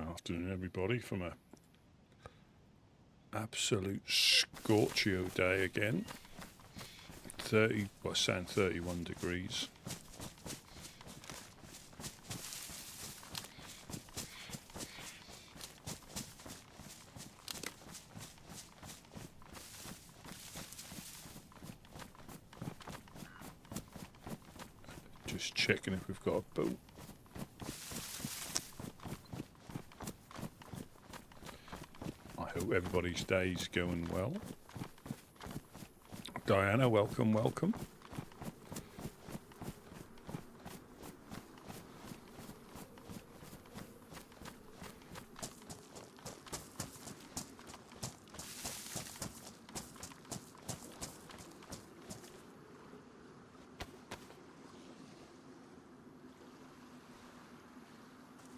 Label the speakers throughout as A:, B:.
A: Afternoon, everybody, from a absolute scorchio day again. 31 degrees. Just checking if we've got a boat. I hope everybody's day's going well. Diana, welcome, welcome.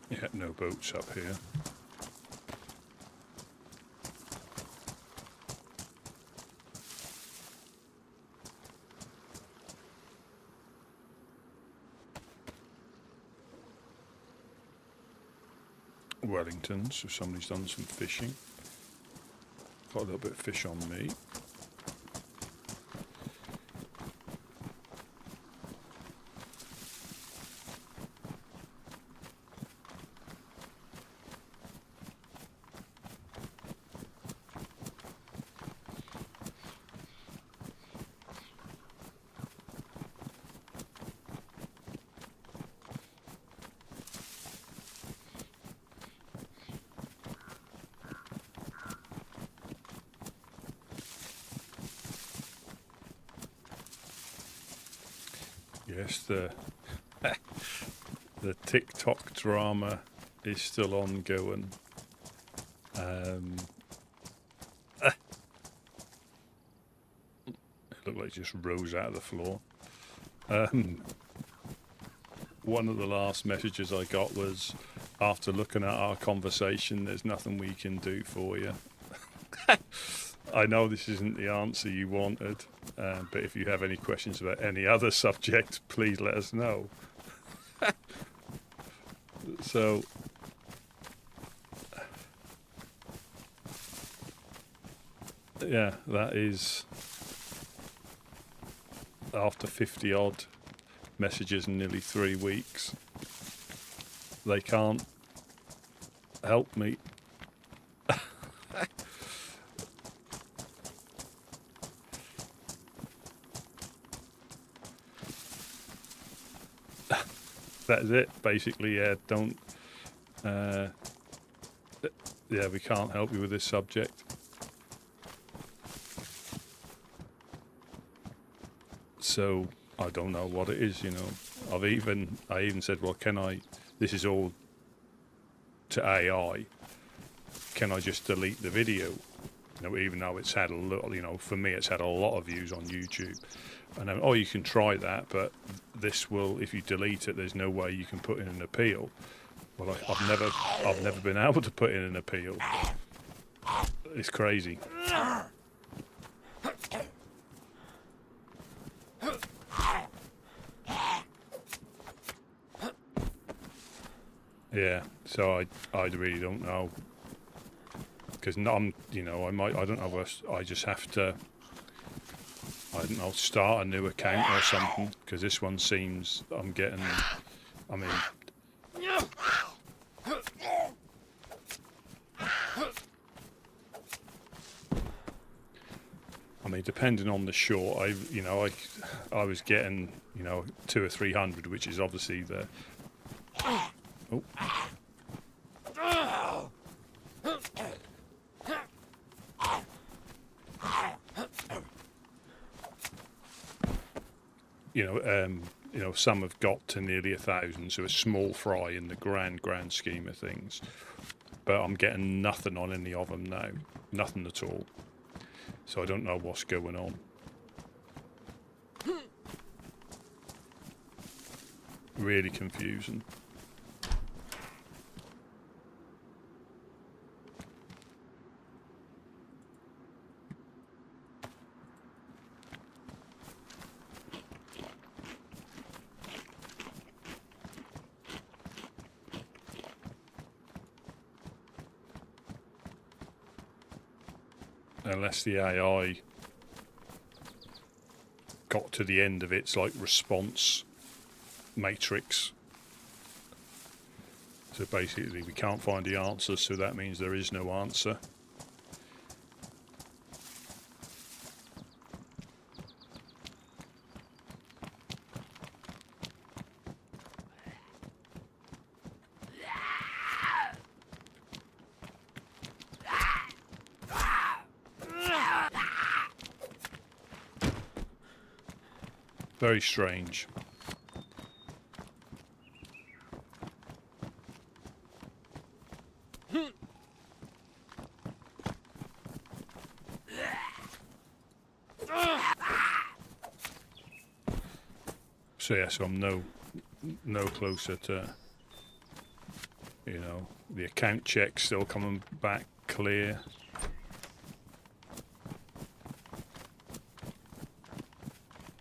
A: Yeah, no boats up here. Wellington, so somebody's done some fishing. Got a little bit of fish on me. Yes, the TikTok drama is still ongoing. It looked like it just rose out of the floor. One of the last messages I got was, after looking at our conversation, there's nothing we can do for you. I know this isn't the answer you wanted, but if you have any questions about any other subject, please let us know. So, yeah, that is, after 50 odd messages in nearly 3 weeks, they can't help me. That's it, basically. Yeah, don't. Yeah, we can't help you with this subject. So I don't know what it is. You know, I even said, well, can I? This is all to AI. Can I just delete the video? You know, even though it's had a little, you know, for me, it's had a lot of views on YouTube. And then, oh, you can try that, but this will, if you delete it, there's no way you can put in an appeal. Well, I've never been able to put in an appeal. It's crazy. Yeah, so I really don't know, because I'm, you know, I don't know. I just have to, I don't know, start a new account or something, because this one seems I'm getting, I mean, depending on the short, I was getting, you know, 200 or 300, which is obviously the, oh. You know, some have got to nearly 1,000, so a small fry in the grand scheme of things. But I'm getting nothing on any of them now, nothing at all. So I don't know what's going on. Really confusing. unless the AI got to the end of its like response matrix. So basically we can't find the answer, so that means there is no answer. Very strange. So yeah, so I'm no closer to, you know, the account check still coming back clear.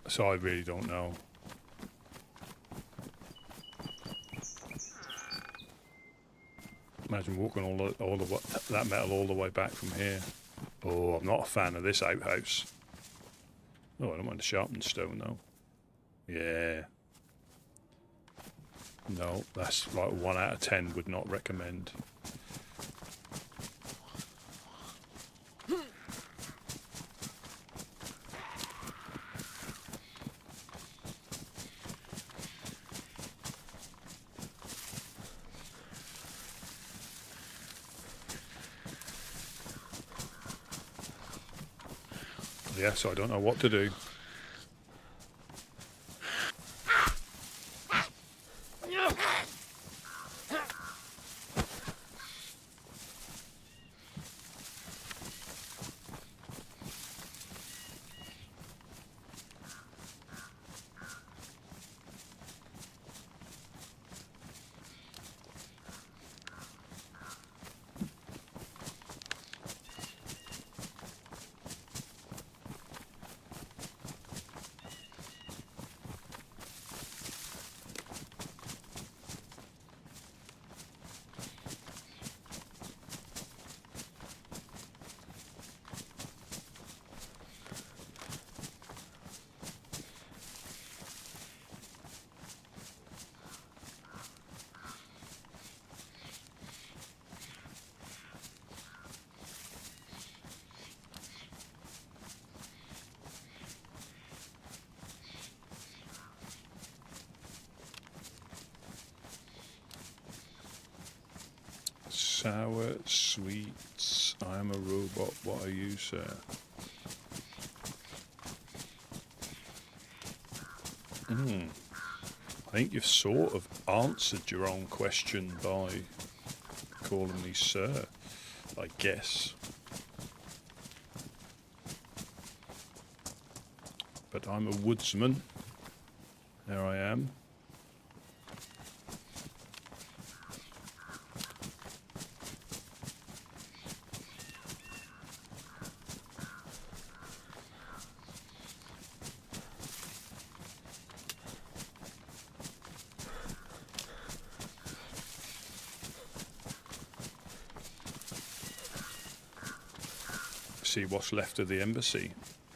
A: So I really don't know. Imagine walking all the that metal all the way back from here. Oh, I'm not a fan of this outhouse. Oh, I don't mind the sharpened stone though. Yeah. No, that's like 1 out of 10 would not recommend. Yeah, so I don't know what to do. Sour sweets. I am a robot. What are you, sir? I think you've sort of answered your own question by calling me sir, I guess. But I'm a woodsman. There I am. See what's left of the embassy.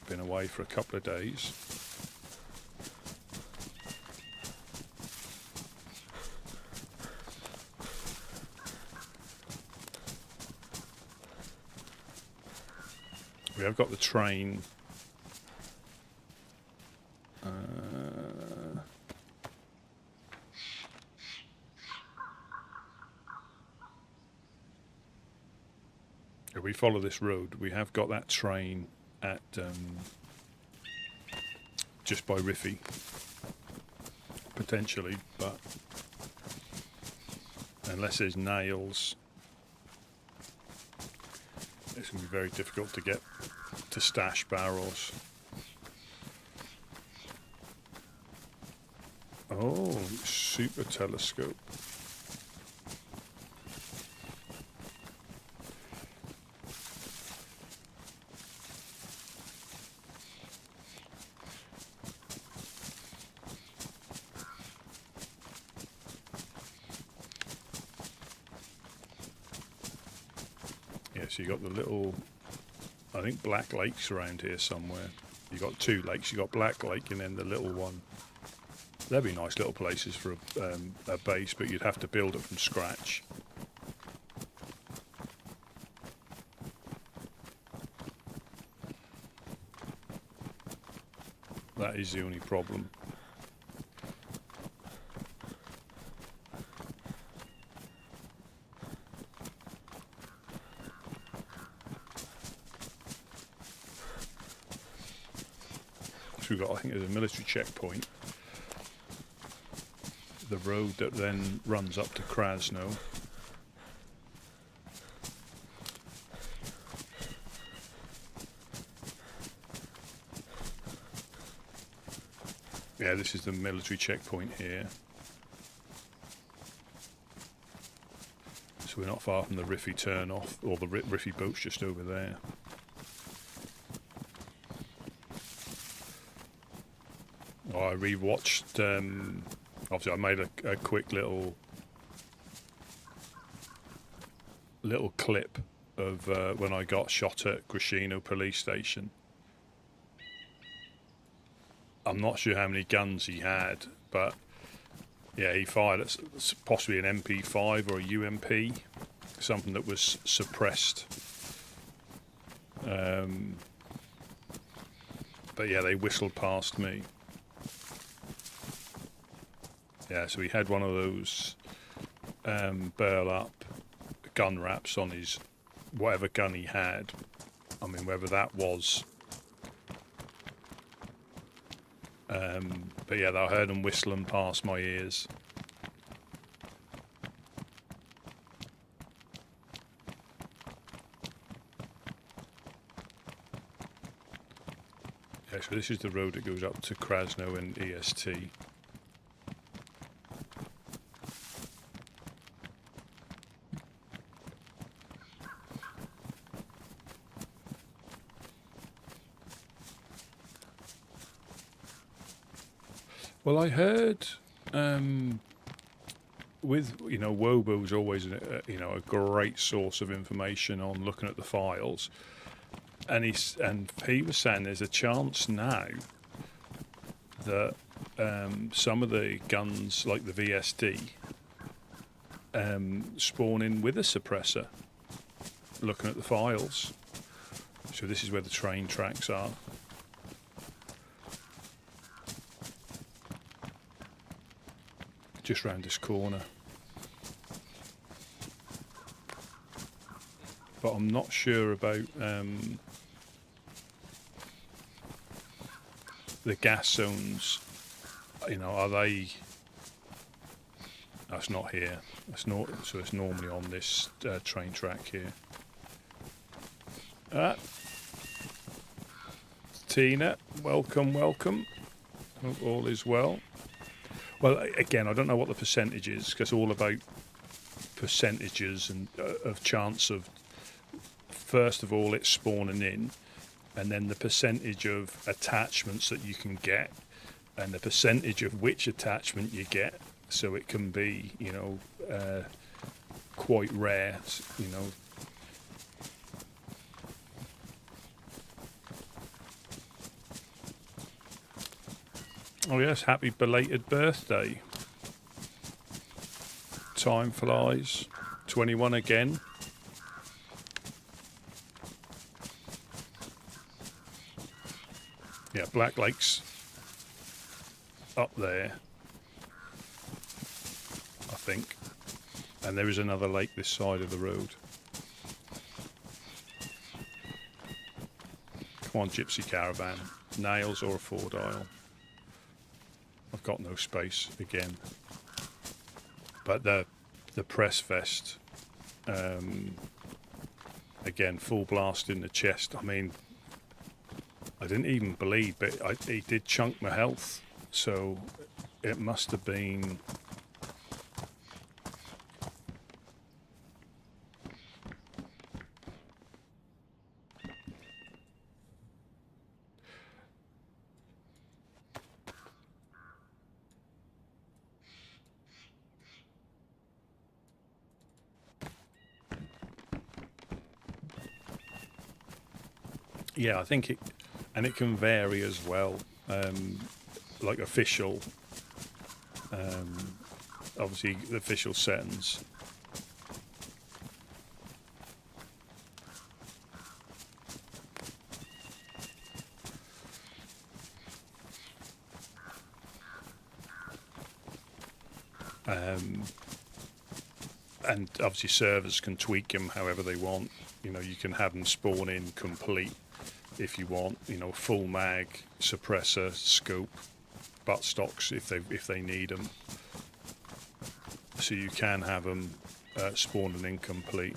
A: Been away for a couple of days. We have got the train. If we follow this road, we have got that train at just by Riffy, potentially, but unless there's nails, it's going to be very difficult to get to stash barrels. Oh, super telescope. Yeah, so you got the little I think Black Lake's around here somewhere. You got 2 lakes. You got Black Lake and then the little one. They'd be nice little places for a base, but you'd have to build it from scratch. That is the only problem. So we've got, I think there's a military checkpoint. The road that then runs up to Krasno. Yeah, this is the military checkpoint here. So we're not far from the Riffy turn-off, or the Riffy boat's just over there. Oh, I rewatched, obviously I made a quick little clip of when I got shot at Grishino police station. I'm not sure how many guns he had, but yeah, he fired at possibly an MP5 or a UMP, something that was suppressed. But yeah, they whistled past me. Yeah, so he had one of those burl up gun wraps on his whatever gun he had. I mean, whether that was. But yeah, I heard them whistling past my ears. Yeah, so this is the road that goes up to Krasno and EST. Well, I heard with Wobo's always a great source of information on looking at the files, and he was saying there's a chance now that some of the guns like the VSD spawn in with a suppressor. Looking at the files, so this is where the train tracks are. Just round this corner. But I'm not sure about the gas zones. Are they... That's not here. That's not, so it's normally on this train track here. Tina, welcome. Hope all is well. Well, again, I don't know what the percentage is, because it's all about percentages and of chance of, first of all, it spawning in, and then the percentage of attachments that you can get, and the percentage of which attachment you get. So it can be, quite rare, Oh yes, happy belated birthday. Time flies. 21 again. Yeah, Black Lake's up there, I think. And there is another lake this side of the road. Come on, Gypsy Caravan. Nails or a 4-dial. I've got no space again. But the press vest, again, full blast in the chest. I mean, I didn't even bleed, but he did chunk my health. So it must have been... Yeah, I think it can vary as well. Like official, obviously the official settings. And obviously servers can tweak them however they want. You know, you can have them spawn in complete if you want. You know, full mag, suppressor, scope, buttstocks if they need them. So you can have them spawning in complete.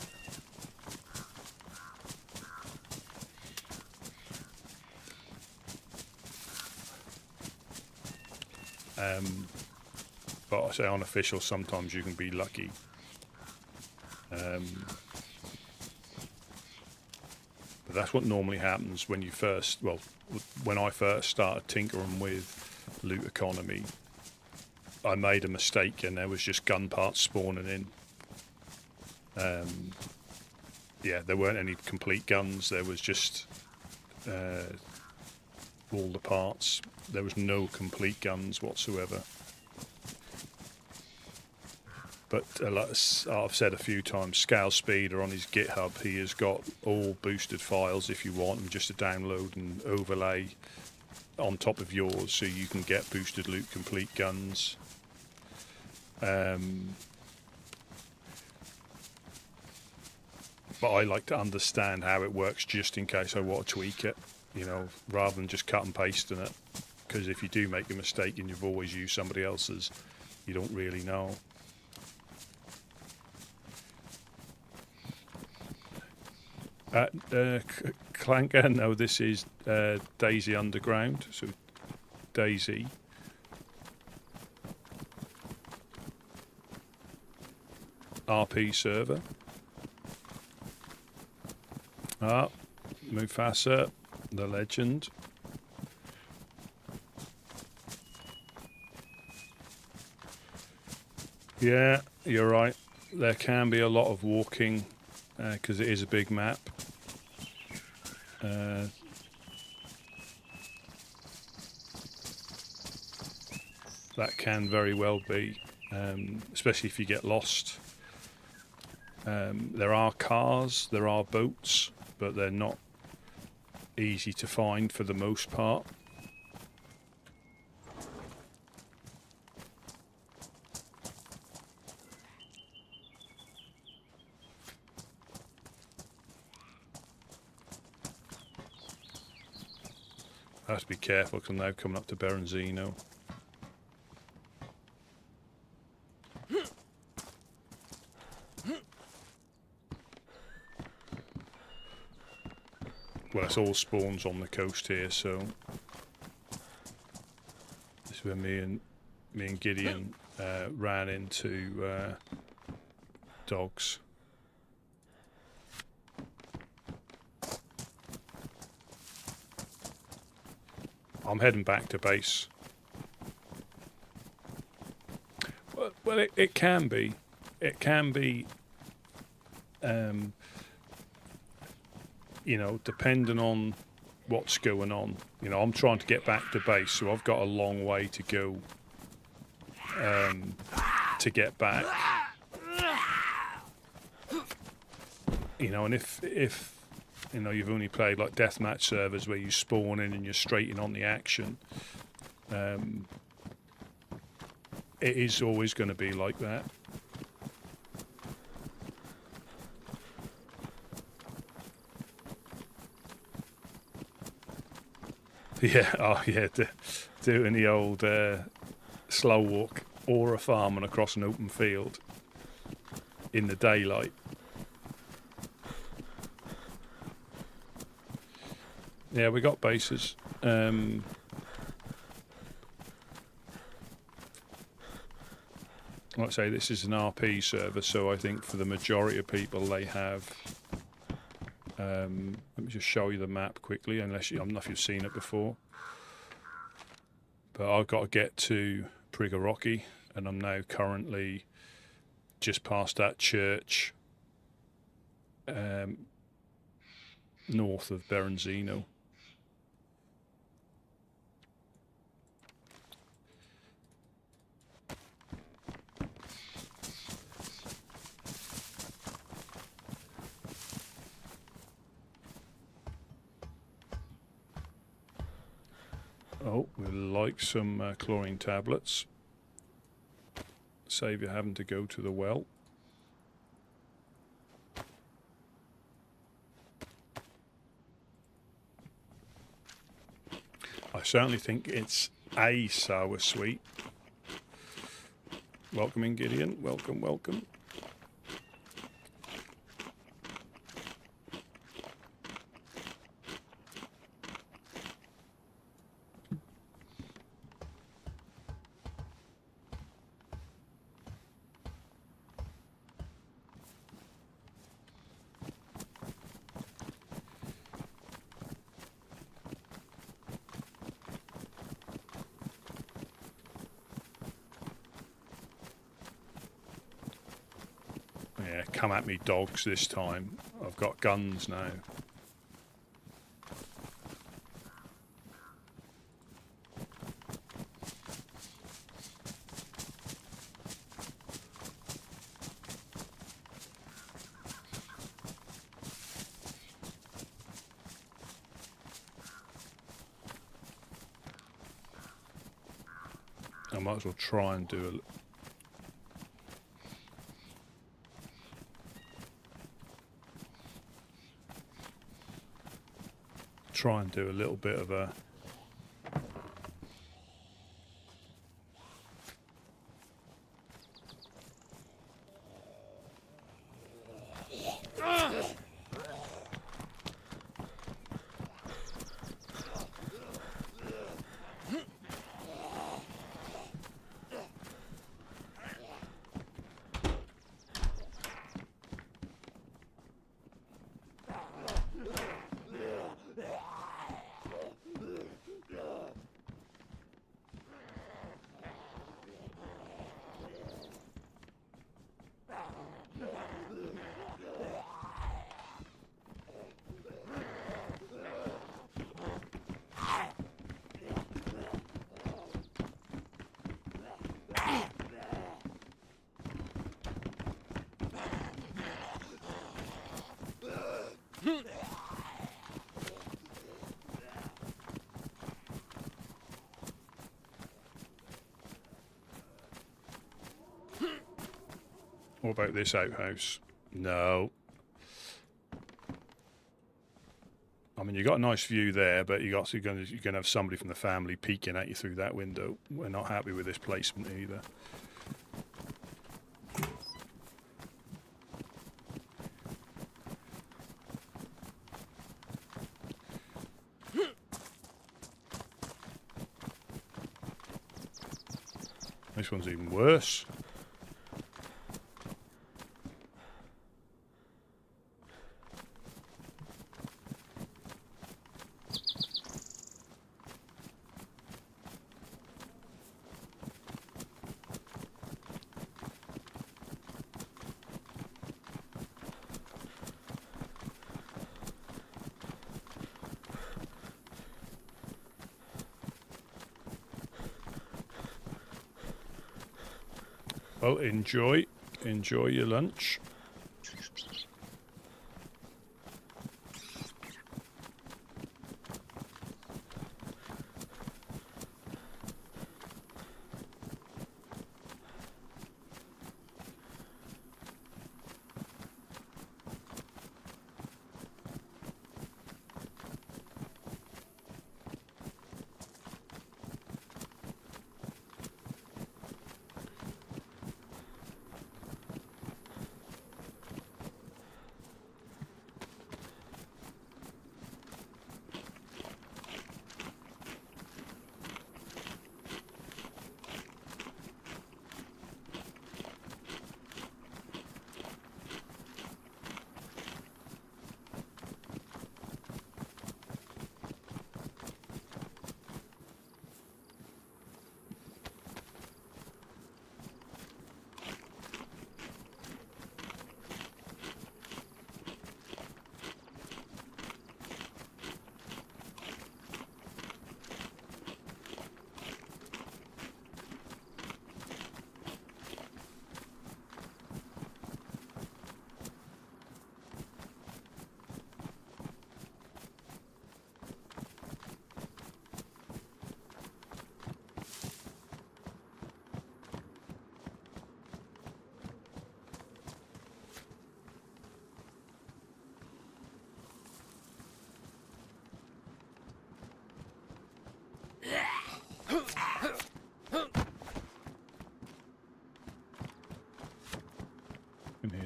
A: But I say on official, sometimes you can be lucky. But that's what normally happens when you first, well, when I first started tinkering with loot economy, I made a mistake and there was just gun parts spawning in. Yeah, there weren't any complete guns. There was just all the parts. There was no complete guns whatsoever. But like I've said a few times, Scale Speeder on his GitHub, he has got all boosted files if you want them just to download and overlay on top of yours, so you can get boosted loot complete guns. But I like to understand how it works just in case I want to tweak it, you know, rather than just cut and pasting it. Because if you do make a mistake and you've always used somebody else's, you don't really know. Clanker, no, this is DayZ Underground, so DayZ. RP server. Mufasa, the legend. Yeah, you're right. There can be a lot of walking because it is a big map. That can very well be, especially if you get lost. There are cars, there are boats, but they're not easy to find for the most part. I have to be careful because I'm now coming up to Berenzino. Well, it's all spawns on the coast here, so this is where me and Gideon ran into dogs. I'm heading back to base. Well, it can be. It can be, you know, depending on what's going on. You know, I'm trying to get back to base, so I've got a long way to go to get back. You know, and if you know, you've only played like deathmatch servers where you spawn in and you're straight in on the action, it is always going to be like that. Yeah, oh yeah, doing the old slow walk or a farming across an open field in the daylight. Yeah, we got bases. Like I say, this is an RP server, so I think for the majority of people they have... let me just show you the map quickly, unless I don't know if you've seen it before. But I've got to get to Prigoroki, and I'm now currently just past that church. north of Berenzino. Oh, we'd like some chlorine tablets. Save you having to go to the well. I certainly think it's a sour sweet. Welcome in, Gideon. Welcome, welcome. Yeah, come at me, dogs, this time. I've got guns now. I might as well try and do a little bit of a What about this outhouse? No. I mean, you got a nice view there, but you're going to have somebody from the family peeking at you through that window. We're not happy with this placement either. This one's even worse. Well, enjoy your lunch.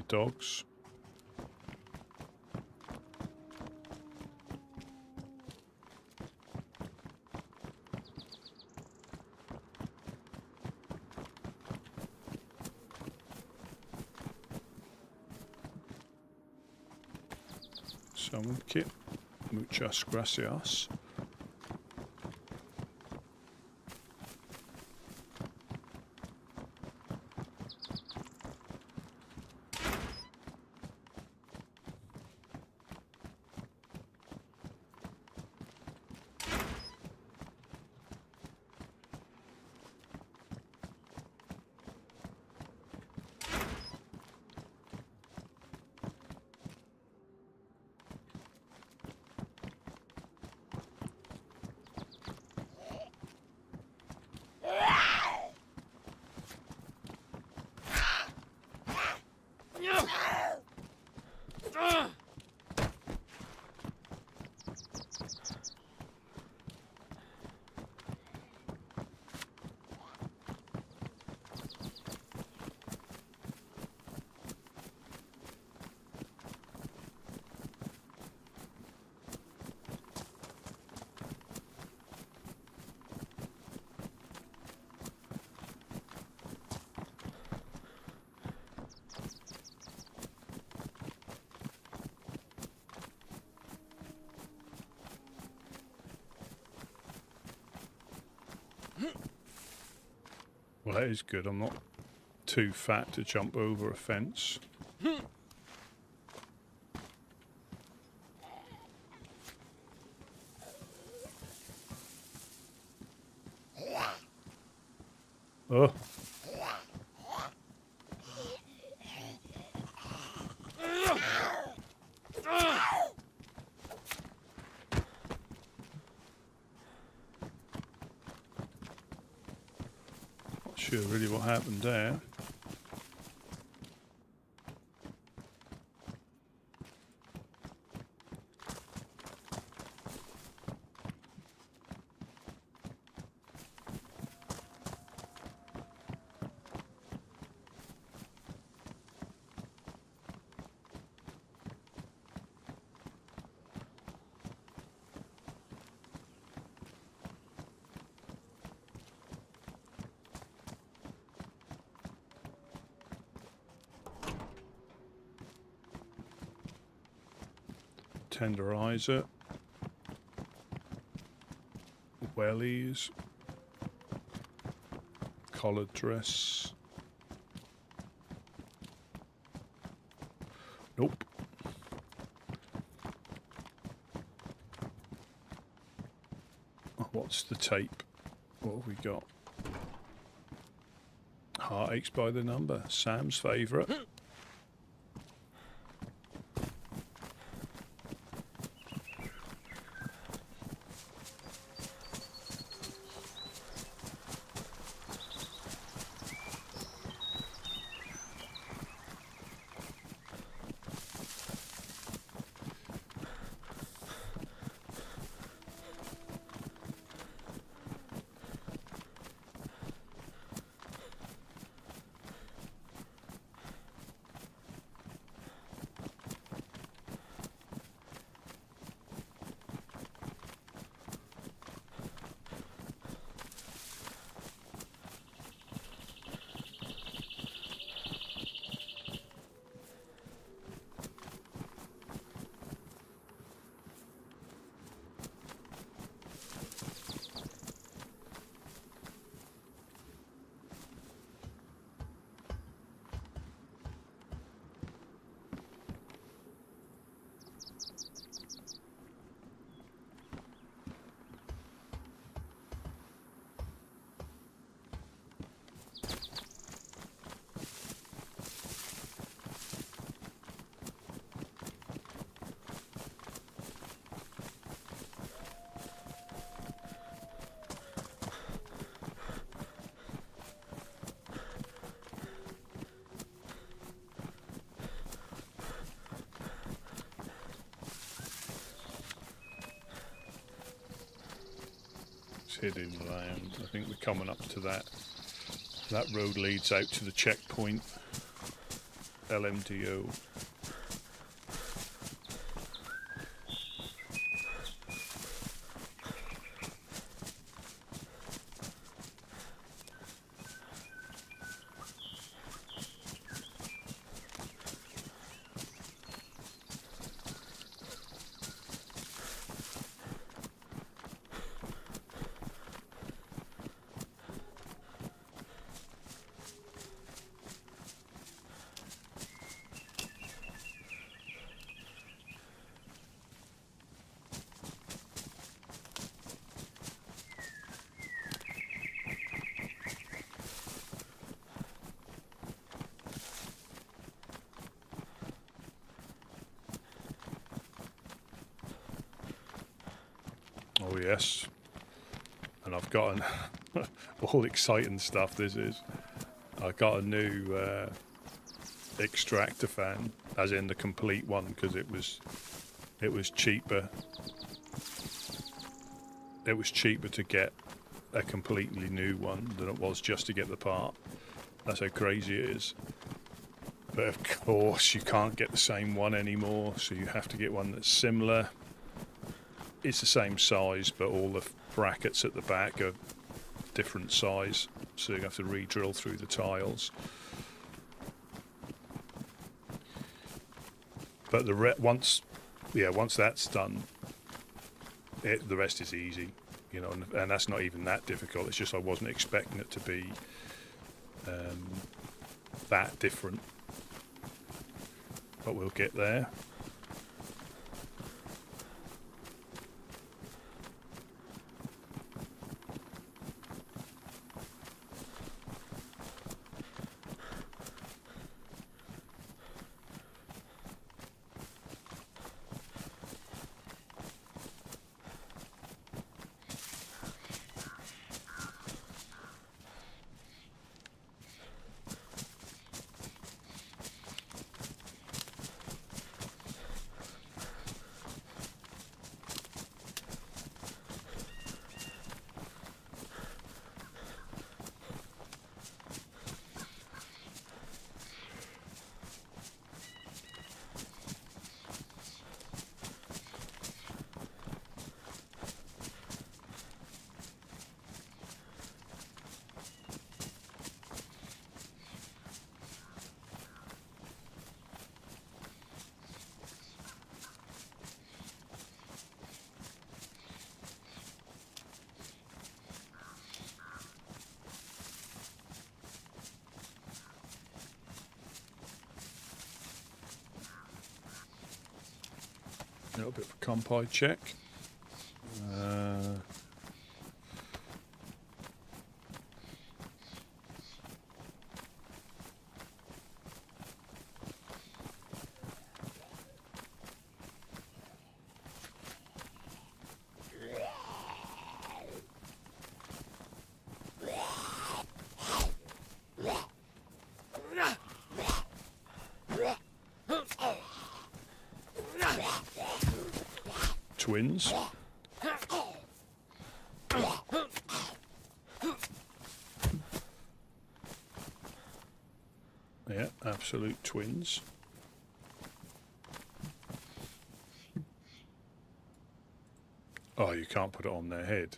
A: my dogs. Salmon kit. Muchas gracias. Well, that is good. I'm not too fat to jump over a fence. Oh. Not sure really what happened there. Tenderizer, wellies, collared dress. Nope. Oh, what's the tape? What have we got? Heartaches by the number. Sam's favourite. Hidden land. I think we're coming up to that. That road leads out to the checkpoint. LMDO. Oh yes, and I've got all exciting stuff. This is. I got a new extractor fan, as in the complete one, because it was cheaper. It was cheaper to get a completely new one than it was just to get the part. That's how crazy it is. But of course, you can't get the same one anymore, so you have to get one that's similar. It's the same size, but all the brackets at the back are different size, so you have to re-drill through the tiles. But once that's done, the rest is easy, you know, and that's not even that difficult. It's just I wasn't expecting it to be that different, but we'll get there. A little bit of a compi check. Twins. Yeah, absolute twins. Oh, you can't put it on their head.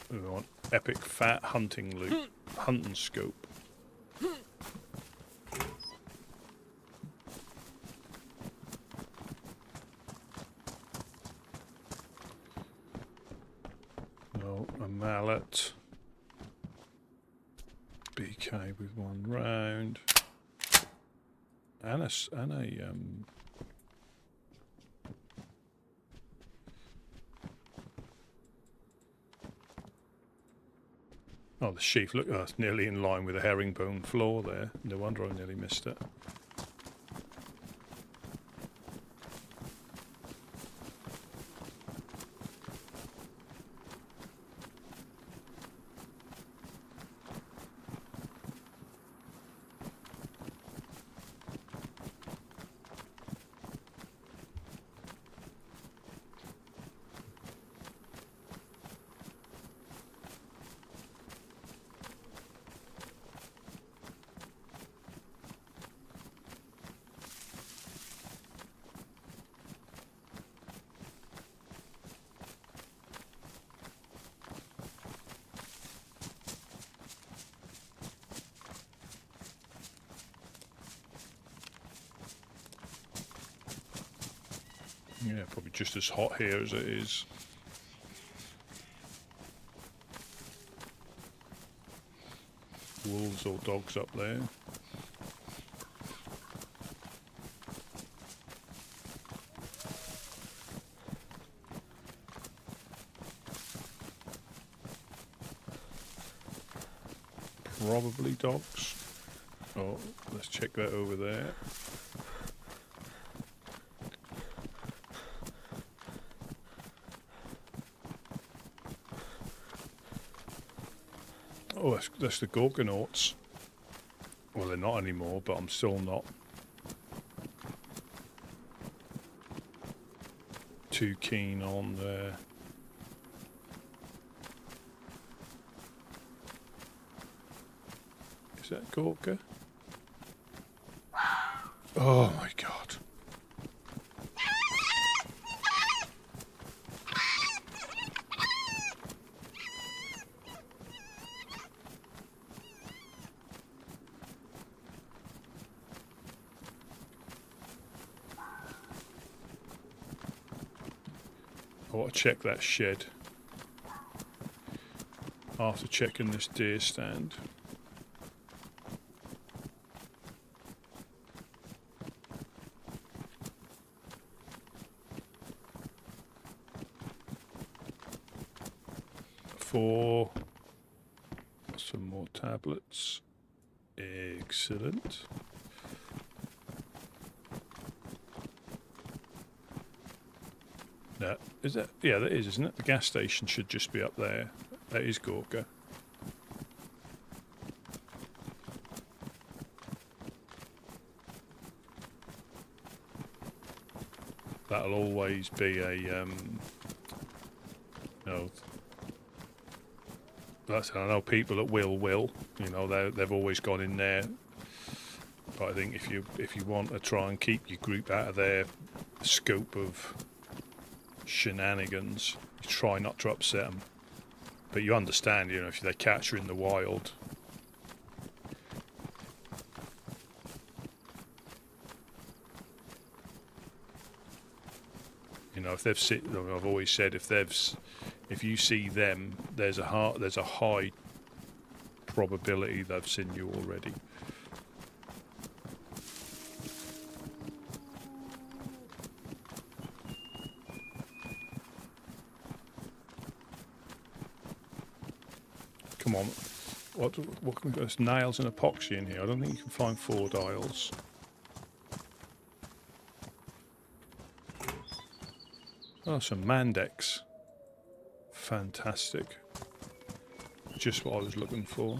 A: We want epic fat hunting loop, hunting scope. No, a mallet. BK with one round. And a oh, the sheath, look, it's nearly in line with the herringbone floor there. No wonder I nearly missed it. Yeah, probably just as hot here as it is. Wolves or dogs up there. Probably dogs. Oh, let's check that over there. Oh, that's the Gorgonauts. Well, they're not anymore, but I'm still not too keen on their... Is that Gorka? Oh my god. I want to check that shed after checking this deer stand. For some more tablets. Excellent. No, is that? Yeah, that is, isn't it? The gas station should just be up there. That is Gorka. That'll always be a no. That's, I know people at will, you know, they've always gone in there. But I think if you want to try and keep your group out of their scope of shenanigans, you try not to upset them. But you understand, you know, if they catch you in the wild. You know, if they've I've always said if you see them, there's a high probability they've seen you already. Come on, what can we got? There's nails and epoxy in here. I don't think you can find 4 dials. Oh, some Mandex. Fantastic. Just what I was looking for.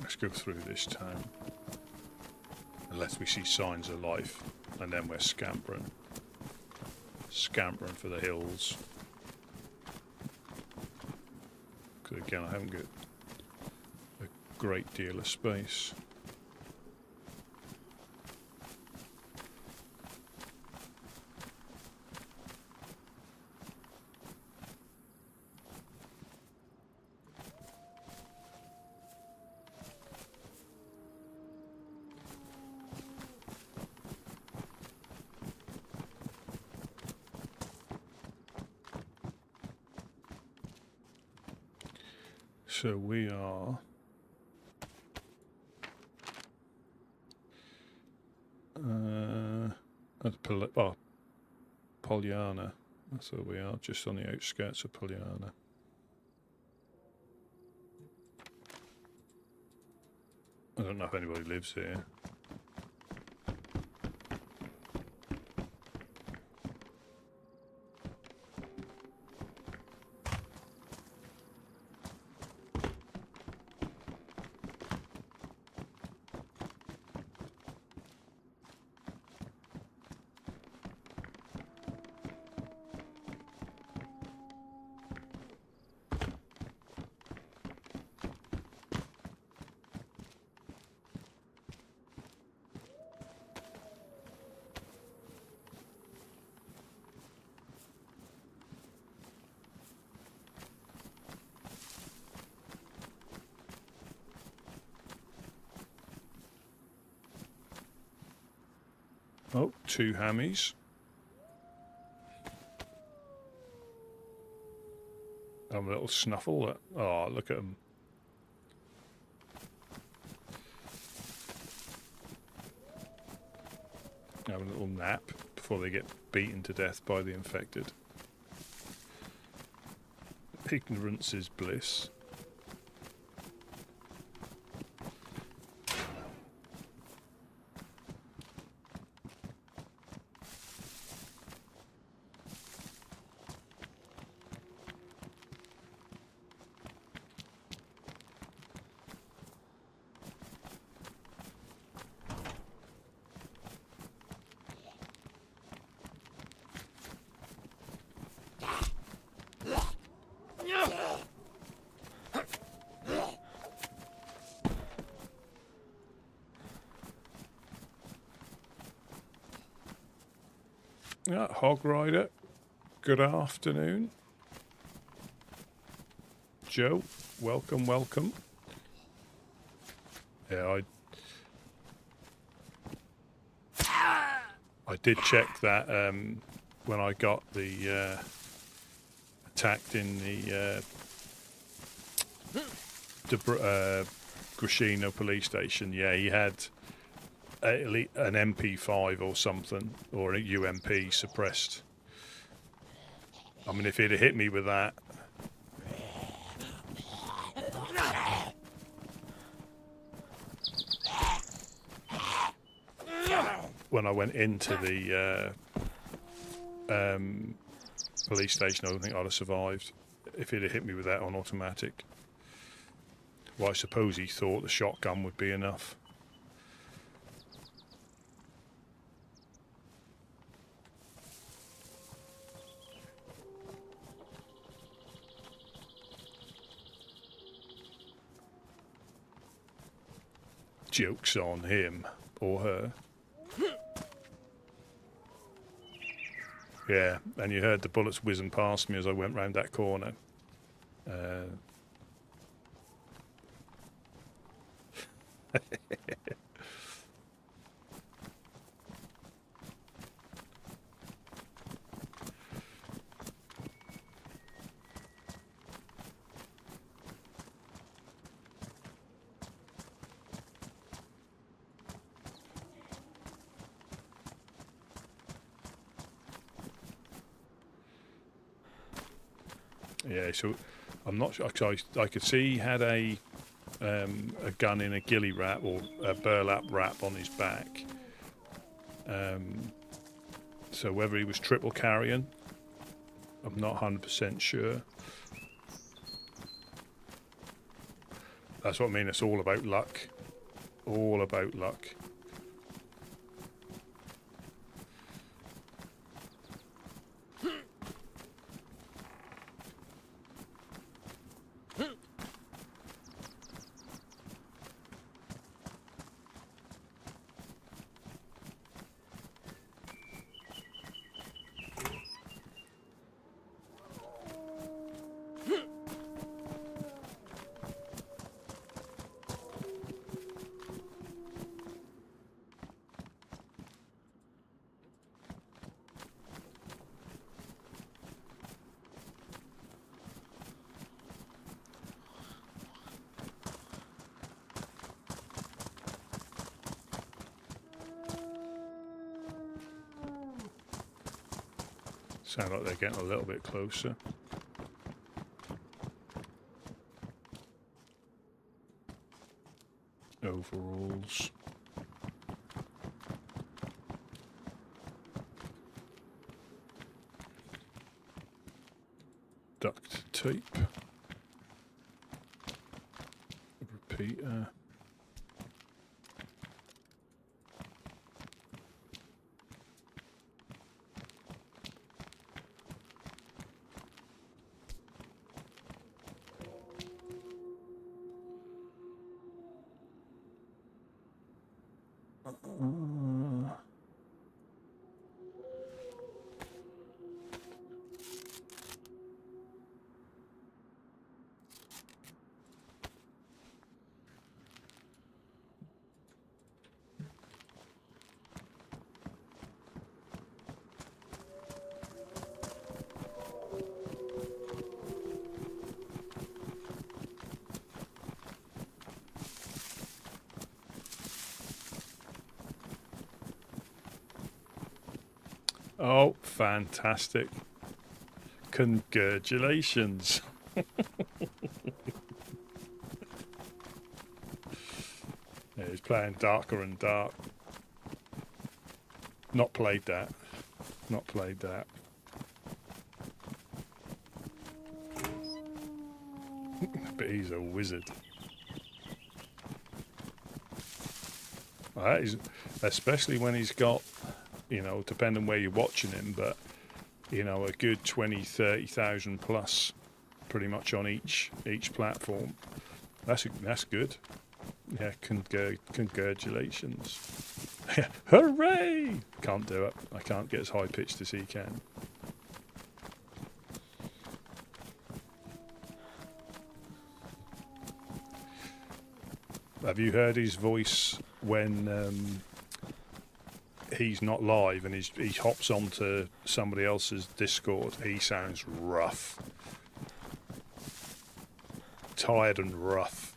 A: Let's go through this town. Unless we see signs of life, and then we're scampering. Scampering for the hills. Because again, I haven't got a great deal of space. So we are at Polyana. That's where we are, just on the outskirts of Polyana. I don't know if anybody lives here. Oh, 2 hammies. A little snuffle. Oh, look at them. Have a little nap before they get beaten to death by the infected. Ignorance is bliss. Yeah, Hog Rider, good afternoon. Joe, welcome, welcome. Yeah, I did check that when I got the attacked in the Grishino police station. Yeah, he had an MP5 or something, or a UMP suppressed. I mean, if he'd have hit me with that, when I went into the police station, I don't think I'd have survived if he'd have hit me with that on automatic. Well, I suppose he thought the shotgun would be enough. Joke's on him or her. Yeah, and you heard the bullets whizzing past me as I went round that corner. Yeah, so I'm not sure. I could see he had a gun in a ghillie wrap or a burlap wrap on his back. So whether he was triple carrying, I'm not 100% sure. That's what I mean. It's all about luck. All about luck. Sound like they're getting a little bit closer. Overalls. Duct tape. Repeater. Oh, fantastic. Congratulations. Yeah, he's playing darker and dark. Not played that. Not played that. But he's a wizard. That is, especially when he's got, you know, depending where you're watching him, but, you know, a good 20, 30,000 plus pretty much on each platform. That's good. Yeah, congratulations. Hooray! Can't do it. I can't get as high pitched as he can. Have you heard his voice when he's not live and he hops onto somebody else's Discord? He sounds rough. Tired and rough.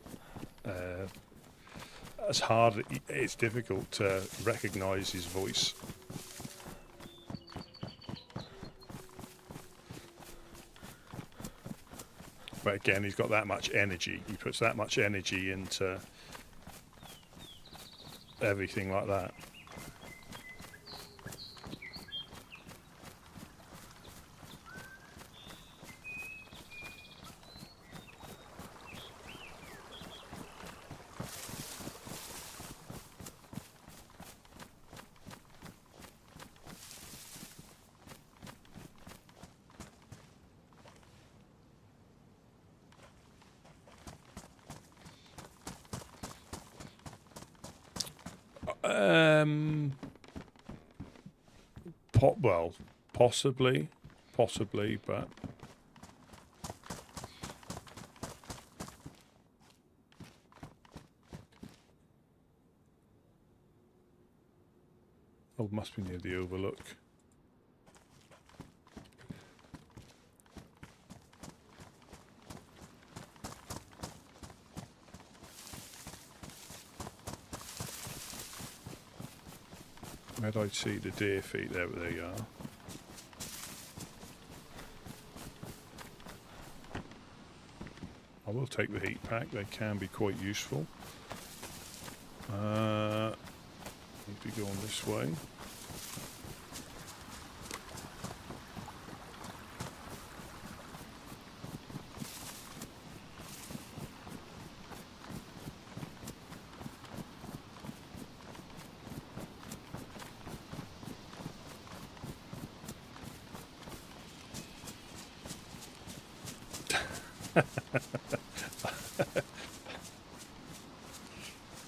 A: It's hard, it's difficult to recognise his voice. But again, he's got that much energy. He puts that much energy into everything like that. Well, possibly, but oh, must be near the Overlook. Where'd I see the deer feet? There they are. I will take the heat pack, they can be quite useful. Need to go on this way.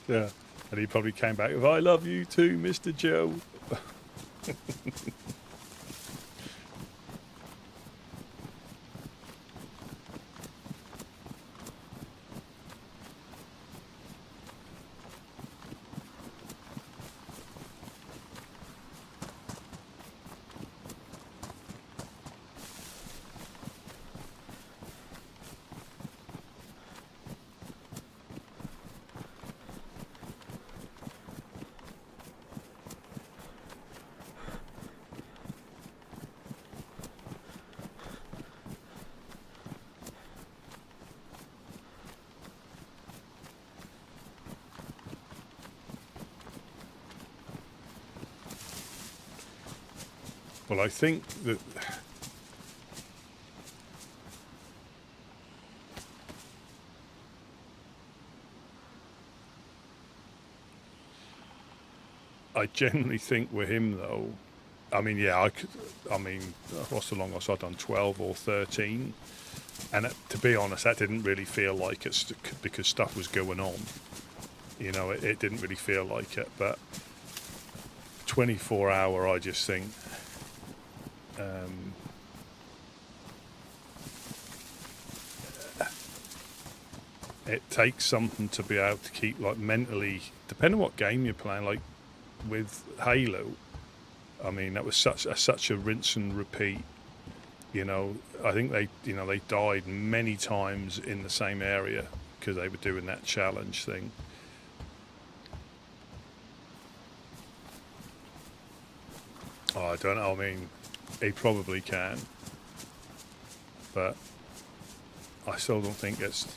A: Yeah, and he probably came back with, "I love you too, Mr. Joe." Well, I think that I generally think with him though, I mean, yeah, what's the longest I've done? 12 or 13, and to be honest, that didn't really feel like it because stuff was going on. You know, it didn't really feel like it, but 24 hour, I just think. It takes something to be able to keep, like, mentally, depending on what game you're playing, like with Halo, I mean, that was such a rinse and repeat. You know, I think they died many times in the same area because they were doing that challenge thing. Oh, I don't know. I mean, he probably can, but I still don't think it's,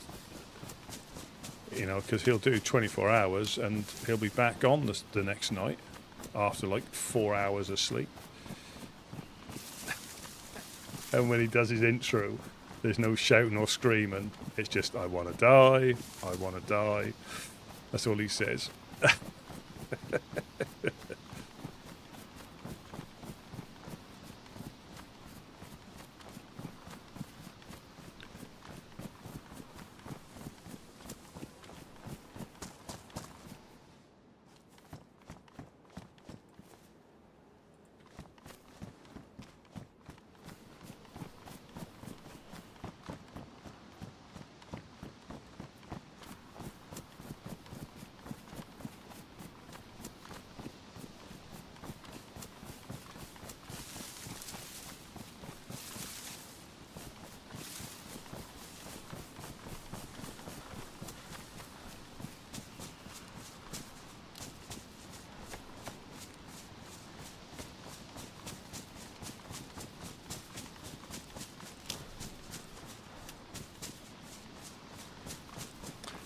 A: you know, because he'll do 24 hours and he'll be back on the next night after like 4 hours of sleep. And when he does his intro, there's no shouting or screaming. It's just, I want to die, I want to die. That's all he says.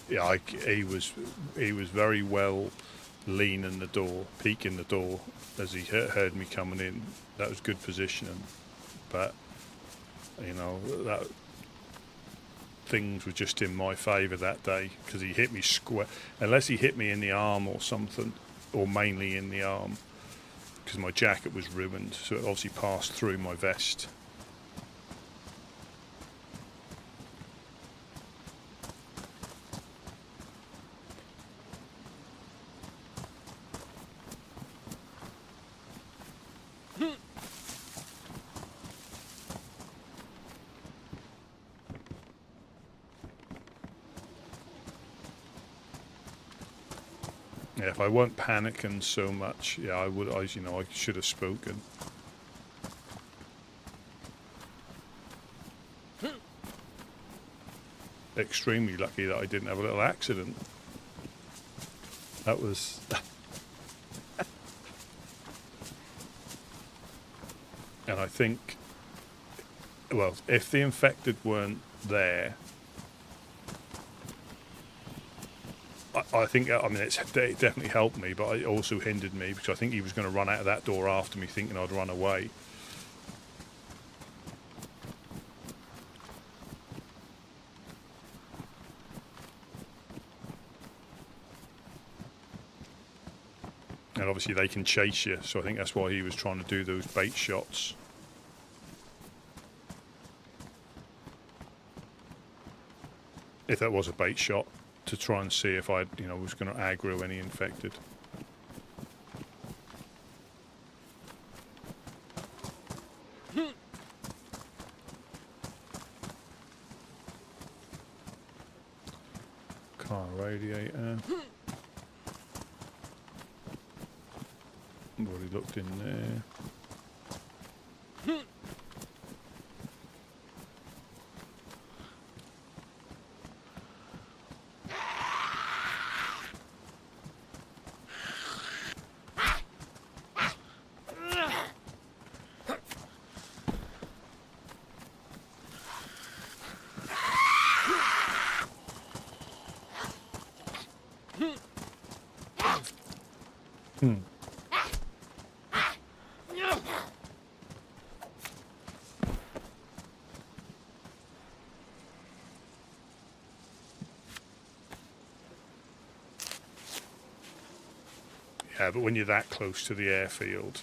A: Yeah, he was very well leaning the door, peeking the door as he heard me coming in. That was good positioning, but you know that things were just in my favour that day because he hit me square. Unless he hit me in the arm or something, or mainly in the arm, because my jacket was ruined, so it obviously passed through my vest. Yeah, if I weren't panicking so much, yeah, I would. I should have spoken. Extremely lucky that I didn't have a little accident. That was. And I think, well, if the infected weren't there, I think, I mean, it definitely helped me, but it also hindered me because I think he was going to run out of that door after me thinking I'd run away. And obviously they can chase you, so I think that's why he was trying to do those bait shots. If that was a bait shot, to try and see if I, was going to aggro any infected. Car radiator. I've already looked in there. Yeah, but when you're that close to the airfield,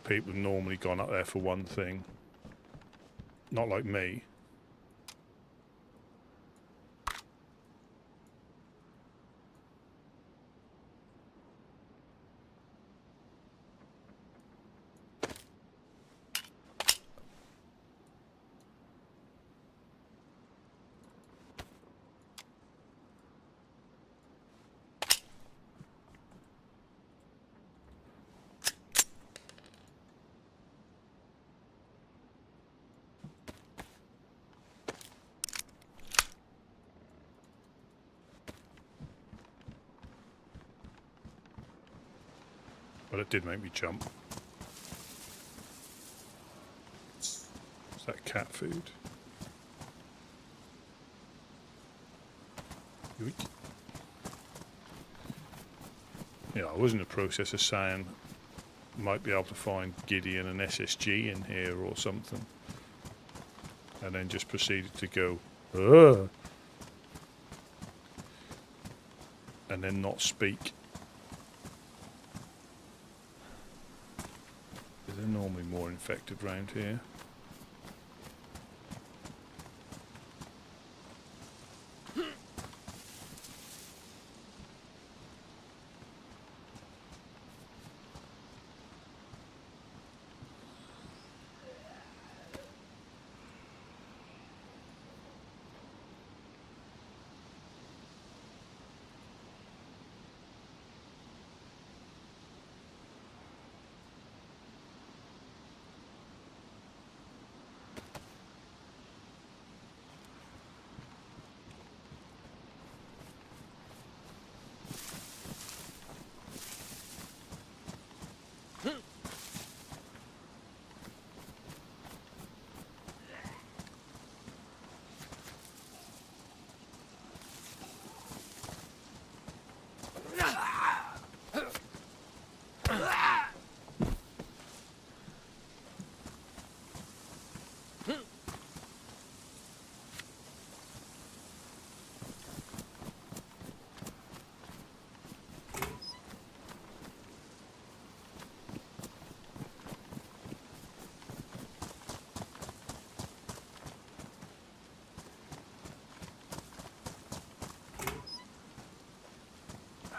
A: people have normally gone up there for one thing. Not like me. But it did make me jump. Is that cat food? Yoink. Yeah, I was in the process of saying might be able to find Gideon and SSG in here or something. And then just proceeded to go, ugh, and then not speak. Is there normally more infected round here?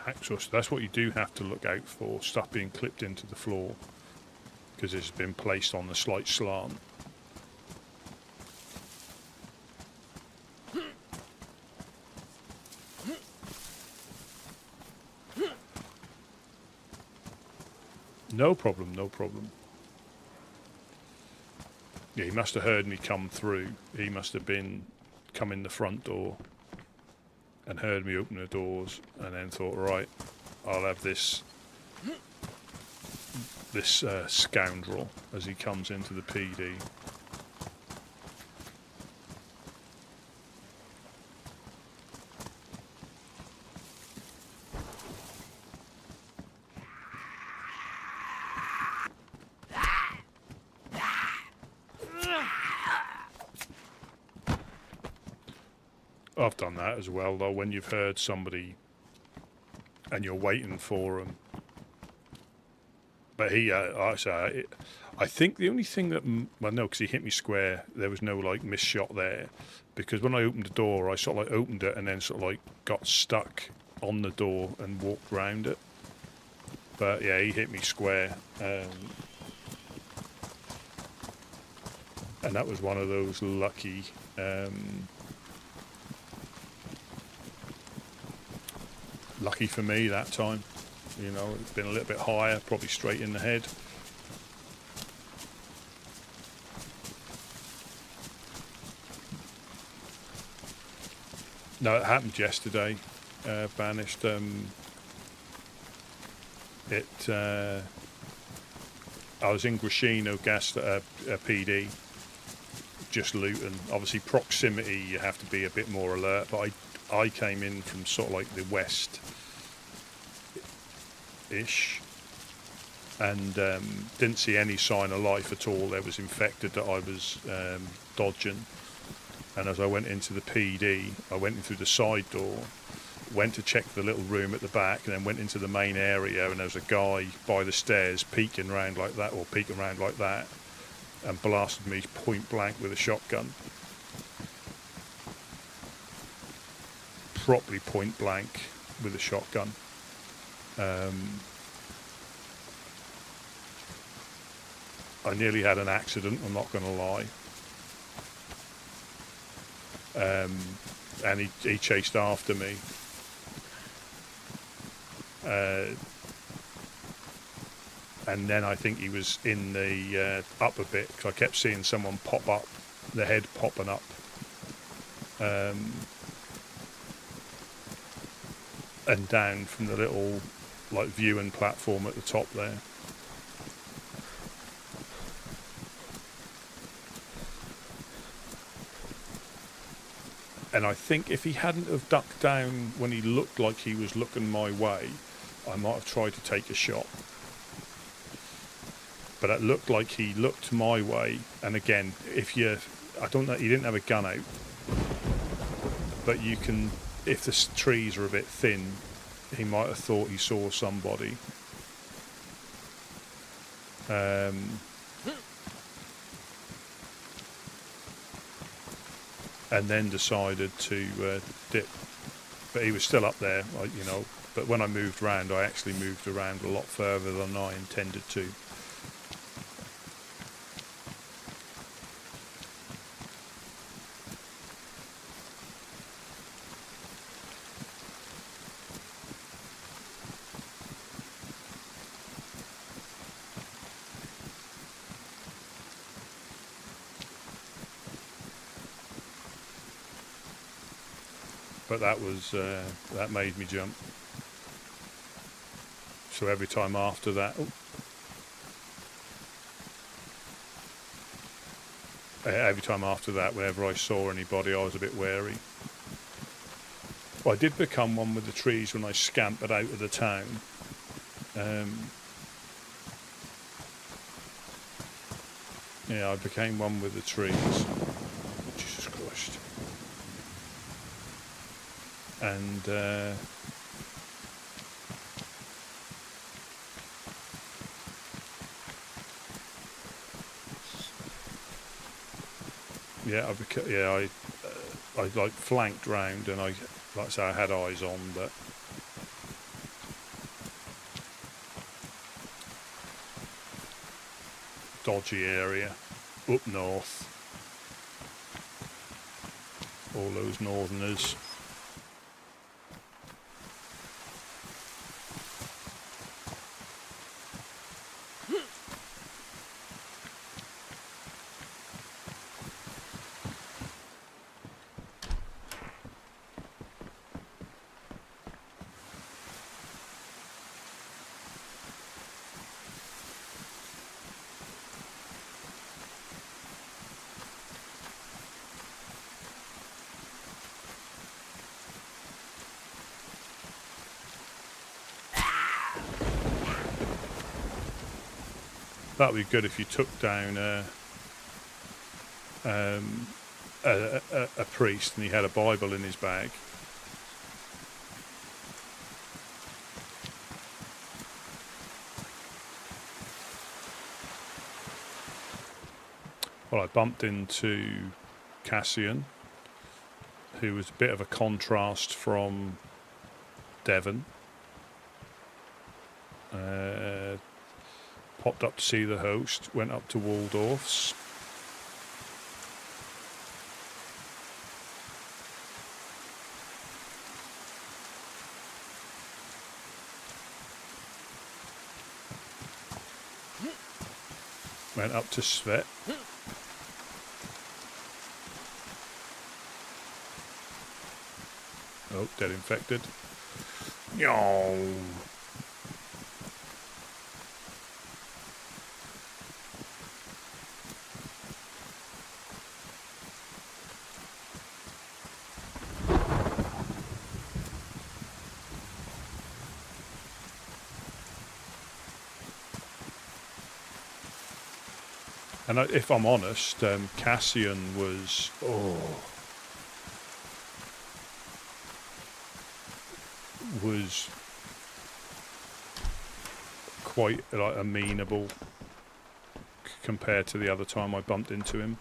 A: Hacksaw, so that's what you do have to look out for, stuff being clipped into the floor, because it's been placed on the slight slant. No problem, no problem. Yeah, he must have heard me come through. He must have been come in the front door and heard me open the doors, and then thought, right, I'll have this scoundrel as he comes into the PD. I've done that as well, though, when you've heard somebody and you're waiting for them. But I think the only thing that, well, no, because he hit me square, there was no, like, miss shot there. Because when I opened the door, I sort of, like, opened it and then sort of, like, got stuck on the door and walked round it. But, yeah, he hit me square. And that was one of those lucky... lucky for me that time, you know, it's been a little bit higher, probably straight in the head. No, it happened yesterday, Banished. I was in Grashino PD, just looting. Obviously proximity, you have to be a bit more alert, but I came in from sort of like the west-ish and didn't see any sign of life at all. There was infected that I was dodging. And as I went into the PD, I went in through the side door, went to check the little room at the back, and then went into the main area, and there was a guy by the stairs peeking around like that, and blasted me point blank with a shotgun. Properly point blank with a shotgun. I nearly had an accident, I'm not going to lie. And he chased after me. And then I think he was in the up a bit, because I kept seeing someone pop up, the head popping up. And down from the little like viewing platform at the top there. And I think if he hadn't have ducked down when he looked like he was looking my way, I might have tried to take a shot. But it looked like he looked my way. And again, I don't know, he didn't have a gun out. But you can, if the trees are a bit thin, he might have thought he saw somebody. And then decided to dip. But he was still up there, you know. But when I moved around, I actually moved around a lot further than I intended to. But that made me jump. So every time after that, whenever I saw anybody, I was a bit wary. Well, I did become one with the trees when I scampered out of the town. Yeah, I became one with the trees. Jesus Christ. And I like flanked round, and like I say, I had eyes on, but dodgy area up north. All those northerners. That would be good if you took down a priest and he had a Bible in his bag. Well, I bumped into Cassian, who was a bit of a contrast from Devon. Popped up to see the host, went up to Waldorf's. Went up to Svet. Oh, dead infected. Yo. And if I'm honest, Cassian was quite like amenable compared to the other time I bumped into him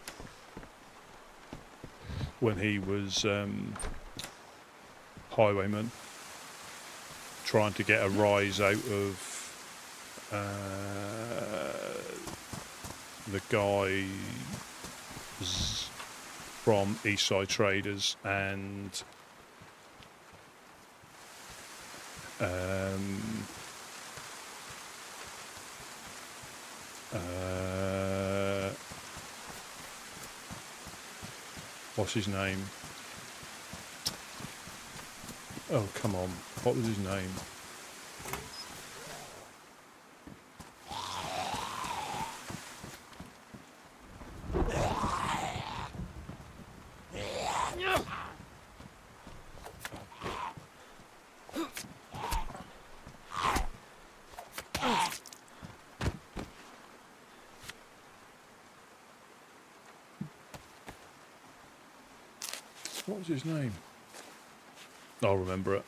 A: when he was highwayman trying to get a rise out of the guys from Eastside Traders and what's his name? Oh, come on. What was his name? What was his name? I'll remember it.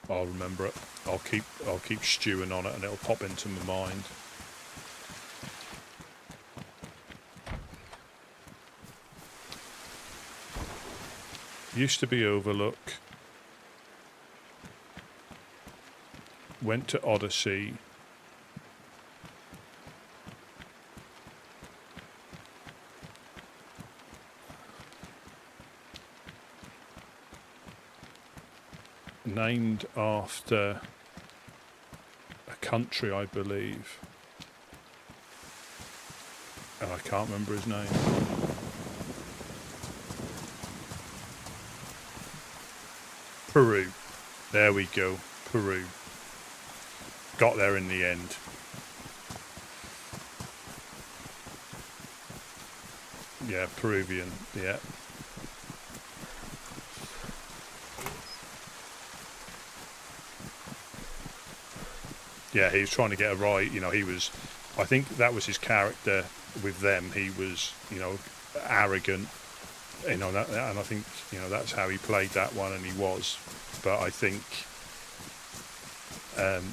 A: I'll remember it. I'll keep stewing on it, and it'll pop into my mind. Used to be Overlook. Went to Odyssey. Named after a country, I believe. And I can't remember his name. Peru. There we go. Peru. Got there in the end. Yeah, Peruvian. Yeah. Yeah, he was trying to get a right. You know, he was. I think that was his character with them. He was, you know, arrogant. You know, that, and I think, you know, that's how he played that one, and he was. But I think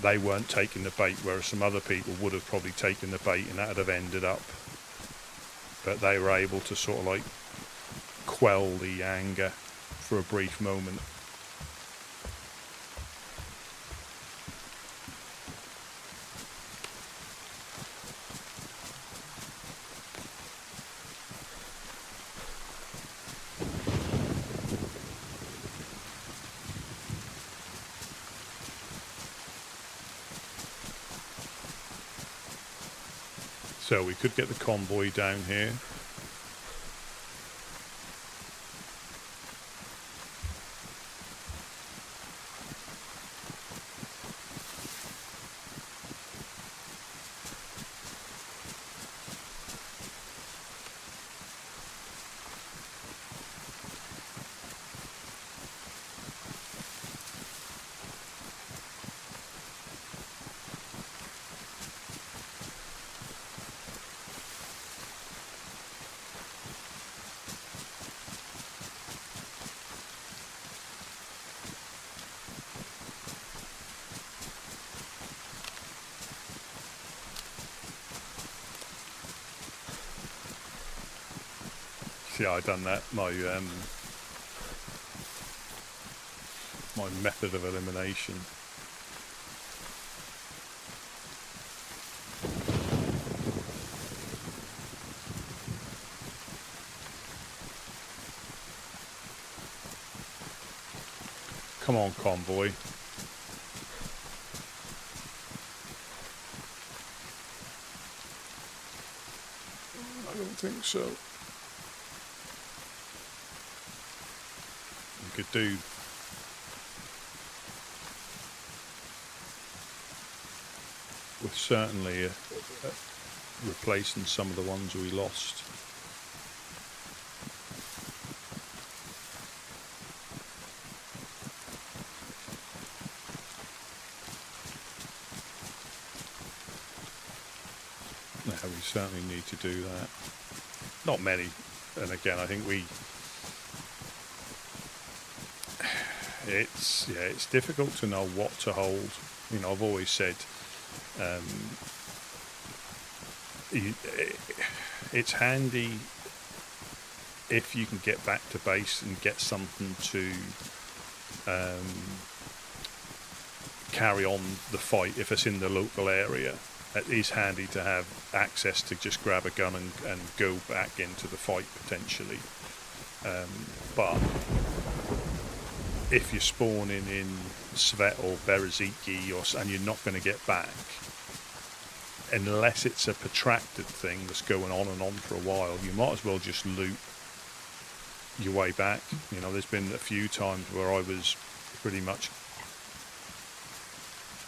A: they weren't taking the bait, whereas some other people would have probably taken the bait, and that would have ended up. But they were able to sort of like quell the anger for a brief moment. So we could get the convoy down here. See, I done that. My method of elimination. Come on, convoy. I don't think so. You could do with certainly replacing some of the ones we lost. No, we certainly need to do that. Not many, and again, I think it's difficult to know what to hold. You know, I've always said it's handy if you can get back to base and get something to carry on the fight if it's in the local area. It is handy to have access to just grab a gun and go back into the fight potentially. But if you're spawning in Svet or Bereziki and you're not going to get back, unless it's a protracted thing that's going on and on for a while, you might as well just loot your way back. You know, there's been a few times where I was pretty much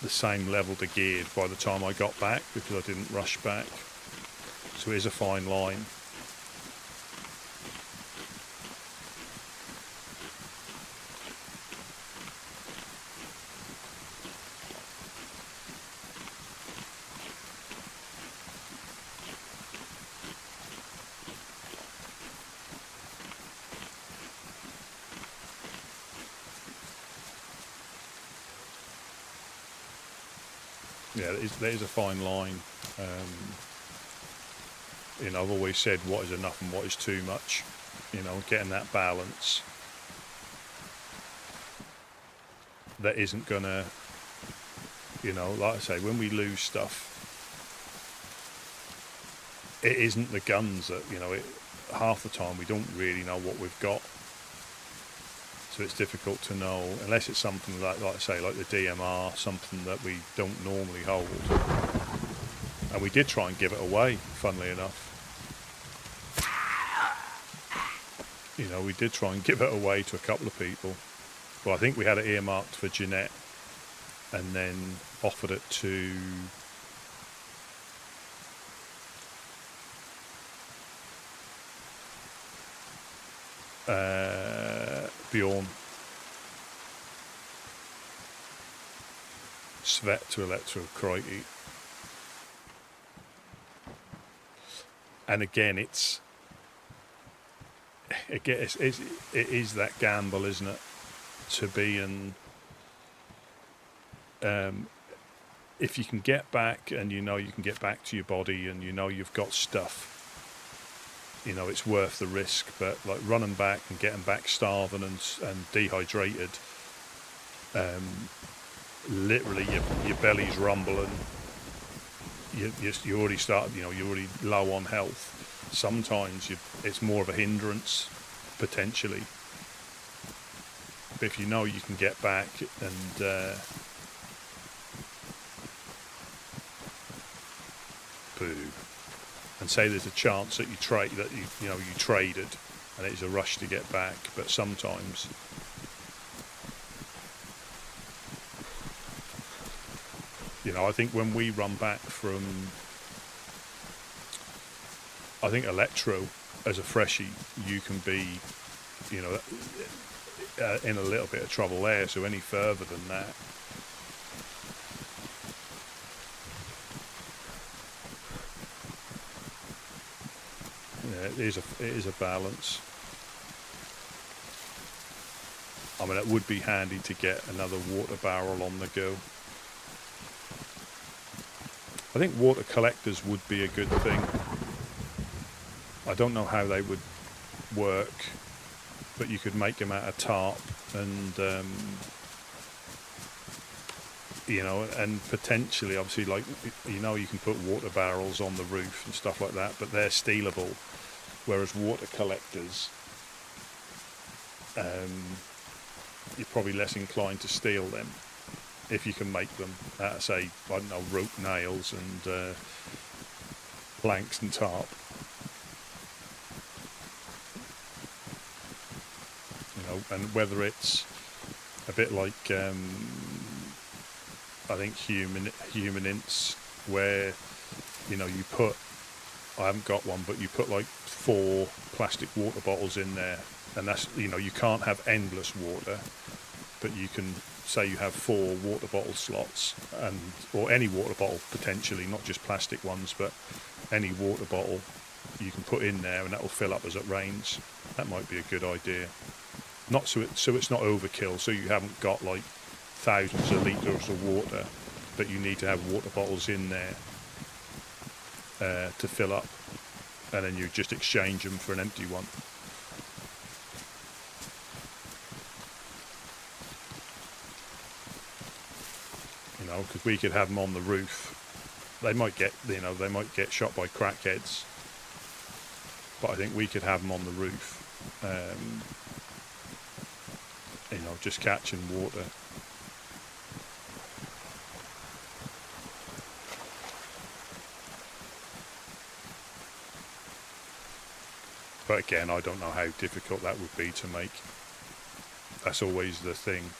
A: the same level to geared by the time I got back because I didn't rush back. So it is a fine line. yeah, there is a fine line. I've always said what is enough and what is too much. Getting that balance that isn't gonna, like I say, when we lose stuff, it isn't the guns that, half the time we don't really know what we've got. So it's difficult to know, unless it's something like I say, like the DMR, something that we don't normally hold. And we did try and give it away, funnily enough. We did try and give it away to a couple of people. Well, I think we had it earmarked for Jeanette, and then offered it to Bjorn, Svet to Electro, crikey. And again, it is that gamble, isn't it? To be in, if you can get back, and you can get back to your body, and you've got stuff, it's worth the risk. But like running back and getting back starving and dehydrated, literally your belly's rumbling. You already start, you're already low on health. Sometimes it's more of a hindrance, potentially. But if you can get back and and say there's a chance that you traded, and it's a rush to get back. But sometimes, I think when we run back from, I think Electro as a freshie, you can be, in a little bit of trouble there. So any further than that, it is a balance. I mean, it would be handy to get another water barrel on the go. I think water collectors would be a good thing. I don't know how they would work, but you could make them out of tarp, and and potentially, obviously, like you can put water barrels on the roof and stuff like that, but they're stealable. Whereas water collectors, you're probably less inclined to steal them if you can make them out of, say, I don't know, rope nails and planks and tarp. And whether it's a bit like I think human ints, where you put, I haven't got one, but you put like 4 plastic water bottles in there, and that's you can't have endless water, but you can say you have 4 water bottle slots, or any water bottle potentially, not just plastic ones, but any water bottle you can put in there, and that will fill up as it rains. That might be a good idea. Not so it's not overkill, so you haven't got like thousands of litres of water, but you need to have water bottles in there to fill up, and then you just exchange them for an empty one. Because we could have them on the roof. They might get shot by crackheads, but I think we could have them on the roof. Just catching water. But again, I don't know how difficult that would be to make. That's always the thing.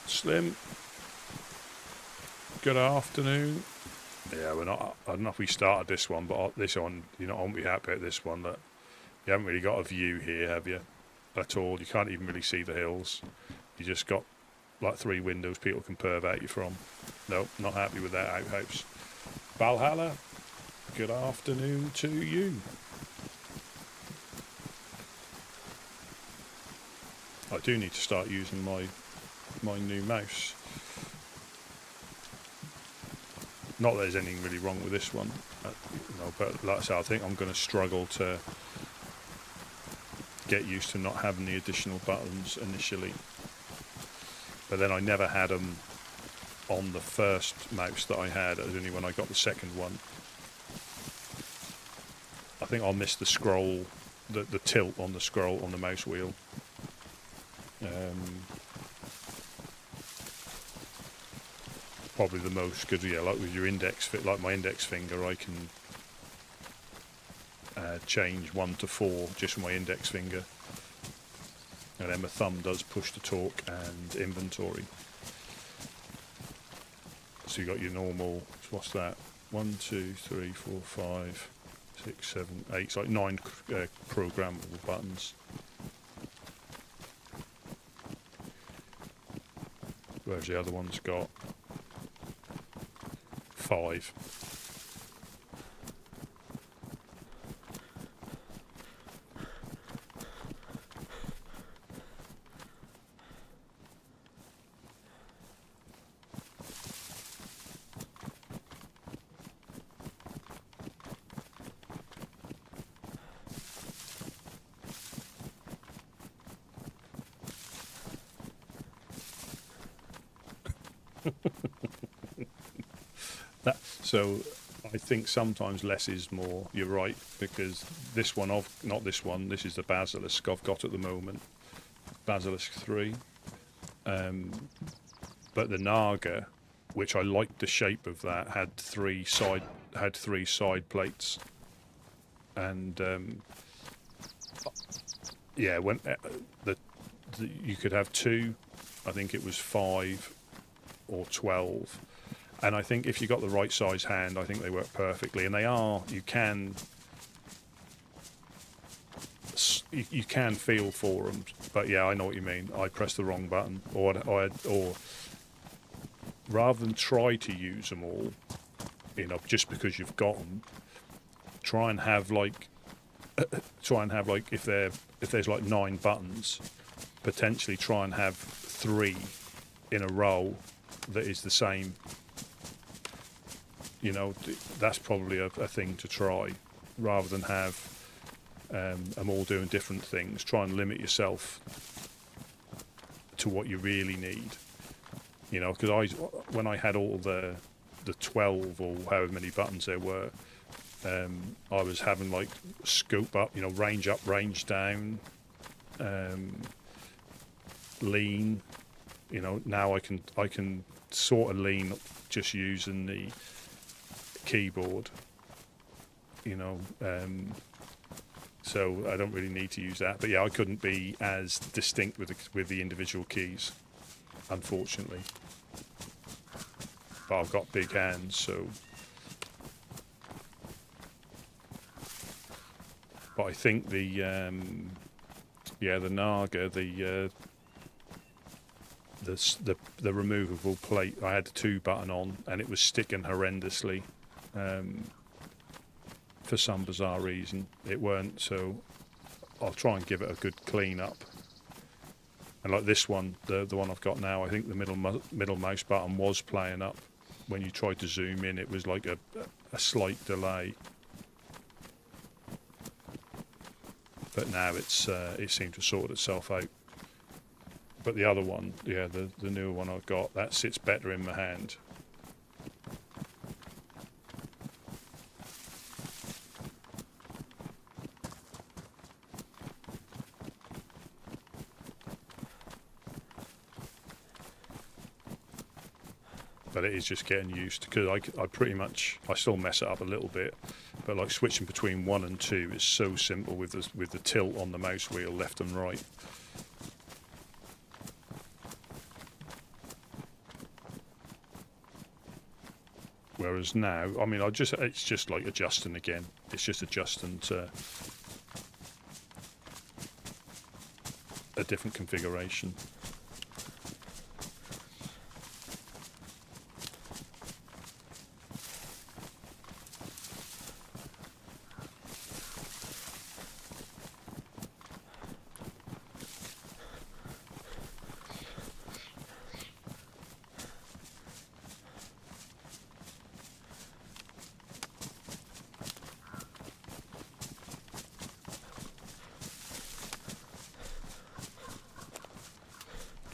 A: Slim. Good afternoon. Yeah, we're not. I don't know if we started this one, but this one, I won't be happy at this one. That you haven't really got a view here, have you? At all. You can't even really see the hills. You just got like 3 windows people can perv out you from. Nope, not happy with that outhouse. Valhalla. Good afternoon to you. I do need to start using my new mouse. Not that there's anything really wrong with this one, but like I said, I think I'm going to struggle to get used to not having the additional buttons initially. But then I never had them on the first mouse that I had. It was only when I got the second one. I think I'll miss the scroll, the tilt on the scroll on the mouse wheel. Probably the most, because like with your index, like my index finger, I can change 1 to 4 just with my index finger, and then my thumb does push to talk and inventory. So you got your normal. What's that? 1, 2, 3, 4, 5, 6, 7, 8. It's like 9 programmable buttons. Whereas the other one's got 5. So I think sometimes less is more. You're right, because this one, not this one, this is the Basilisk I've got at the moment, Basilisk 3. But the Naga, which I liked the shape of that, had 3 side plates, and yeah, when you could have 2, I think it was 5 or 12. And I think if you got the right size hand, I think they work perfectly. And you can feel for them. But yeah, I know what you mean. I pressed the wrong button, or rather than try to use them all, just because you've got them, try and have like if there's like 9 buttons, potentially try and have 3 in a row that is the same. That's probably a thing to try, rather than have them all doing different things. Try and limit yourself to what you really need. Because when I had all the 12 or however many buttons there were, I was having like scope up, range up, range down, lean. Now I can sort of lean just using the keyboard, so I don't really need to use that. But yeah, I couldn't be as distinct with the individual keys, unfortunately. But I've got big hands, so. But I think the Naga, the removable plate, I had the 2 button on, and it was sticking horrendously. For some bizarre reason, it weren't. So I'll try and give it a good clean up. And like this one, the one I've got now, I think the middle mouse button was playing up. When you tried to zoom in, it was like a slight delay. But now it seemed to sort itself out. But the other one, yeah, the newer one I've got, that sits better in my hand. But it is just getting used to, because I still mess it up a little bit, but like switching between 1 and 2 is so simple with the tilt on the mouse wheel left and right. Whereas now, I mean, it's just like adjusting again. It's just adjusting to a different configuration.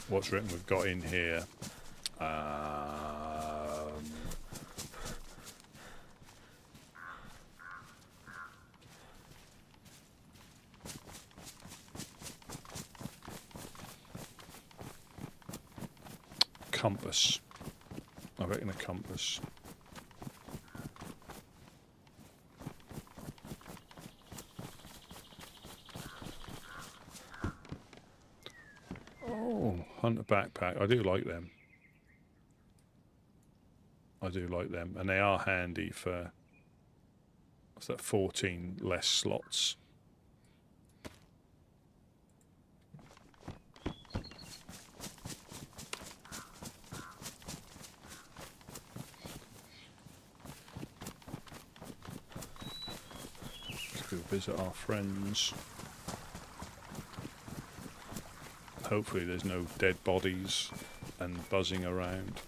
A: What's written we've got in here? Compass. I reckon a compass. Oh, hunter backpack. I do like them. I do like them. And they are handy for, what's that, 14 less slots. Let's go visit our friends. Hopefully there's no dead bodies and buzzing around.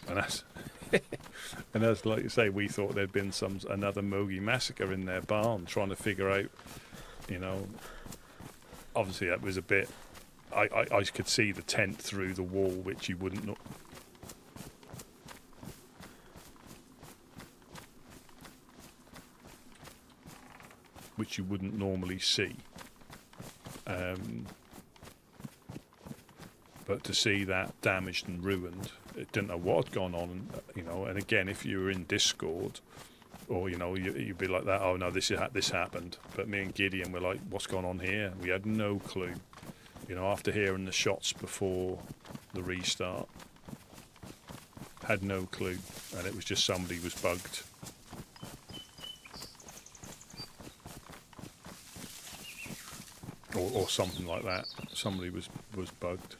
A: And that's and that's like you say, we thought there'd been another Mogi massacre in their barn, trying to figure out, you know, obviously that was a bit, I could see the tent through the wall, which you wouldn't know. Which you wouldn't normally see. But to see that damaged and ruined, it didn't know what had gone on, you know. And again, if you were in Discord, or you know, you'd be like that. Oh no, this happened. But me and Gideon were like, what's gone on here? We had no clue. You know, after hearing the shots before the restart, had no clue, and it was just somebody was bugged. Or something like that. Somebody was bugged.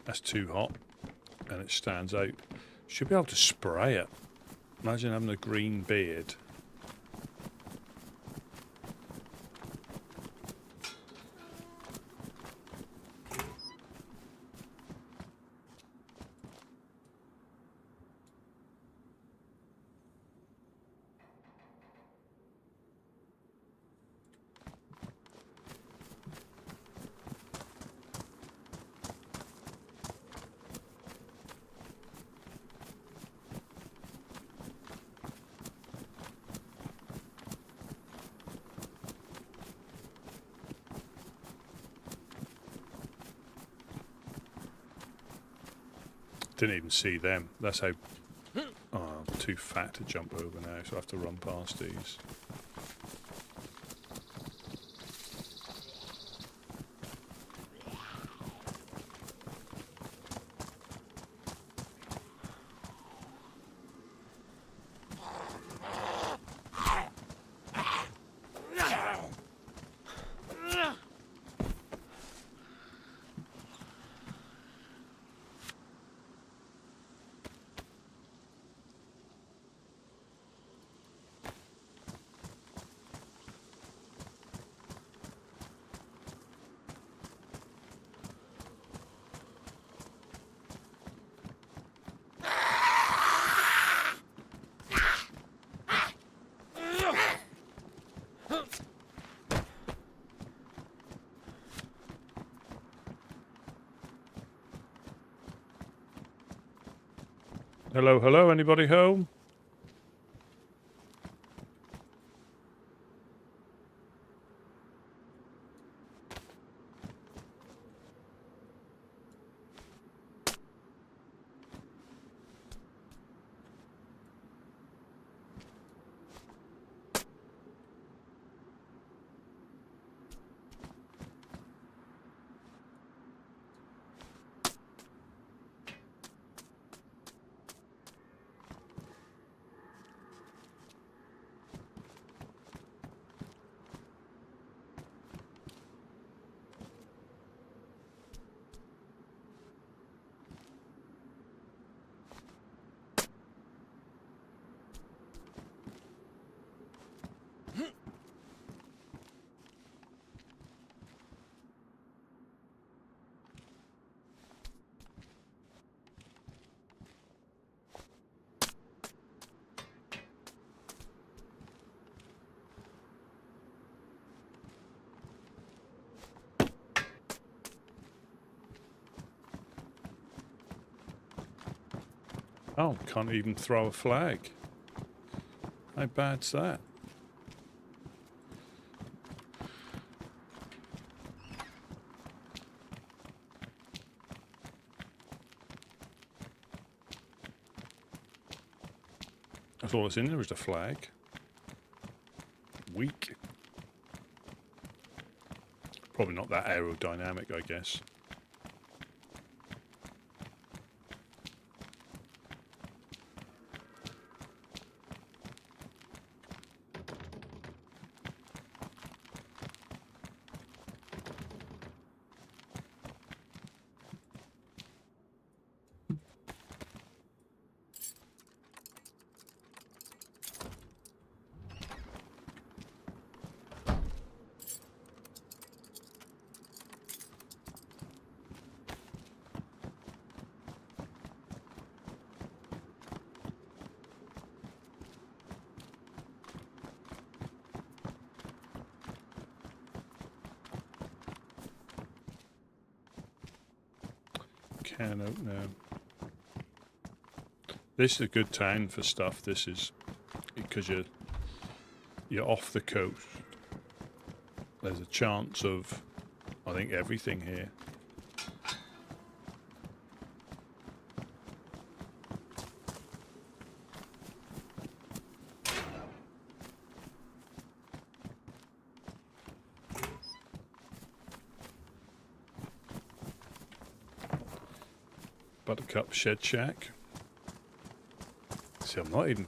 A: That's too hot, and it stands out. Should be able to spray it. Imagine having a green beard. Didn't even see them. That's how... Oh, I'm too fat to jump over now, so I have to run past these. Hello, hello, anybody home? Oh, can't even throw a flag. How bad's that? That's all that's in there is a flag. Weak. Probably not that aerodynamic, I guess. Can opener. This is a good town for stuff. This is because you're off the coast. There's a chance of, I think, everything here. Buttercup Shed Shack. See, I'm not even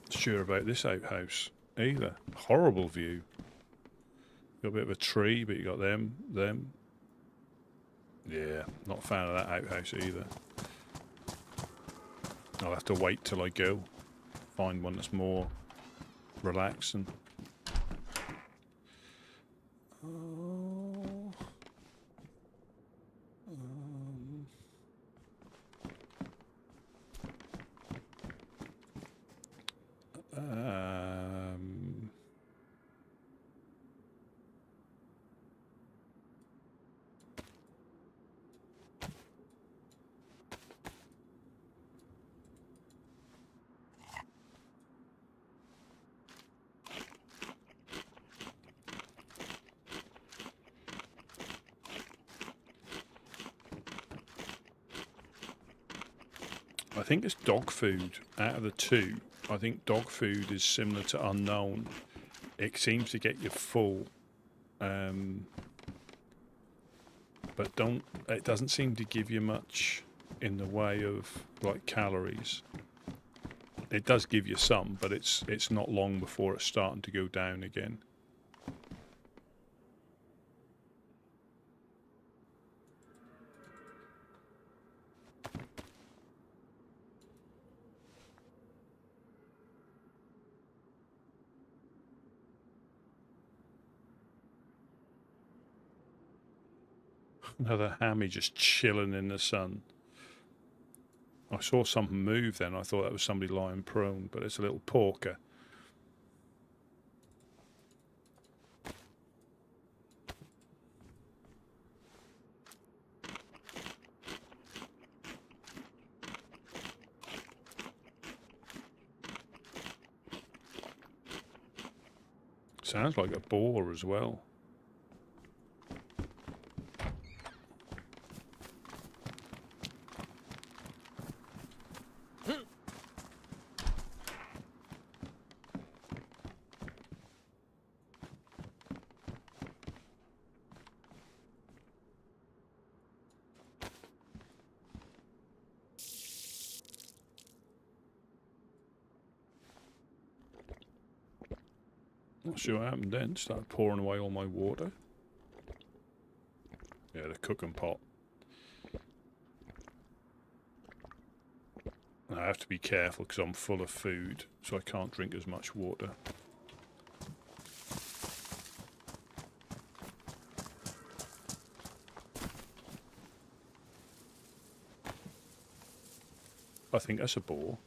A: sure about this outhouse either. Horrible view. Got a bit of a tree, but you got them. Yeah, not a fan of that outhouse either. I'll have to wait till I go. Find one that's more relaxing. I think it's dog food. Out of the two, I think dog food is similar to Unknown. It seems to get you full, but it doesn't seem to give you much in the way of like calories. It does give you some, but it's not long before it's starting to go down again. Another hammy just chilling in the sun. I saw something move then. I thought that was somebody lying prone, but it's a little porker. Sounds like a boar as well. Not sure what happened then. Started pouring away all my water. Yeah, the cooking pot. I have to be careful because I'm full of food, so I can't drink as much water. I think that's a boar.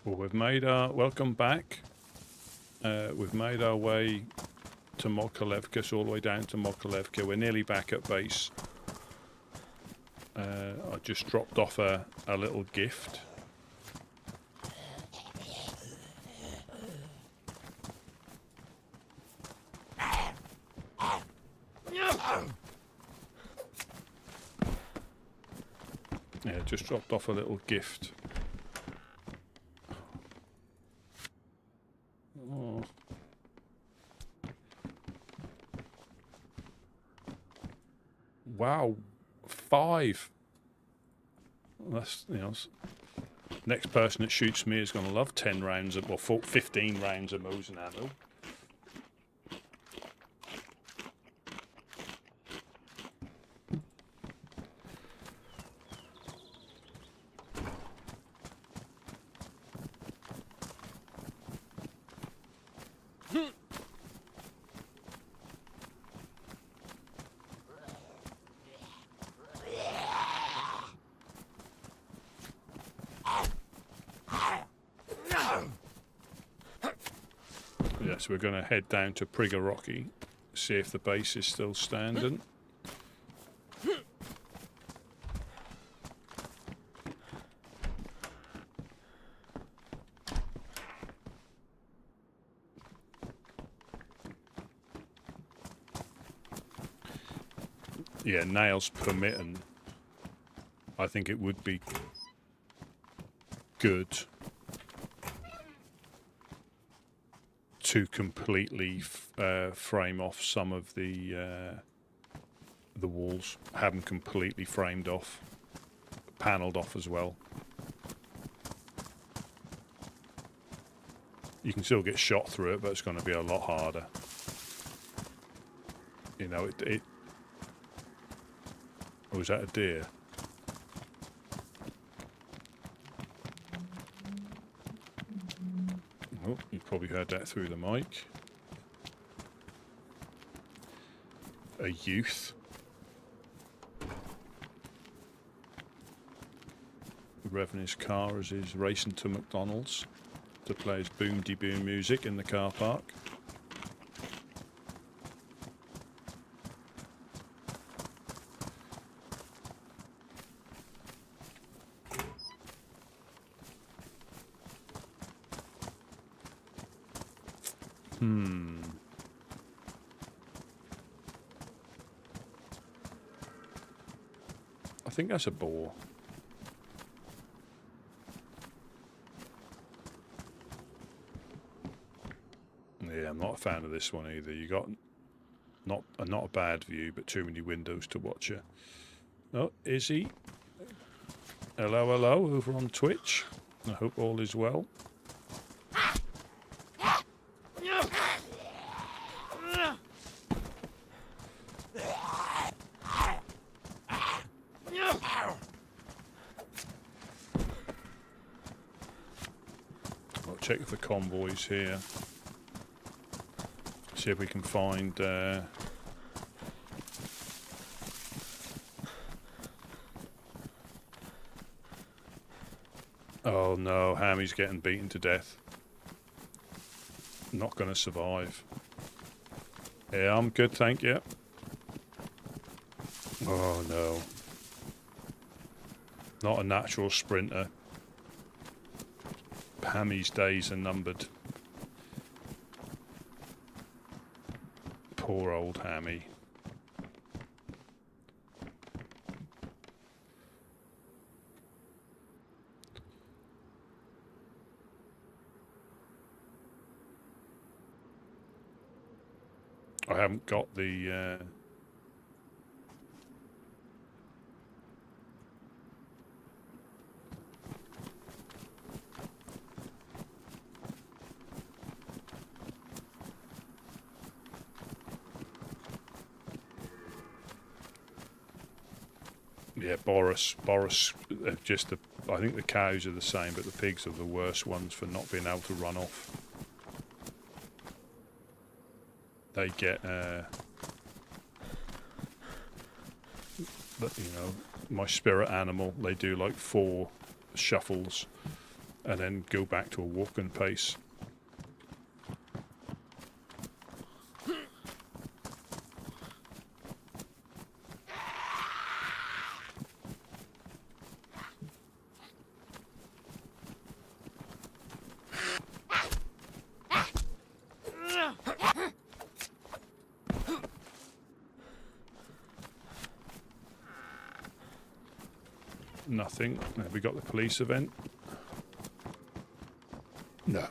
A: Well, we've made our welcome back. We've made our way to Mokolevka, so all the way down to Mokolevka. We're nearly back at base. I just dropped off a little gift. Yeah, just dropped off a little gift. Oh. Wow, 5. That's, you know, next person that shoots me is going to love 10 rounds of, well, 15 rounds of Mosin ammo. Yes, we're going to head down to Prigoroki, see if the base is still standing. Yeah, nails permitting. I think it would be good to completely frame off some of the walls. Have them completely framed off, panelled off as well. You can still get shot through it, but it's going to be a lot harder. You know, it or was that a deer? Oh, you probably heard that through the mic. A youth. Revving his car as he's racing to McDonald's to play his boom-de-boom music in the car park. I think that's a boar. Yeah, I'm not a fan of this one either. You got not a bad view, but too many windows to watch it. Oh, Izzy. Hello, hello, over on Twitch. I hope all is well. I'll check if the convoy's here. See if we can find... Oh no, Hammy's getting beaten to death. Not going to survive. Yeah, I'm good, thank you. Oh no. Not a natural sprinter. Hammy's days are numbered. Poor old Hammy. I haven't got the... Yeah, Boris, just the... I think the cows are the same, but the pigs are the worst ones for not being able to run off. They get, my spirit animal, they do like 4 shuffles and then go back to a walking pace. Nothing. Have we got the police event? No.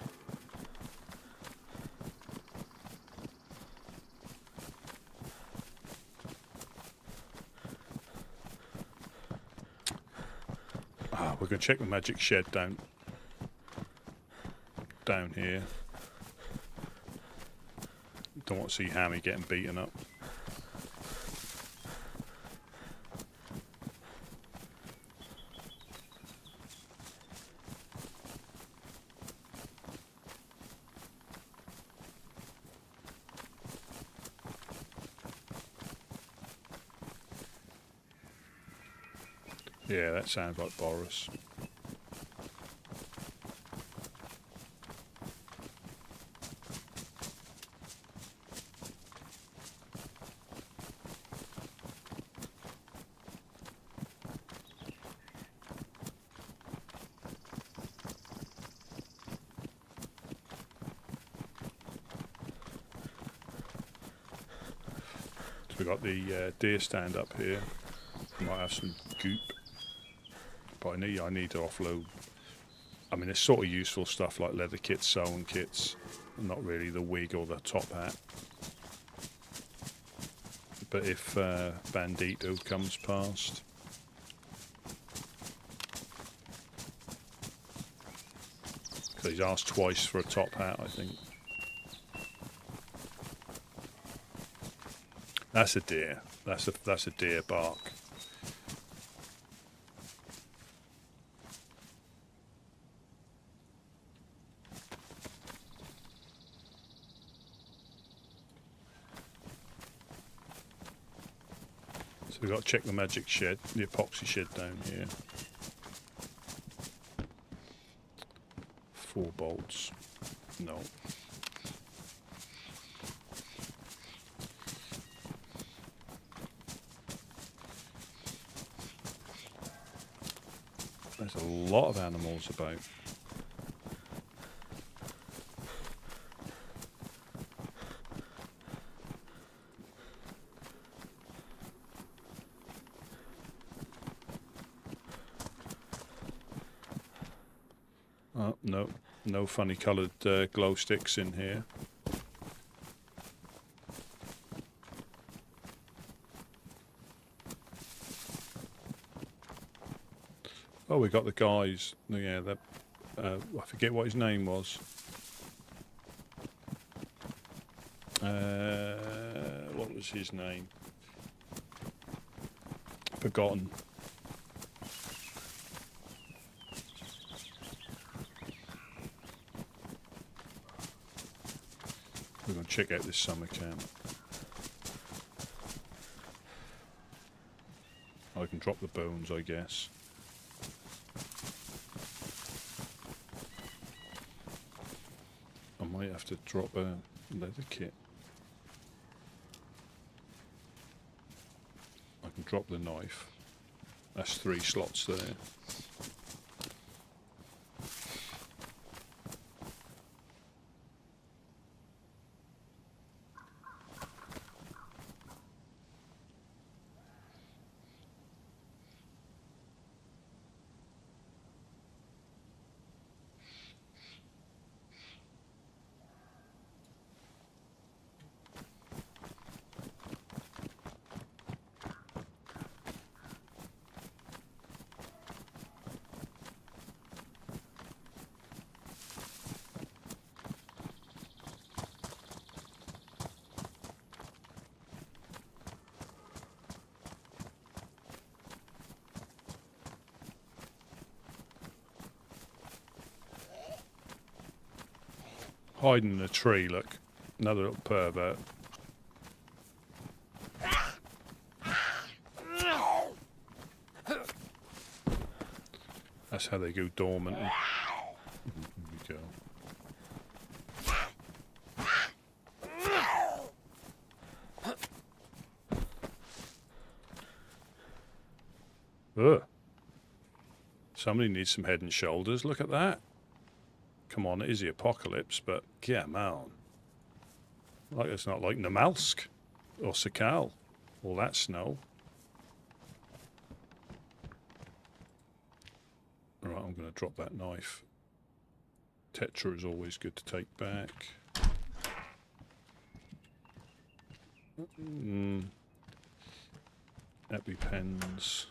A: We're going to check the magic shed down here. Don't want to see Hammy getting beaten up. Yeah, that sounds like Boris. So we've got the deer stand up here. Might have some goop. But I need to offload. I mean, it's sort of useful stuff like leather kits, sewing kits, not really the wig or the top hat. But if Bandito comes past, because he's asked twice for a top hat, I think. That's a deer. That's a deer bark. So we've got to check the magic shed, the epoxy shed down here. 4 bolts. No. There's a lot of animals about. Oh, no. No funny coloured glow sticks in here. Oh, we got the guys. Yeah, that. I forget what his name was. What was his name? Forgotten. We're going to check out this summer camp. I can drop the bones, I guess. I might have to drop a leather kit. I can drop the knife. That's 3 slots there. Hiding in a tree, look. Another little pervert. That's how they go dormant. Here we go. Ugh. Somebody needs some head and shoulders. Look at that. Come on, it is the apocalypse, but come on. Like it's not like Namalsk or Sakal, all that snow. Right, I'm going to drop that knife. Tetra is always good to take back. EpiPens.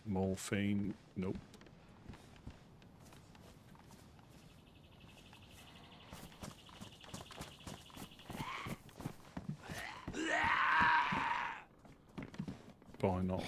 A: Morphine, nope. Binocs.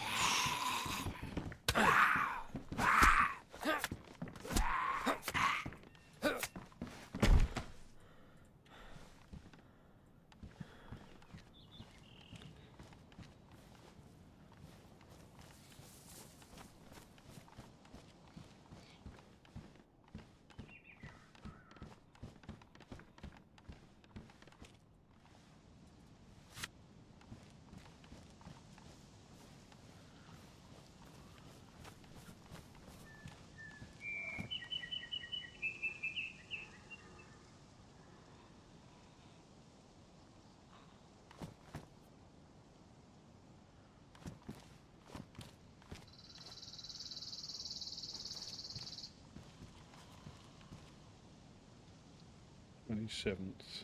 A: Seventh,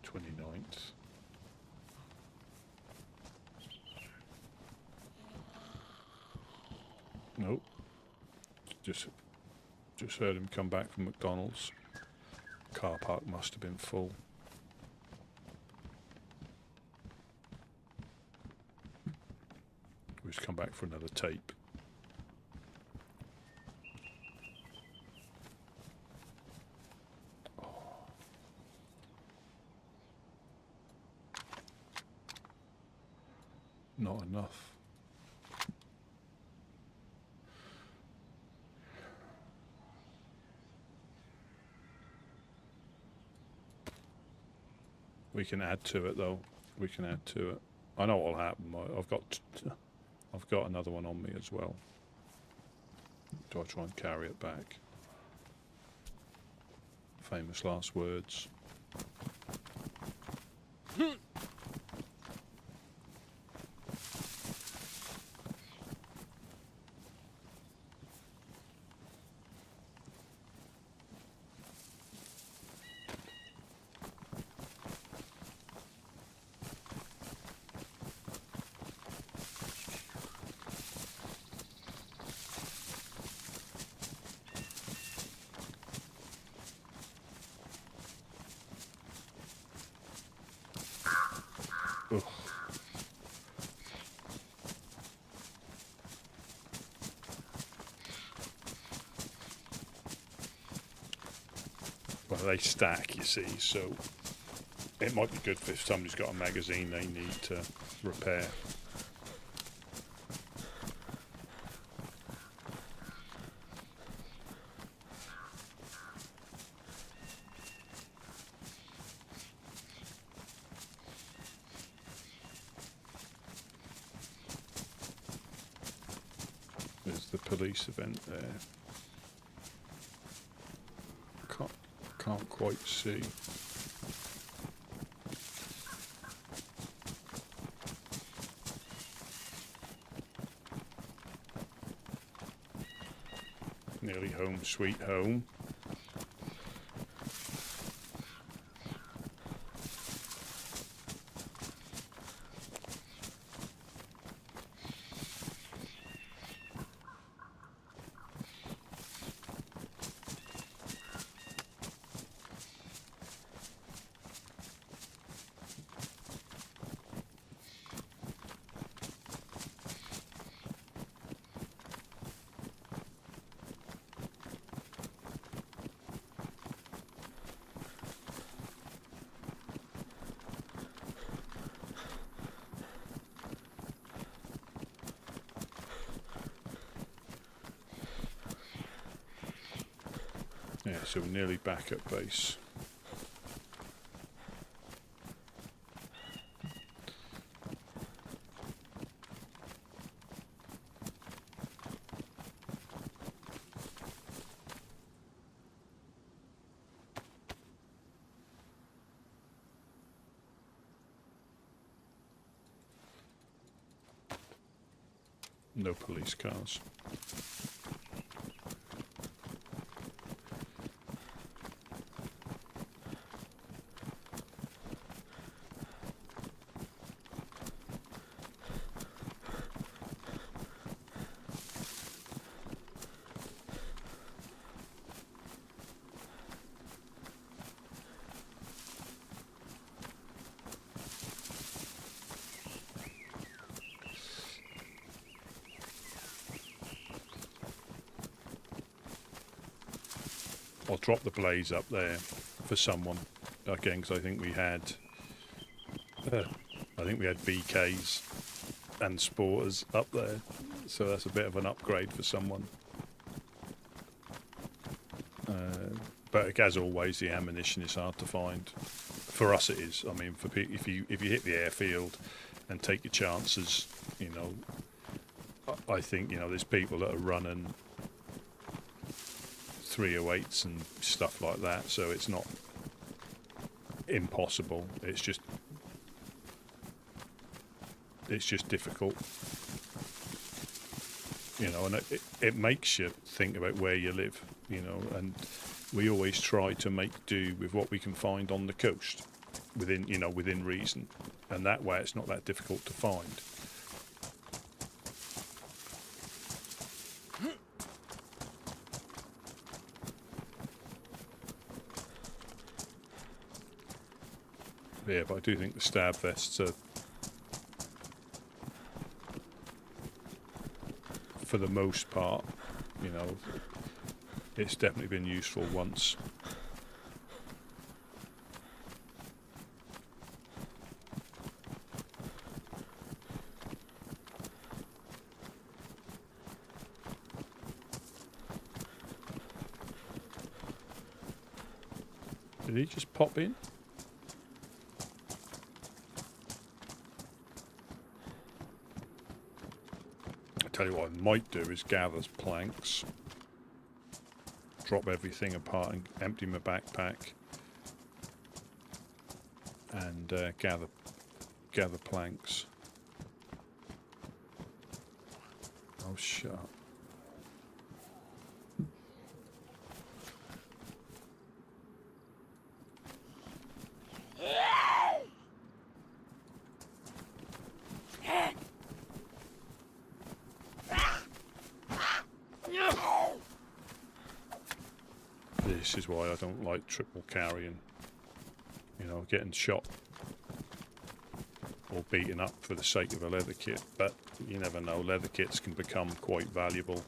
A: 29th. Nope. Just heard him come back from McDonald's. Car park must have been full. He's come back for another tape. Not enough. We can add to it though. We can add to it. I know what'll happen. I've got another one on me as well. Do I try and carry it back? Famous last words. Ugh. Well, they stack, you see, so it might be good if somebody's got a magazine they need to repair. There's the police event there. Can't quite see. Nearly home sweet home. Yeah, so we're nearly back at base. No police cars. I'll drop the blaze up there for someone again, because I think we had BKs and sporters up there, so that's a bit of an upgrade for someone. But as always, the ammunition is hard to find. For us, it is. I mean, for if you hit the airfield and take your chances, you know, I think, you know, there's people that are running 308s and stuff like that, so it's not impossible. It's just difficult, you know, and it makes you think about where you live, you know, and we always try to make do with what we can find on the coast within reason, and that way it's not that difficult to find. Yeah, but I do think the stab vests are, for the most part, you know, it's definitely been useful once. Did he just pop in? Tell you what I might do is gather planks, drop everything apart and empty my backpack, and gather planks. Oh, shut up. This is why I don't like triple carrying, you know, getting shot or beaten up for the sake of a leather kit, but you never know, leather kits can become quite valuable.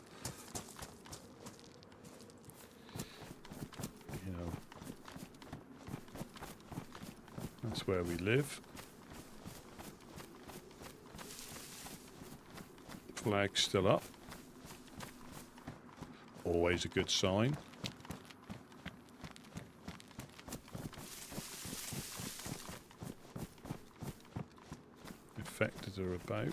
A: You know, that's where we live. Flag's still up. Always a good sign. Infected are about.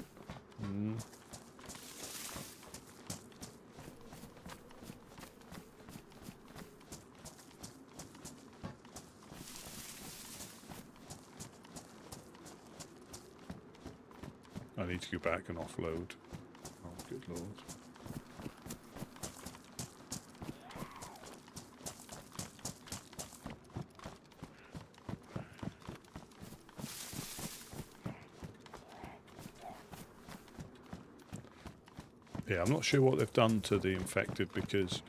A: I need to go back and offload. Oh, good lord. Yeah, I'm not sure what they've done to the infected, because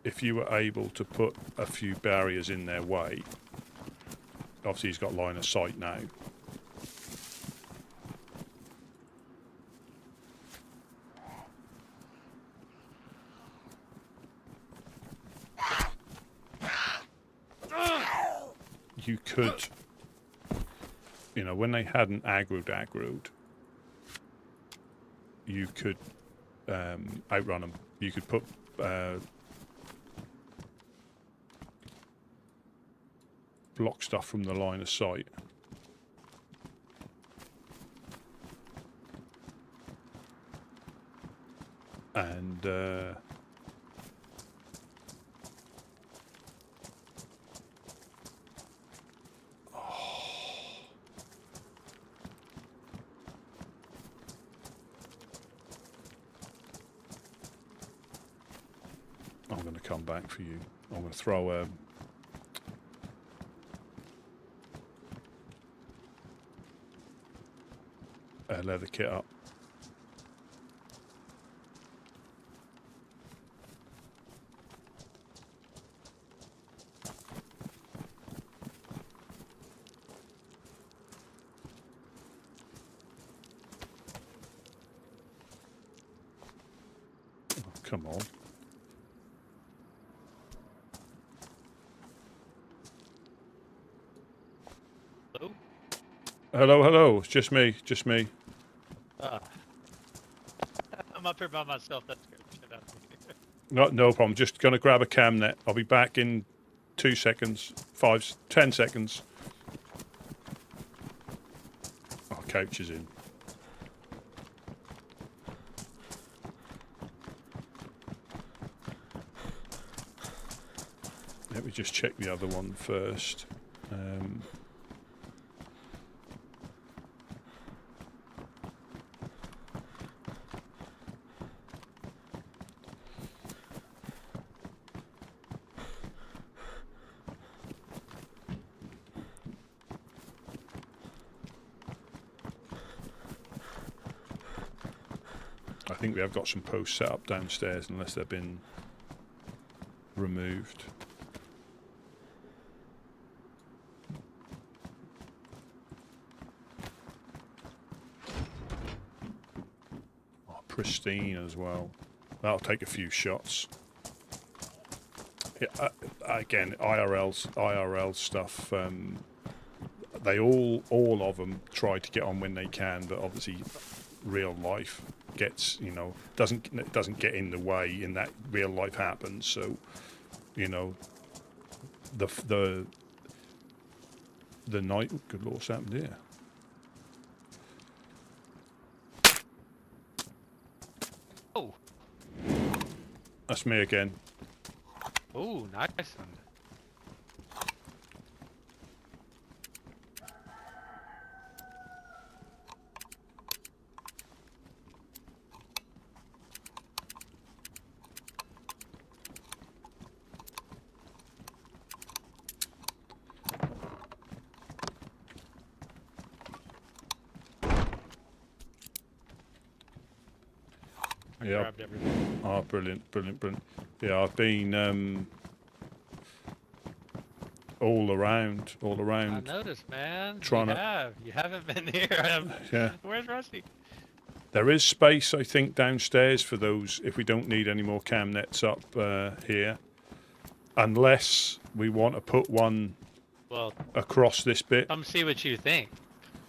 A: if you were able to put a few barriers in their way, obviously he's got line of sight now. You could, you know, when they hadn't aggroed, you could outrun them. You could put block stuff from the line of sight. And I'm going to come back for you. I'm going to throw a leather kit up. Oh, come on.
B: Hello?
A: Hello, hello. It's just me, just me.
B: I'm up here by myself. That's good. Shut up.
A: No problem. Just going to grab a cam net. I'll be back in 2 seconds, 10 seconds. Oh, couch is in. Let me just check the other one first. I think we have got some posts set up downstairs, unless they've been removed. Oh, pristine as well. That'll take a few shots. Yeah, again, IRL stuff. They all of them try to get on when they can, but obviously, real life gets, you know, doesn't get in the way in that real life happens. So, you know, the night. Good lord, what's happened here?
B: Oh.
A: That's me again.
B: Oh, nice one.
A: Yeah.
B: Grabbed everything.
A: Oh, brilliant. Yeah, I've been all around.
B: I noticed, man.
A: Trying
B: You
A: to,
B: have. You haven't been here.
A: yeah.
B: Where's Rusty?
A: There is space, I think, downstairs for those if we don't need any more cam nets up here. Unless we want to put one
B: Well,
A: across this bit.
B: come see what you think.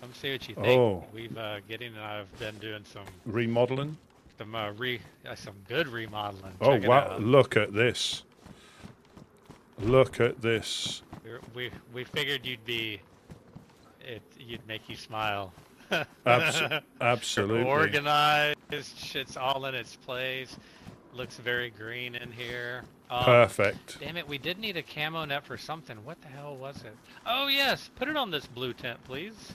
B: Come see what you think.
A: Oh.
B: We've Gideon and I've been doing some
A: Remodeling.
B: some good remodeling.
A: Oh,
B: Check it
A: wow.
B: out.
A: Look at this. Look at this.
B: We figured you'd make you smile.
A: Absolutely.
B: Organized. Shit's all in its place. Looks very green in here.
A: Perfect.
B: Damn it, we did need a camo net for something. What the hell was it? Oh yes, put it on this blue tent, please.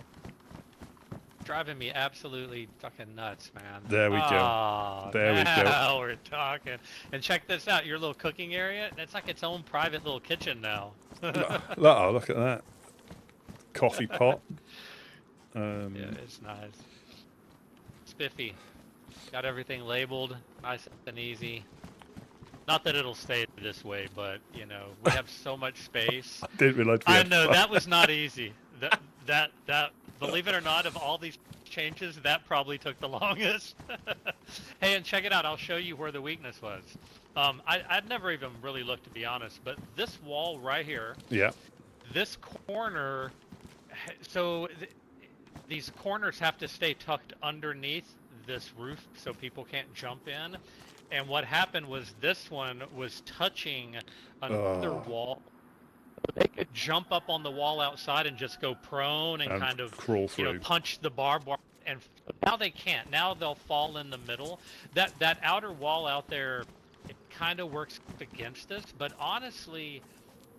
B: Driving me absolutely fucking nuts, man.
A: There we go. There we go.
B: Now we're talking. And check this out, your little cooking area. It's like its own private little kitchen now.
A: Oh, look at that. Coffee pot.
B: Yeah, it's nice. Spiffy. Got everything labeled, nice and easy. Not that it'll stay this way, but you know, we have so much space.
A: I didn't realize
B: I know that was not easy. That believe it or not, of all these changes, that probably took the longest. Hey, and check it out. I'll show you where the weakness was. I'd never even really looked, to be honest, but this wall right here.
A: Yeah.
B: This corner. So these corners have to stay tucked underneath this roof so people can't jump in. And what happened was this one was touching another wall. They could jump up on the wall outside and just go prone and kind of
A: crawl through.
B: Punch the barbed wire. And now they can't. Now they'll fall in the middle. That outer wall out there, it kind of works against us. But honestly,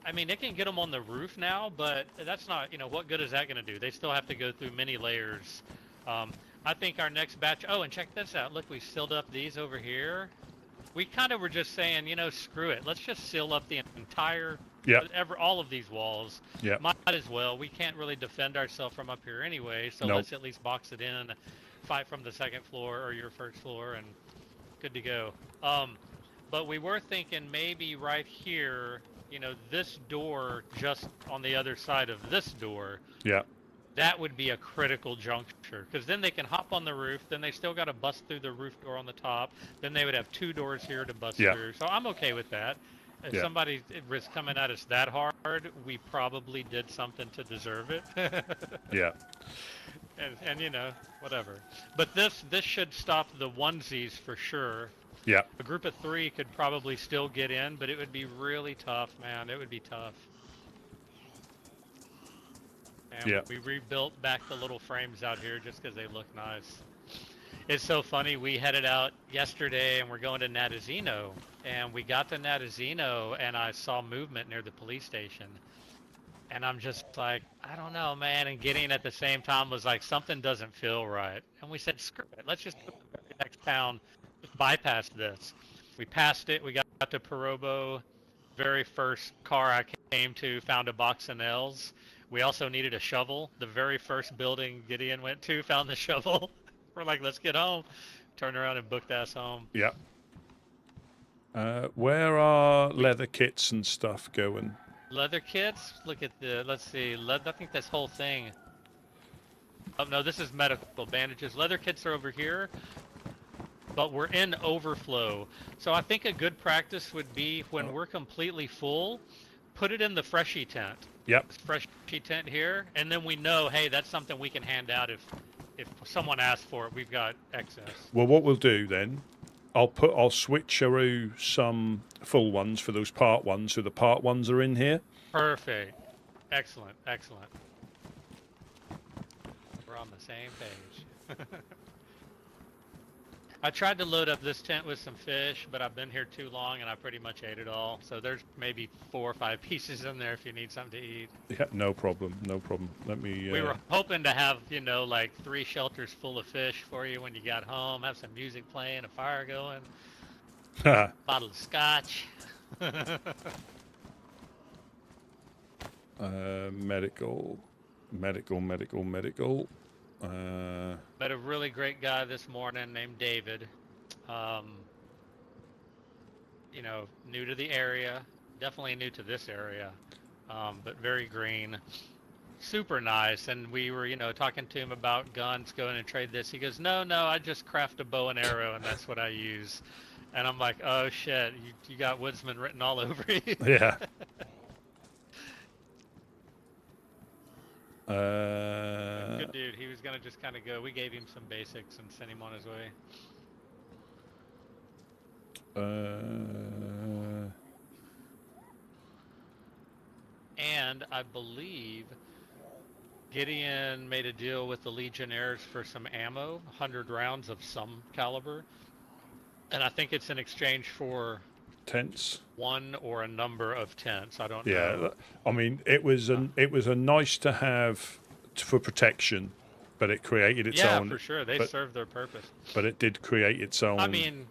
B: I mean, it can get them on the roof now, but that's not, what good is that going to do? They still have to go through many layers. I think our next batch, oh, and check this out. Look, we sealed up these over here. We kind of were just saying, screw it. Let's just seal up the entire, all of these walls.
A: Yeah.
B: Might as well. We can't really defend ourselves from up here anyway, so let's at least box it in, fight from the second floor or your first floor, and good to go. But we were thinking maybe right here, this door just on the other side of this door.
A: Yeah.
B: That would be a critical juncture, because then they can hop on the roof, then they still got to bust through the roof door on the top, then they would have two doors here to bust through. So I'm okay with that. If somebody was coming at us that hard, we probably did something to deserve it.
A: Yeah.
B: And whatever. But this should stop the onesies for sure.
A: Yeah.
B: A group of 3 could probably still get in, but it would be really tough, man. It would be tough. And we rebuilt back the little frames out here just because they look nice. It's so funny. We headed out yesterday and we're going to Natazino. And we got to Natazino and I saw movement near the police station. And I'm just like, I don't know, man. And Gideon at the same time was like, something doesn't feel right. And we said, screw it. Let's just go to the next town, bypass this. We passed it. We got to Perobo. Very first car I came to found a box of nails. We also needed a shovel. The very first building Gideon went to found the shovel. We're like, let's get home. Turned around and booked us home.
A: Yeah. Where are leather kits and stuff going?
B: Leather kits? Look at let's see. I think this whole thing. Oh, no, this is medical bandages. Leather kits are over here. But we're in overflow. So I think a good practice would be when we're completely full, put it in the freshie tent.
A: Yep.
B: Freshie tent here, and then we know, hey, that's something we can hand out if someone asks for it. We've got excess.
A: Well, what we'll do then, I'll switcheroo some full ones for those part ones, so the part ones are in here.
B: Perfect. Excellent. We're on the same page. I tried to load up this tent with some fish, but I've been here too long and I pretty much ate it all. So there's maybe 4 or 5 pieces in there if you need something to eat.
A: Yeah, no problem. Let me...
B: We were hoping to have, like 3 shelters full of fish for you when you got home, have some music playing, a fire going, bottle of scotch.
A: Medical.
B: Met a really great guy this morning named David. New to the area, definitely new to this area. but very green, super nice. And we were, talking to him about guns, going and trade this. He goes, no, I just craft a bow and arrow, and that's what I use. And I'm like, oh shit, you got Woodsman written all over you.
A: Yeah.
B: Good dude. He was gonna just kind of go. We gave him some basics and sent him on his way. And I believe Gideon made a deal with the Legionnaires for some ammo, 100 rounds of some caliber. And I think it's in exchange for
A: tents,
B: one or a number of tents. I don't know.
A: Yeah, I mean, it was a nice to have for protection, but it created its own.
B: Yeah, for sure. They served their purpose.
A: But it did create its own.
B: I mean,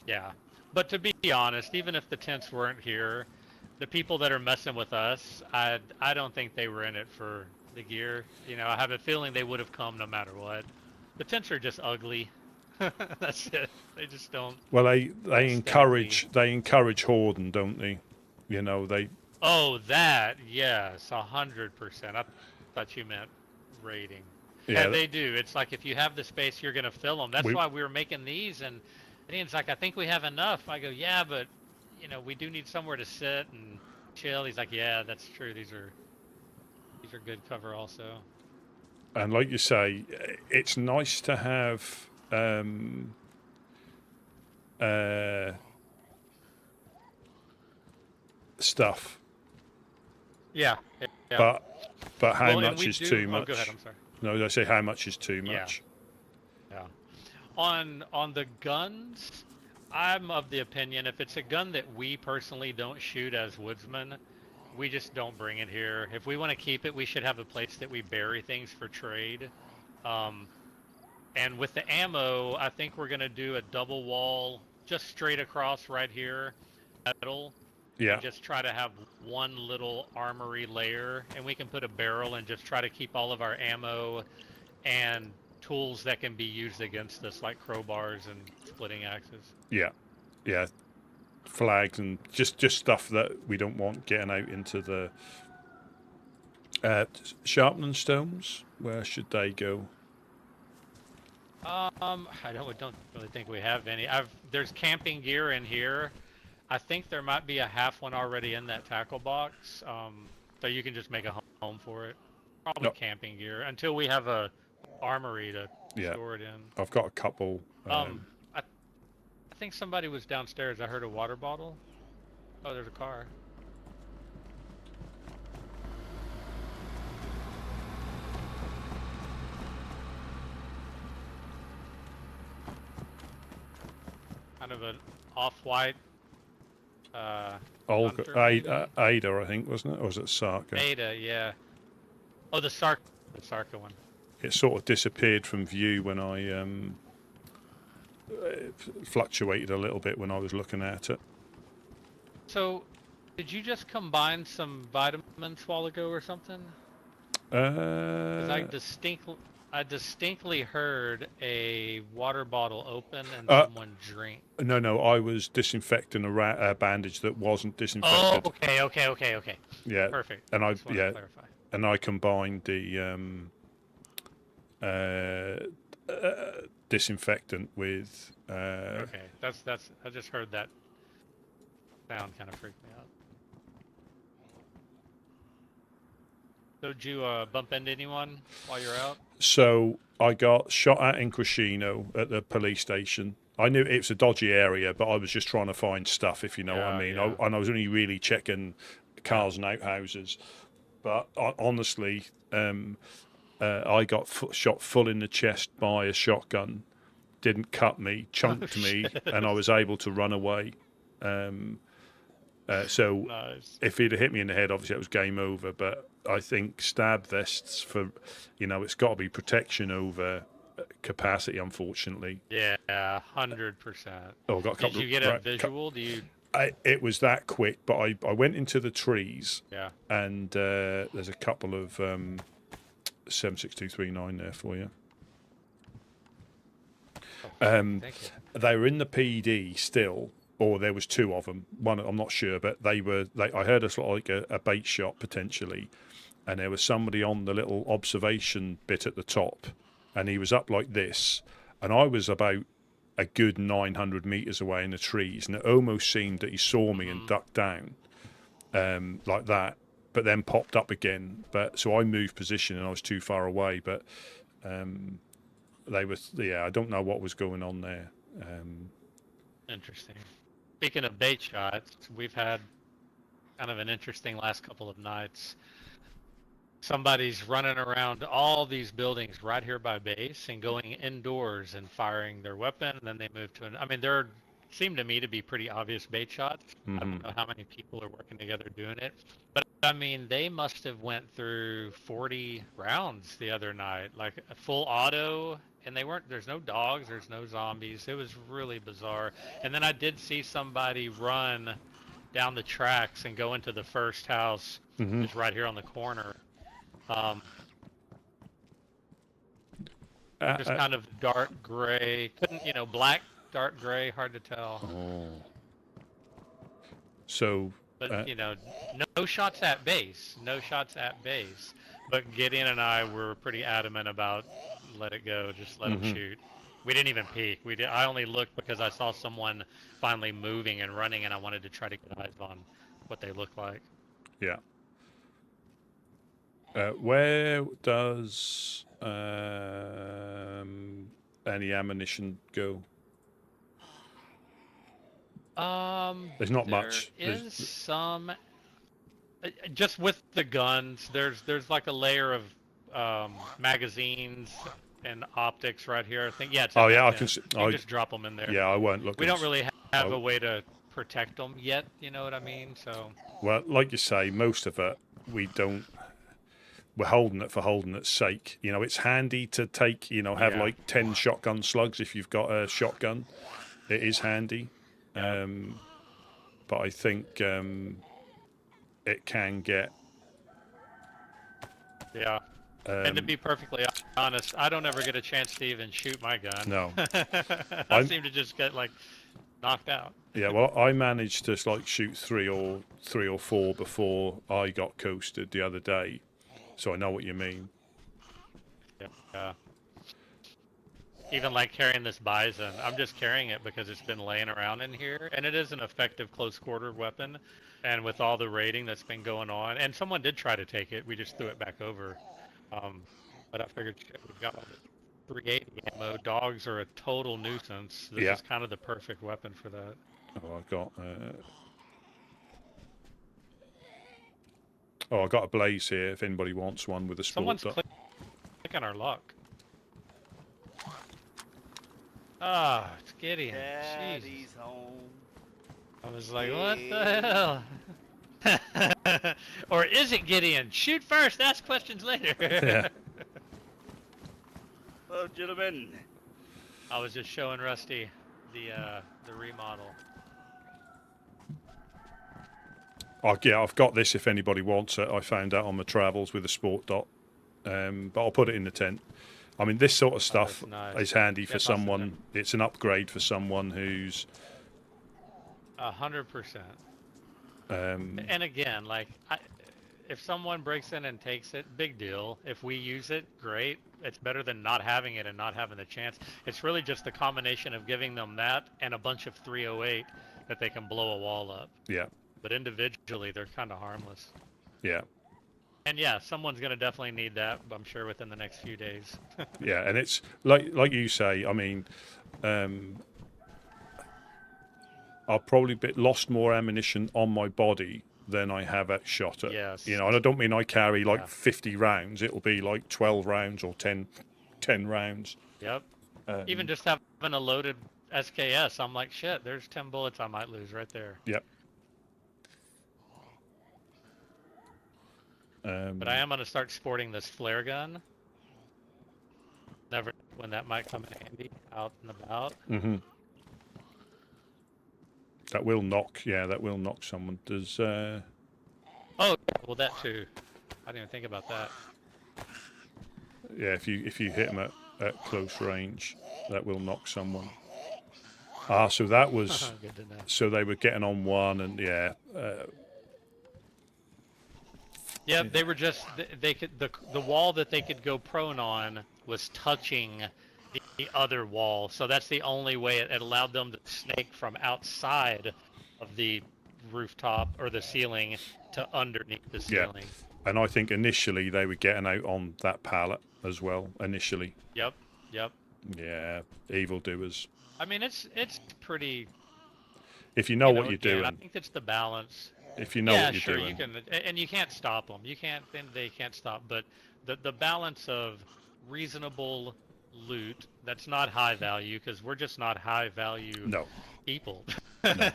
B: yeah. But to be honest, even if the tents weren't here, the people that are messing with us, I don't think they were in it for the gear. I have a feeling they would have come no matter what. The tents are just ugly. That's it. They just don't.
A: Well, they encourage hoarding, don't they? They.
B: Oh, that yes, 100%. I thought you meant raiding.
A: Yeah,
B: they do. It's like if you have the space, you're gonna fill them. That's why we were making these. And Ian's like, I think we have enough. I go, yeah, but we do need somewhere to sit and chill. He's like, yeah, that's true. These are good cover also.
A: And like you say, it's nice to have stuff.
B: Yeah.
A: But how much is too much?
B: Oh, go ahead. I'm sorry.
A: No, I say how much is too much.
B: Yeah. On the guns, I'm of the opinion if it's a gun that we personally don't shoot as woodsmen, we just don't bring it here. If we want to keep it, we should have a place that we bury things for trade. And with the ammo, I think we're going to do a double wall just straight across right here, metal.
A: Yeah.
B: And just try to have one little armory layer, and we can put a barrel and just try to keep all of our ammo and tools that can be used against us, like crowbars and splitting axes.
A: Yeah, flags and just stuff that we don't want getting out into the sharpening stones. Where should they go?
B: I don't really think we have any. There's camping gear in here. I think there might be a half one already in that tackle box, so you can just make a home for it. Probably camping gear until we have a armory to store it in.
A: I've got a couple.
B: I think somebody was downstairs. I heard a water bottle. Oh, there's a car. Kind of an off-white.
A: Ada, I think, wasn't it? Or was it Sarka?
B: Ada, yeah. Oh, the Sarka one.
A: It sort of disappeared from view when I it fluctuated a little bit when I was looking at it.
B: So, did you just combine some vitamins a while ago or something? 'Cause I distinctly heard a water bottle open and someone drink.
A: No, I was disinfecting a bandage that wasn't disinfected.
B: Oh, okay.
A: Yeah,
B: perfect.
A: And I combined the disinfectant with.
B: Okay, that's. I just heard that sound kind of freaked me out. So did you bump into anyone while you're out?
A: So I got shot at in Crescino at the police station. I knew it was a dodgy area, but I was just trying to find stuff, if you know what I mean.
B: Yeah.
A: And I was only really checking cars and outhouses. But honestly, I got shot full in the chest by a shotgun. Didn't cut me, chunked me, and I was able to run away. So
B: Nice.
A: if he'd have hit me in the head, obviously it was game over. But I think stab vests for, it's got to be protection over capacity, unfortunately.
B: Yeah, 100%.
A: Oh, I got a couple.
B: Did you get a visual?
A: It was that quick, but I went into the trees.
B: Yeah.
A: And there's a couple of 76239 there for you.
B: Thank you.
A: They were in the PD still, or there was two of them. One, I'm not sure, but I heard a sort of like a bait shot potentially, and there was somebody on the little observation bit at the top, and he was up like this, and I was about a good 900 meters away in the trees, and it almost seemed that he saw me and ducked down, like that, but then popped up again. But so I moved position, and I was too far away. But I don't know what was going on there.
B: Interesting. Speaking of bait shots, we've had kind of an interesting last couple of nights. Somebody's running around all these buildings right here by base and going indoors and firing their weapon, and then they move to I mean, there seem to me to be pretty obvious bait shots. I don't know how many people are working together doing it, but I mean, they must have went through 40 rounds the other night, like a full auto, and there's no dogs, there's no zombies. It was really bizarre. And then I did see somebody run down the tracks and go into the first house, it's right here on the corner. Just kind of dark gray, black, dark gray, hard to tell.
A: Oh. So,
B: but no shots at base, But Gideon and I were pretty adamant about let it go, just let him shoot. We didn't even peek. I only looked because I saw someone finally moving and running, and I wanted to try to get eyes on what they look like.
A: Yeah. Where does any ammunition go? There's not much.
B: There is some. Just with the guns, there's like a layer of magazines and optics right here. I think it's
A: I can.
B: You can just drop them in there.
A: Yeah, I won't look.
B: We don't really have a way to protect them yet. You know what I mean? So.
A: Well, like you say, most of it we don't. We're holding it for holding its sake. It's handy to take. Have like 10 shotgun slugs if you've got a shotgun. It is handy, but I think it can get.
B: Yeah. And to be perfectly honest, I don't ever get a chance to even shoot my gun.
A: No.
B: I seem to just get knocked out.
A: Yeah, well, I managed to shoot three or four before I got coasted the other day, so I know what you mean.
B: Yeah. Even carrying this bison, I'm just carrying it because it's been laying around in here, and it is an effective close quarter weapon. And with all the raiding that's been going on, and someone did try to take it, we just threw it back over. But I figured we've got all the 380 ammo. Dogs are a total nuisance. This is kind of the perfect weapon for that.
A: Oh, I got a blaze here. If anybody wants one with a sport.
B: Someone's clicking our luck. Ah, it's Gideon.
C: Daddy's home.
B: I was like, what the hell? Or is it Gideon? Shoot first, ask questions later.
A: Yeah.
C: Hello, gentlemen.
B: I was just showing Rusty the remodel.
A: Oh, yeah, I've got this if anybody wants it. I found out on my travels with a sport dot, but I'll put it in the tent. I mean, this sort of stuff is handy for someone. It's an upgrade for someone who's
B: 100%. And again, if someone breaks in and takes it, big deal. If we use it, great. It's better than not having it and not having the chance. It's really just the combination of giving them that and a bunch of 308 that they can blow a wall up.
A: Yeah.
B: But individually, they're kind of harmless.
A: Yeah.
B: And someone's going to definitely need that, I'm sure, within the next few days.
A: Yeah, and it's like you say, I mean, I've probably lost more ammunition on my body than I have at shot at.
B: Yes.
A: And I don't mean I carry 50 rounds. It'll be 12 rounds or 10 rounds.
B: Yep. Even just having a loaded SKS, I'm like, shit, there's 10 bullets I might lose right there.
A: Yep.
B: But I am going to start sporting this flare gun. Never when that might come in handy out and about.
A: Mm-hmm. That will knock. Yeah, that will knock someone. Does. Oh,
B: well, that too. I didn't even think about that.
A: Yeah, if you hit them at close range, that will knock someone. So that was
B: Good to know.
A: so they were getting on one, and yeah,
B: Yeah, they were just they could the wall that they could go prone on was touching the other wall, so that's the only way it allowed them to snake from outside of the rooftop or the ceiling to underneath the
A: yeah.
B: ceiling.
A: And I think initially they were getting out on that pallet as well. Initially,
B: Yep, yep.
A: yeah, evildoers.
B: I mean, it's pretty.
A: If you know what you're
B: Again, I
A: doing,
B: think it's the balance.
A: if you know
B: Yeah,
A: what you're
B: sure,
A: doing,
B: you can, and you can't stop them. You can't, and they can't stop. But the balance of reasonable loot that's not high value, because we're just not high value
A: no,
B: people.
A: no.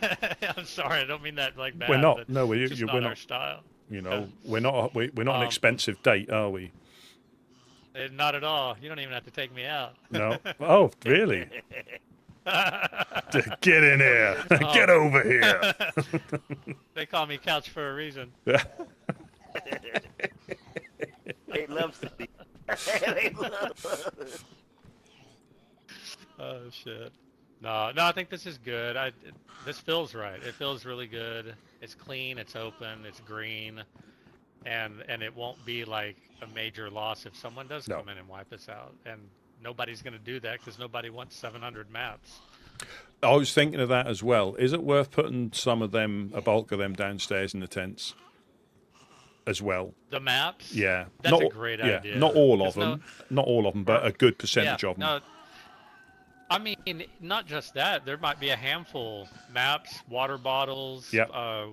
B: I'm sorry, I don't mean that like bad.
A: We're not.
B: But
A: No,
B: it's just not
A: we're
B: our
A: not.
B: style.
A: You know, we're not. We're not an expensive date, are we?
B: Not at all. You don't even have to take me out.
A: No. Oh, really? Get in here. Get over here.
B: They call me Couch for a reason.
C: They love Steve. They love.
B: Oh shit. No, I think this is good. This feels right. It feels really good. It's clean. It's open. It's green, and it won't be like a major loss if someone does come in and wipe us out. And nobody's going to do that because nobody wants 700 maps.
A: I was thinking of that as well. Is it worth putting some of them, a bulk of them, downstairs in the tents as well?
B: The maps?
A: Yeah,
B: That's a great idea.
A: Not all of them, not all of them, but a good percentage of them.
B: No, I mean, not just that. There might be a handful: maps, water bottles,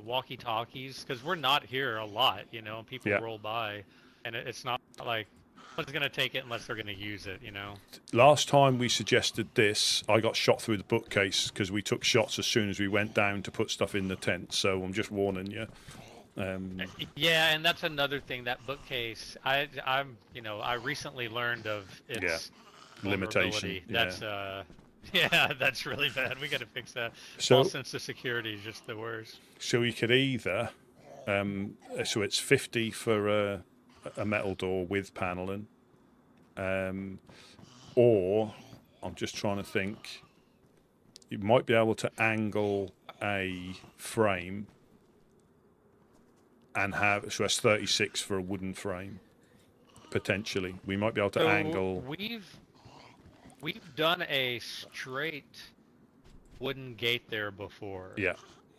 B: walkie-talkies. Because we're not here a lot, and people roll by, and it's not like one's going to take it unless they're going to use it,
A: Last time we suggested this, I got shot through the bookcase because we took shots as soon as we went down to put stuff in the tent. So I'm just warning you.
B: Yeah, and that's another thing. That bookcase, I recently learned of its
A: limitation.
B: That's that's really bad. We got to fix that.
A: So,
B: false sense of security is just the worst.
A: So we could either, so it's 50 for a metal door with paneling, or I'm just trying to think. You might be able to angle a frame and have, so that's 36 for a wooden frame. Potentially, we might be able to angle.
B: We've done a straight wooden gate there before.
A: Yeah.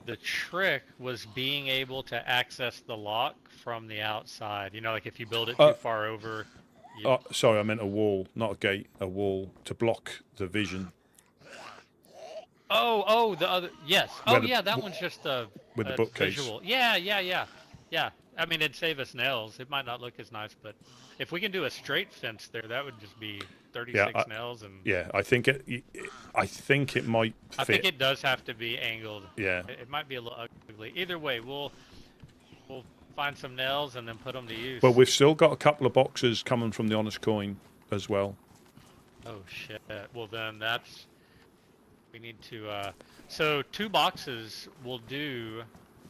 B: The trick was being able to access the lock from the outside. Like if you build it too far over.
A: Sorry, I meant a wall, not a gate. A wall to block the vision.
B: Oh, the other. Yes. That one's just
A: with the bookcase.
B: Visual. Yeah. I mean, it'd save us nails. It might not look as nice, but if we can do a straight fence there, that would just be 36 nails. And
A: I think it might fit.
B: I think it does have to be angled.
A: Yeah.
B: It might be a little ugly. Either way, we'll find some nails and then put them to use.
A: Well, we've still got a couple of boxes coming from the Honest Coin as well.
B: Oh shit. Well then we need to so 2 boxes will do.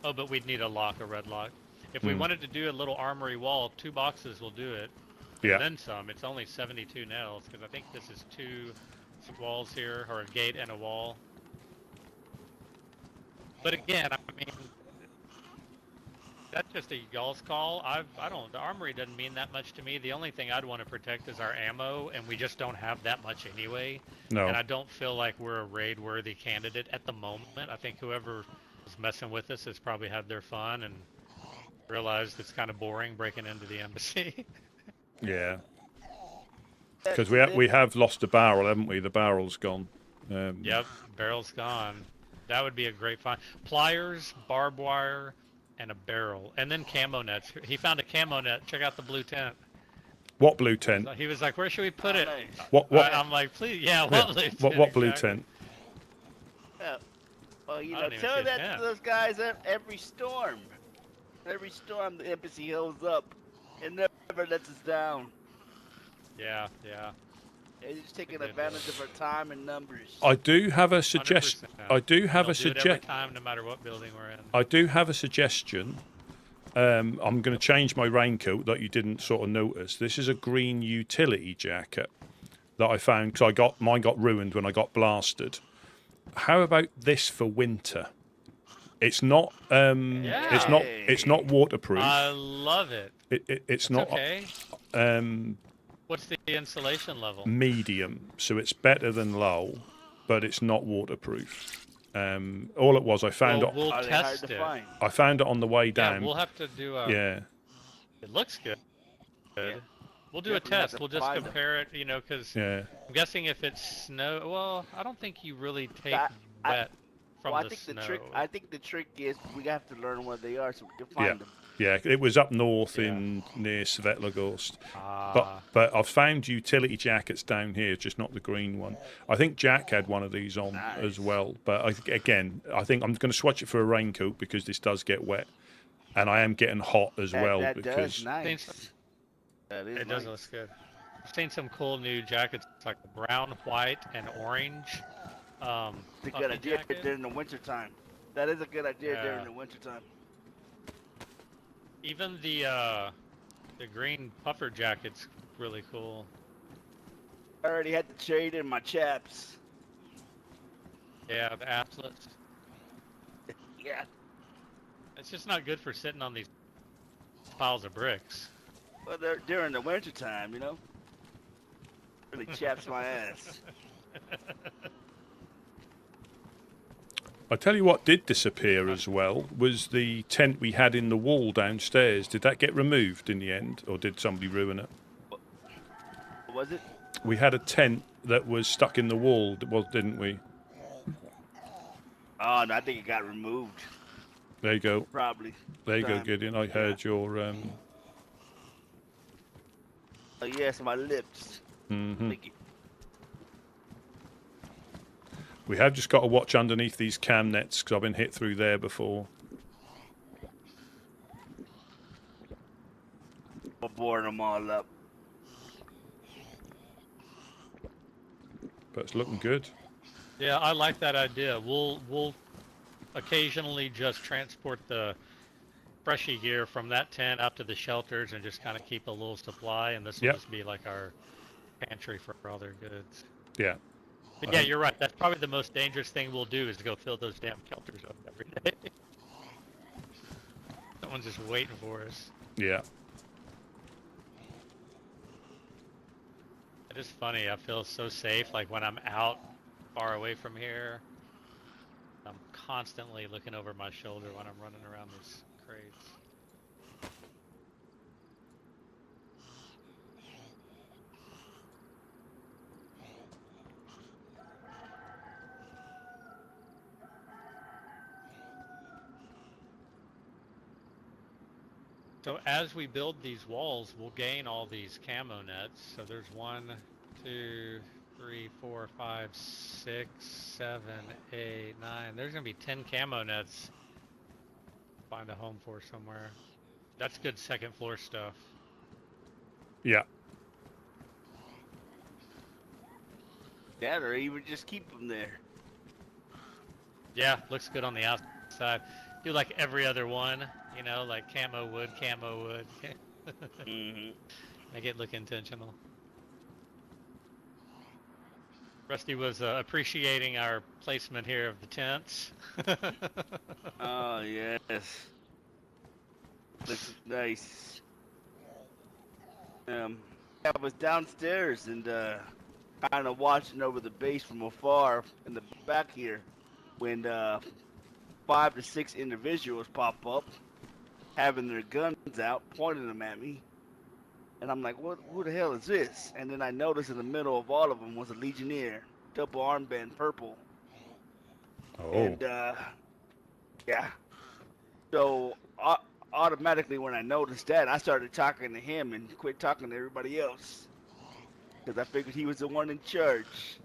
B: Oh, but we'd need a red lock. If we wanted to do a little armory wall, 2 boxes will do it.
A: Yeah.
B: And then some. It's only 72 nails because I think this is 2 walls here, or a gate and a wall. But again, I mean, that's just a y'all's call. The armory doesn't mean that much to me. The only thing I'd want to protect is our ammo, and we just don't have that much anyway.
A: No.
B: And I don't feel like we're a raid-worthy candidate at the moment. I think whoever is messing with us has probably had their fun and realized it's kind of boring breaking into the embassy.
A: Yeah. Because we have lost a barrel, haven't we? The barrel's gone.
B: Yep, barrel's gone. That would be a great find. Pliers, barbed wire, and a barrel. And then camo nets. He found a camo net. Check out the blue tent.
A: What blue tent?
B: He was like, where should we put it?
A: What?
B: I'm like, please, what blue tent?
A: What blue tent?
C: Well, tell that to those guys every storm. Every storm, the embassy holds up. It never lets us down.
B: Yeah.
C: They're just taking advantage of our time and numbers.
A: I do have a suggestion. I do have a suggestion.
B: Every time, no matter what building we're in.
A: I do have a suggestion. I'm going to change my raincoat that you didn't sort of notice. This is a green utility jacket that I found because mine got ruined when I got blasted. how about this for winter? It's not. It's not waterproof.
B: I love it.
A: It's
B: That's
A: not.
B: okay. What's the insulation level?
A: Medium, so it's better than low, but it's not waterproof. All it was, I found it.
B: We'll test it.
A: I found it on the way down.
B: Yeah, we'll have to do a.
A: Yeah.
B: It looks good.
C: Yeah.
B: We'll do a test. We'll just compare it, because I'm guessing if it's snow. Well, I don't think you really take wet from the snow.
C: I think the trick is we have to learn where they are so we can find them.
A: Yeah, it was up north near Svetlogorsk. But I've found utility jackets down here, just not the green one. I think Jack had one of these on as well. But I think I'm going to swatch it for a raincoat because this does get wet. And I am getting hot as well.
C: That
A: because
C: does nice.
B: It does look good. I've seen some cool new jackets, like brown, white, and orange.
C: It's a good idea during the wintertime. That is a good idea during the wintertime.
B: Even the green puffer jacket's really cool.
C: I already had to trade in my chaps.
B: Yeah, the aslets.
C: Yeah.
B: It's just not good for sitting on these piles of bricks.
C: Well, they're during the wintertime, Really chaps my ass.
A: I tell you what did disappear as well was the tent we had in the wall downstairs. Did that get removed in the end, or did somebody ruin it?
C: What was it?
A: We had a tent that was stuck in the wall, didn't we?
C: Oh, no, I think it got removed.
A: There you go.
C: Probably.
A: There you go, Gideon. I heard your...
C: Oh, yes, my lips.
A: Mm-hmm.
C: Thank you.
A: We have just got to watch underneath these cam nets because I've been hit through there before.
C: I'll board them all up.
A: But it's looking good.
B: Yeah, I like that idea. We'll occasionally just transport the freshy gear from that tent up to the shelters and just kind of keep a little supply, and this will just be like our pantry for all their goods.
A: Yeah.
B: But yeah, you're right. That's probably the most dangerous thing we'll do is to go fill those damn shelters up every day. Someone's just waiting for us.
A: Yeah.
B: It is funny. I feel so safe. Like when I'm out far away from here, I'm constantly looking over my shoulder when I'm running around these crates. So as we build these walls, we'll gain all these camo nets. So there's 1, 2, 3, 4, 5, 6, 7, 8, 9. There's gonna be 10 camo nets. Find a home for somewhere. That's good second floor stuff.
A: Yeah.
C: Yeah, or even just keep them there.
B: Yeah, looks good on the outside. Do like every other one, like camo wood.
C: Mm-hmm.
B: Make it look intentional. Rusty was appreciating our placement here of the tents.
C: Oh, yes. Looks nice. I was downstairs and kind of watching over the base from afar in the back here when 5 to 6 individuals pop up, having their guns out, pointing them at me. And I'm like, who the hell is this? And then I noticed in the middle of all of them was a Legionnaire, double armband purple.
A: Oh.
C: And, yeah. So, automatically when I noticed that, I started talking to him and quit talking to everybody else. Because I figured he was the one in charge.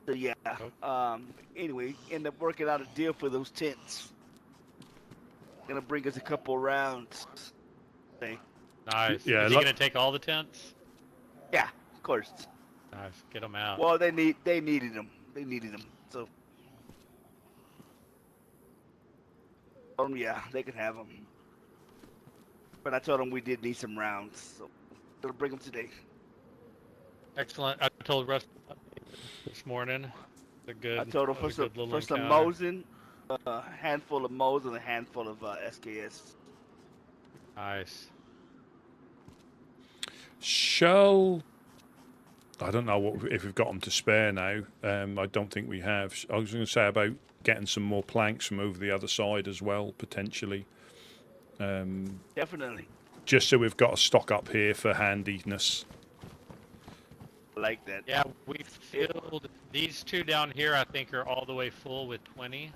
C: So, yeah. Anyway, ended up working out a deal for those tents. Gonna bring us a couple rounds. Okay.
B: Nice.
A: Yeah,
B: Is he gonna take all the tents?
C: Yeah, of course.
B: Nice. Get them out.
C: Well, they needed them. So, yeah, they could have them. But I told them we did need some rounds, so gonna bring them today.
B: Excellent. I told Russ this morning. A good,
C: I told him
B: a good little
C: for some
B: encounter.
C: Mosin, a handful of Mos and a handful of SKS.
B: Nice.
A: Shall I don't know if we've got them to spare now. I don't think we have. I was going to say about getting some more planks from over the other side as well, potentially.
C: Definitely.
A: Just so we've got a stock up here for handiness.
C: I like that.
B: Yeah, we filled these two down here. I think are all the way full with 20.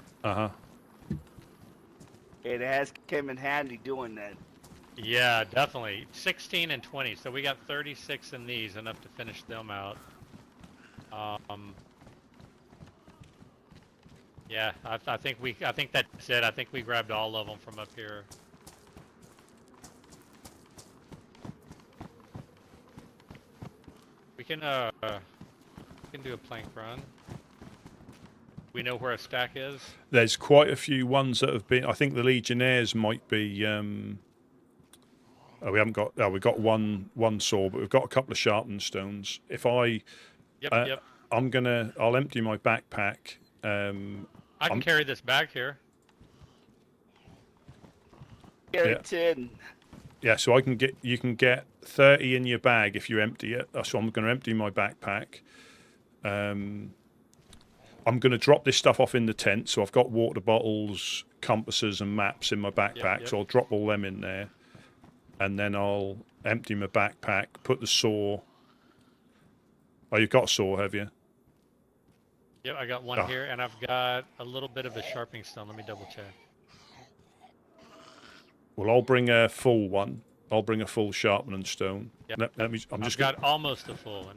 C: It has come in handy doing that.
B: Yeah, definitely. 16 and 20. So we got 36 in these, enough to finish them out. Yeah, I think that's it. I think we grabbed all of them from up here. We can do a plank run. We know where a stack is.
A: There's quite a few ones that have been. I think the Legionnaires might be. We haven't got. We've got one saw, but we've got a couple of sharpened stones. If I,
B: Yep.
A: I'll empty my backpack.
B: I can carry this back here.
C: Carry 10.
A: Yeah, so you can get 30 in your bag if you empty it. So I'm going to empty my backpack. I'm going to drop this stuff off in the tent. So I've got water bottles, compasses, and maps in my backpack.
B: Yep.
A: So I'll drop all them in there, and then I'll empty my backpack. Put the saw. Oh, you've got a saw, have you?
B: Yep, I got one here, and I've got a little bit of a sharpening stone. Let me double check.
A: Well, I'll bring a full one. I'll bring a full sharpening stone.
B: Yep.
A: I've
B: got almost a full one.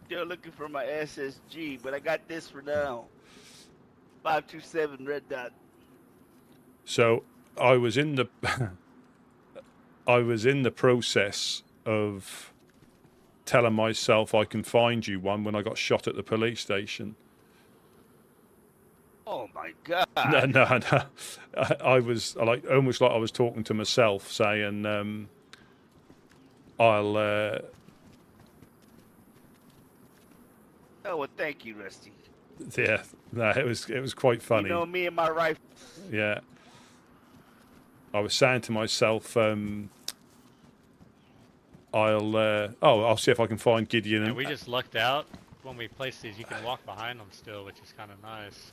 C: Still looking for my SSG, but I got this for now. 527 red dot.
A: So I was in the process of telling myself I can find you one when I got shot at the police station.
C: Oh my god!
A: No. I was almost like I was talking to myself, saying, "I'll."
C: Oh well, thank you, Rusty.
A: Yeah, no, it was quite funny.
C: You know me and my rifle.
A: Yeah. I was saying to myself, I'll see if I can find Gideon.
B: And we just lucked out when we placed these. You can walk behind them still, which is kind of nice.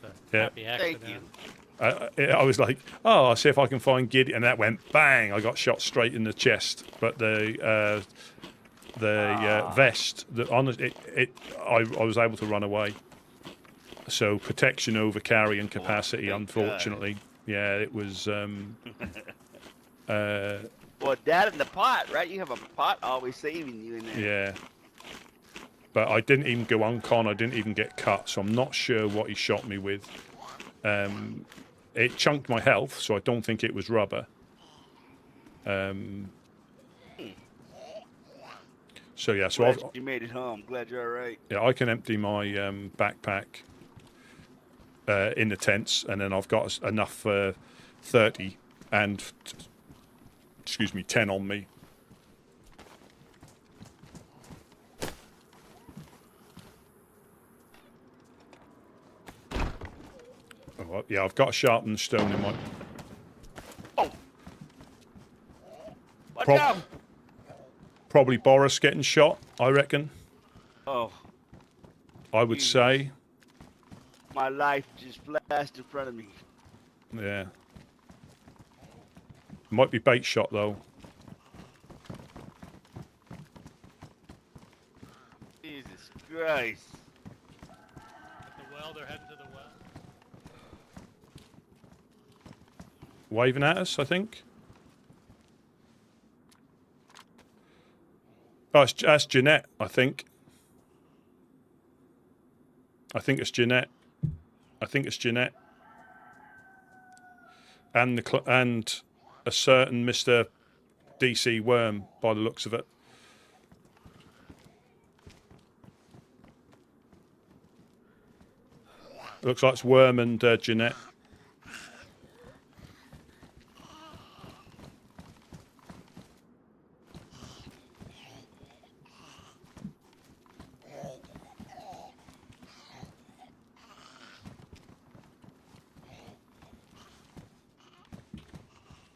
B: It's a happy accident.
C: Thank you.
A: I was like, oh, I'll see if I can find Gideon, and that went bang. I got shot straight in the chest, but the vest that on it, I was able to run away. So protection over carrying capacity, unfortunately.
C: God.
A: Yeah, it was.
C: Well, that in the pot, right? You have a pot always saving you in there.
A: Yeah. But I didn't even go uncon. I didn't even get cut, so I'm not sure what he shot me with. It chunked my health, so I don't think it was rubber. So yeah, so
C: you made it home. Glad you're all right.
A: Yeah, I can empty my backpack in the tents, and then I've got enough for 30 and 10 on me. Oh, yeah, I've got a sharpened stone in my.
C: Oh, watch out!
A: Probably Boris getting shot, I reckon.
C: Oh,
A: I would say.
C: My life just flashed in front of me.
A: Yeah. Might be bait shot though.
C: Jesus Christ.
B: The well, they're heading to the well.
A: Waving at us, I think. Oh, that's Jeanette, I think. I think it's Jeanette. And a certain Mr. DC Worm, by the looks of it. Looks like it's Worm and Jeanette.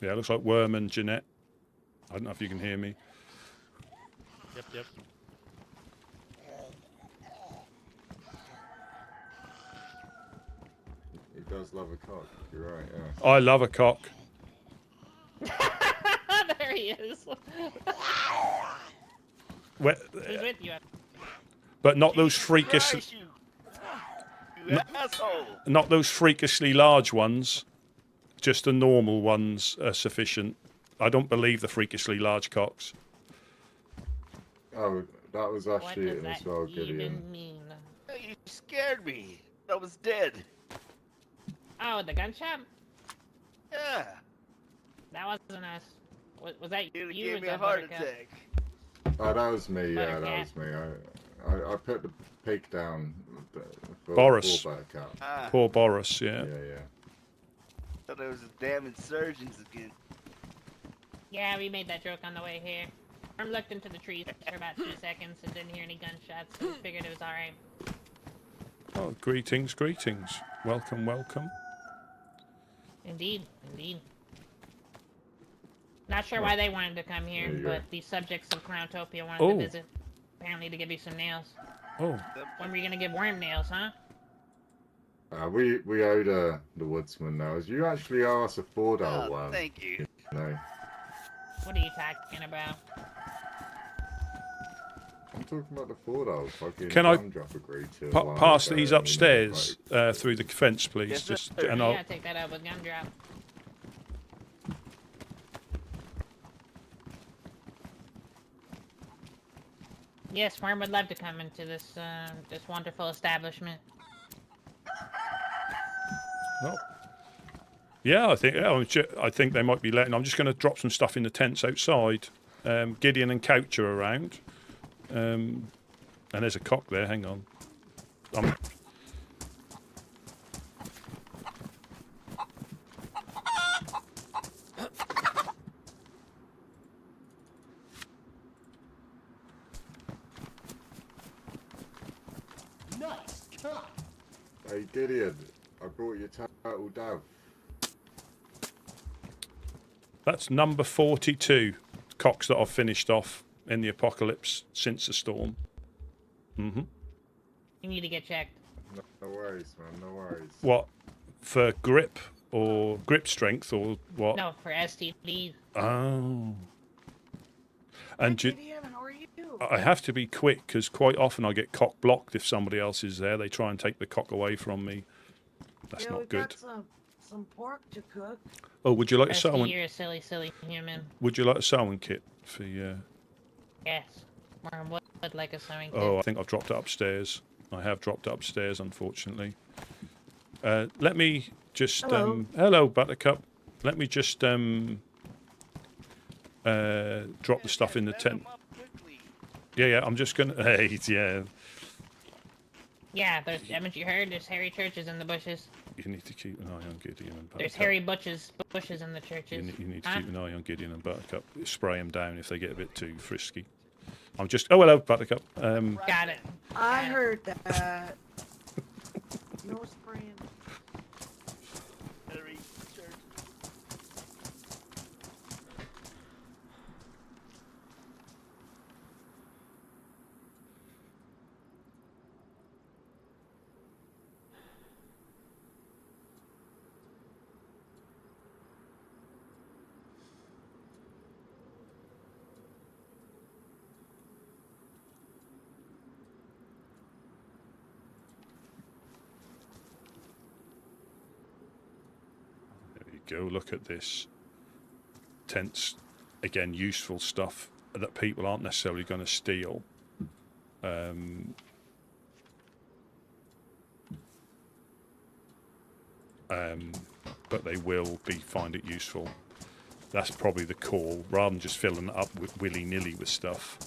A: Yeah, it looks like Worm and Jeanette. I don't know if you can hear me.
B: Yep.
D: He does love a cock. You're right, yeah.
A: I love a cock.
E: There he is.
A: Where,
E: He's with you.
A: but not those
C: Jesus
A: freakish,
C: Christ, you asshole.
A: not those freakishly large ones. Just the normal ones are sufficient. I don't believe the freakishly large cocks.
D: Oh, that was us
E: What
D: shooting
E: does
D: as
E: that
D: well,
E: even
D: Gideon.
E: mean?
C: You scared me. I was dead.
E: Oh, the gunshot?
C: Yeah.
E: That wasn't us. Was that
C: You
E: you?
C: gave
E: or
C: me a
E: that
C: heart
E: Buttercup?
C: attack.
D: Oh, that was me, yeah, that
E: Buttercat.
D: was me. I put the pig down for
A: Boris.
D: Buttercup.
C: Ah,
A: Poor Boris, yeah.
D: Yeah.
C: thought there was a damn insurgents again.
E: Yeah, we made that joke on the way here. Worm looked into the trees for about 2 seconds and didn't hear any gunshots, so we figured it was alright.
A: Oh, greetings, greetings. Welcome, welcome.
E: Indeed. Not sure why they wanted to come here,
D: There you go.
E: but the subjects of Clowntopia wanted
A: Oh.
E: to visit. Apparently to give you some nails.
A: Oh,
E: When were you gonna give Worm nails, huh?
D: We owe the Woodsmen nails. You actually owe us a $4
C: Oh,
D: one.
C: thank you.
D: No,
E: What are you talking about?
D: I'm talking about the $4 fucking
A: Can I
D: gumdrop agreed to. a while
A: pass
D: ago,
A: these
D: and,
A: upstairs
D: like,
A: through the fence, please.
C: Yes,
A: Just
C: sir.
A: and
E: You
A: I'll.
E: gotta take that up with Gumdrop. Yes, Worm would love to come into this this wonderful establishment.
A: Oh. Yeah, I think they might be letting. I'm just going to drop some stuff in the tents outside. Gideon and Couch are around, and there's a cock there. Hang on.
D: Hey Gideon, I brought you turtle dove.
A: That's number 42 cocks that I've finished off in the apocalypse since the storm.
E: You need to get checked.
D: No worries, man. No worries.
A: What for grip or grip strength or what?
E: No, for STDs.
A: Oh. And
F: Gideon, how are you?
A: I have to be quick because quite often I get cock blocked if somebody else is there. They try and take the cock away from me. That's
F: Yeah,
A: not
F: we
A: good.
F: got some pork to cook.
A: Oh, would you like a
E: ST,
A: sewing?
E: you're a silly human.
A: Would you like a sewing kit for your?
E: Yes. Worm would like a sewing kit.
A: Oh, I think I've dropped it upstairs. I have dropped it upstairs, unfortunately. Let me just.
F: Hello.
A: Hello, Buttercup. Let me just drop the stuff in the
C: Let
A: tent.
C: 'em up quickly.
A: Yeah. I'm just gonna. Hey, yeah.
E: Yeah, haven't you heard? There's hairy churches in the bushes.
A: You need to keep an eye on Gideon and Buttercup.
E: There's hairy bushes in the churches.
A: You need to
E: Huh?
A: keep an eye on Gideon and Buttercup. Spray them down if they get a bit too frisky. I'm just. Oh, hello, Buttercup.
E: Got it.
F: I heard that. No spraying.
C: Hillary Church.
A: There you go. Look at this. Tents, again, useful stuff that people aren't necessarily going to steal. But they will find it useful. That's probably the call, rather than just filling it up with willy-nilly with stuff.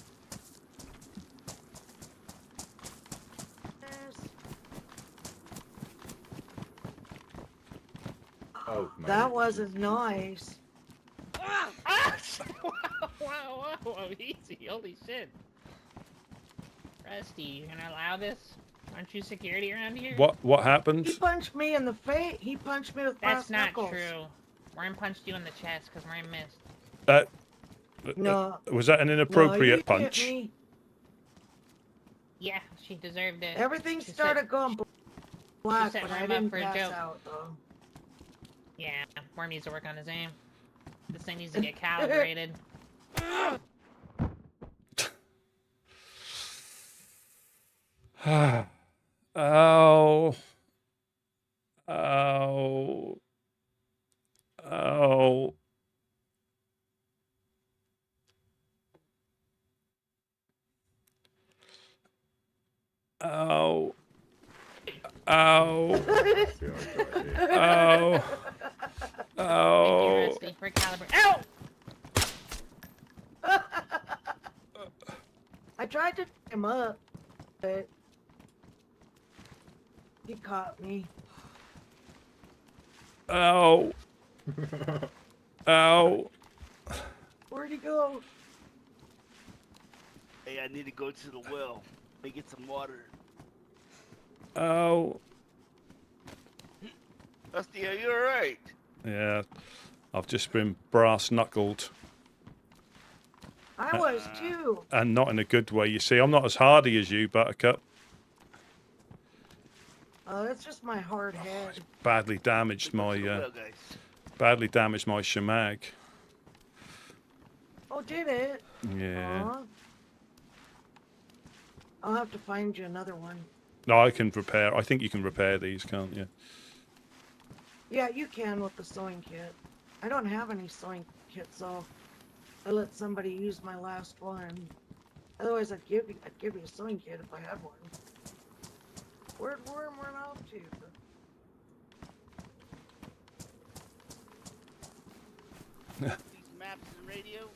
D: Oh, no.
F: That wasn't nice.
E: Whoa, easy, holy shit. Rusty, you gonna allow this? Aren't you security around here?
A: What happened?
F: He punched me in the face. He punched me with
E: That's
F: brass
E: not
F: knuckles.
E: true. Worm punched you in the chest because Worm missed.
F: No.
A: Was that an inappropriate
F: no, you hit
A: punch?
F: me.
E: Yeah, she deserved it.
F: Everything
E: She
F: started
E: said-
F: going black,
E: set
F: but I
E: Worm up
F: didn't
E: for a
F: pass
E: joke.
F: out though.
E: Yeah, Worm needs to work on his aim. This thing needs to get calibrated.
A: Ow. Ow. Ow. Ow. Ow.
D: See what I got here.
A: Ow.
E: Thank you,
A: Ow.
E: Rusty, for calibrating. Ow!
F: I tried to pick him up, but he caught me.
A: Ow. Ow.
F: Where'd he go?
C: Hey, I need to go to the well. Let me get some water.
A: Ow.
C: Rusty, are you alright?
A: Yeah. I've just been brass knuckled.
F: I was too.
A: And not in a good way, you see. I'm not as hardy as you, Buttercup.
F: Oh, that's just my hard head.
A: Badly damaged
C: Go
A: my
C: to the well, guys.
A: shemag.
F: Oh, did it?
A: Yeah.
F: Aw. I'll have to find you another one.
A: No, I can repair. I think you can repair these, can't you?
F: Yeah, you can with the sewing kit. I don't have any sewing kits, so I let somebody use my last one. Otherwise, I'd give you a sewing kit if I had one. Where'd Worm run off to?
C: These maps and radio.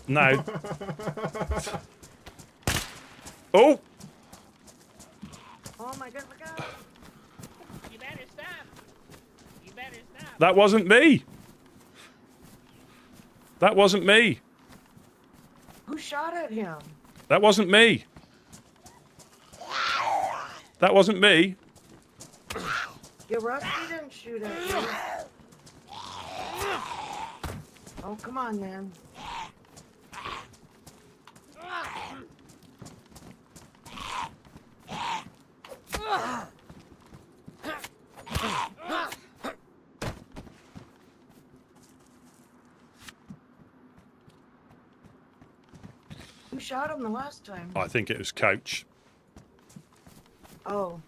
A: No. Oh!
F: Oh my god, look out!
E: You better stop. You better stop.
A: That wasn't me! That wasn't me!
F: Who shot at him?
A: That wasn't me! That wasn't me!
F: Yeah, Rusty didn't shoot at you. Oh, come on, then. Who shot him the last time?
A: I think it was Coach.
F: Oh.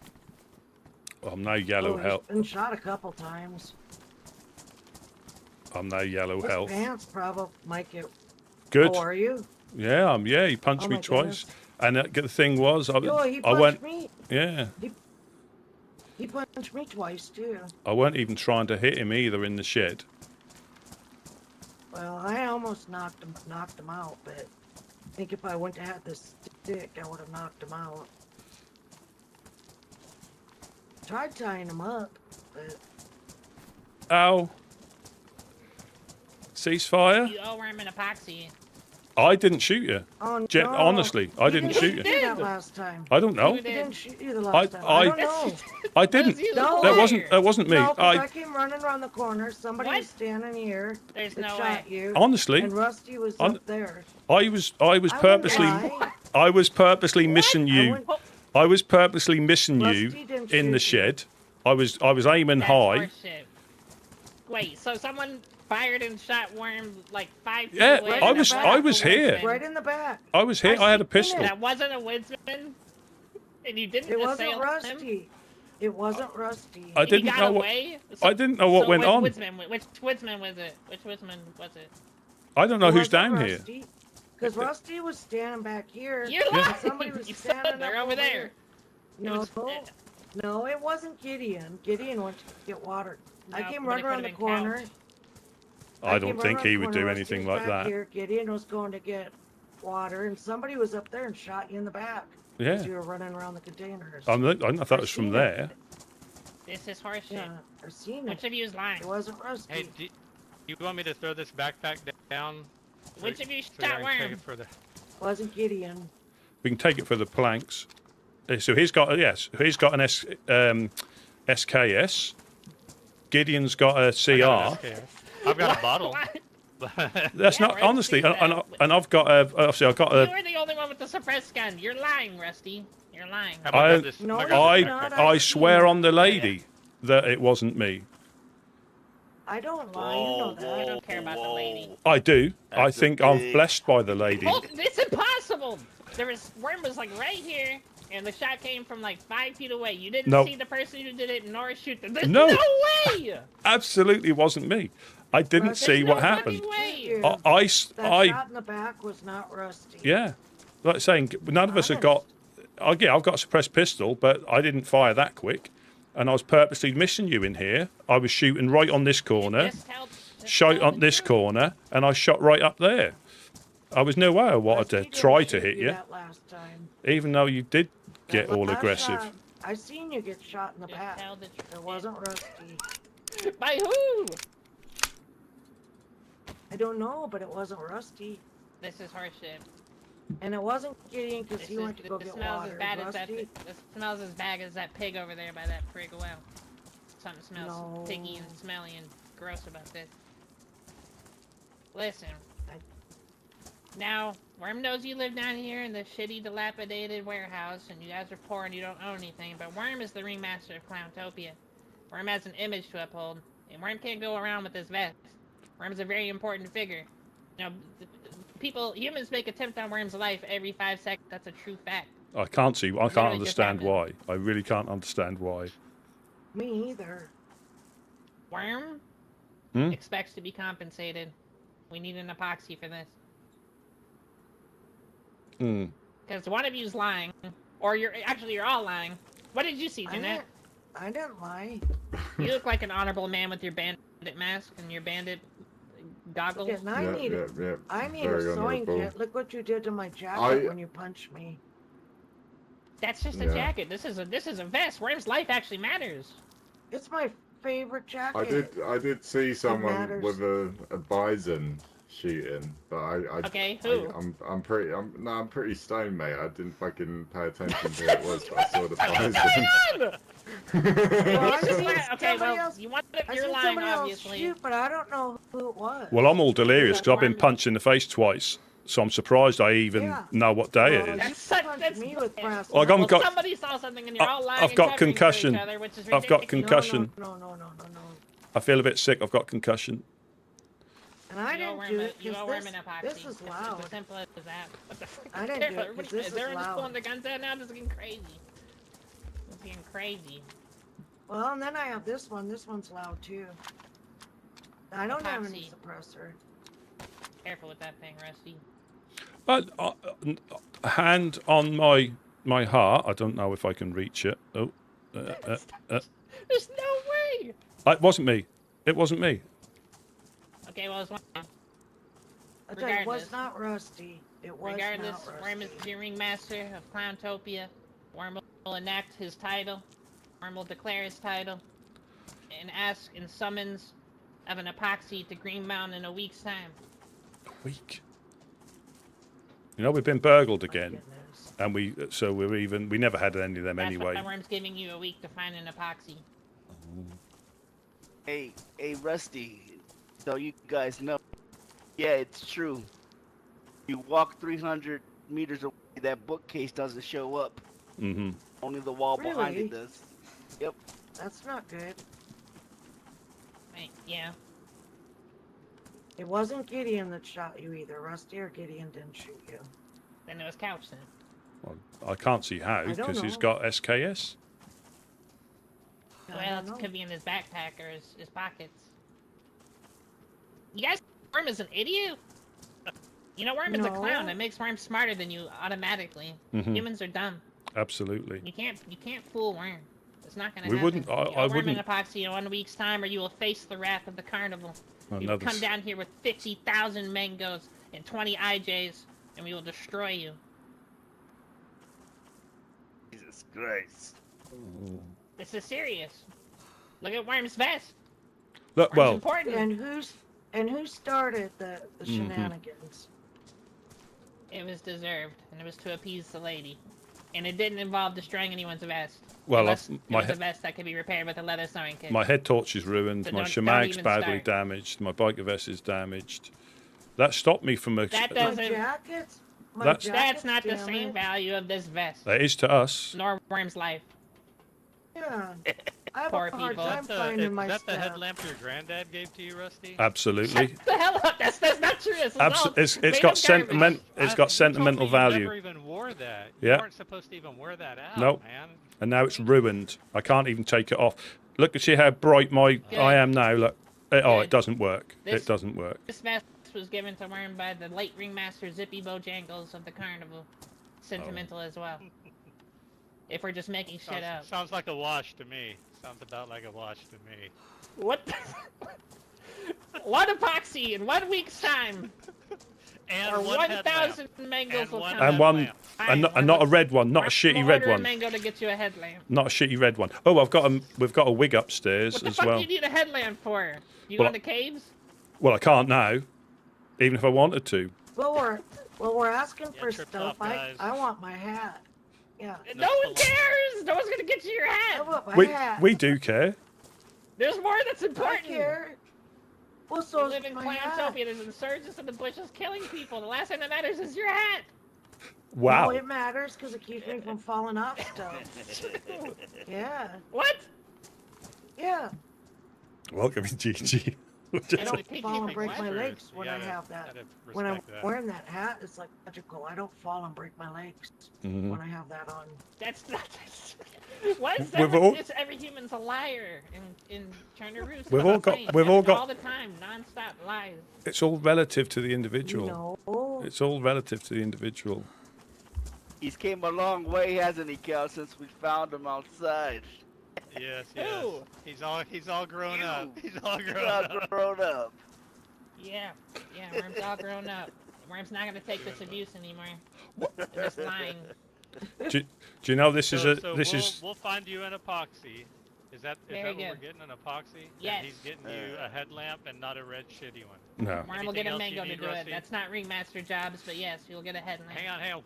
A: I'm no yellow
F: He's
A: health.
F: been shot a couple times.
A: I'm no yellow
F: His
A: health.
F: pants probably might get.
A: Good.
F: Oh, are you?
A: Yeah, yeah, he punched
F: Oh
A: me
F: my
A: twice.
F: goodness.
A: And the thing was,
F: Yo, he
A: I
F: punched
A: went,
F: me.
A: yeah,
F: He punched me twice too.
A: I weren't even trying to hit him either in the shed.
F: Well, I almost knocked him out, but I think if I wouldn't have had this stick, I would have knocked him out. Tried tying him up, but
A: Ow. Ceasefire?
E: You owe Worm an epoxy.
A: I didn't shoot you.
F: oh
A: Jen,
F: no.
A: honestly, I didn't shoot you.
F: do that last time.
A: I don't know.
E: You
F: He
E: did.
F: didn't shoot you the last time.
A: I
F: I don't know.
A: I didn't.
E: You
F: No.
A: That
E: liar.
A: wasn't me.
F: No, 'cause I
A: I
F: came running around the corner. Somebody
E: What?
F: was standing here.
E: There's
F: that
E: no
F: shot
E: way.
F: you.
A: honestly,
F: And Rusty was
A: On-
F: up there.
A: I was
F: I wouldn't
A: purposely
F: lie.
A: I was purposely missing
F: I
A: you.
F: wouldn't-
A: I was purposely missing you
F: Rusty didn't
A: in the
F: shoot you.
A: shed. I was aiming
E: That's
A: high.
E: horseshit. Wait, so someone fired and shot Worm like 5 feet
A: Yeah,
E: away?
F: Right
A: I
F: in the
A: was
F: back.
A: I was here.
E: Woodsman.
F: Right in the back.
A: I was here. I had a pistol.
E: That wasn't a Woodsman? And you didn't
F: It wasn't
E: assail him?
F: Rusty. It wasn't Rusty.
A: I
E: And he
A: didn't
E: got
A: know what
E: away?
A: I didn't know what
E: So
A: went
E: which
A: on.
E: Which Woodsman was it? Which Woodsman was it?
A: I don't know
F: It
A: who's
F: wasn't
A: down here.
F: Rusty, because Rusty was standing back here.
E: You're
F: and
E: lying!
F: Somebody was
E: You said
F: standing
E: they're
F: up
E: over there.
F: No,
E: It was-
F: no, it wasn't Gideon. Gideon went to get water. I
E: No,
F: came
E: but it
F: running around the
E: could've been
F: corner.
A: I
F: came
A: don't
F: running
A: think
F: around
A: he
F: the
A: would
F: corner,
A: do
F: Rusty
A: anything
F: was
A: like
F: back
A: that.
F: Here. Gideon was going to get water, and somebody was up there and shot you in the back.
A: Yeah.
F: As you were running around the containers.
A: I don't know if that was from
F: seen
A: there.
E: This is horseshit.
F: Yeah, I've seen
E: Which
F: it.
E: of you is lying?
F: It wasn't Rusty.
B: Hey, do you want me to throw this backpack down?
E: Which of you
B: So I
E: shot
B: can take
E: Worm?
B: it for the...
F: Wasn't Gideon.
A: We can take it for the planks. So he's got he's got an SKS. Gideon's got a CR.
B: I've got a bottle.
A: That's
E: Yeah,
A: not
E: right,
A: honestly,
E: see
A: and,
E: that.
A: and I've got a obviously I've got
E: You
A: a.
E: were the only one with the suppressed gun. You're lying, Rusty. You're lying.
B: How about
A: I-
B: grab this-
F: No,
B: how about
F: it's
B: grab
F: not.
B: this backpack?
A: I swear on the lady that it wasn't me.
F: I don't lie, you know that.
E: I don't care about the lady.
A: I do. I
C: That's a
A: think I'm
C: big-
A: blessed by the lady.
E: Oh, it's impossible! Worm was like right here, and the shot came from like 5 feet away. You didn't
A: No.
E: see the person who did it, nor shoot them. There's
A: No.
E: no way!
A: Absolutely wasn't me. I didn't
F: There's
A: see
E: no
A: what happened.
E: fucking way.
F: Yeah. That shot in the back was not Rusty.
A: Yeah, like saying none of us have got. Yeah, I've got a suppressed pistol, but I didn't fire that quick, and I was purposely missing you in here. I was shooting right on this corner,
E: Just
A: shot
E: tell
A: on
E: the
A: this
E: truth.
A: corner, and I shot right up there. I was nowhere I wanted
F: Rusty
A: to
F: didn't
A: try to
F: shoot
A: hit you,
F: That last time.
A: even though you did get
F: That
A: all
F: last
A: aggressive.
F: shot, I seen you get shot in the
E: Just
F: back.
E: tell the truth.
F: It wasn't Rusty.
E: By who?
F: I don't know, but it wasn't Rusty.
E: This is horseshit.
F: And it wasn't Gideon because he went to go
E: This
F: get
E: smells
F: water.
E: as bad as that.
F: Rusty,
E: This smells as bad as that pig over there by that frig well. Something smells
F: No.
E: piggy and smelly and gross about this. Listen. Now, Worm knows you live down here in the shitty, dilapidated warehouse, and you guys are poor and you don't own anything, but Worm is the ringmaster of Clowntopia. Worm has an image to uphold, and Worm can't go around with his vest. Worm's a very important figure. You know, humans make attempt on Worm's life every 5 seconds. That's a true fact.
A: I can't see. I can't
E: Literally just
A: understand why.
E: happened.
A: I really can't understand why.
F: me either.
E: Worm
A: Hmm?
E: expects to be compensated. We need an epoxy for this.
A: Hmm.
E: Because one of you's lying, or you're all lying. What did you see,
F: I
E: Jeanette?
F: didn't lie.
E: You look like an honorable man with your bandit mask and your bandit goggles.
F: And I need
D: Very
F: a sewing
D: honorable.
F: kit. Look what you did to my jacket
D: I-
F: when you punched me.
E: That's just a
D: Yeah.
E: jacket. This is a vest. Worm's life actually matters.
F: It's my favorite jacket.
D: I did see someone
F: matters.
D: with a bison shooting, but
E: Okay, who?
D: I'm pretty stoned, mate. I didn't fucking pay attention to who it was, but I saw the bison.
F: Well,
E: It's just
F: seen
E: like- okay,
F: somebody
E: well,
F: else-
E: you want
F: I
E: you're
F: seen
E: lying,
F: somebody else
E: obviously.
F: shoot, but I don't know who it was.
A: Well, I'm all delirious because I've been
E: Worm-
A: punched in the face twice, so I'm surprised I even
F: Yeah.
A: know what day
F: Well,
A: it is.
F: you
E: That's such-
F: punched
E: that's-
F: me with brass
A: Well, I
F: knuckles.
A: haven't got-
E: Somebody saw something and you're all lying
A: I've
E: and
A: got
E: covering for each
A: concussion.
E: other, which is
A: I've got
E: ridiculous.
A: concussion.
F: No.
A: I feel a bit sick. I've got concussion.
F: And I
E: You owe
F: didn't
E: Worm
F: do
E: a-
F: it
E: you owe
F: because
E: Worm an epoxy.
F: this is
E: It's
F: loud.
E: as simple as that. What the fuck?
F: I didn't do it 'cause this is
E: Everyone's just
F: loud.
E: pulling their guns out now. This is getting crazy. It's getting crazy.
F: Well, and then I have this one. This one's loud too. I don't have any
E: Epoxy.
F: suppressor.
E: Careful with that thing, Rusty.
A: But hand on my heart. I don't know if I can reach it. Oh,
E: There's no way.
A: it wasn't me. It wasn't me.
E: Okay, well, it's one.
F: I tell you, it was
E: Regardless.
F: not Rusty. It was
E: Regardless,
F: not
E: Worm is
F: Rusty.
E: the ringmaster of Clowntopia. Worm will enact his title. Worm will declare his title. And ask in summons of an epoxy to Green Mountain in a week's time.
A: Weak. You know, we've been burgled
F: My
A: again,
F: goodness.
A: and we never had any of them
E: That's
A: anyway.
E: why Worm's giving you a week to find an epoxy.
C: Hey, Rusty. So you guys know. Yeah, it's true. You walk 300 meters away, that bookcase doesn't show up.
A: Mm-hmm.
C: Only the wall behind
F: Really?
C: it does.
F: That's not good.
E: Right, yeah.
F: It wasn't Gideon that shot you either. Rusty or Gideon didn't shoot you.
E: Then it was Couch then.
A: Well, I can't see how
F: don't
A: because he's
F: know.
A: got SKS.
F: I
E: Well,
F: don't
E: it
F: know.
E: could be in his backpack or his pockets. You guys, Worm is an idiot? You know, Worm is a clown.
F: No.
E: That makes Worm smarter than you automatically.
A: Mhm.
E: Humans are dumb.
A: Absolutely.
E: You can't fool Worm. It's not gonna
A: We
E: happen.
A: wouldn't-
E: You
A: I
E: owe Worm
A: wouldn't-
E: an epoxy in 1 week's time, or you will face the wrath of the carnival. You will
A: Another
E: come down here with 50,000 mangoes and 20 IJs and we will destroy you.
C: Jesus Christ.
E: This is serious. Look at Worm's vest.
A: Look,
E: Worm's
A: well,
E: important.
F: And who started the
A: Mhm.
F: shenanigans?
E: It was deserved, and it was to appease the lady. And it didn't involve destroying anyone's vest.
A: Well,
E: unless it
A: my
E: was a vest that could be repaired with a leather sewing kit.
A: my head torch is ruined.
E: So
A: My
E: don't
A: shemag's
E: even
A: badly
E: start.
A: damaged. My biker vest is damaged. That stopped me from.
E: That
F: My
E: doesn't.
F: jackets. My
A: That's-
E: That's
F: jacket's
E: not the same
F: damaged.
E: value of this vest,
A: That is to us.
E: nor Worm's life.
F: Yeah. I have
E: Poor
F: a hard
E: people.
F: time finding my
B: is that the
F: stuff.
B: headlamp your granddad gave to you, Rusty?
A: Absolutely.
E: Shut the hell up! That's not true. It's all
A: It's
E: made
A: got
E: up garbage.
A: sentiment. It's got sentimental
B: You
A: value.
B: never even wore that.
A: Yeah.
B: You weren't supposed to even wear that out,
A: Nope.
B: man.
A: And now it's ruined. I can't even take it off. Look at see how bright I am now. Look. Oh,
E: Good.
A: it doesn't work.
E: This-
A: It doesn't work.
E: This vest was given to Worm by the late ringmaster Zippy Bojangles of the carnival. Sentimental as well. If we're just making shit up.
B: Sounds like a wash to me. Sounds about like a wash to me.
E: What? One epoxy in 1 week's time,
B: And
E: or
B: one
E: 1,000
B: headlamp.
E: mangoes
B: And
E: will
B: one
E: come.
A: And
E: out.
A: one,
B: headlamp.
A: and not a red one, not a shitty
E: We'll
A: red
E: order a
A: one,
E: mango to get you a headlamp.
A: not a shitty red one. Oh, we've got a wig upstairs
E: What the
A: as
E: fuck
A: well.
E: do you need a headlamp for? You
A: Well,
E: going to caves?
A: Well, I can't now, even if I wanted to.
F: Well, we're asking
B: Yeah,
F: for
B: trip
F: stuff.
B: top, guys.
F: I want my hat. Yeah.
E: No one cares! No one's gonna get you your
F: I
E: hat!
F: want my
A: We
F: hat.
A: we do care.
E: There's more that's
F: I
E: important!
F: care. Well,
E: We
F: so
E: live in
F: my hat.
E: Clowntopia, there's insurgents in the bushes killing people. The last thing that matters is your hat!
A: Wow.
F: No, it matters because it keeps me from falling off stuff. Yeah.
E: What?
F: Yeah.
A: Welcome, GG.
F: I
E: don't
F: don't
E: keep
F: fall and
E: keeping
F: break my
E: what?
F: legs when I
B: gotta-
F: have that.
B: gotta
F: When I'm
B: respect that.
F: wearing that hat, it's like magical. I don't fall and break my legs
A: Mhm.
F: when I have that on.
E: That's not. What is
A: We've
E: that?
A: all-
E: It's every human's a liar in Turner Roost.
A: We've all got- we've all got-
E: all the time, non-stop lies.
A: It's all relative to the individual.
F: No.
A: It's all relative to the individual.
C: He's came a long way, hasn't he, Cal, since we found him outside?
B: Yes, yes.
E: Who?
B: He's all grown up.
C: You.
B: He's all
C: He's
B: grown
C: all
B: up.
C: grown up.
E: Yeah, Worm's all grown up. Worm's not gonna take this abuse anymore. This lying.
A: Do you know this is
B: We'll find you an epoxy. Is that
E: Very
B: what we're
E: good.
B: getting, an epoxy?
E: Yes.
B: And he's getting you a headlamp and not a red shitty one.
A: no.
E: Worm will get a
B: Anything else you
E: mango to
B: need,
E: do it.
B: Rusty?
E: That's not ringmaster jobs, but yes, you'll get a headlamp.
B: Hang on.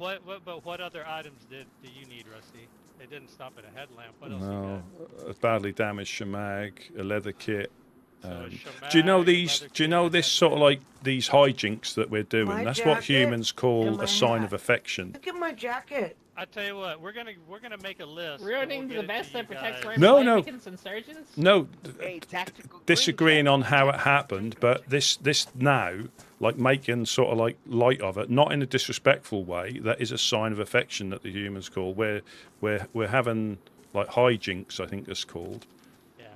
B: What other items do you need, Rusty? It didn't stop at a headlamp. What else
A: No,
B: you
A: a badly damaged shemag, a leather kit.
B: got? So a
A: Do you know
B: shemag,
A: these?
B: leather
A: Do you know
B: kit,
A: this
B: and
A: sort of like these hijinks that we're doing?
F: My
A: That's what
F: jacket
A: humans call
F: and my
A: a sign
F: hat.
A: of affection.
F: Look at my jacket.
B: I tell you what, we're gonna make a list.
E: Ruining
B: and
E: the
B: we'll get it
E: vest
B: to you
E: that protects
B: guys.
E: Worm's
A: No,
E: life
A: no.
E: against insurgents?
A: No,
C: Hey, tactical green
A: disagreeing
C: jacket.
A: on how it happened, but this now, like making sort of like light of it, not in a disrespectful way. That is a sign of affection that the humans call. We're having like hijinks, I think it's called.
B: Yeah,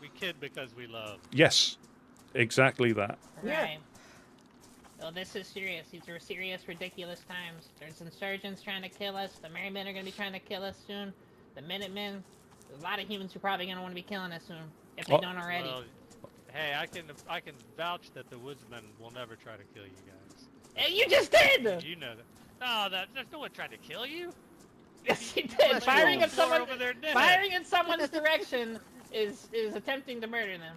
B: we kid because we love.
A: Yes, exactly that.
F: Yeah.
E: Right. Well, this is serious. These are serious, ridiculous times. There's insurgents trying to kill us. The Merrymen are going to be trying to kill us soon. The Minutemen. There's a lot of humans who are probably going to want to be killing us soon, if they
A: Oh.
E: don't already.
B: Well, hey, I can vouch that the Woodsmen will never try to kill you guys.
E: Hey, you just did!
B: You know that. No, there's no one trying to kill you.
E: Yes, you did.
C: Let's
E: Firing
C: go.
E: at someone.
B: Over there dead.
E: Firing in someone's direction is attempting to murder them.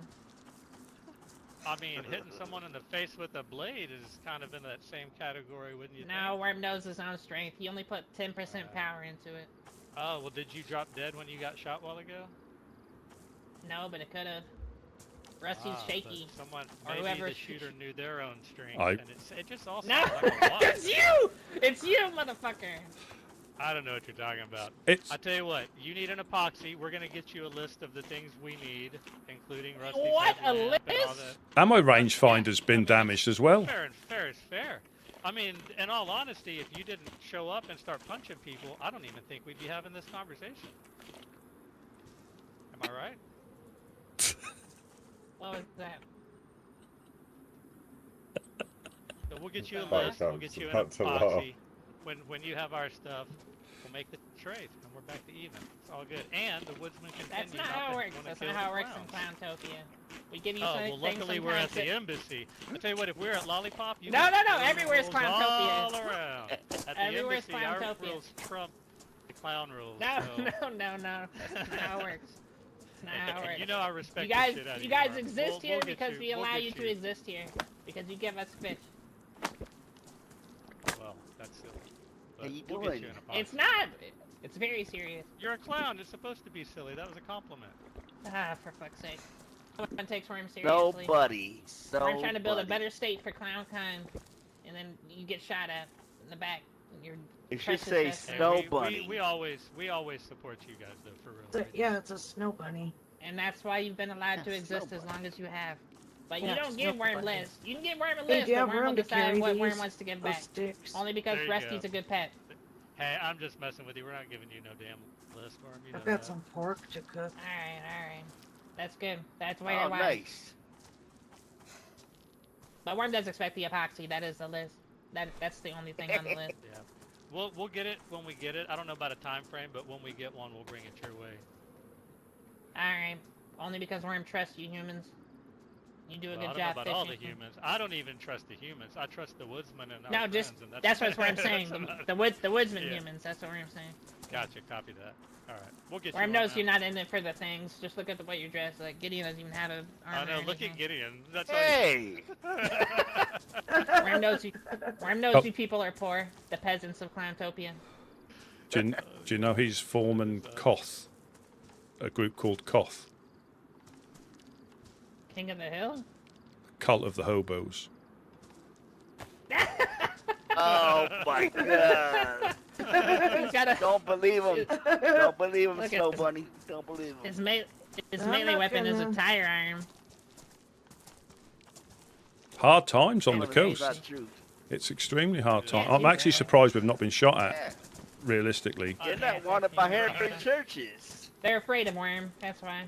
B: I mean, hitting someone in the face with a blade is kind of in that same category, wouldn't you
E: No,
B: think?
E: Worm knows his own strength. He only put 10% power into it.
B: Oh, well, did you drop dead when you got shot a while ago?
E: No, but it could have. Rusty's
B: Ah,
E: shaky.
B: but someone,
E: Or
B: maybe
E: whoever
B: the
E: sh-
B: shooter knew their own strength,
A: I-
B: and it just all
E: No,
B: sounds like a lot.
E: it's you! It's you, motherfucker!
B: I don't know what you're talking about.
A: It's
B: I tell you what, you need an epoxy. We're gonna get you a list of the things we need, including Rusty's
E: What, a
B: headlamp and all
E: list?
B: that.
A: and my rangefinder's been damaged as well.
B: Fair and fair is fair. I mean, in all honesty, if you didn't show up and start punching people, I don't even think we'd be having this conversation. Am I right?
E: What was that?
B: So we'll get you a
D: Sorry,
B: list.
D: I
B: We'll
D: was
B: get you an
D: about to laugh.
B: epoxy. When you have our stuff, we'll make the trade, and we're back to even. It's all good. And the Woodsman continue.
E: That's not how it works. That's not how it works in Clowntopia. We give you
B: Oh,
E: something.
B: well, luckily we're at the embassy. I tell you what, if we're at Lollipop, you
E: No,
B: got
E: no, no,
B: rules
E: everywhere's Clowntopia.
B: all around. At the
E: Everywhere's
B: embassy, our
E: Clowntopia.
B: rules trump the clown rules.
E: No,
B: so.
E: no. That's not how it works. That's not how it works.
B: You know I respect
E: You guys,
B: the shit out of
E: you guys
B: Mark.
E: exist
B: We'll
E: here
B: get
E: because we
B: we'll
E: allow
B: get
E: you to exist here. Because you give us fish.
B: Well, that's silly. But
C: How you
B: we'll get
C: doing?
B: you in a box.
E: It's not. It's very serious.
B: You're a clown. It's supposed to be silly. That was a compliment.
E: Ah, for fuck's sake. No one takes Worm seriously.
C: Nobody.
E: We're trying to build a better state for clown kind, and then you get shot at in the back. And you're
C: It should
E: precious
C: say
E: best friend.
C: Snow Bunny.
B: We always support you guys though, for real.
F: Yeah, it's a snow bunny.
E: And that's why you've been allowed to
C: Yeah,
E: exist
C: Snow
E: as long as you have. But
F: Yeah,
E: you don't
F: Snow
E: give Worm
F: Bunny.
E: lists. You can give Worm a
F: Hey,
E: list,
F: do you
E: but
F: have
E: Worm will
F: room to
E: decide
F: carry
E: what Worm
F: these?
E: wants to give
F: Those
E: back.
F: sticks.
E: Only because
B: There you
E: Rusty's
B: go.
E: a good pet.
B: Hey, I'm just messing with you. We're not giving you no damn list, Worm. You know
F: I've got
B: that.
F: some pork to cook.
E: Alright. That's good. That's where
C: Oh,
E: it was.
C: nice.
E: But Worm does expect the epoxy. That is the list. That's the only thing on the list.
B: Yeah. We'll get it when we get it. I don't know about a time frame, but when we get one, we'll bring it your way.
E: Alright. Only because Worm trusts you humans. You do a
B: Well, I
E: good
B: don't know
E: job
B: about
E: fishing.
B: all the humans. I don't even trust the humans. I trust the woodsmen and our
E: No, just
B: friends, and
E: that's what I'm saying. The Woodsman
B: Yeah.
E: humans. That's what I'm saying.
B: Gotcha. Copy that. All right. We'll get you.
E: Worm
B: on
E: knows
B: that.
E: you're not in it for the things. Just look at the way you're dressed. Like Gideon doesn't even have a
B: I
E: armor.
B: know.
E: or
B: Look
E: anything.
B: at Gideon. That's
C: Hey!
E: Worm knows you. Worm knows
A: Oh.
E: you people are poor. The peasants of Clowntopia.
A: Do you know he's forming Koth? A group called Koth.
E: King of the Hill.
A: Cult of the Hobos.
C: Oh my god.
E: He's got a.
C: Don't believe him. Don't believe him,
E: Look at
C: Snow
E: this.
C: Bunny. Don't believe him.
E: His
F: I'm
E: melee
F: not
E: weapon is a
F: gonna-
E: tire iron.
A: Hard times on the
C: Telling me
A: coast.
C: about truth.
A: It's extremely hard time.
E: Yeah,
A: I'm actually surprised we've not been shot at,
C: Yeah.
A: realistically.
C: You're not wanted by Hereford churches.
E: They're afraid of Worm. That's why.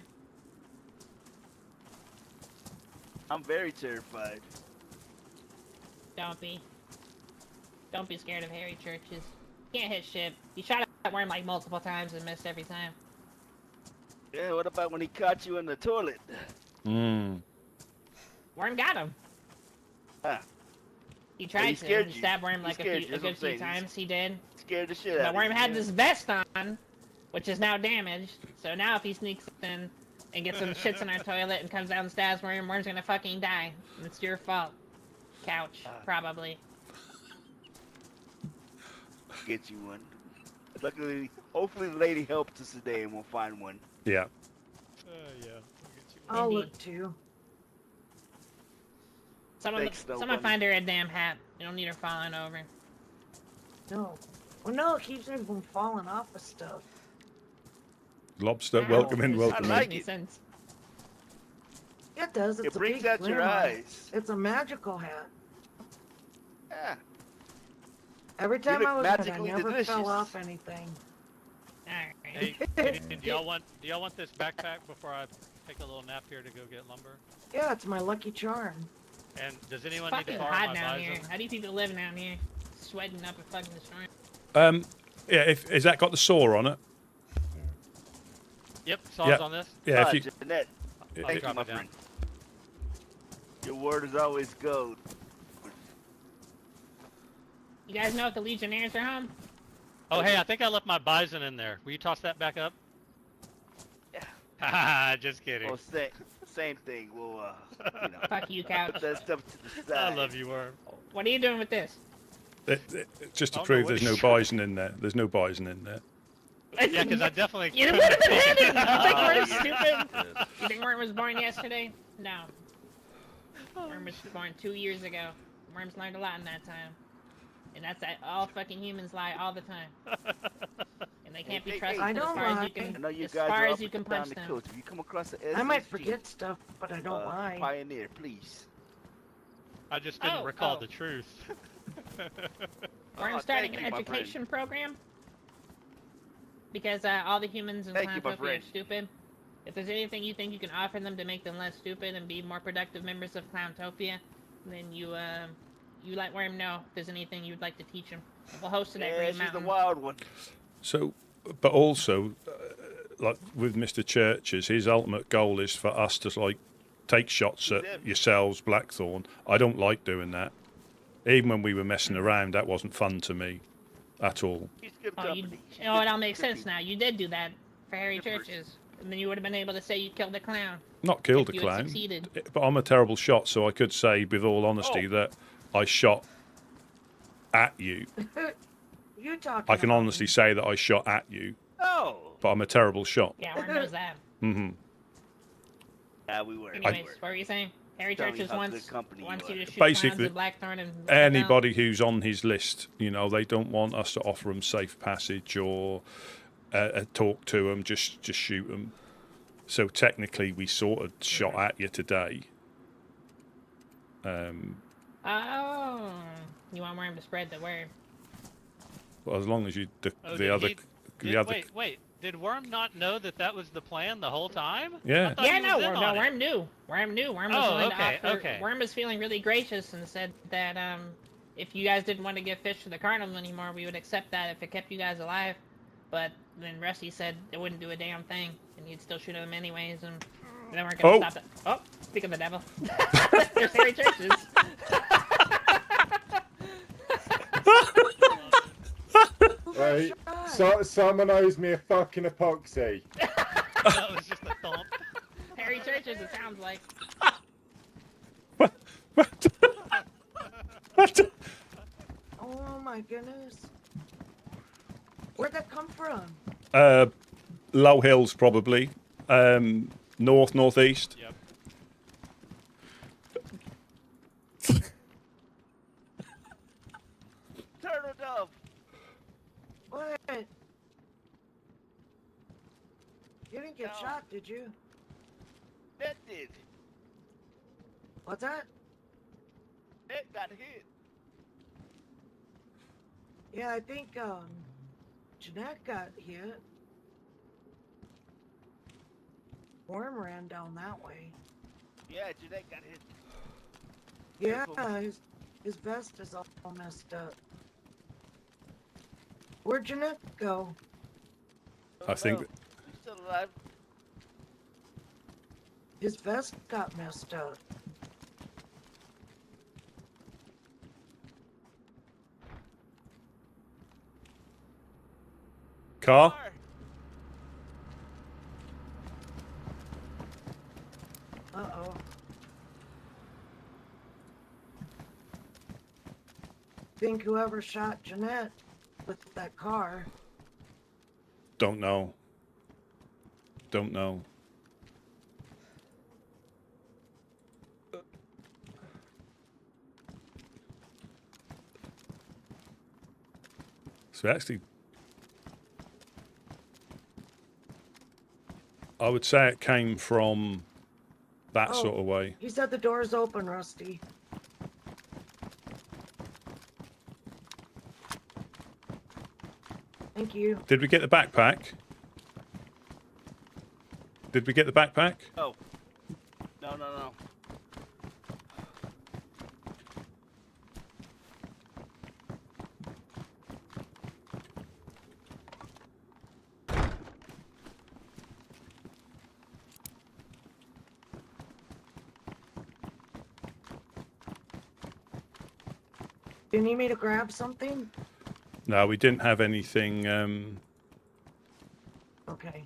C: I'm very terrified.
E: Don't be. Don't be scared of hairy churches. Can't hit shit. He shot at Worm like multiple times and missed every time.
C: Yeah, what about when he caught you in the toilet?
A: Mm.
E: Worm got him.
C: Huh.
E: He tried
C: he
E: to.
C: scared
E: He
C: you.
E: stabbed Worm
C: He
E: like a
C: scared you,
E: good
C: that's what I'm
E: few
C: saying.
E: times. He did.
C: Scared the shit out
E: But
C: of
E: Worm
C: you.
E: had
C: yeah.
E: this vest on, which is now damaged. So now if he sneaks in and gets some shits in our toilet and comes down and stabs Worm, Worm's gonna fucking die. And it's your fault. Couch, probably.
C: Get you one. Luckily, hopefully the lady helps us today and we'll find one.
A: Yeah.
B: Yeah. We'll get you.
F: I'll
E: Indeed.
F: look too.
E: Someone,
C: Thanks, though,
E: someone
C: buddy.
E: find her a damn hat. You don't need her falling over.
F: No. Well, no, it keeps me from falling off of stuff.
A: Lobster,
E: Ow.
A: welcome in,
E: This
A: welcome
E: doesn't
C: I
A: in.
C: like
E: make any
C: it.
E: sense.
F: It does. It's
C: It
F: a
C: brings
F: big
C: out your
F: brim on it.
C: eyes.
F: It's a magical hat.
C: Yeah.
F: Every time
C: look
F: I was in it, I
C: magically
F: never
C: delicious.
F: fell off anything.
E: Alright.
B: Hey, Gideon, do y'all want this backpack before I take a little nap here to go get lumber?
F: Yeah, it's my lucky charm.
B: And does
E: It's
B: anyone need to
E: fucking
B: borrow
E: hot
B: my
E: down
B: bison?
E: here. How do you people live down here? Sweating up a fucking storm.
A: Yeah, has that got the saw on it?
B: Yep, saws
A: Yeah.
B: on this.
A: Yeah, if you,
C: Jeanette,
A: it-
C: thank you,
B: drop
C: my
B: it down.
C: friend. Your word is always gold.
E: You guys know if the Legionnaires are home?
B: Oh, hey, I think I left my bison in there. Will you toss that back up?
C: Yeah.
B: Haha, just kidding.
C: Well, same thing. We'll,
E: Fuck you, couch.
C: put that stuff to the side.
B: I love you, Worm.
E: What are you doing with this?
A: just to
B: I don't know
A: prove
B: what
A: there's
B: he
A: no
B: said.
A: bison in there. There's no bison in there.
B: Yeah, because I definitely.
E: You would have been hidden! You think
C: Oh,
E: Worm's
C: yeah.
E: stupid? You think Worm was born yesterday? No. Worm was born 2 years ago. Worm's learned a lot in that time. And that's that all fucking humans lie all the time. And they can't be
C: Hey, hey,
E: trusted
C: hey.
F: I
E: as
F: don't
E: far as
F: lie.
E: you can,
C: I know you
E: as
C: guys
E: far
C: are
E: as
C: up
E: you can
C: and down
E: punch
C: the
E: them.
C: coast. If you come across the
F: I might
C: SSG,
F: forget stuff, but I don't lie.
C: Pioneer, please.
B: I just didn't
E: Oh,
B: recall
E: oh.
B: the truth.
E: Worm's
C: Oh,
E: starting
C: thank
E: an
C: you, my friend.
E: education program. Because all the humans in
C: Thank you, my
E: Clowntopia are
C: friend.
E: stupid. If there's anything you think you can offer them to make them less stupid and be more productive members of Clowntopia, then you let Worm know if there's anything you'd like to teach him. We'll host it at
C: Yeah,
E: Green
C: she's the
E: Mountain.
C: wild one.
A: So, but also, like with Mr. Churches, his ultimate goal is for us to take shots at yourselves, Blackthorn. I don't like doing that. Even when we were messing around, that wasn't fun to me at all.
C: He's good
E: Oh,
C: company.
E: it all makes sense now. You did do that for Harry Churches. And then you would have been able to say you killed the clown.
A: Not killed
E: If
A: a
E: you had
A: clown,
E: succeeded.
A: but I'm a terrible shot, so I could say with all honesty that I shot at you.
F: You talking?
A: I can
F: about
A: honestly
F: me.
A: say that I shot at you,
C: Oh.
A: but I'm a terrible shot.
E: Yeah, Worm knows that.
A: Hmm.
C: Yeah, we were.
E: Anyways, what were you saying? Harry
C: Telling you
E: Churches
C: how
E: wants
C: good company you
E: you
C: are.
E: to shoot
A: Basically,
E: clowns and Blackthorn and let them down.
A: Anybody who's on his list, you know, they don't want us to offer them safe passage or talk to them. Just shoot them. So technically, we sort of shot at you today.
E: Oh, you want Worm to spread the word?
A: But as long as you the
B: Wait,
A: other
B: wait. Did Worm not know that that was the plan the whole time?
A: Yeah.
B: I thought
E: Yeah,
B: he was
E: no,
B: in on it.
E: Worm knew. Worm knew. Worm was
B: Oh,
E: willing
B: okay,
E: to offer.
B: okay.
E: Worm was feeling really gracious and said that if you guys didn't want to give fish to the carnival anymore, we would accept that if it kept you guys alive. But then Rusty said it wouldn't do a damn thing, and you'd still shoot them anyways, and they weren't gonna stop it. Oh, speak of the devil. There's Harry Churches.
D: Right. So someone owes me a fucking epoxy.
B: That was just a thump.
E: Harry Churches, it sounds like.
F: Oh my goodness. Where'd that come from?
A: Low hills probably, northeast.
B: Yep.
C: Turtle dove.
F: What? You didn't get
C: No.
F: shot, did you?
C: That did.
F: What's that?
C: That got hit.
F: Yeah, I think Jeanette got hit. Worm ran down that way.
C: Yeah, Jeanette got hit.
F: Yeah,
C: Careful.
F: his vest is all messed up. Where'd Jeanette go?
A: I think
C: He's still alive.
F: His vest got messed up.
A: car.
F: Uh-oh. Think whoever shot Jeanette with that car.
A: Don't know. Don't know. So actually, I would say it came from that
F: Oh.
A: sort of way.
F: He said the door's open, Rusty. Thank you.
A: Did we get the backpack? Did we get the backpack?
C: Oh. No.
F: Do you need me to grab something?
A: No, we didn't have anything.
F: Okay.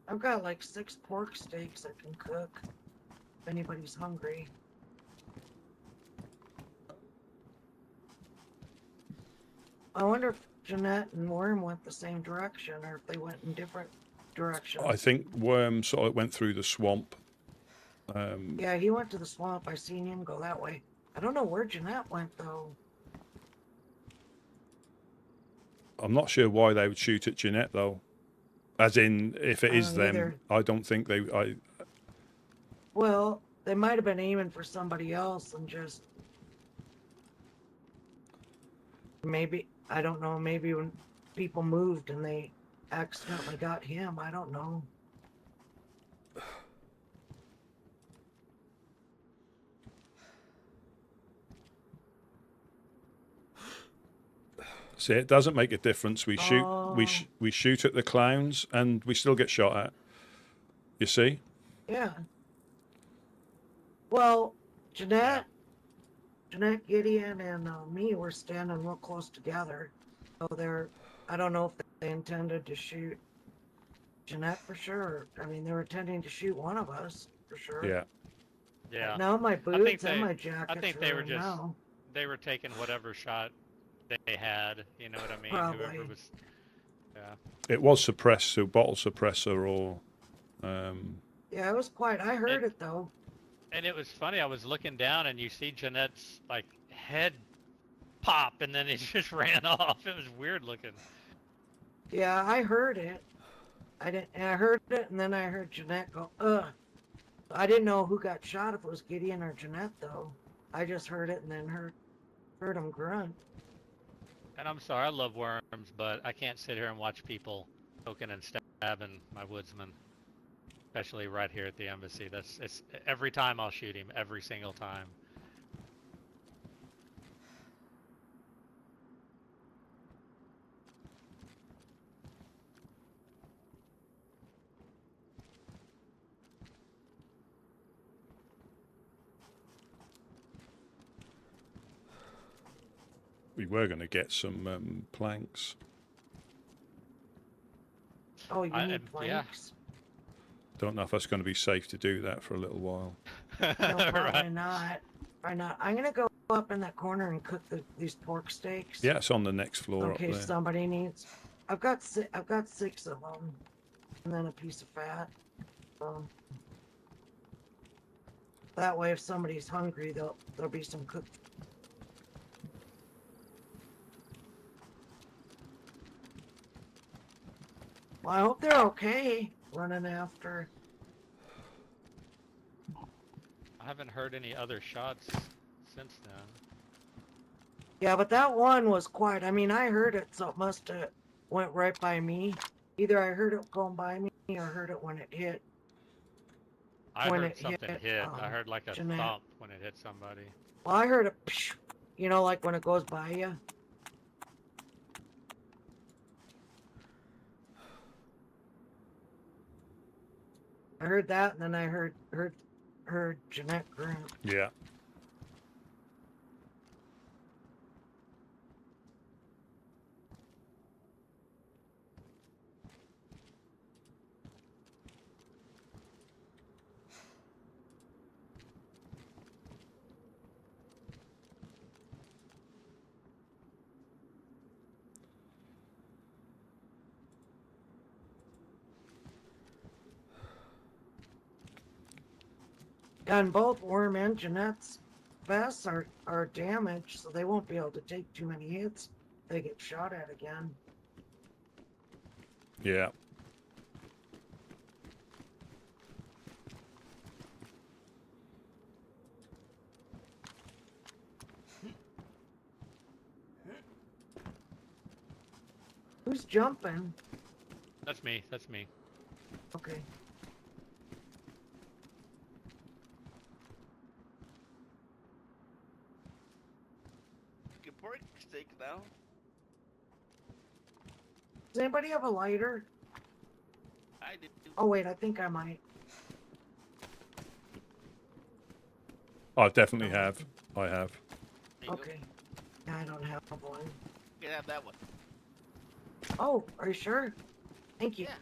F: I've got like 6 pork steaks I can cook. If anybody's hungry. I wonder if Jeanette and Worm went the same direction or if they went in different directions.
A: I think Worm sort of went through the swamp.
F: Yeah, he went to the swamp. I seen him go that way. I don't know where Jeanette went though.
A: I'm not sure why they would shoot at Jeanette though. As in, if it is them,
F: Neither.
A: I don't think they.
F: Well, they might have been aiming for somebody else and just maybe, I don't know, maybe when people moved and they accidentally got him, I don't know.
A: See, it doesn't make a difference. We shoot. we shoot at the clowns and we still get shot at. You see?
F: Yeah. Well, Jeanette, Gideon, and me were standing real close together. So I don't know if they intended to shoot Jeanette for sure. I mean, they were intending to shoot one of us for sure.
A: Yeah.
B: Yeah.
F: Now my boots and my jacket.
B: I think they were they were taking whatever shot they had. You know what I mean?
F: Probably.
B: Whoever was. Yeah.
A: It was suppressed, so bottle suppressor or.
F: Yeah, it was quiet. I heard it though.
B: And it was funny. I was looking down, and you see Jeanette's like head pop, and then it just ran off. It was weird looking.
F: Yeah, I heard it. I heard it, and then I heard Jeanette go, ugh. I didn't know who got shot, if it was Gideon or Jeanette, though. I just heard it and then heard him grunt.
B: And I'm sorry, I love worms, but I can't sit here and watch people poking and stabbing my woodsman. Especially right here at the embassy. It's every time I'll shoot him, every single time.
A: We were going to get some planks.
F: Oh, you need planks?
A: Don't know if that's going to be safe to do that for a little while.
F: No, probably not. Probably not. I'm going to go up in that corner and cook these pork steaks.
A: Yeah, it's on the next floor
F: in case somebody needs. I've got 6 of them, and then a piece of fat. That way, if somebody's hungry, there'll be some cooked. Well, I hope they're okay running after.
B: I haven't heard any other shots since then.
F: Yeah, but that one was quiet. I mean, I heard it, so it must have went right by me. Either I heard it going by me or heard it when it hit.
B: I heard something hit. I heard like a
F: Jeanette.
B: thump when it hit somebody.
F: Well, I heard it, you know, like when it goes by you. I heard that, and then I heard Jeanette grunt.
A: Yeah.
F: And both Worm and Jeanette's vests are damaged, so they won't be able to take too many hits. They get shot at again.
A: Yeah.
F: Who's jumping?
B: That's me. That's me.
F: Okay.
C: Good pork steak now.
F: Does anybody have a lighter?
C: I do.
F: Oh wait, I think I might.
A: I definitely have. I have.
C: There you
F: Okay. Yeah, I don't have one.
C: go. You can have that one.
F: Oh, are you sure? Thank you.
C: Yeah.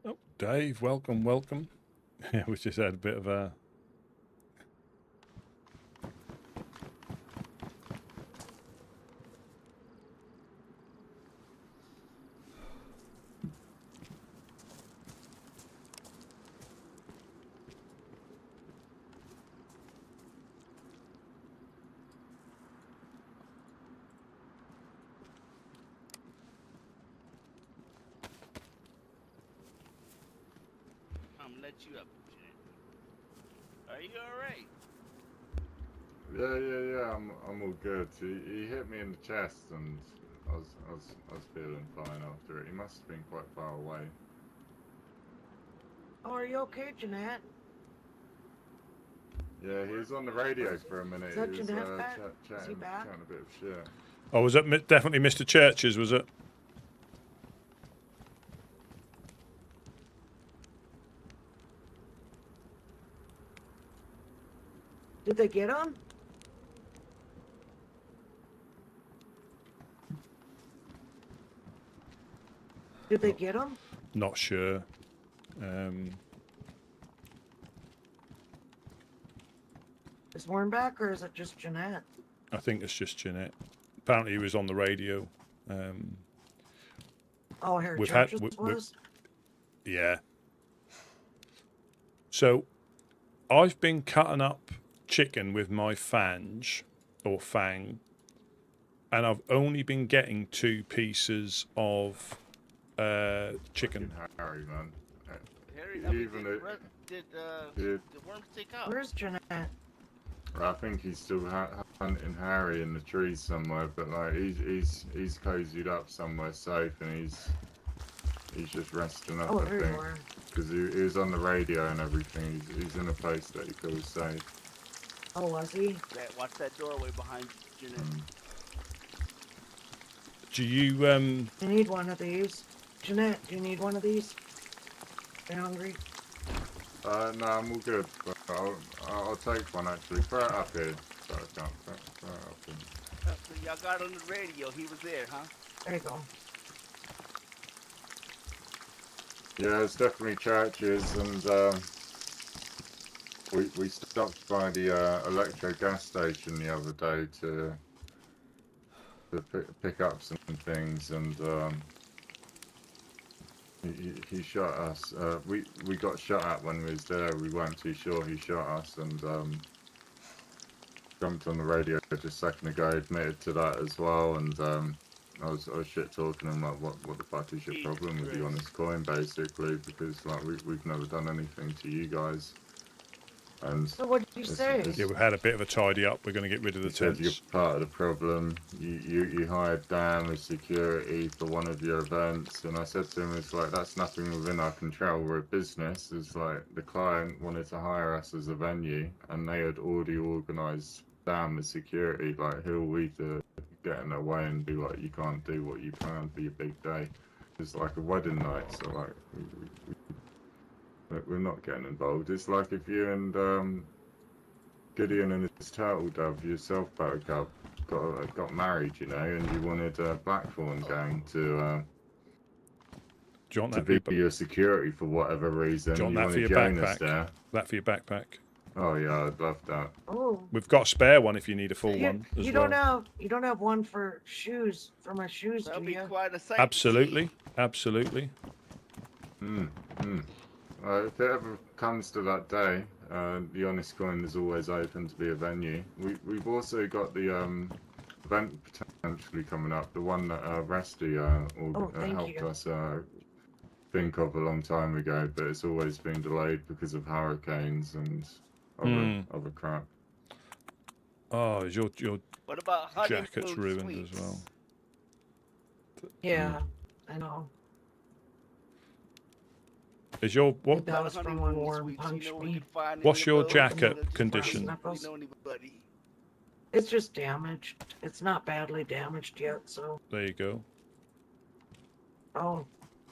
A: Oh, Dave, welcome, welcome. Yeah, we just had a bit of a...
C: I'm gonna let you up, Jen. Are you alright?
D: Yeah. I'm all good. He hit me in the chest, and I was feeling fine after it. He must have been quite far away.
F: Oh, are you okay, Jeanette?
D: Yeah, he was on the radio for a minute.
F: Is that
D: He was
F: Jeanette back? Is he
D: chatting
F: back?
D: a bit of shit.
A: Oh, was that definitely Mr. Churches, was it?
F: Did they get him? Did they get him?
A: Not sure.
F: Is Warren back, or is it just Jeanette?
A: I think it's just Jeanette. Apparently he was on the radio.
F: Oh, Harry
A: We've had-
F: Churches
A: we-
F: was?
A: Yeah. So, I've been cutting up chicken with my fange, or fang, and I've only been getting 2 pieces of chicken.
D: Fucking Harry, man.
C: Harry, I mean,
D: Even
C: did
D: it-
C: the worms take out?
F: Where's Jeanette?
D: I think he's still hunting Harry in the trees somewhere, but like he's cozied up somewhere safe, and he's just resting up.
F: Oh,
D: I
F: there you
D: think
F: are.
D: because he was on the radio and everything. He's in a place that he feels safe.
F: Oh, was he?
C: Watch that doorway behind you, Jeanette.
A: Do you
F: You need one of these. Jeanette, do you need one of these? Are you hungry?
D: No, I'm all good. But I'll take one actually. Throw it up here. So I can't throw it up here.
C: So y'all got on the radio. He was there, huh?
F: There you go.
D: Yeah, it's definitely churches, and we stopped by the electro gas station the other day to pick up some things, and he shot us. We got shot at when we was there. We weren't too sure he shot us, and jumped on the radio just a second ago. Admitted to that as well, and I was shit talking him like, what the fuck is your problem with you on this coin, basically, because like we've never done anything to you guys. And
F: So what did you say?
A: Yeah, we had a bit of a tidy up. We're going to get rid of the
D: he said you're
A: tents.
D: part of the problem. You hired Dan as security for one of your events, and I said to him, it's like, that's nothing within our control. We're a business. It's like the client wanted to hire us as a venue, and they had already organised Dan as security. Like, who are we to get in their way and be like, you can't do what you planned for your big day? It's like a wedding night, so like we're not getting involved. It's like if you and Gideon and his turtle dove, your self-boat cub, got married, you know, and you wanted Blackthorn gang to
A: Do you want
D: to
A: that for
D: be
A: your,
D: your security for whatever reason.
A: Do you want that for
D: wanted
A: your
D: Jonas
A: backpack?
D: there.
A: that for your backpack?
D: Oh yeah, I'd love that.
F: Oh.
A: We've got a spare one if you need a full one as
F: You
A: well.
F: don't have one for shoes, for my shoes,
C: That'll
F: do
C: be
F: you?
C: quite a sight.
A: Absolutely, absolutely.
D: If it ever comes to that day, the Honest Coin is always open to be a venue. We've also got the event potentially coming up, the one that Rusty
F: thank
D: helped
F: you.
D: us think of a long time ago, but it's always been delayed because of hurricanes and other crap.
A: Oh, is your
C: What about honeymoon
A: jacket's ruined
C: suites?
A: as well?
F: Yeah, I know.
A: Is your what?
F: That was from when
C: Honeymoon
F: Warren
C: suites,
F: punched
C: you know, we
F: me.
C: could find any
A: What's
C: of
A: your
C: those,
A: jacket
C: just
A: condition?
C: find- we know anybody.
F: It's just damaged. It's not badly damaged yet, so.
A: There you go.
F: Oh,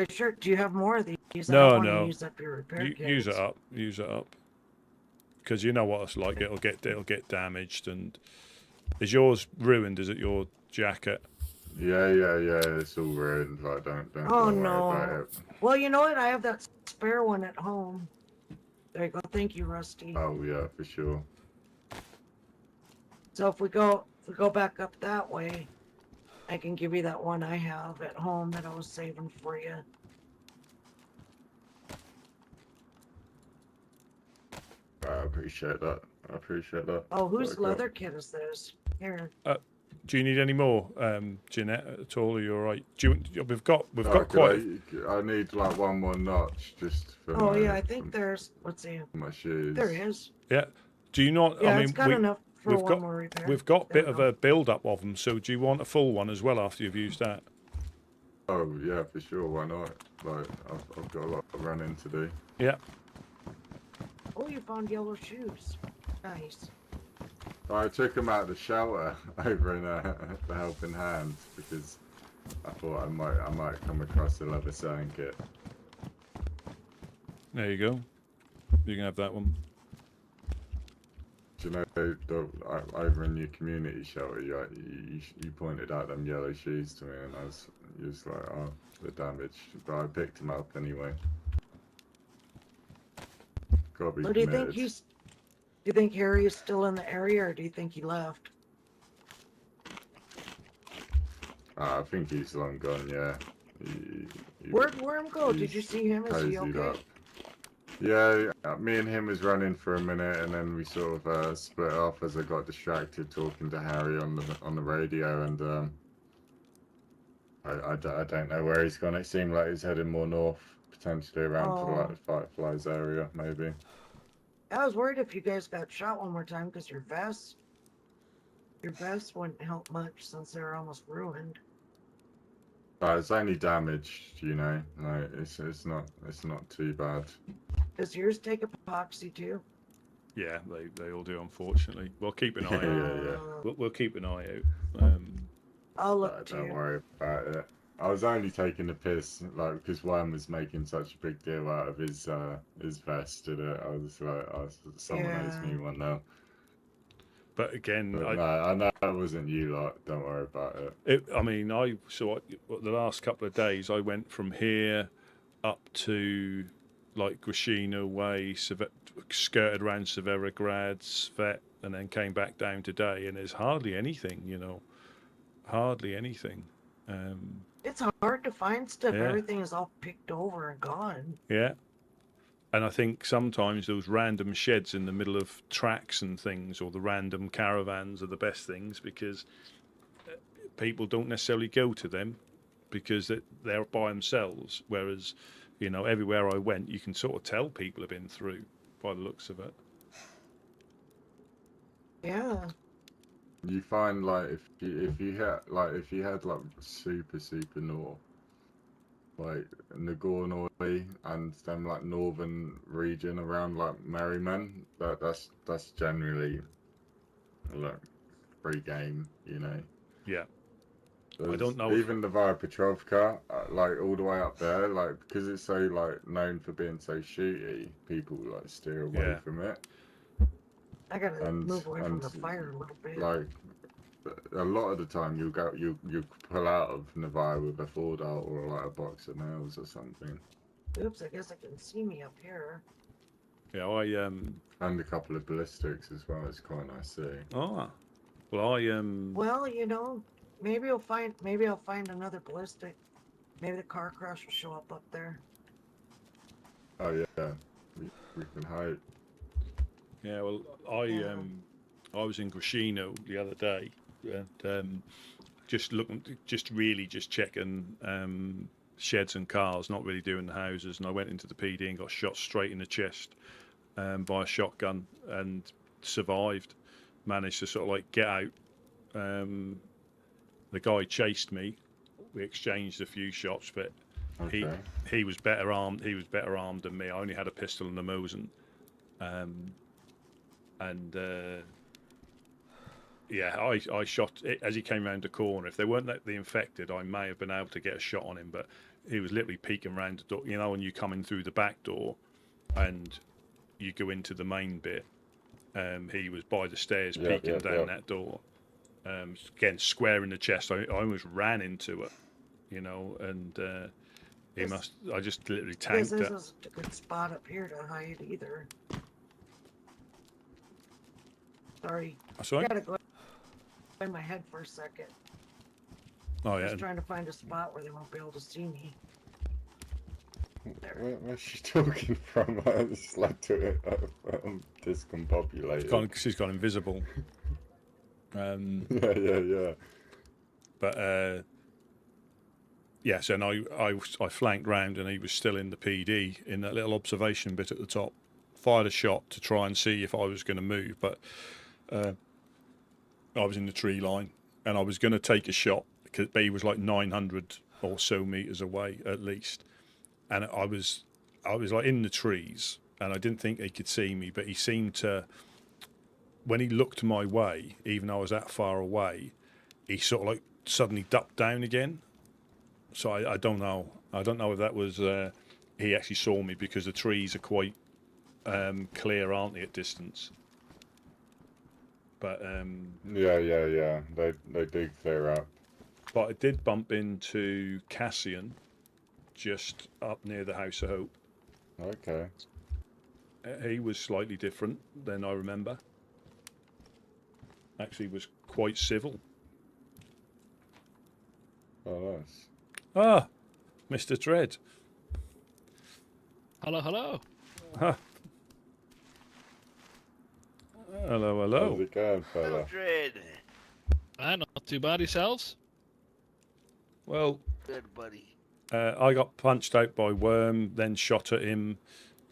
F: sure. Do you have more of these? I
A: No,
F: don't want
A: no.
F: to use up your repair kits.
A: Use it up. Use it up. Because you know what it's like. It'll get damaged. And is yours ruined? Is it your jacket?
D: Yeah. It's all ruined. Like, don't
F: Oh,
D: worry
F: no.
D: about it.
F: Well, you know what? I have that spare one at home. There you go. Thank you, Rusty.
D: Oh yeah, for sure.
F: So if we go back up that way, I can give you that one I have at home that I was saving for you.
D: I appreciate that.
F: Oh, whose
D: Okay.
F: leather kit is this? Here.
A: Do you need any more, Jeanette, at all? Are you all right? We've got
D: Oh,
A: quite.
D: I need like one more notch just for
F: Oh
D: my,
F: yeah, I think there's. Let's see.
D: for my shoes.
F: There is.
A: Yeah. Do you not?
F: Yeah,
A: I mean,
F: it's got enough for
A: we've
F: one
A: got
F: more repair.
A: we've got a
F: There
A: bit
F: we
A: of
F: go.
A: a build up of them. So do you want a full one as well after you've used that?
D: Oh yeah, for sure. Why not? Like I've got a lot of running to do.
A: Yeah.
F: Oh, you found yellow shoes. Nice.
D: I took him out of the shelter over in the Helping Hand because I thought I might come across a leather sewing kit.
A: There you go. You can have that one.
D: Do you know over in your community shelter, you pointed out them yellow shoes to me, and I was just like, oh, they're damaged, but I picked them up anyway. Gotta be
F: So do you
D: committed.
F: think do you think Harry is still in the area, or do you think he left?
D: I think he's long gone. Yeah.
F: Where'd Worm go? Did
D: he's
F: you see him? Is he
D: cozied
F: okay?
D: up. Yeah, me and him was running for a minute, and then we sort of split off as I got distracted talking to Harry on the radio, and I don't know where he's gone. It seemed like he's heading more north, potentially around to like the Fireflies area, maybe.
F: I was worried if you guys got shot one more time because your vests wouldn't help much since they're almost ruined.
D: It's only damaged, you know. No, it's not too bad.
F: Does yours take epoxy too?
A: Yeah, they all do, unfortunately. We'll keep an eye out.
D: Yeah.
A: We'll keep an eye out.
F: I'll look
D: Don't
F: too.
D: worry about it. I was only taking the piss, like, because Worm was making such a big deal out of his vest, and I was like, oh, someone owes me one now.
A: But again,
D: But no, I know it wasn't you lot. Don't worry about it.
A: I mean, the last couple of days I went from here up to like Grashina way, skirted around Severograd, Svet, and then came back down today, and there's hardly anything, you know, hardly anything.
F: It's hard to find stuff.
A: Yeah.
F: Everything is all picked over and gone.
A: Yeah. And I think sometimes those random sheds in the middle of tracks and things, or the random caravans, are the best things because people don't necessarily go to them because they're by themselves. Whereas, you know, everywhere I went, you can sort of tell people have been through by the looks of it.
F: Yeah.
D: You find like if you had like super north, like Nagornoy and them like northern region around like Merriman, that's generally like free game, you know.
A: Yeah.
D: There's,
A: I don't know.
D: Even the Via Petrovka, like all the way up there, like because it's so like known for being so shooty, people like steer away from it.
F: I gotta move away from the fire a little bit.
D: Like a lot of the time, you pull out of Nevada with a 4-dart or like a box of nails or something.
F: Oops, I guess I can see me up here.
A: Yeah,
D: and a couple of ballistics as well. It's quite nice seeing.
A: Oh, well,
F: Well, you know, maybe I'll find another ballistic. Maybe the car crash will show up there.
D: Oh yeah, we can hope.
A: Yeah, well, I was in Grashino the other day, and just checking sheds and cars, not really doing the houses. And I went into the PD and got shot straight in the chest by a shotgun and survived. Managed to sort of like get out. The guy chased me. We exchanged a few shots, but he was better armed. He was better armed than me. I only had a pistol and a Mosin. I shot it as he came round the corner. If they weren't the infected, I may have been able to get a shot on him, but he was literally peeking round the door. You know, when you come in through the back door and you go into the main bit, he was by the stairs peeking down that door. Again, square in the chest. I almost ran into it, you know, and He
F: This-
A: must. I just literally
F: This
A: tanked it.
F: isn't a good spot up here to hide either. Sorry.
A: That's all right.
F: Gotta go in my head for a second.
A: Oh yeah.
F: Just trying to find a spot where they won't be able to see me.
D: Where's she talking from? I just led to it. Discombobulated.
A: She's gone invisible.
D: Yeah.
A: But yes, and I flanked round, and he was still in the PD in that little observation bit at the top. Fired a shot to try and see if I was going to move, but I was in the tree line, and I was going to take a shot but he was like 900 or so meters away at least, and I was like in the trees, and I didn't think he could see me, but he seemed to. When he looked my way, even though I was that far away, he sort of like suddenly ducked down again. So I don't know. I don't know if that was he actually saw me, because the trees are quite clear, aren't they, at distance? But
D: Yeah. They do clear up.
A: but I did bump into Cassian just up near the House of Hope.
D: Okay.
A: He was slightly different than I remember. Actually was quite civil.
D: Oh, nice.
A: Ah, Mr. Dredd.
B: Hello.
A: Huh. Hello.
D: How's it going, fella?
C: Mildred.
B: Not too bad yourselves.
A: Well,
C: Good buddy.
A: I got punched out by Worm, then shot at him,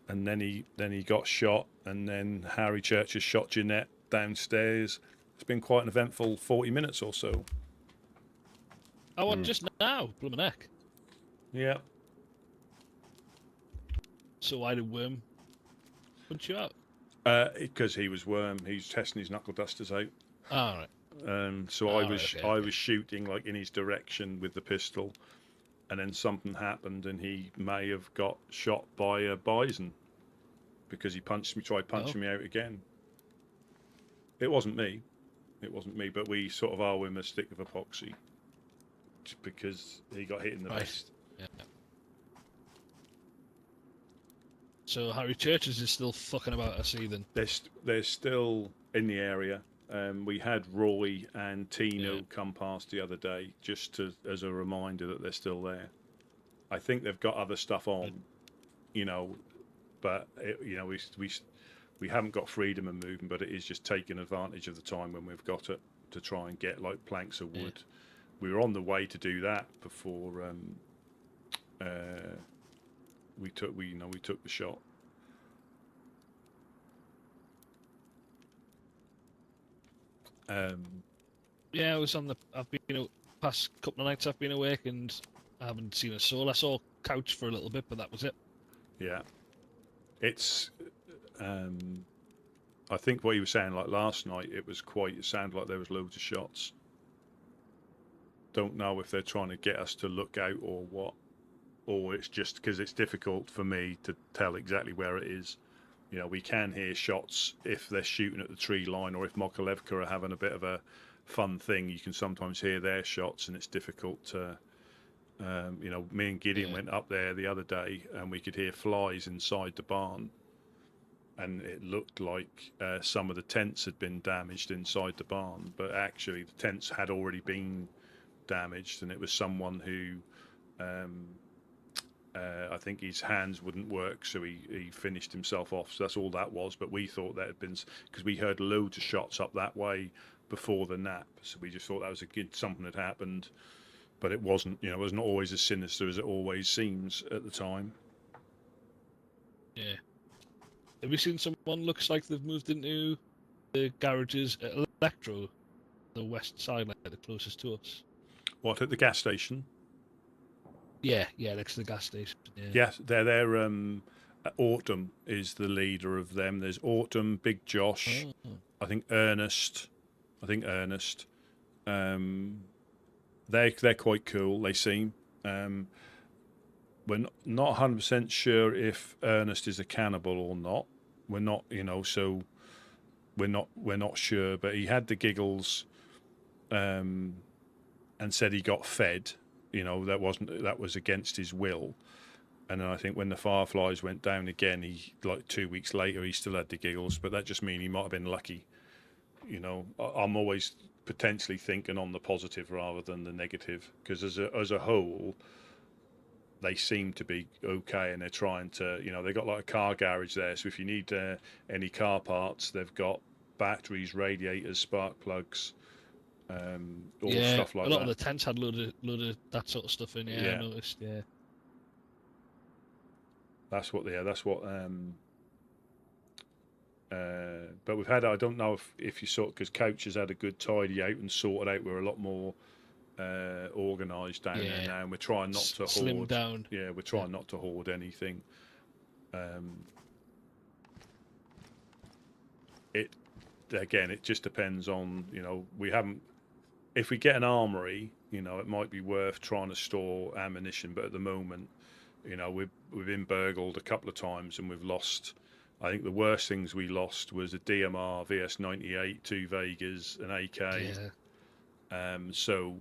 A: and then he got shot, and then Harry Church shot Jeanette downstairs. It's been quite an eventful 40 minutes or so.
B: Oh, and just now, blooming neck.
A: Yeah.
B: So why did Worm punch you out?
A: Because he was Worm. He's testing his knuckle dusters out.
B: All right.
A: So
B: Oh,
A: I was
B: okay.
A: I was shooting like in his direction with the pistol, and then something happened, and he may have got shot by a bison because he tried punching me out again. It wasn't me, but we sort of are with him a stick of epoxy just because he got hit in the
B: Right.
A: vest.
B: Yeah. So Harry Churches is still fucking about, I see then.
A: They're still in the area. We had Roy and Tino
B: Yeah.
A: come past the other day just as a reminder that they're still there. I think they've got other stuff on, but we haven't got freedom of movement, but it is just taking advantage of the time when we've got it to try and get like planks of wood. We were on the way to do that before we took the shot.
B: Yeah, I was on the. I've been past couple of nights. I've been awake and I haven't seen a soul. I saw Couch for a little bit, but that was it.
A: Yeah, it's. I think what you were saying, like last night, it sounded like there was loads of shots. Don't know if they're trying to get us to look out or what, or it's just because it's difficult for me to tell exactly where it is. We can hear shots if they're shooting at the tree line, or if Mokolevka are having a bit of a fun thing. You can sometimes hear their shots, and it's difficult to. Me and Gideon went up there the other day, and we could hear flies inside the barn, and it looked like some of the tents had been damaged inside the barn, but actually the tents had already been damaged, and it was someone who. I think his hands wouldn't work, so he finished himself off. So that's all that was. But we thought that had been because we heard loads of shots up that way before the nap, so we just thought that was something had happened. But it wasn't. It wasn't always as sinister as it always seems at the time.
B: Yeah. Have you seen someone looks like they've moved into the garages at Electro, the west side, like the closest to us?
A: What, at the gas station?
B: Yeah, next to the gas station. Yeah.
A: Yes, they're Autumn is the leader of them. There's Autumn, Big Josh, I think Ernest. They're quite cool. They seem. We're not 100% sure if Ernest is a cannibal or not. We're not, so we're not sure. But he had the giggles, and said he got fed. You know, that was against his will. And then I think when the Fireflies went down again, he, like 2 weeks later, he still had the giggles. But that just means he might have been lucky. You know, I'm always potentially thinking on the positive rather than the negative, because as a whole, they seem to be okay, and they're trying to, you know, they've got like a car garage there, so if you need any car parts, they've got batteries, radiators, spark plugs, all stuff like
G: a lot
A: that.
G: of the tents had load of that sort of stuff in. Yeah, I noticed. Yeah,
A: that's what. But we've had, I don't know if you saw, because Couch has had a good tidy out and sorted out. We're a lot more organised down there now, and we're trying not to
G: slim
A: hoard.
G: down.
A: Yeah, we're trying not to hoard anything. It just depends on, you know, we haven't. If we get an armory, you know, it might be worth trying to store ammunition. But at the moment, you know, we've been burgled a couple of times and we've lost. I think the worst things we lost was a DMR VS98, 2 Vegas, an AK.
G: Yeah.
A: So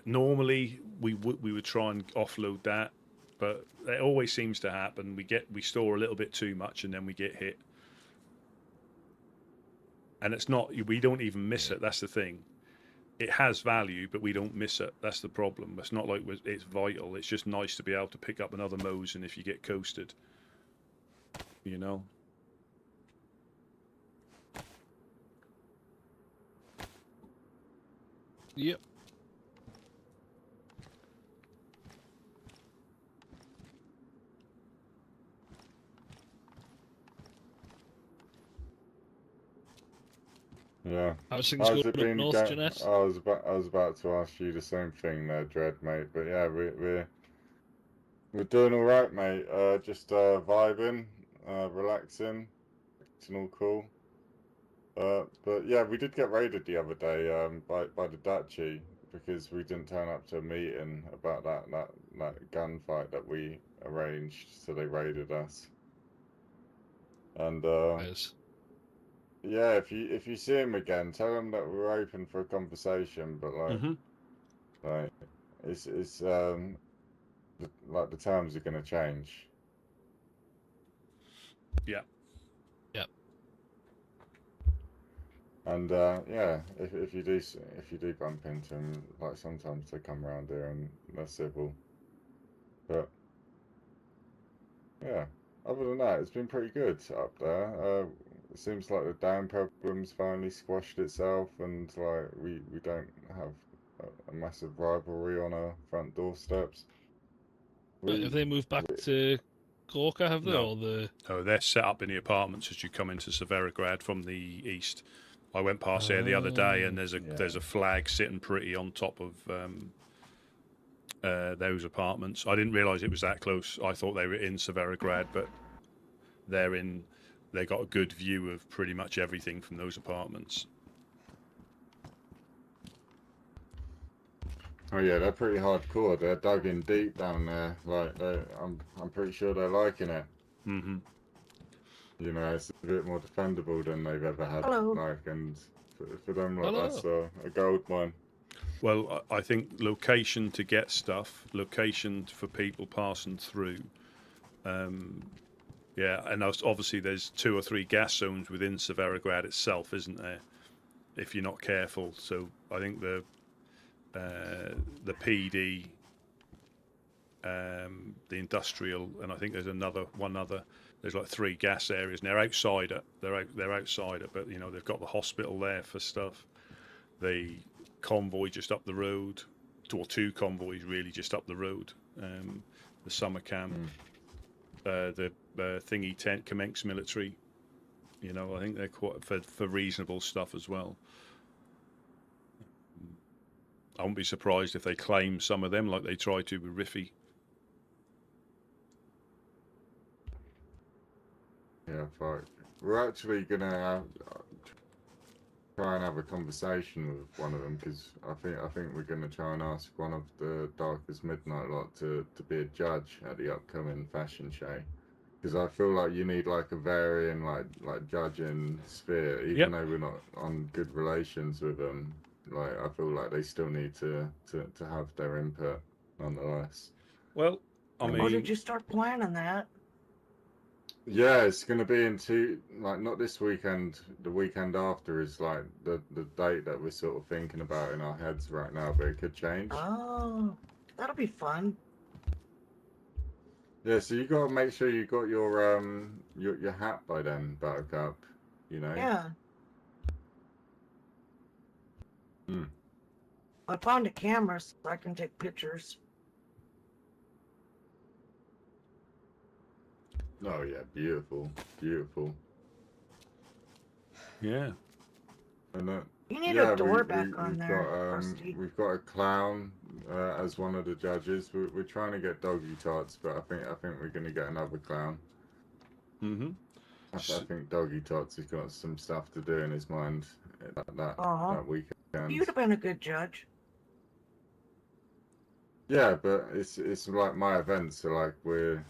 A: normally we would try and offload that, but it always seems to happen. We store a little bit too much and then we get hit. And it's not, we don't even miss it. That's the thing. It has value, but we don't miss it. That's the problem. It's not like it's vital. It's just nice to be able to pick up another Mosin if you get coasted. You know?
G: Yep.
D: Yeah.
G: How's things going up north, Jeanette?
D: I was about to ask you the same thing there, Dread, mate. But yeah, we're doing all right, mate. Just vibing, relaxing, it's all cool. But yeah, we did get raided the other day by the Dachi, because we didn't turn up to a meeting about that gunfight that we arranged, so they raided us. And
G: Yes.
D: yeah, if you see him again, tell him that we're open for a conversation. But like it's like the terms are gonna change.
A: Yeah.
G: Yep.
D: And yeah, if you do bump into him, like sometimes they come around here and they're civil. But yeah, other than that, it's been pretty good up there. It seems like the dam problem's finally squashed itself, and like we don't have a massive rivalry on our front doorsteps.
G: Have they moved back to Gorka, have they?
A: No.
G: Or the...
A: Oh, they're set up in the apartments as you come into Severograd from the east. I went past there the other day, and there's a flag sitting pretty on top of those apartments. I didn't realise it was that close. I thought they were in Severograd, but they got a good view of pretty much everything from those apartments.
D: Oh yeah, they're pretty hardcore. They're dug in deep down there. Like I'm pretty sure they're liking it.
A: Mm-hmm.
D: You know, it's a bit more defendable than they've ever had.
F: Hello.
D: Like, and for them, like,
G: Hello.
D: that's a gold mine.
A: Well, I think location to get stuff, location for people passing through. Yeah, and obviously there's 2 or 3 gas zones within Severograd itself, isn't there? If you're not careful. So I think the PD, the industrial, and I think there's one other. There's like 3 gas areas, and they're outside it. They're outside it, but you know they've got the hospital there for stuff. The convoy just up the road, or 2 convoys really just up the road. The summer camp, the thingy tent, Commence military. You know, I think they're quite for reasonable stuff as well. I wouldn't be surprised if they claim some of them, like they tried to with Riffy.
D: Yeah, fuck. We're actually gonna try and have a conversation with one of them, because I think we're gonna try and ask one of the Darkest Midnight lot to be a judge at the upcoming fashion show. Because I feel like you need like a varying like judging sphere, even though we're not on good relations with them. like I feel like they still need to have their input nonetheless.
A: Well, I
F: When
A: mean,
F: did you start planning that?
D: Yeah, it's going to be in like not this weekend. The weekend after is like the date that we're sort of thinking about in our heads right now, but it could change.
F: Oh, that'll be fun.
D: Yeah, so you got to make sure you got your hat by then, Buttercup. You know.
F: Yeah.
D: Hmm.
F: I found a camera so I can take pictures.
D: Oh yeah, beautiful, beautiful.
A: yeah.
D: And
F: You need
D: yeah,
F: a door back on
D: we've
F: there,
D: got
F: Rusty.
D: we've got a clown as one of the judges. We're trying to get doggy tots, but I think we're going to get another clown.
A: Mm-hmm.
D: I think Doggy Tots has got some stuff to do in his mind that weekend.
F: You'd have been a good judge.
D: Yeah, but it's like my event, so like we're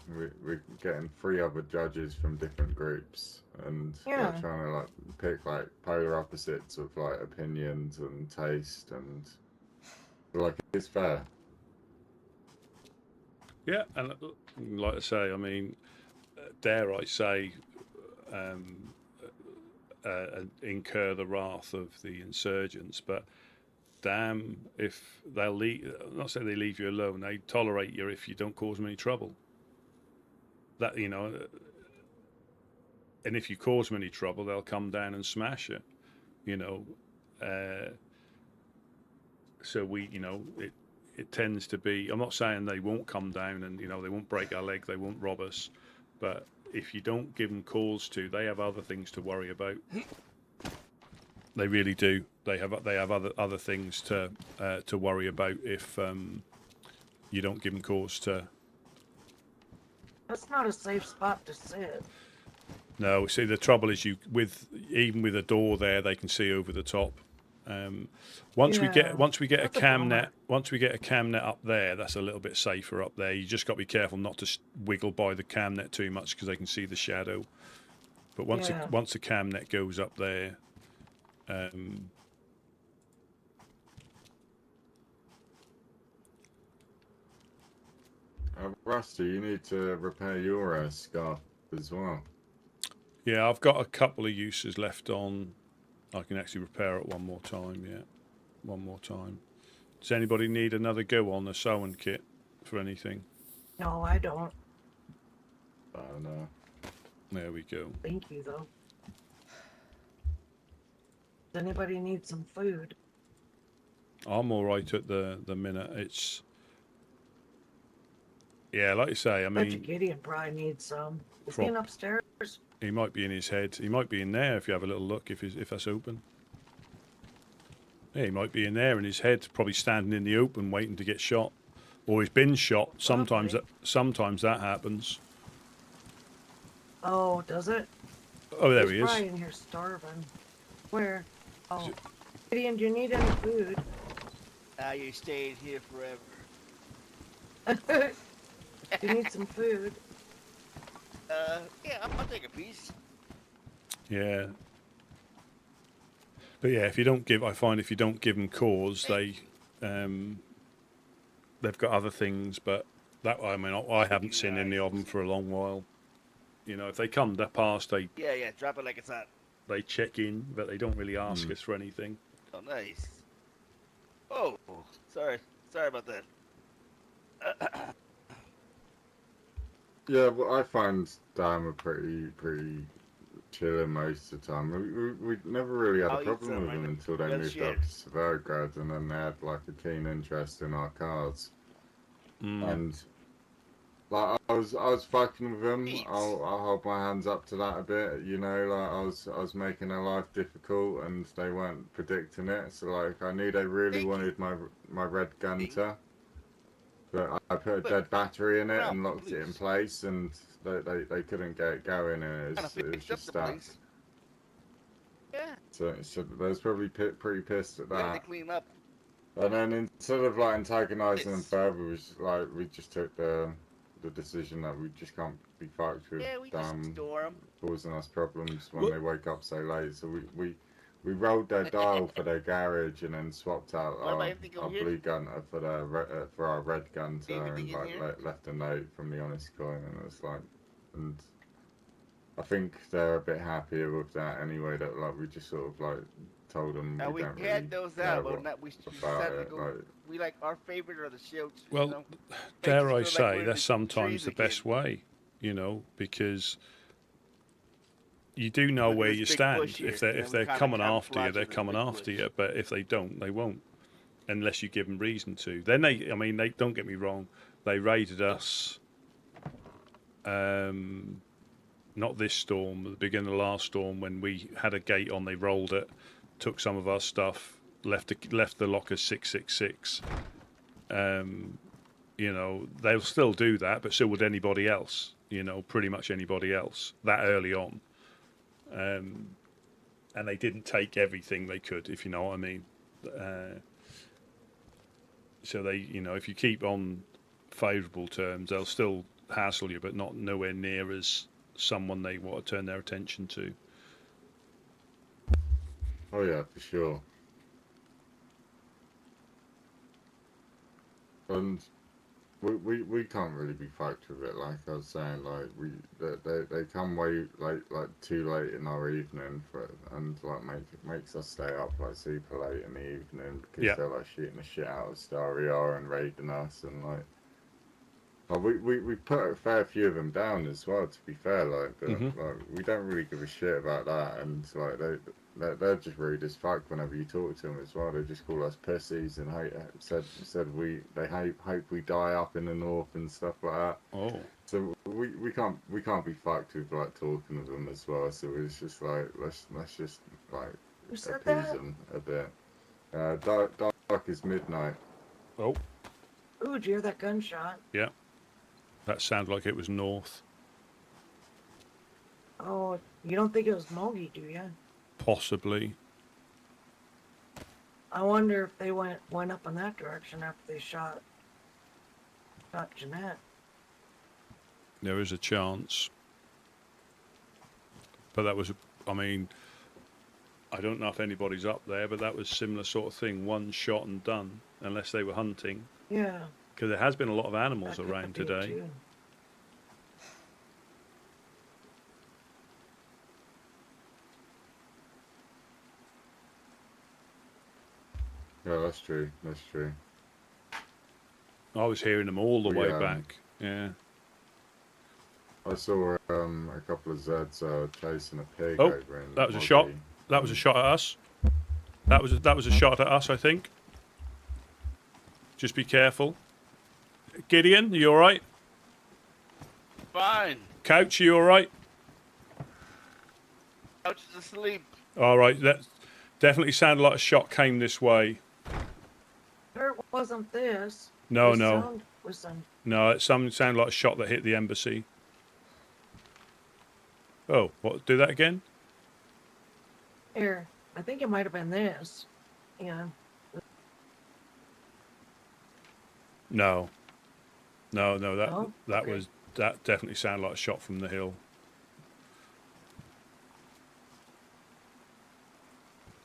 D: getting 3 other judges from different groups, and
F: Yeah.
D: like trying to like pick like polar opposites of like opinions and taste, and like it's fair.
A: Yeah, and like I say, I mean, dare I say, incur the wrath of the insurgents, but damn if they'll leave. Not say they leave you alone; they tolerate you if you don't cause them any trouble. That you know, and if you cause them any trouble, they'll come down and smash you. You know, so we, you know, it tends to be. I'm not saying they won't come down and they won't break our leg, they won't rob us, but if you don't give them cause to, they have other things to worry about. They really do. They have other things to worry about if you don't give them cause to.
F: That's not a safe spot to sit.
A: No, see the trouble is even with a door there, they can see over the top. Once we get a cam net up there, that's a little bit safer up there. You just got to be careful not to wiggle by the cam net too much because they can see the shadow. But once the cam net goes up there.
D: Rusty, you need to repair your scarf as well.
A: Yeah, I've got a couple of uses left on. I can actually repair it one more time. Yeah, one more time. Does anybody need another go on the sewing kit for anything?
F: No, I don't.
D: Oh no.
A: There we go.
F: Thank you, though. Does anybody need some food?
A: I'm all right at the minute. It's yeah, like you say. I mean,
F: Gideon probably needs some. Is he in upstairs?
A: He might be in his head. He might be in there if you have a little look. If that's open. Yeah, he might be in there in his head, probably standing in the open, waiting to get shot, or he's been shot. Sometimes that happens.
F: Oh, does it?
A: Oh, there he
F: He's
A: is.
F: probably in here starving. Where? Oh, Gideon, do you need any food?
C: You stayed here forever.
F: You need some food.
C: Yeah, I'll take a piece.
A: Yeah. But yeah, I find if you don't give them cause, they've got other things. But that, I mean, I haven't seen any of them for a long while. You know, if they come past,
C: Yeah, drop it like it's hot.
A: They check in, but they don't really ask us for anything.
C: Oh, nice. Oh, sorry about that.
D: Yeah, well, I find Dharma pretty chilling most of the time. We never really had a problem with them until they moved up to Severograd, and then they had like a keen interest in our cars. And like I was fucking with them. I'll hold my hands up to that a bit, you know. Like I was making their life difficult, and they weren't predicting it. So like I knew they really wanted my red Gunter. But I put a dead battery in it and locked it in place, and they couldn't get it going, and it was just stuck.
C: Yeah.
D: So they was probably pretty pissed at that.
C: To clean up.
D: And then instead of like antagonising them further, we just took the decision that we just can't be fucked with
C: Yeah, we just store them.
D: causing us problems when they wake up so late. So We rolled their dial for their garage and then swapped out
C: What about anything
D: our
C: over here?
D: blue gunter for for our red gunter
C: Anything
D: and
C: in here?
D: left a note from the honest coin, and it was like, and I think they're a bit happier with that anyway. That like we just sort of like told them
C: Now
D: we
C: we
D: don't really
C: had those
D: care
C: out, but
D: what
C: not we
D: about
C: decided to
D: it.
C: go.
D: Like,
C: We like our favorite are the shields.
A: Well,
C: you know? Makes
A: dare
C: us
A: I
C: feel like
A: say,
C: we're in
A: that's
C: the
A: sometimes
C: trees
A: the
C: again.
A: best way, you know, because you do know
C: Look at
A: where
C: this
A: you
C: big
A: stand.
C: bush here,
A: If they're
C: you know,
A: if
C: we
A: they're
C: kinda
A: coming after you,
C: camouflage
A: they're
C: in this
A: coming
C: big
A: after
C: bush.
A: you. But if they don't, they won't, unless you give them reason to. Then they, I mean, they don't get me wrong, they raided us. Not this storm, at the beginning of the last storm when we had a gate on, they rolled it, took some of our stuff, left the locker 666. You know, they'll still do that, but so would anybody else. You know, pretty much anybody else that early on. And they didn't take everything they could, if you know what I mean. So they, you know, if you keep on favourable terms, they'll still hassle you, but not nowhere near as someone they want to turn their attention to.
D: oh yeah, for sure. And we can't really be fucked with it. Like I was saying, like they come way like too late in our evening and like makes us stay up like super late in the evening because
A: Yeah.
D: they're like shooting the shit out of Staria and raiding us and like. Well, we put a fair few of them down as well. To be fair, like, but like we don't really give a shit about that, and like they're just rude as fuck whenever you talk to them as well. They just call us pussies and said they hope we die up in the north and stuff like that.
A: Oh,
D: So we can't be fucked with like talking to them as well. So it's just like let's just like
F: Who said
D: appease
F: that?
D: them a bit. Dark is midnight.
A: oh,
F: Ooh, did you hear that gunshot?
A: yeah. That sounded like it was north.
F: Oh, you don't think it was Mogi, do you?
A: Possibly.
F: I wonder if they went up in that direction after they shot Jeanette.
A: There is a chance. But that was, I mean, I don't know if anybody's up there, but that was similar sort of thing. One shot and done, unless they were hunting.
F: Yeah.
A: Because there has been a lot of animals
F: that could
A: around
F: be it,
A: today.
F: too.
D: Yeah, that's true. That's true.
A: I was hearing them all the way
D: Yeah.
A: back. Yeah.
D: I saw a couple of Zeds chasing a pig
A: Oh,
D: over in
A: that was a
D: Moggy.
A: shot. That was a shot at us. That was a shot at us, I think. Just be careful. Gideon, you all right?
C: Fine.
A: Couch, you all right?
C: Couch is asleep.
A: All right. That definitely sounded like a shot came this way.
F: Sure, it wasn't this.
A: No,
F: The
A: no,
F: sound was some.
A: no. It sounded like a shot that hit the embassy. Oh, what? Do that again?
F: Here, I think it might have been this. Yeah.
A: No. No, that
F: Oh,
A: that
F: okay.
A: was that definitely sounded like a shot from the hill.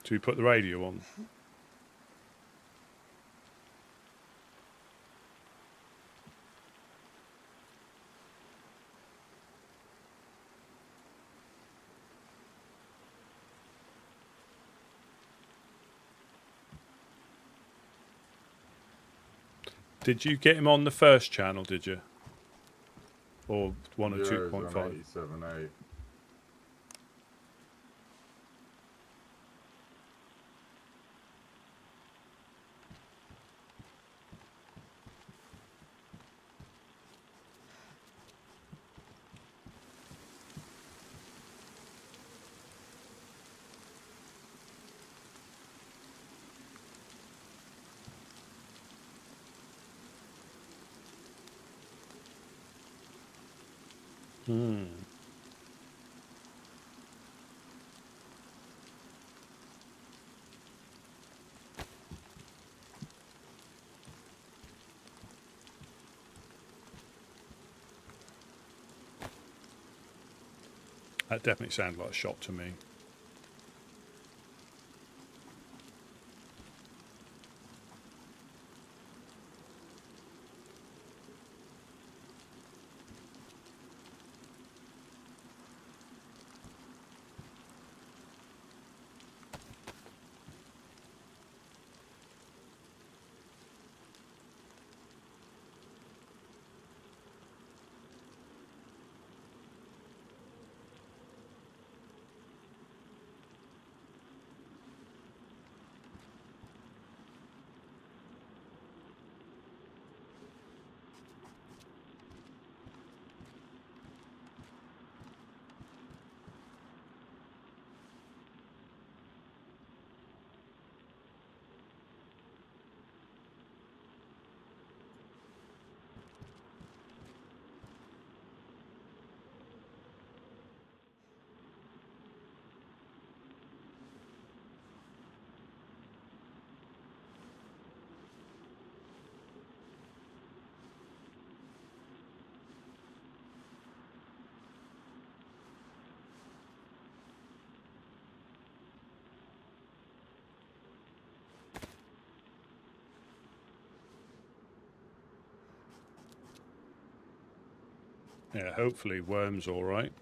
A: Do we put the radio on? Did you get him on the first channel, did you? Or 102.5?
D: 87.8.
A: Hmm. That definitely sounded like a shot to me. Yeah, hopefully Worm's all right.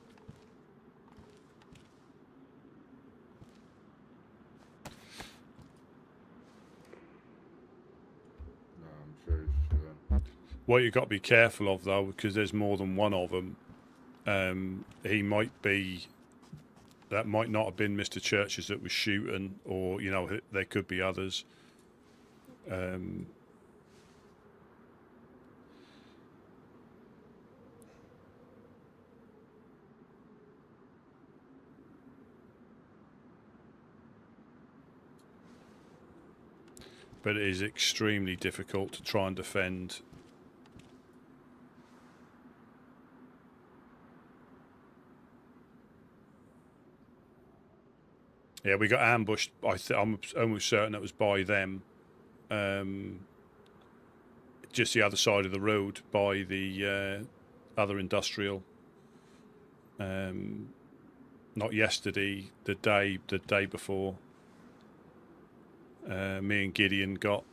D: No, I'm sure he's chilling.
A: What you got to be careful of though, because there's more than one of them. He might be. That might not have been Mr. Churches that was shooting, or you know, there could be others. But it is extremely difficult to try and defend. Yeah, we got ambushed. I'm almost certain it was by them. Just the other side of the road by the other industrial. Not yesterday, the day before. Me and Gideon got.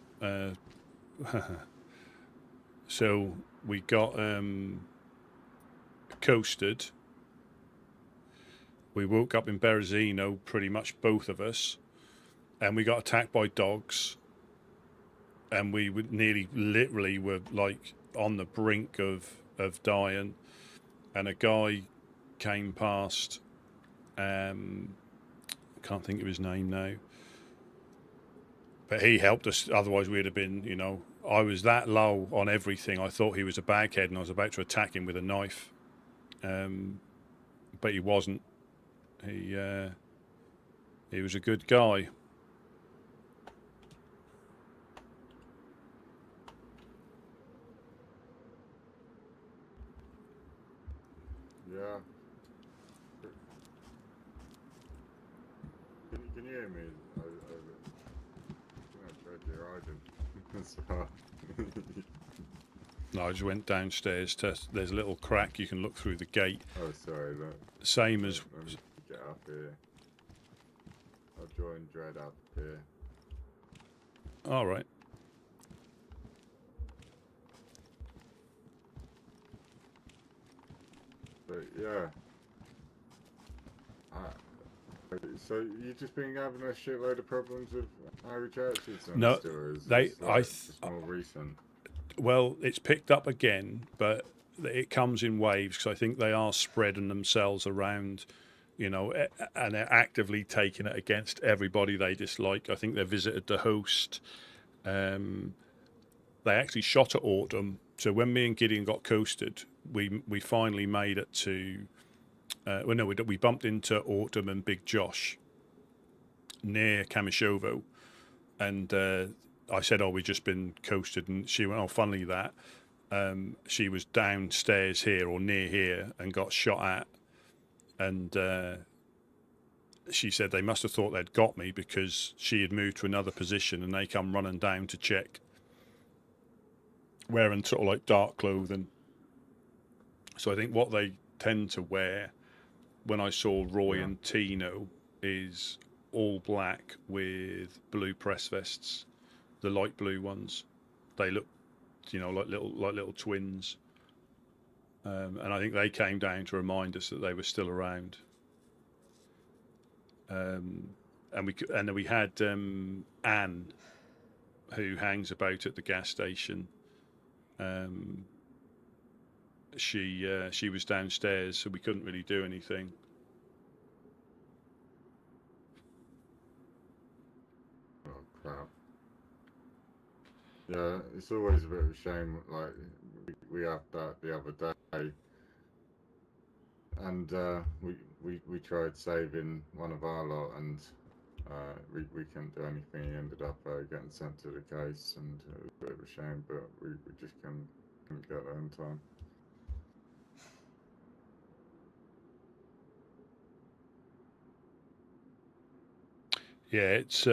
A: So we got coasted. We woke up in Berezino, pretty much both of us, and we got attacked by dogs. And we would literally were like on the brink of dying. And a guy came past. I can't think of his name now. But he helped us. Otherwise, we'd have been, you know, I was that low on everything. I thought he was a baghead, and I was about to attack him with a knife. But he wasn't. He was a good guy.
D: Yeah. Can you hear me? I think I tried your item as well.
A: No, I just went downstairs. There's a little crack you can look through the gate.
D: Oh, sorry. Look.
A: Same as.
D: Let me get up here. I'll join Dread up here.
A: All right.
D: But yeah. So you've just been having a shitload of problems with Irish churches and
A: No,
D: stores?
A: it's
D: more recent.
A: Well, it's picked up again, but it comes in waves because I think they are spreading themselves around, you know, and they're actively taking it against everybody they dislike. I think they visited the host. They actually shot at Autumn. So when me and Gideon got coasted, we finally made it to. We bumped into Autumn and Big Josh near Kamishovo, and I said, "Oh, we've just been coasted," and she went, "Oh, funnily that." She was downstairs here or near here and got shot at, and she said they must have thought they'd got me because she had moved to another position and they come running down to check, wearing sort of like dark clothing. So I think what they tend to wear, when I saw Roy and Tino, is all black with blue press vests, the light blue ones. They look, you know, like little twins. And I think they came down to remind us that they were still around. And then we had Anne, who hangs about at the gas station. She was downstairs, so we couldn't really do anything.
D: Oh crap! Yeah, it's always a bit of a shame. Like we had that the other day, and we tried saving one of our lot, and we couldn't do anything. He ended up getting sent to the case, and it was a bit of a shame, but we just couldn't get there in time.
A: Yeah, it's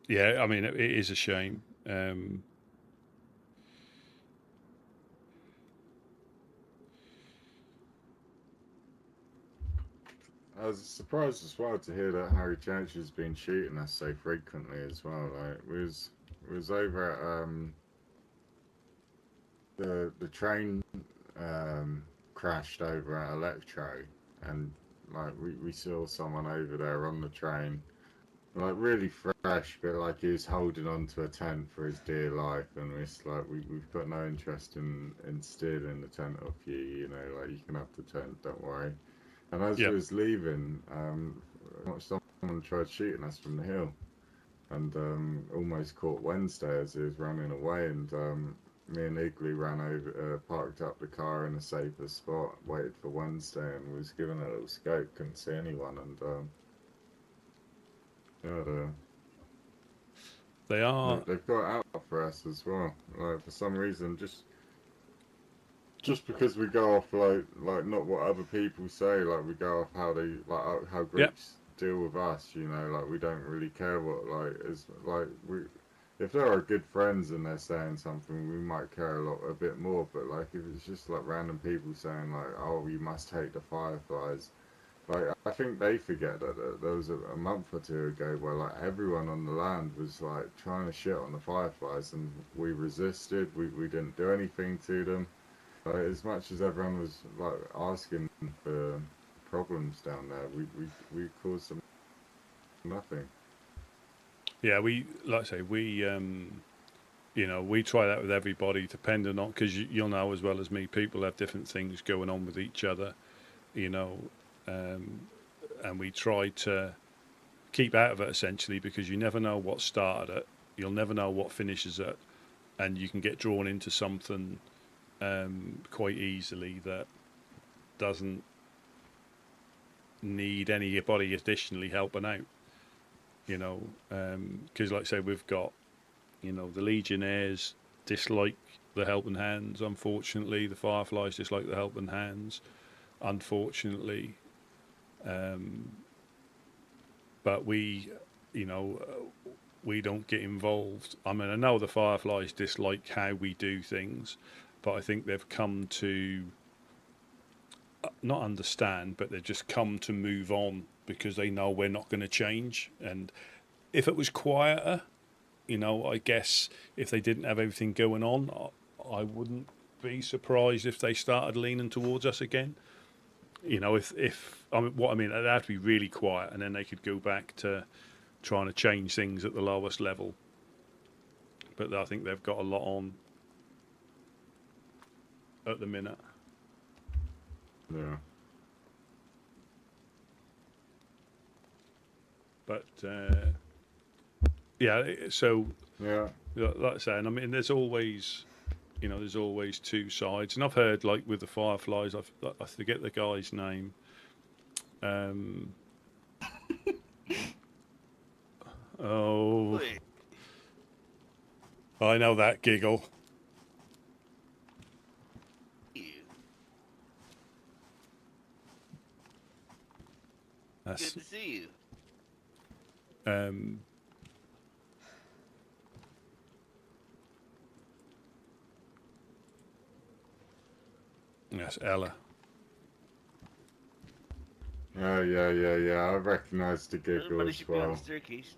A: yeah, I mean, it is a shame.
D: I was surprised as well to hear that Harry Church has been shooting us so frequently as well. Like we was over at the train crashed over at Electro, and like we saw someone over there on the train, like really fresh, but like he was holding on to a tent for his dear life, and it's like we've got no interest in stealing the tent off you. You know, like you can have the tent, don't worry. And as we
A: Yep.
D: was leaving, someone tried shooting us from the hill, and almost caught Wednesday as he was running away. And me and Igloo ran over, parked up the car in a safer spot, waited for Wednesday, and was given a little scope. Couldn't see anyone, and yeah,
A: They are.
D: they've got out for us as well. Like for some reason, just because we go off like not what other people say, like we go off how they like how groups deal with us, you know, like we don't really care what like is like we if there are good friends and they're saying something, we might care a bit more. But like if it's just like random people saying like, oh, you must hate the Fireflies, like I think they forget that there was a month or two ago where like everyone on the land was like trying to shit on the Fireflies, and we resisted. We didn't do anything to them. Like, as much as everyone was like asking for problems down there, we caused them nothing.
A: Yeah, we like I say we you know, we try that with everybody, depending on, because you'll know as well as me, people have different things going on with each other, you know, and we try to keep out of it essentially, because you never know what started it, you'll never know what finishes it, and you can get drawn into something quite easily that doesn't need anybody additionally helping out, you know, because like I say, we've got, you know, the Legionnaires dislike the Helping Hands, unfortunately. The Fireflies dislike the Helping Hands, unfortunately. But we, you know, we don't get involved. I mean, I know the Fireflies dislike how we do things, but I think they've come to not understand, but they've just come to move on because they know we're not going to change. And if it was quieter, you know, I guess if they didn't have everything going on, I wouldn't be surprised if they started leaning towards us again. You know, if I mean, what I mean, it'd have to be really quiet, and then they could go back to trying to change things at the lowest level. But I think they've got a lot on at the minute.
D: Yeah.
A: But yeah, so
D: Yeah.
A: like I say, and I mean, there's always, you know, there's always two sides. And I've heard, like with the Fireflies, I forget the guy's name. Oh, I know that giggle. That's
C: Good to see you.
A: That's Ella.
D: Oh yeah. I recognise the giggle
C: Everybody
D: as
C: should be on
D: well.
C: the staircase.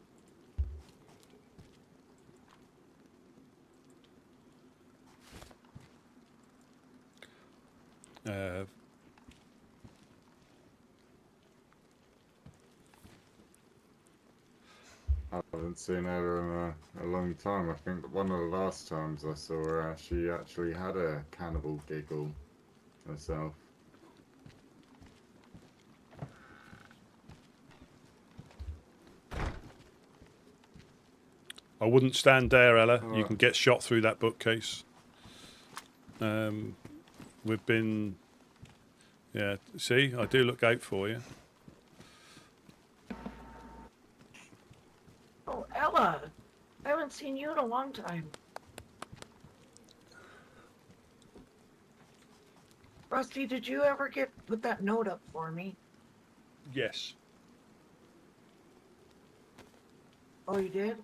D: I haven't seen her in a long time. I think that one of the last times I saw her, she actually had a cannibal giggle herself.
A: I wouldn't stand there, Ella.
D: Oh.
A: You can get shot through that bookcase. We've been, yeah. See, I do look out for you.
F: Oh, Ella! I haven't seen you in a long time. Rusty, did you ever put that note up for me?
A: Yes,
F: Oh, you did?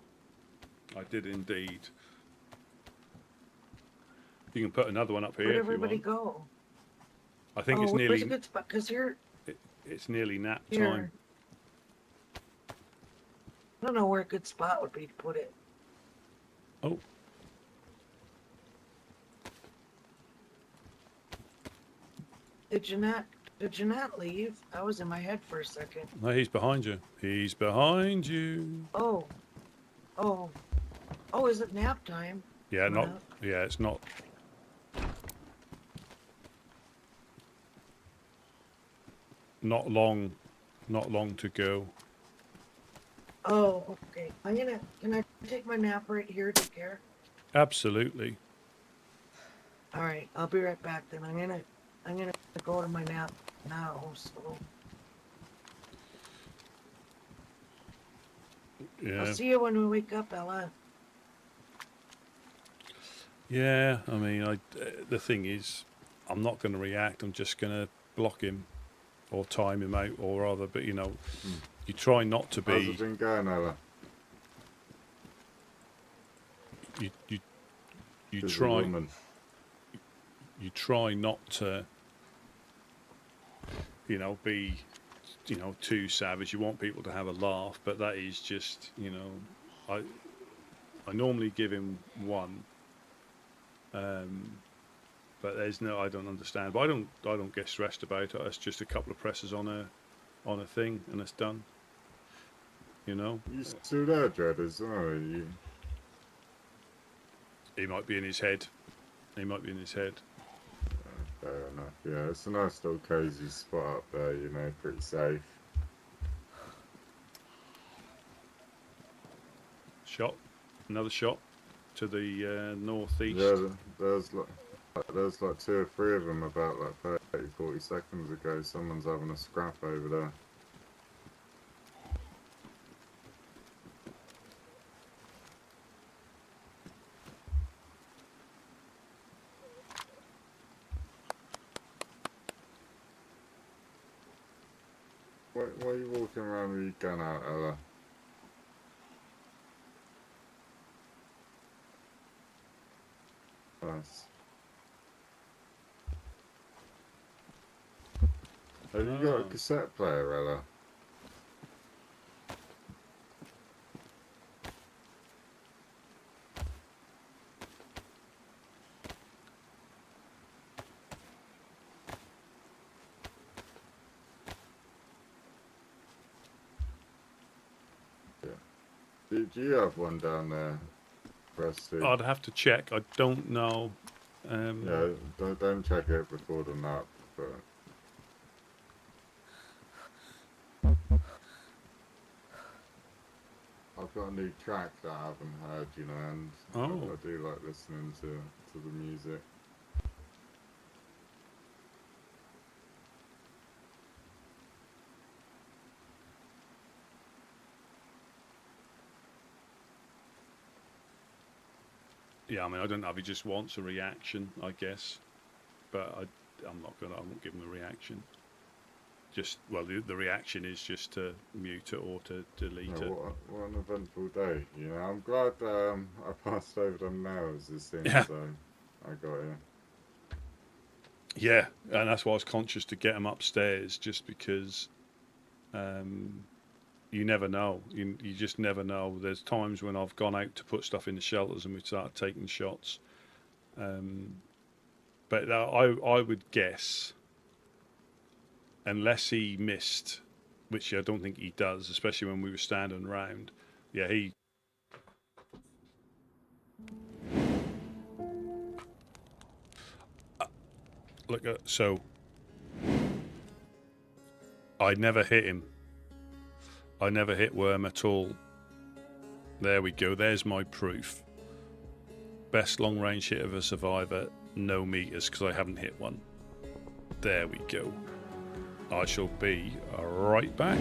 A: I did indeed. You can put another one up here
F: Where'd
A: if you
F: everybody
A: want.
F: go?
A: I think it's
F: Where's
A: nearly.
F: a good spot? Because here,
A: It's nearly nap
F: Here.
A: time.
F: I don't know where a good spot would be to put it.
A: Oh.
F: Did you not leave? I was in my head for a second.
A: No, he's behind you. He's behind you.
F: Oh, is it nap time?
A: Yeah,
F: Coming
A: not.
F: up?
A: Yeah, it's not. Not long. Not long to go.
F: Oh, okay. Can I take my nap right here, take care?
A: Absolutely.
F: All right, I'll be right back then. I'm gonna go to my nap now, so
A: Yeah.
F: I'll see you when we wake up, Ella.
A: Yeah. I mean, the thing is, I'm not going to react. I'm just going to block him, or time him out, or rather. But you know, you try not to
D: How's
A: be.
D: it been going, Ella?
A: You
D: She's a
A: try.
D: woman.
A: You try not to, you know, be, you know, too savage. You want people to have a laugh, but that is just, you know, I normally give him one, but there's no, I don't understand. But I don't get stressed about it. It's just a couple of presses on a thing, and it's done. You know.
D: You still there, Dread, as well? You...
A: He might be in his head. He might be in his head.
D: Fair enough. Yeah, it's a nice little cozy spot up there, you know, pretty safe.
A: Shot. Another shot to the northeast.
D: Yeah, there's like 2 or 3 of them about like 30, 40 seconds ago. Someone's having a scrap over there. Why are you walking around with your gun out, Ella? Nice. Have you got a cassette player, Ella? Do you have one down there, Rusty?
A: I'd have to check. I don't know.
D: Yeah, don't check it before the nap, but... I've got a new track that I haven't heard, you know, and
A: Oh.
D: I do like listening to the music.
A: Yeah, I mean, I don't know if he just wants a reaction, I guess, but I won't give him a reaction. Just, well, the reaction is just to mute it or to delete
D: No,
A: it.
D: what an eventful day, you know. I'm glad I passed over them nails as soon
A: Yeah.
D: as I got here.
A: Yeah, and that's why I was conscious to get him upstairs, just because you never know. You just never know. There's times when I've gone out to put stuff in the shelters and we started taking shots. But I would guess, unless he missed, which I don't think he does, especially when we were standing around. Yeah, he. Look, so I never hit him. I never hit Worm at all. There we go. There's my proof. Best long range hit of a survivor, no meters, because I haven't hit one. There we go. I shall be right back.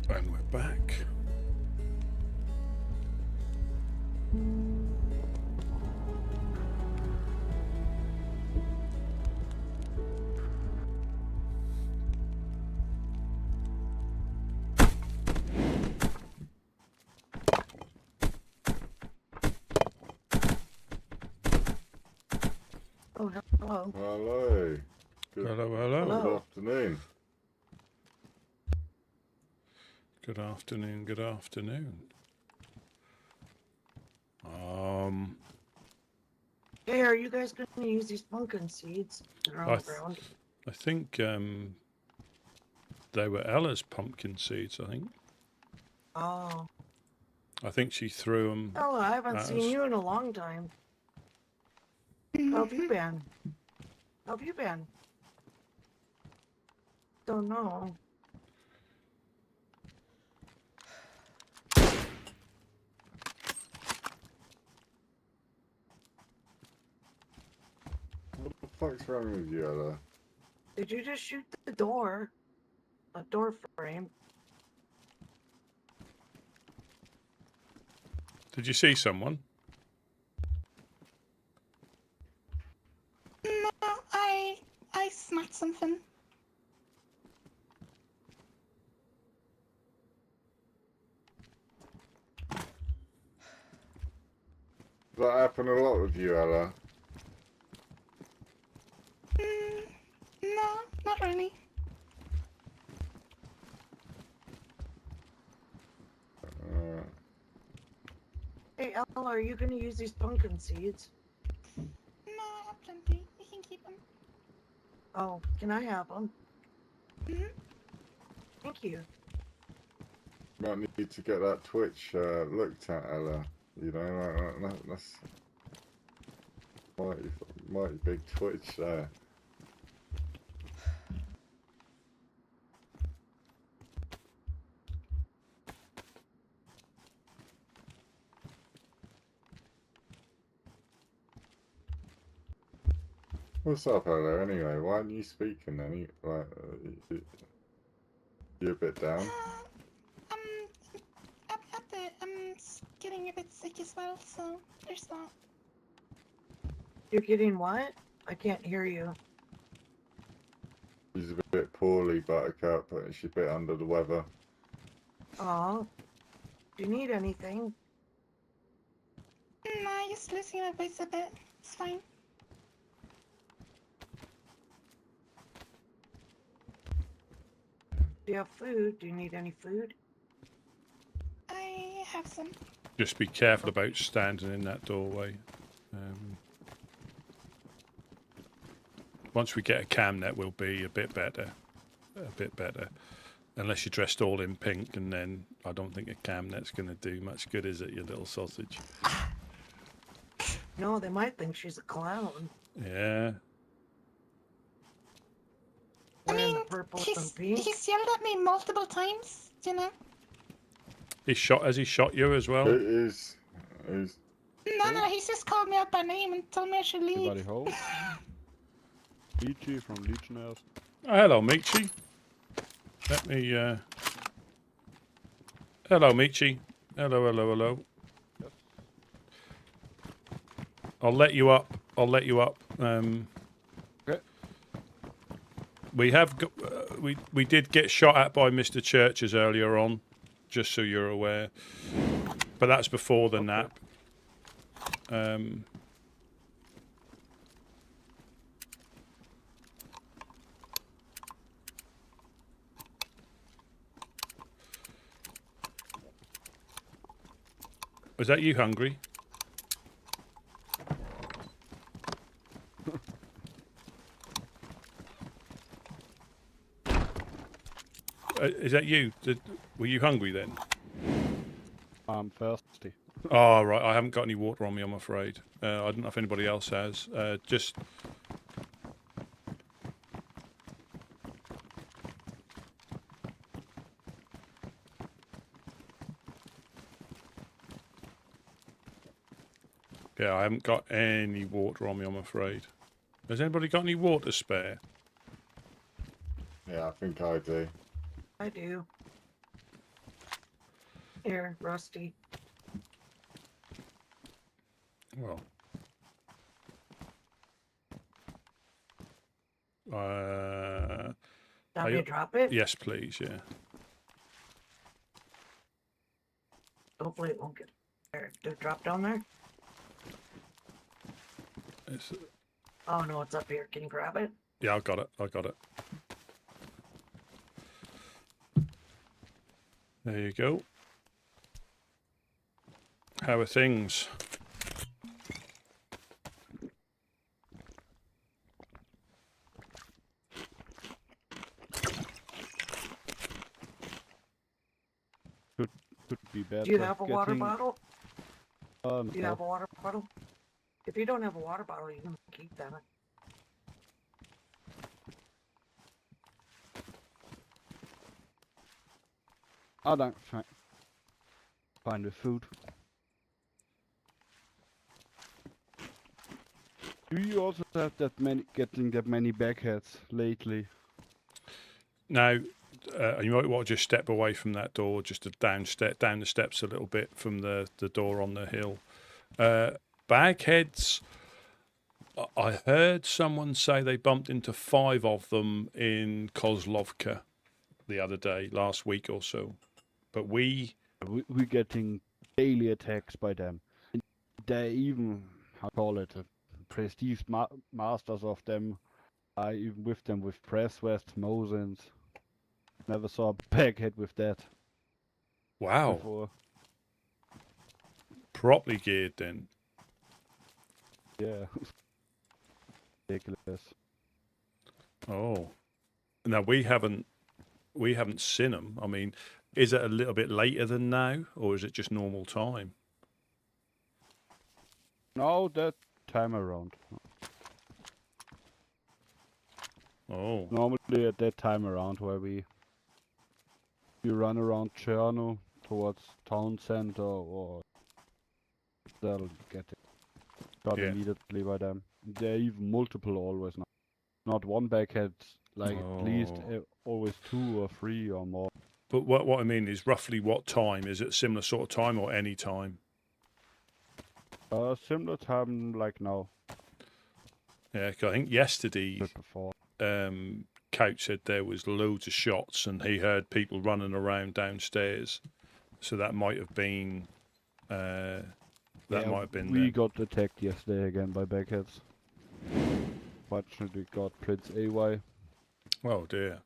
A: And we're back.
F: Oh, hello.
D: Hello. Good,
A: Hello, hello.
D: Good
F: Hello.
D: afternoon.
A: Good afternoon, good afternoon.
F: Hey, are you guys going to use these pumpkin seeds that are on the ground?
A: I think they were Ella's pumpkin seeds, I think.
F: Oh.
A: I think she threw them.
F: Ella, I haven't seen you in a long time. How have you been? How have you been? Don't know.
D: What the fuck's wrong with you, Ella?
F: Did you just shoot the door? A door frame?
A: Did you see someone?
H: No, I smacked something.
D: Does that happen a lot with you, Ella?
H: No, not really.
F: Hey, Ella, are you going to use these pumpkin seeds?
H: No, I have plenty. You can keep them.
F: Oh, can I have them?
H: Mhm.
F: Thank you.
D: Might need to get that Twitch looked at, Ella. You know, that's mighty big Twitch there. What's up, Ella? Anyway, why aren't you speaking then? You're a bit down.
H: I'm getting a bit sick as well, so there's that.
F: You're getting what? I can't hear you.
D: She's a bit poorly, Buttercup, but she's a bit under the weather.
F: Oh. Do you need anything?
H: No, I just losing my voice a bit. It's fine.
F: Do you have food? Do you need any food?
H: I have some.
A: Just be careful about standing in that doorway. Once we get a cam net, we'll be a bit better. Unless you're dressed all in pink, and then I don't think a cam net's going to do much good, is it, you little sausage?
F: No, they might think she's a clown.
A: Yeah.
H: I
F: Wearing
H: mean,
F: the purple and pink.
H: he's yelled at me multiple times, you know?
A: Has he shot you as well?
D: It is.
H: No, he's just called me out by name and told me I should leave.
I: Everybody hold. Michi from Legionnaires.
A: Oh, hello, Michi. Let me, Hello, Michi. Hello.
I: Yes.
A: I'll let you up.
I: Okay.
A: We have, we did get shot at by Mr. Churches earlier on, just so you're aware. But that's before the nap. Was that you, Hungry? Is that you? Were you hungry then?
I: I'm thirsty.
A: Oh, right. I haven't got any water on me, I'm afraid. I don't know if anybody else has. Just... Yeah, I haven't got any water on me, I'm afraid. Has anybody got any water spare?
D: Yeah, I think I do.
F: I do. Here, Rusty.
A: Well...
F: Want me to drop it?
A: Yes, please, yeah.
F: Hopefully it won't get there. Did it drop down there? Oh no, it's up here. Can you grab it?
A: Yeah, I got it. There you go. How are things?
I: be better.
F: Do you have a water
I: getting...
F: bottle? Do you
I: no.
F: have a water bottle? If you don't have a water bottle, you can keep that.
I: I don't find the food. Do you also have getting that many backheads lately?
A: Now, you might want to just step away from that door, just to down the steps a little bit from the door on the hill. Bagheads, I heard someone say they bumped into 5 of them in Kozlovka the other day, last week or so. But we're
I: getting daily attacks by them. And they even, I call it, prestige masters of them. I even with them with Press West, Mosins. Never saw a baghead with that.
A: Wow.
I: Before.
A: Properly geared then.
I: Yeah. Ridiculous.
A: Oh. Now we haven't seen them. I mean, is it a little bit later than now, or is it just normal time?
I: No, that time around.
A: Oh.
I: Normally at that time around where we run around Cherno towards town center, or they'll get shot immediately by them. There are even multiple always now. Not one baghead, like at least always 2 or 3 or more.
A: But what I mean is roughly what time? Is it similar sort of time or any time?
I: Similar time like now.
A: Yeah, 'cause I think yesterday,
I: Before.
A: Couch said there was loads of shots and he heard people running around downstairs. So that might have been. Might have been.
I: We got attacked yesterday again by bagheads. Fortunately, got Prince AY.
A: Oh dear.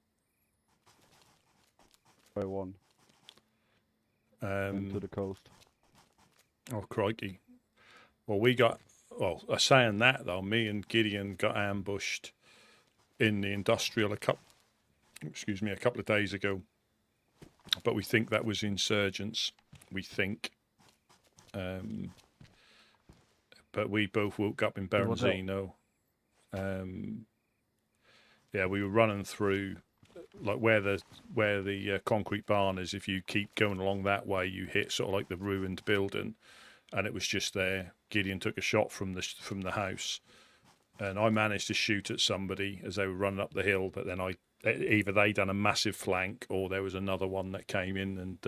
I: By 1. Into the coast.
A: Oh crikey. Well, saying that though, me and Gideon got ambushed in the industrial a couple of days ago. But we think that was insurgents. We think. But we both woke up in Berenzino. Yeah, we were running through like where the concrete barn is. If you keep going along that way, you hit sort of like the ruined building, and it was just there. Gideon took a shot from the house, and I managed to shoot at somebody as they were running up the hill. But then either they done a massive flank, or there was another one that came in, and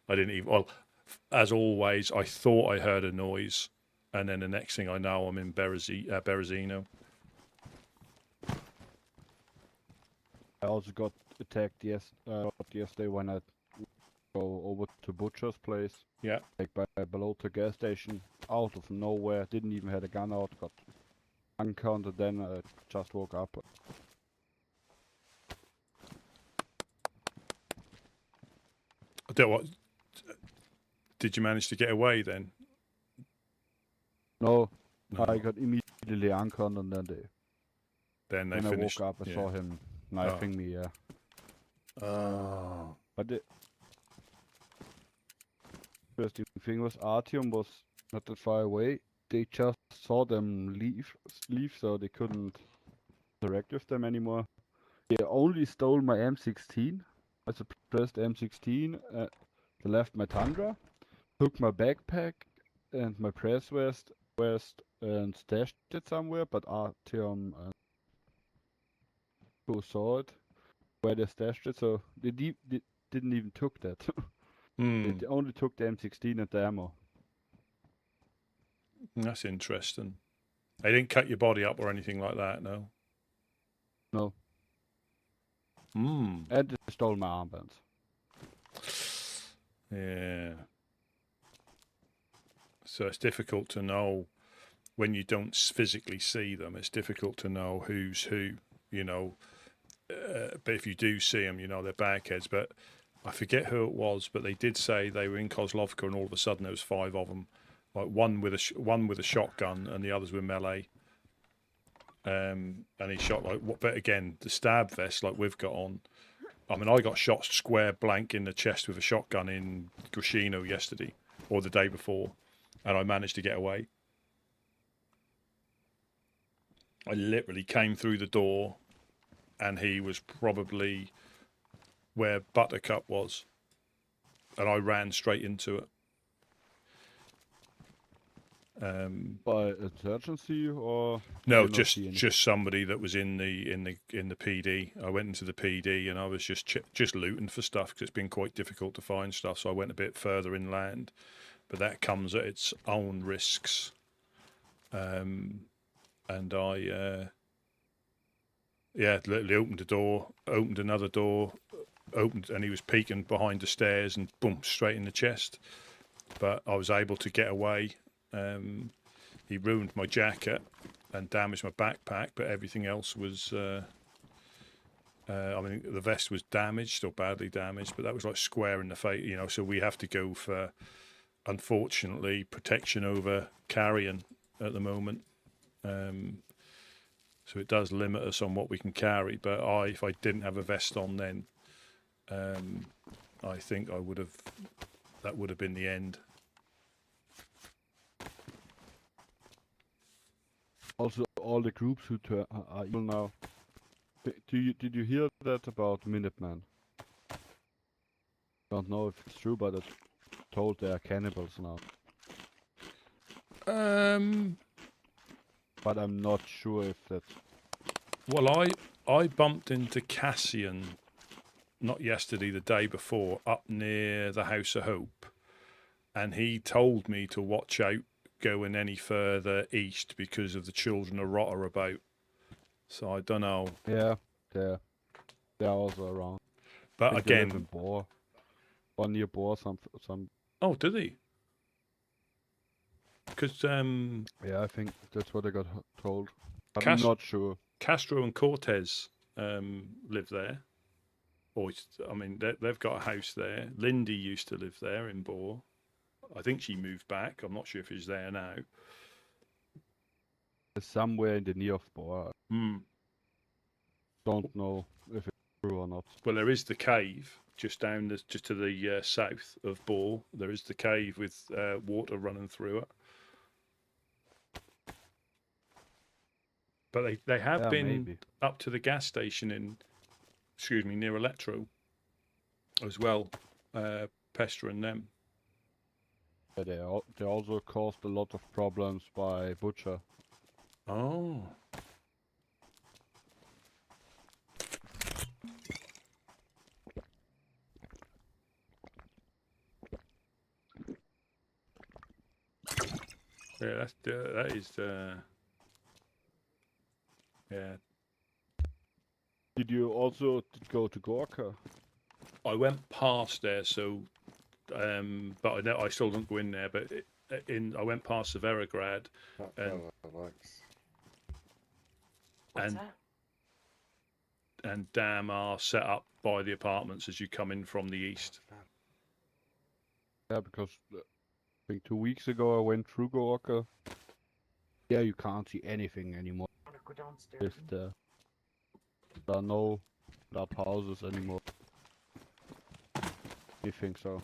A: I didn't even. Well, as always, I thought I heard a noise, and then the next thing I know, I'm in Berezino.
I: I also got attacked yesterday when I go over to Butcher's place.
A: Yeah.
I: Like below the gas station, out of nowhere. Didn't even have a gun out. Got encountered. Then I just woke up.
A: Did you manage to get away then?
I: No. I got immediately encountered, and
A: then they
I: when
A: finished.
I: I woke up, I saw him knifing me. Yeah.
A: Oh.
I: But the interesting thing was Artyom was not that far away. They just saw them leave, so they couldn't interact with them anymore. They only stole my M16. I suppressed M16. They left my Tundra, took my backpack and my press vest, and stashed it somewhere. But Artyom who saw it, where they stashed it, so they didn't even took that. They only took the M16 and the ammo.
A: That's interesting. They didn't cut your body up or anything like that, no?
I: No. And they stole my armbands.
A: Yeah. So it's difficult to know when you don't physically see them. It's difficult to know who's who, you know. But if you do see them, you know they're bagheads. But I forget who it was, but they did say they were in Kozlovka, and all of a sudden there was 5 of them, like one with a shotgun, and the others were melee. And he shot but again, the stab vest like we've got on, I mean, I got shot square blank in the chest with a shotgun in Gushino yesterday, or the day before, and I managed to get away. I literally came through the door, and he was probably where Buttercup was, and I ran straight into it.
I: By insurgency or
A: No,
I: did you not see any?
A: just somebody that was in the PD. I went into the PD and I was just looting for stuff because it's been quite difficult to find stuff. So I went a bit further inland, but that comes at its own risks. And I literally opened the door, opened another door, and he was peeking behind the stairs and boom, straight in the chest. But I was able to get away. He ruined my jacket and damaged my backpack, but everything else was, I mean, the vest was damaged or badly damaged, but that was like square in the face, you know, so we have to go for, unfortunately, protection over carrying at the moment. So it does limit us on what we can carry, but if I didn't have a vest on then, I think that would have been the end.
I: Also, all the groups who are evil now. Did you hear that about Minutemen? Don't know if it's true, but it's told they are cannibals now. But I'm not sure if that's...
A: Well, I bumped into Cassian, not yesterday, the day before, up near the House of Hope, and he told me to watch out going any further east because of the children of Rot are about. So I don't know.
I: Yeah, they're also around.
A: But
I: They live in
A: again,
I: Boar. One near Boar, some.
A: oh, do they? Because
I: Yeah, I think that's what I got told. But
A: Cas-
I: I'm not sure.
A: Castro and Cortez live there. Or I mean, they've got a house there. Lindy used to live there in Boar. I think she moved back. I'm not sure if she's there now.
I: Somewhere in the near of Boar.
A: Hmm.
I: Don't know if it's true or not.
A: Well, there is the cave just to the south of Boar. There is the cave with water running through it. But they have been
I: maybe
A: up to the gas station near Electro as well, pestering them.
I: Yeah, they also caused a lot of problems by Butcher.
A: Oh. Yeah, that is. Yeah.
I: Did you also go to Gorka?
A: I went past there, so, but I still don't go in there. But I went past Severograd, and Dam are set up by the apartments as you come in from the east.
I: Yeah, because I think 2 weeks ago I went through Gorka. Yeah, you can't see anything anymore.
F: Go downstairs.
I: There are no large houses anymore. You think so?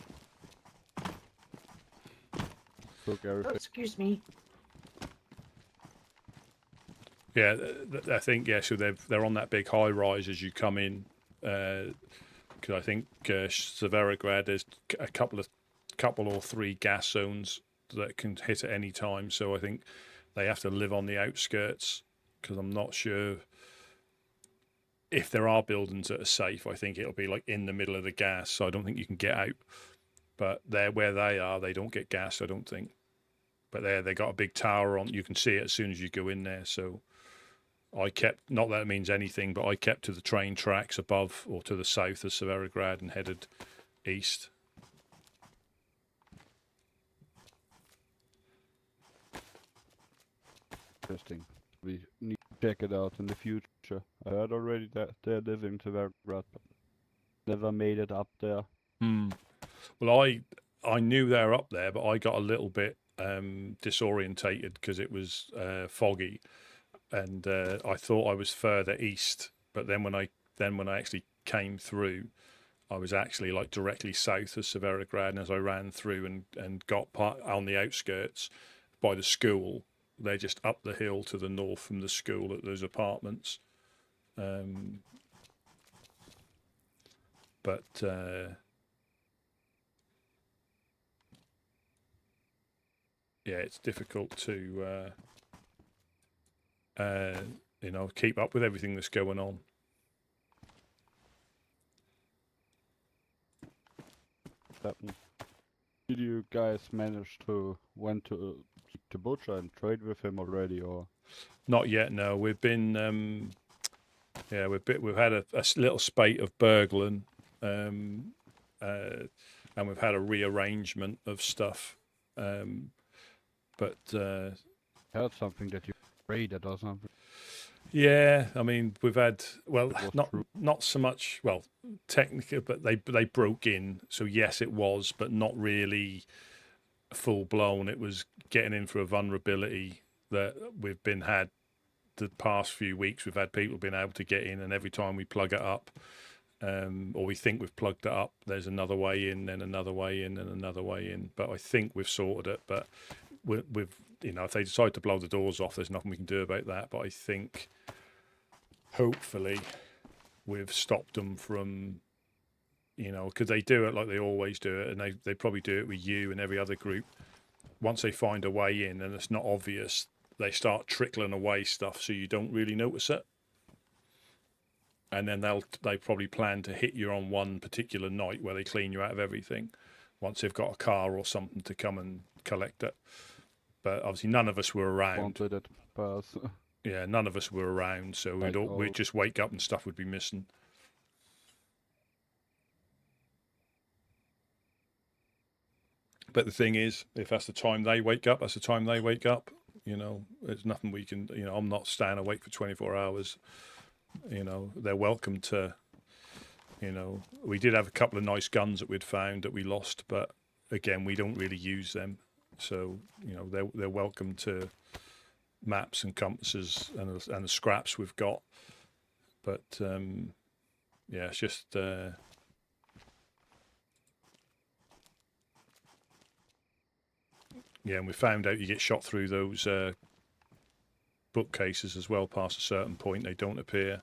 I: Look,
F: Oh,
I: everything.
F: excuse me.
A: Yeah, I think so. They're on that big high rise as you come in, because I think Severograd there's a couple or three gas zones that can hit at any time. So I think they have to live on the outskirts, because I'm not sure if there are buildings that are safe. I think it'll be like in the middle of the gas, so I don't think you can get out. But where they are, they don't get gas, I don't think. But they got a big tower on. You can see it as soon as you go in there. So I kept, not that it means anything, but I kept to the train tracks above or to the south of Severograd and headed east.
I: Interesting. We need to check it out in the future. I heard already that they're living to Vergrad, but never made it up there.
A: Well, I knew they were up there, but I got a little bit disorientated because it was foggy, and I thought I was further east. But then when I then when I actually came through, I was actually like directly south of Severograd, and as I ran through and got on the outskirts by the school, they're just up the hill to the north from the school at those apartments. But yeah, it's difficult to keep up with everything that's going on.
I: Did you guys manage to went to Butcher and trade with him already, or?
A: Not yet. No, we've been we've had a little spate of burgling, and we've had a rearrangement of stuff, but
I: Heard something that you raided or something.
A: yeah, I mean we've had not so much technically, but they broke in, so yes it was, but not really full blown. It was getting in for a vulnerability that we've been had the past few weeks. We've had people been able to get in, and every time we plug it up, or we think we've plugged it up, there's another way in, then another way in, and another way in. But I think we've sorted it. But we've if they decide to blow the doors off, there's nothing we can do about that. But I think hopefully we've stopped them from, because they do it like they always do it, and they probably do it with you and every other group. Once they find a way in and it's not obvious, they start trickling away stuff so you don't really notice it. And then they probably plan to hit you on one particular night where they clean you out of everything, once they've got a car or something to come and collect it. But obviously none of us were around. Yeah, none of us were around, so we'd just wake up and stuff would be missing. But the thing is, if that's the time they wake up, that's the time they wake up. There's nothing we can, I'm not staying awake for 24 hours. They're welcome to, we did have a couple of nice guns that we'd found that we lost, but again, we don't really use them. So, they're welcome to maps and compasses and the scraps we've got. But, it's just, and we found out you get shot through those bookcases as well. Past a certain point, they don't appear.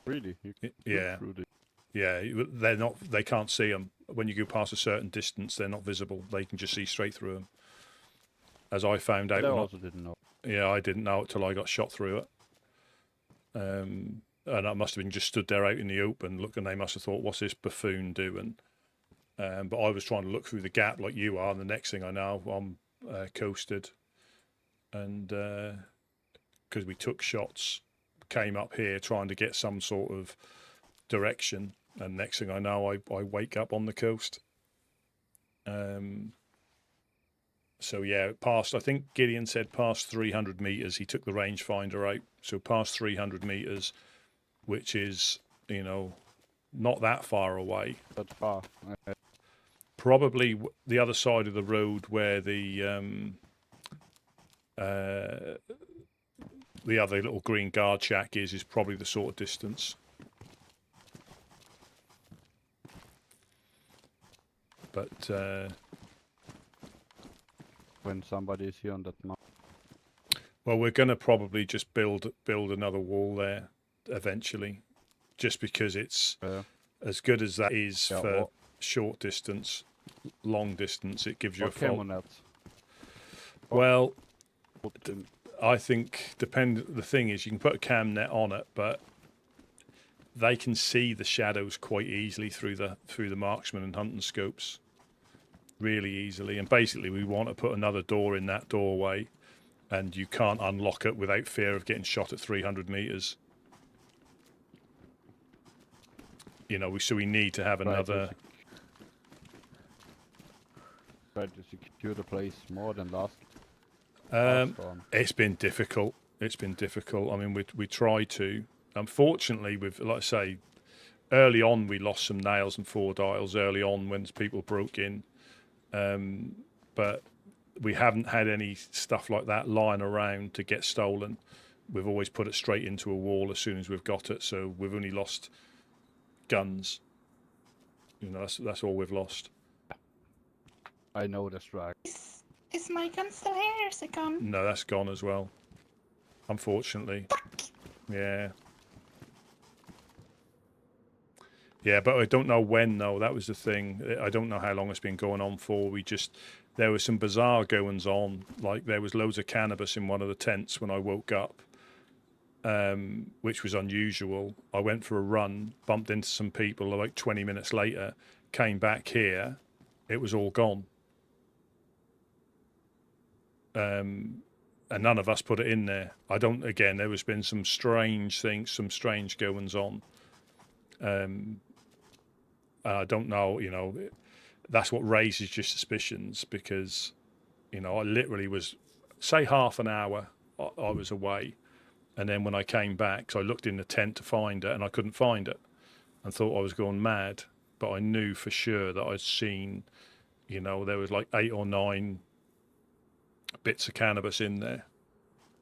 I: Really?
A: Yeah. Yeah, they're not. They can't see them when you go past a certain distance. They're not visible. They can just see straight through them. As I found out.
I: I also didn't know.
A: Yeah, I didn't know it till I got shot through it. And I must have been just stood there out in the open, looking. They must have thought, "What's this buffoon doing?" But I was trying to look through the gap like you are, and the next thing I know, I'm coasted. And because we took shots, came up here trying to get some sort of direction, and next thing I know, I wake up on the coast. So yeah, past, I think Gideon said past 300 meters, he took the rangefinder out. So past 300 meters, which is, not that far away.
I: That's far.
A: Probably the other side of the road where the other little green guard shack is probably the sort of distance. But
I: when somebody is here on that map.
A: Well, we're going to probably just build another wall there eventually, just because it's as good as that is for short distance, long distance. It gives you a fault. Well, I think the thing is, you can put a cam net on it, but they can see the shadows quite easily through the marksman and hunting scopes, really easily. And basically, we want to put another door in that doorway, and you can't unlock it without fear of getting shot at 300 meters. So we need to have another.
I: Try to secure the place more than last.
A: It's been difficult. I mean, we try to. Unfortunately, like I say, early on we lost some nails and 4 dials early on when people broke in, but we haven't had any stuff like that lying around to get stolen. we've always put it straight into a wall as soon as we've got it. So we've only lost guns. You know, that's all we've lost.
I: I know that's right.
H: Is my gun still here? Is it gone?
A: No, that's gone as well. Unfortunately. Yeah. Yeah, but I don't know when though. That was the thing. I don't know how long it's been going on for. There was some bizarre goings on. Like there was loads of cannabis in one of the tents when I woke up, which was unusual. I went for a run, bumped into some people. Like 20 minutes later, came back here. It was all gone. And none of us put it in there. Again, there has been some strange things, some strange goings on. I don't know, you know, that's what raises your suspicions because, you know, I literally was, say half an hour I was away. And then when I came back, so I looked in the tent to find it and I couldn't find it and thought I was going mad. But I knew for sure that I'd seen, you know, there was like 8 or 9 bits of cannabis in there,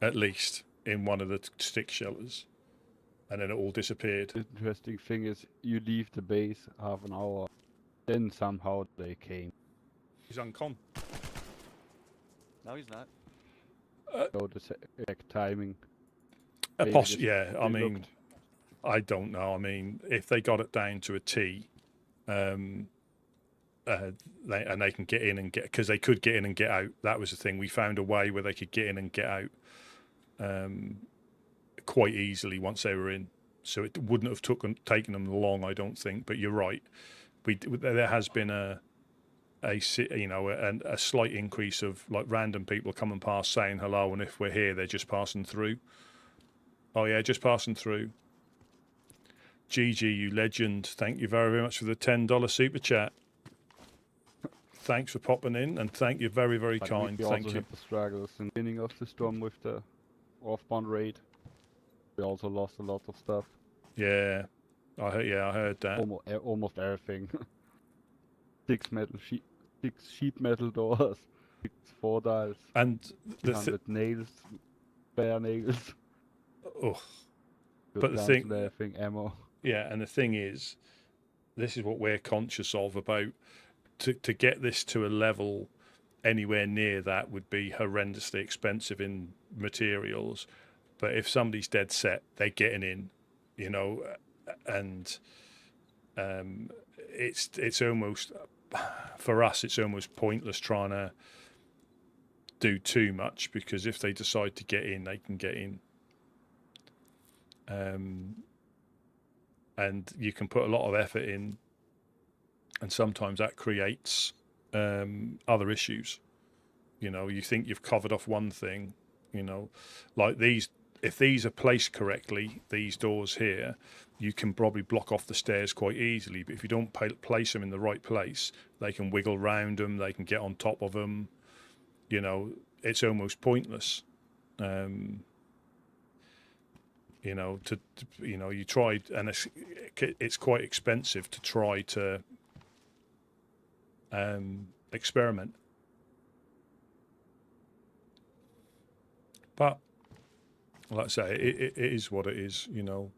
A: at least in one of the stick shelters, and then it all disappeared.
I: The interesting thing is, you leave the base half an hour, then somehow they came.
A: He's uncon.
J: No, he's not.
I: So the exact timing.
A: Yeah, I mean, I don't know. I mean, if they got it down to a T, they can get in and get, because they could get in and get out. That was the thing. We found a way where they could get in and get out quite easily once they were in. So it wouldn't have taken them long, I don't think. But you're right. There has been a slight increase of like random people coming past saying hello, and if we're here, they're just passing through. Oh yeah, just passing through. GG, you legend. Thank you very, very much for the $10 super chat. Thanks for popping in, and thank you, very, very kind.
I: We
A: Thank
I: also
A: you.
I: had the struggles in the beginning of the storm with the off-bound raid. We also lost a lot of stuff.
A: Yeah, I heard that.
I: Almost everything. 6 sheet metal doors, 6 4 dials,
A: and
I: 300 nails, bare nails.
A: Oh, but the thing,
I: everything, ammo.
A: Yeah, and the thing is, this is what we're conscious of about. To get this to a level anywhere near that would be horrendously expensive in materials. But if somebody's dead set, they're getting in, you know, and it's almost, for us, it's almost pointless trying to do too much, because if they decide to get in, they can get in. And you can put a lot of effort in, and sometimes that creates other issues. You know, you think you've covered off one thing, you know, like these, if these are placed correctly, these doors here, you can probably block off the stairs quite easily. But if you don't place them in the right place, they can wiggle round them, they can get on top of them. You know, it's almost pointless. You know, you tried, and it's quite expensive to try to experiment. But like I say, it is what it is. You know,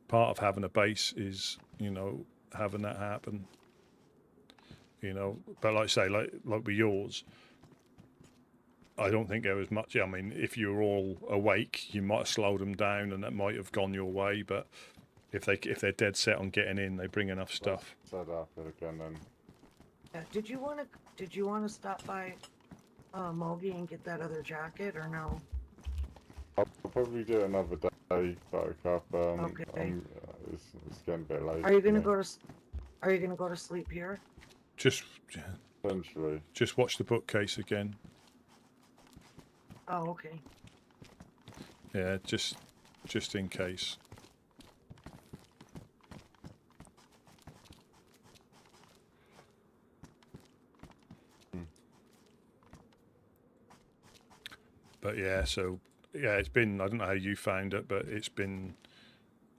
A: part of having a base is, you know, having that happen. You know, but like I say, like with yours, I don't think there was much. I mean, if you were all awake, you might have slowed them down, and that might have gone your way. But if they're dead set on getting in, they bring enough stuff.
D: Set up it again then.
F: Yeah, did you want to stop by Mogi and get that other jacket, or no?
D: I'll probably do it another day, Buttercup.
F: Okay.
D: It's getting a bit late.
F: Are you gonna go to sleep here?
A: Just
D: Eventually.
A: Just watch the bookcase again.
F: Oh, okay.
A: Yeah, just in case. But yeah, so yeah, it's been, I don't know how you found it, but it's been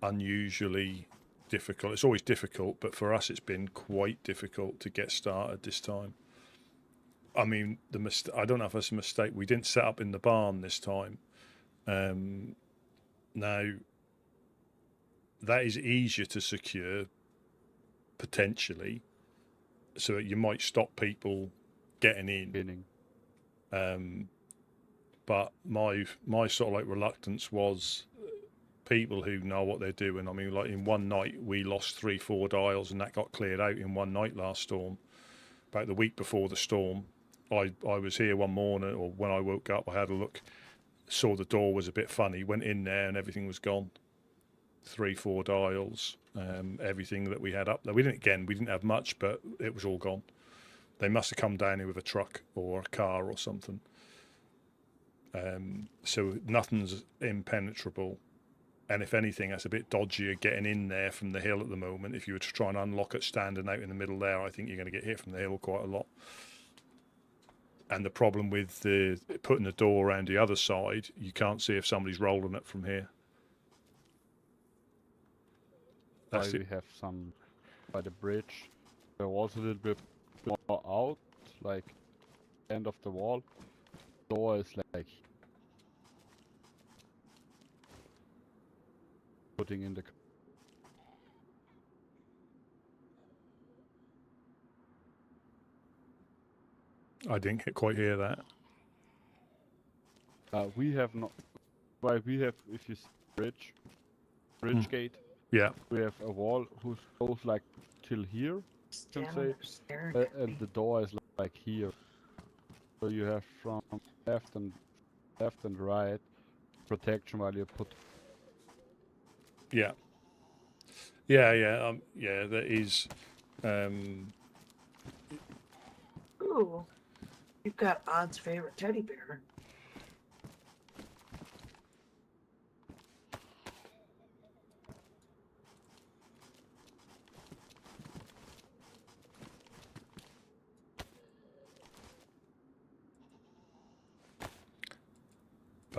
A: unusually difficult. It's always difficult, but for us it's been quite difficult to get started this time. I mean, I don't know if it's a mistake. We didn't set up in the barn this time. Now, that is easier to secure, potentially, so that you might stop people getting in. But my sort of like reluctance was people who know what they're doing. I mean, like in one night we lost 3-4 dials, and that got cleared out in one night last storm. About the week before the storm, I was here one morning, or when I woke up, I had a look, saw the door was a bit funny, went in there and everything was gone. 3-4 dials, everything that we had up there. We didn't have much, but it was all gone. They must have come down here with a truck or a car or something. So nothing's impenetrable, and if anything, that's a bit dodgier getting in there from the hill at the moment. If you were to try and unlock it standing out in the middle there, I think you're going to get hit from the hill quite a lot. And the problem with putting the door around the other side, you can't see if somebody's rolling it from here.
I: That's we have some by the bridge. There was a little bit more out, like end of the wall. Door is like putting in the.
A: I didn't quite hear that.
I: We have not. Well, we have, if you see bridge gate.
A: Yeah.
I: We have a wall who goes like till here, can say, and the door is like here. So you have from left and right protection while you put.
A: Yeah. There is.
F: Ooh, you've got Odd's favorite teddy bear.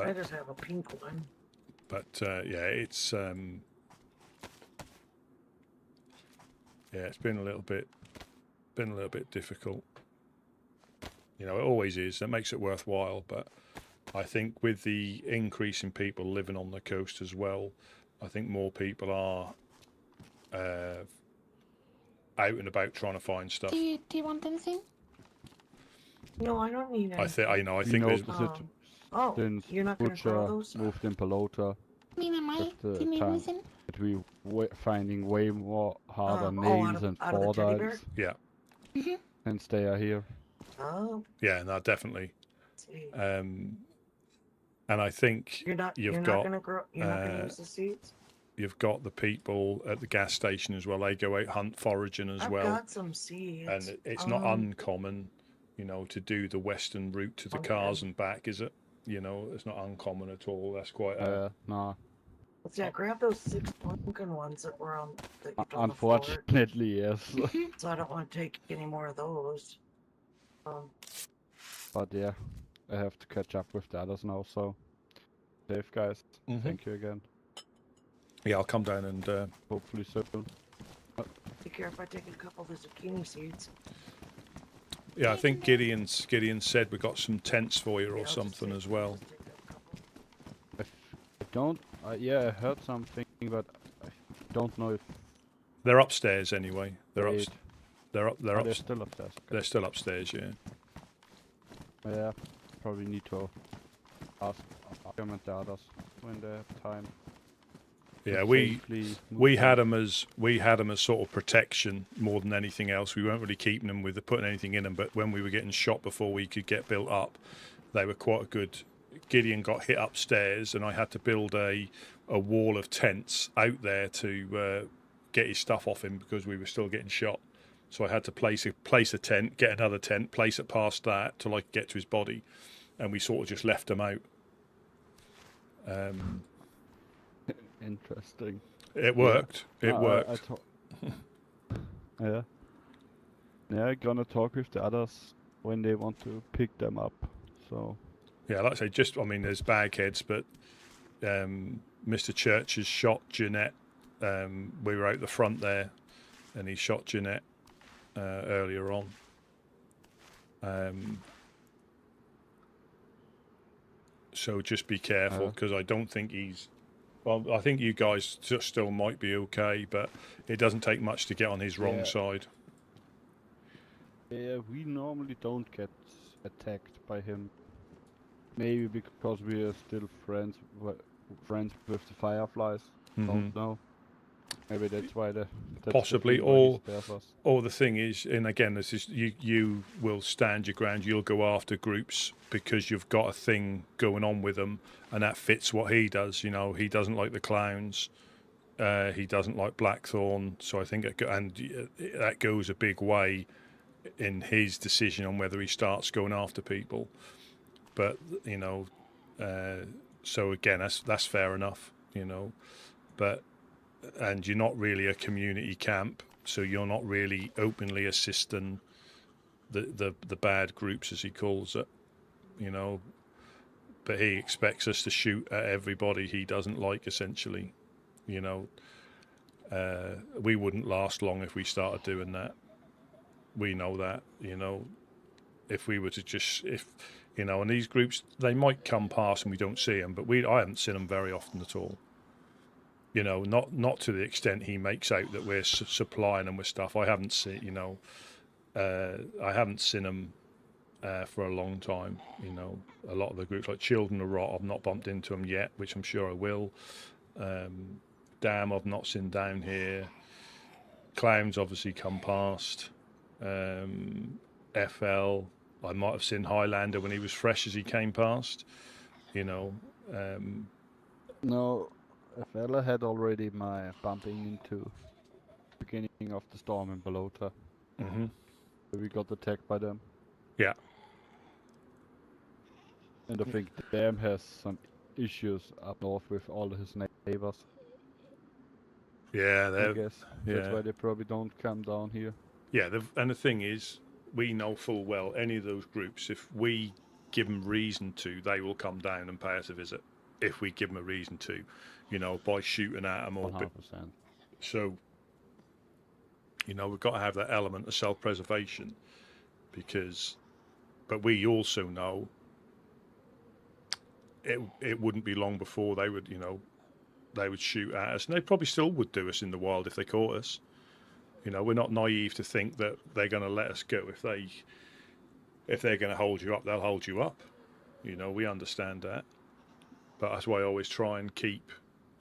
F: I just have a pink one.
A: But it's it's been a little bit difficult. You know, it always is. That makes it worthwhile. But I think with the increase in people living on the coast as well, I think more people are out and about trying to find stuff.
H: Do you want anything?
F: No, I don't need anything.
A: I think there's.
I: Since
F: you're not going to draw those?
I: Moved in Pelota.
H: Neither am I. Do you need anything?
I: That we finding way more harder nails and borders.
A: Yeah.
I: Since they are here.
F: Oh.
A: Yeah, no, definitely. And I think you're not going to use the seeds. You've got the people at the gas station as well. They go out hunt foraging as well.
F: I've got some seeds.
A: And it's not uncommon, you know, to do the western route to the cars and back, is it? You know, it's not uncommon at all. That's quite.
I: No.
F: Yeah, grab those 6 pumpkin ones that were on. That you
I: Unfortunately, yes.
F: So I don't want to take any more of those.
I: But yeah, I have to catch up with the others now. So, safe guys. Thank you again.
A: Yeah, I'll come down and
I: hopefully soon.
F: Take care if I take a couple of the zucchini seeds.
A: Yeah, I think Gideon said we got some tents for you or something as well.
I: I don't. Yeah, I heard something, but I don't know if
A: they're upstairs anyway. They're
I: still upstairs. Okay.
A: They're still upstairs, yeah.
I: Yeah, probably need to ask them and the others when they have time.
A: Yeah, we had them as sort of protection more than anything else. We weren't really keeping them with putting anything in them, but when we were getting shot before we could get built up, they were quite a good. Gideon got hit upstairs, and I had to build a wall of tents out there to get his stuff off him because we were still getting shot. So I had to place a tent, get another tent, place it past that till I could get to his body, and we sort of just left him out.
I: Interesting.
A: It worked.
I: Yeah.
A: It worked.
I: Yeah. Yeah, gonna talk with the others when they want to pick them up. So.
A: Yeah, like I say, there's bagheads, but Mr. Church has shot Jeanette. We were out the front there, and he shot Jeanette earlier on. So just be careful, because I don't think he's. Well, I think you guys still might be okay, but it doesn't take much to get on his wrong side.
I: Yeah, we normally don't get attacked by him. Maybe because we are still friends with the Fireflies. Don't know. Maybe that's why
A: Possibly,
I: the thing why he spares us.
A: or the thing is, and again, this is you will stand your ground. You'll go after groups because you've got a thing going on with them, and that fits what he does. You know, he doesn't like the clowns. He doesn't like Blackthorn. So I think that goes a big way in his decision on whether he starts going after people. But you know, so again, that's fair enough. You know, but. And you're not really a community camp, so you're not really openly assisting the bad groups, as he calls it, you know. But he expects us to shoot at everybody he doesn't like, essentially, you know. We wouldn't last long if we started doing that. We know that, you know. If we were to you know, and these groups, they might come past and we don't see them, but I haven't seen them very often at all. You know, not to the extent he makes out that we're supplying them with stuff. I haven't seen, you know, I haven't seen them for a long time. You know, a lot of the groups like Children of Rot, I've not bumped into them yet, which I'm sure I will. Damn, I've not seen down here. Clowns obviously come past. FL, I might have seen Highlander when he was fresh as he came past. You know.
I: No. Fella had already my bumping into beginning of the storm in Balota. We got attacked by them.
A: Yeah.
I: And I think Dam has some issues up north with all his neighbors.
A: Yeah,
I: I guess that's why they probably don't come down here.
A: Yeah, and the thing is, we know full well any of those groups, if we give them reason to, they will come down and pay us a visit. If we give them a reason to, you know, by shooting at them or
I: 100%.
A: So, you know, we've got to have that element of self-preservation, but we also know it wouldn't be long before they would, you know, they would shoot at us, and they probably still would do us in the wild if they caught us. You know, we're not naive to think that they're going to let us go. If they're going to hold you up, they'll hold you up. You know, we understand that. But that's why I always try and keep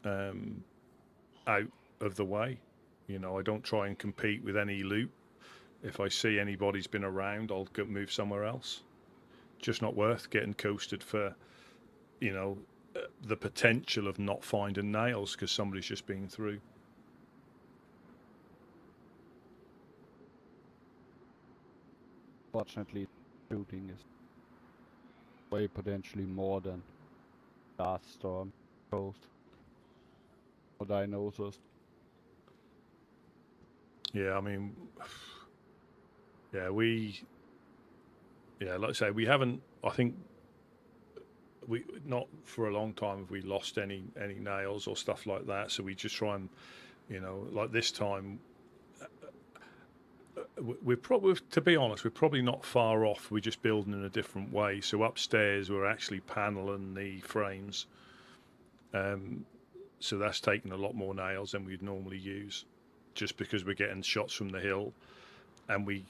A: out of the way. You know, I don't try and compete with any loot. If I see anybody's been around, I'll go move somewhere else. Just not worth getting coasted for, you know, the potential of not finding nails because somebody's just been through.
I: Fortunately, shooting is way potentially more than last storm coast. What I noticed.
A: Yeah, I mean, like I say, we haven't. I think we not for a long time have we lost any nails or stuff like that. So we just try and, you know, like this time. We're probably, to be honest, we're probably not far off. We're just building in a different way. So upstairs, we're actually paneling the frames. So that's taking a lot more nails than we'd normally use, just because we're getting shots from the hill, and we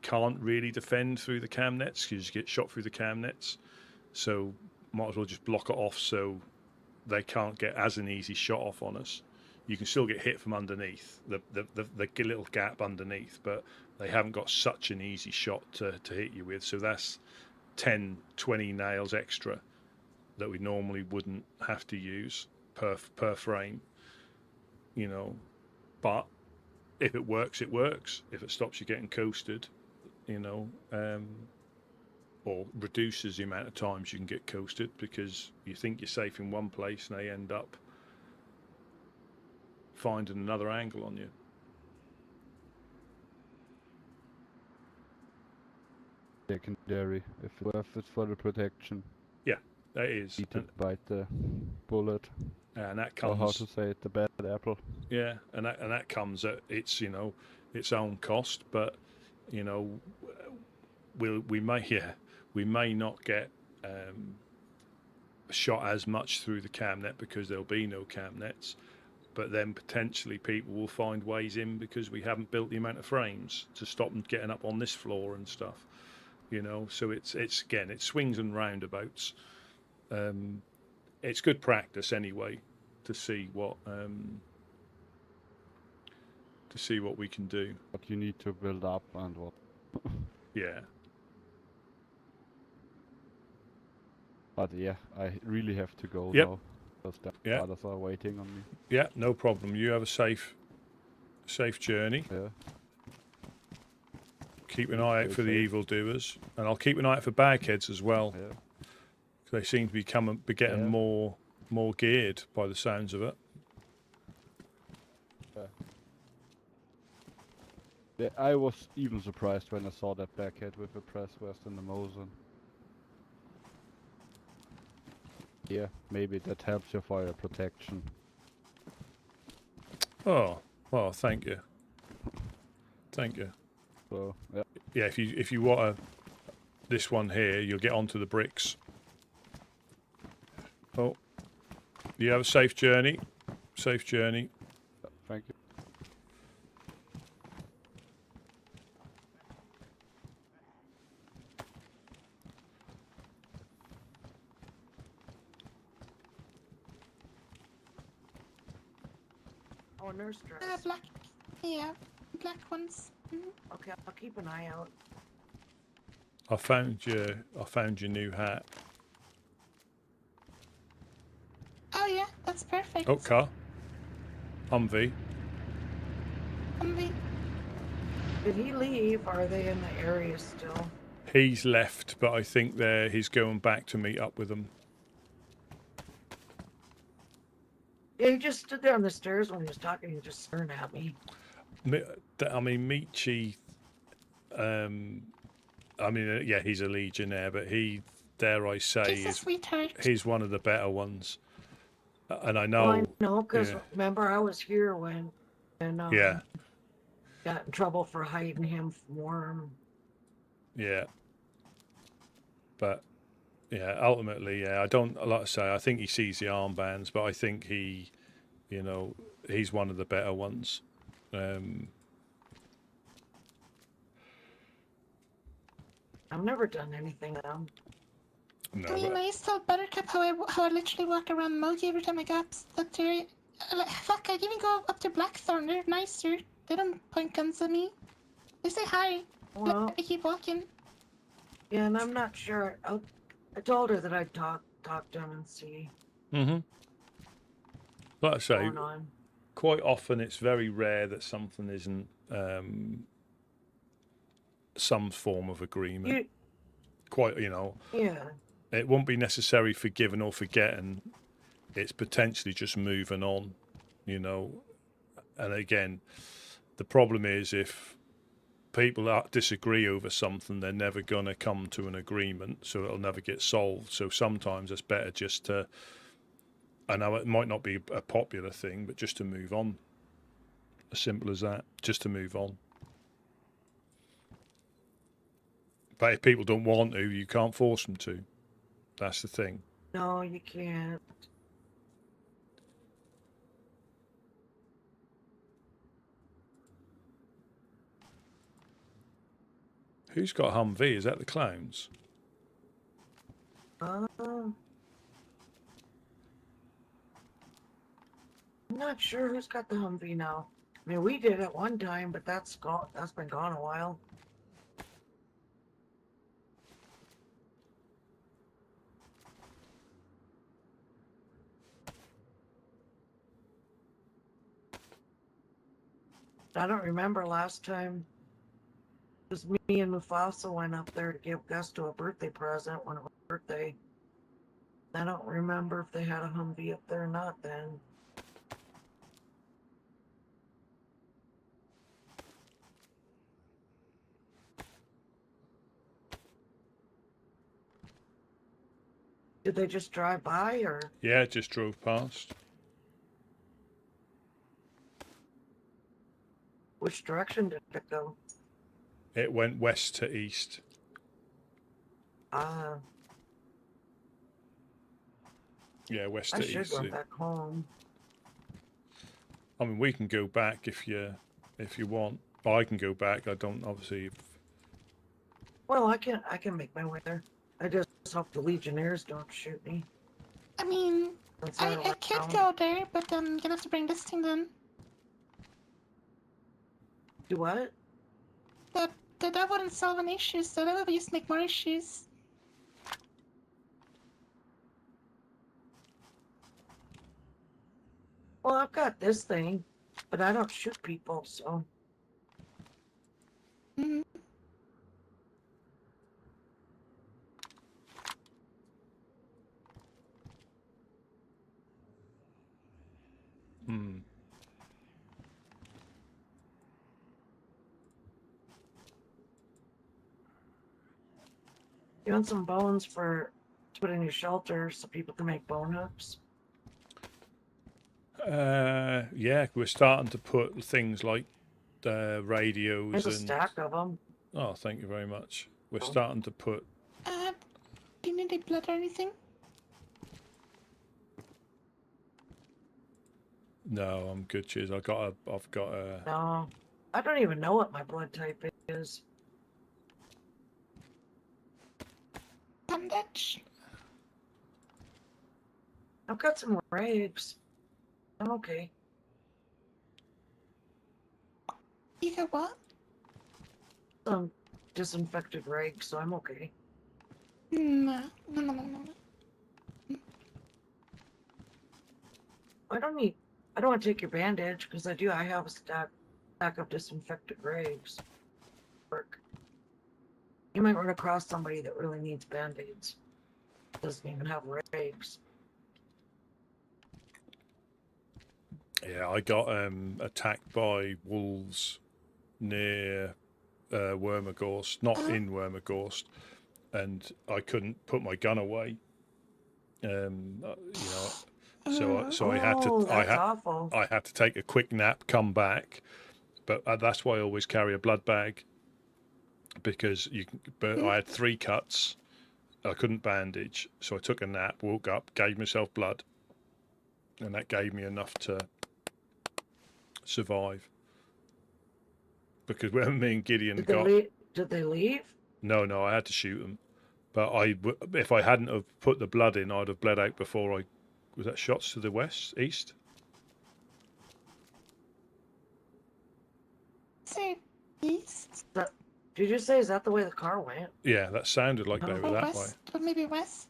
A: can't really defend through the cam nets because you get shot through the cam nets. So might as well just block it off so they can't get as an easy shot off on us. You can still get hit from underneath the little gap underneath, but they haven't got such an easy shot to hit you with. So that's 10, 20 nails extra that we normally wouldn't have to use per frame, you know. But if it works, it works. If it stops you getting coasted, you know, or reduces the amount of times you can get coasted because you think you're safe in one place and they end up finding another angle on you.
I: Secondary, if it's for the protection.
A: Yeah, that is.
I: Need to bite the bullet.
A: And that comes.
I: Or how to say it, the bad apple.
A: Yeah, and that comes at its, you know, its own cost. But you know, we may not get shot as much through the cam net because there'll be no cam nets. But then potentially people will find ways in because we haven't built the amount of frames to stop them getting up on this floor and stuff, you know. So it's again, it swings and roundabouts. It's good practice anyway to see what we can do.
I: What you need to build up and what.
A: Yeah.
I: But yeah, I really have to go
A: Yep.
I: now. Because the
A: Yeah.
I: others are waiting on me.
A: Yeah, no problem. You have a safe journey.
I: Yeah.
A: Keep an eye out
I: Stay
A: for the
I: safe.
A: evildoers, and I'll keep an eye out for bagheads as well.
I: Yeah.
A: They seem to be getting
I: Yeah.
A: more geared by the sounds of it.
I: Yeah, I was even surprised when I saw that backhead with a press vest in the Mosin. Yeah, maybe that helps your fire protection.
A: Oh, well, thank you. Thank you.
I: So yeah.
A: Yeah, if you want this one here, you'll get onto the bricks. Oh, you have a safe journey. Safe journey.
I: Thank you.
F: Oh, nurse dress.
H: Black. Yeah, black ones. Mhm.
F: Okay, I'll keep an eye out.
A: I found your new hat.
H: Oh yeah, that's perfect.
A: Oh, car. Humvee.
F: Did he leave? Or are they in the area still?
A: He's left, but I think he's going back to meet up with them.
F: Yeah, he just stood there on the stairs when he was talking. He was just staring at me.
A: I mean, Michi. I mean, yeah, he's a legionnaire, but he, dare I say,
H: He's a sweetheart.
A: he's one of the better ones. And I know.
F: Well, I know, because
A: yeah.
F: remember I was here when
A: Yeah.
F: got in trouble for hiding him from Worm.
A: Yeah. But yeah, ultimately, yeah, I don't, like I say, I think he sees the armbands, but I think he, you know, he's one of the better ones.
F: I've never done anything to them.
A: No,
H: I mean,
A: but-
H: I used to tell Buttercup how I literally walk around Mogi every time I go up to area. Like, fuck, I'd even go up to Blackthorn. They're nicer. They don't point guns at me. They say hi.
F: Well,
H: Let me keep walking.
F: yeah, and I'm not sure. I told her that I'd talk to him and see
A: Mm-hmm. Like I
F: what's
A: say,
F: going on.
A: quite often it's very rare that something isn't some form of agreement. Quite, you know,
F: Yeah.
A: it won't be necessarily forgiving or forgetting. It's potentially just moving on, you know. And again, the problem is if people disagree over something, they're never going to come to an agreement, so it'll never get solved. So sometimes it's better just to, I know it might not be a popular thing, but just to move on. As simple as that, just to move on. But if people don't want to, you can't force them to. That's the thing.
F: No, you can't.
A: Who's got Humvee? Is that the clowns?
F: I'm not sure who's got the Humvee now. I mean, we did at one time, but that's gone. That's been gone a while. I don't remember last time. It was me and Mufasa went up there to give Gusto a birthday present when it was his birthday. I don't remember if they had a Humvee up there or not then. Did they just drive by or?
A: Yeah, it just drove past.
F: Which direction did it go?
A: It went west to east.
F: Ah.
A: Yeah, west
F: I
A: to
F: should
A: east.
F: go back home.
A: I mean, we can go back if you want. I can go back. I don't obviously.
F: Well, I can make my way there. I just hope the Legionnaires don't shoot me.
H: I mean,
F: Since they're
H: I could
F: around.
H: go there, but you're gonna have to bring this thing then.
F: Do what?
H: That wouldn't solve any issues, so that would just make more issues.
F: Well, I've got this thing, but I don't shoot people, so.
H: Mm-hmm.
A: Hmm.
F: You want some bones to put in your shelter so people can make bone hooks?
A: Yeah, we're starting to put things like radios
F: There's a
A: and.
F: stack of them.
A: Oh, thank you very much. We're starting to put.
H: Do you need any blood or anything?
A: No, I'm good. Cheers. I've got a.
F: No, I don't even know what my blood type is.
H: Bandage?
F: I've got some rags. I'm okay.
H: You got what?
F: Some disinfected rags, so I'm okay.
H: No.
F: I don't want to take your bandage because I have a stack of disinfected rags. Work. You might run across somebody that really needs band-aids. Doesn't even have rags.
A: Yeah, I got attacked by wolves near Wormagorst, not in Wormagorst, and I couldn't put my gun away. So I had to. I had to take a quick nap, come back, but that's why I always carry a blood bag. Because but I had 3 cuts, I couldn't bandage, so I took a nap, woke up, gave myself blood, and that gave me enough to survive. Because when me and Gideon
F: did they leave?
A: No, I had to shoot them. But if I hadn't have put the blood in, I'd have bled out before I. Was that shots to the west, east?
H: Say east.
F: Did you say is that the way the car went?
A: Yeah, that sounded like they were that
H: west,
A: way.
H: Or maybe west.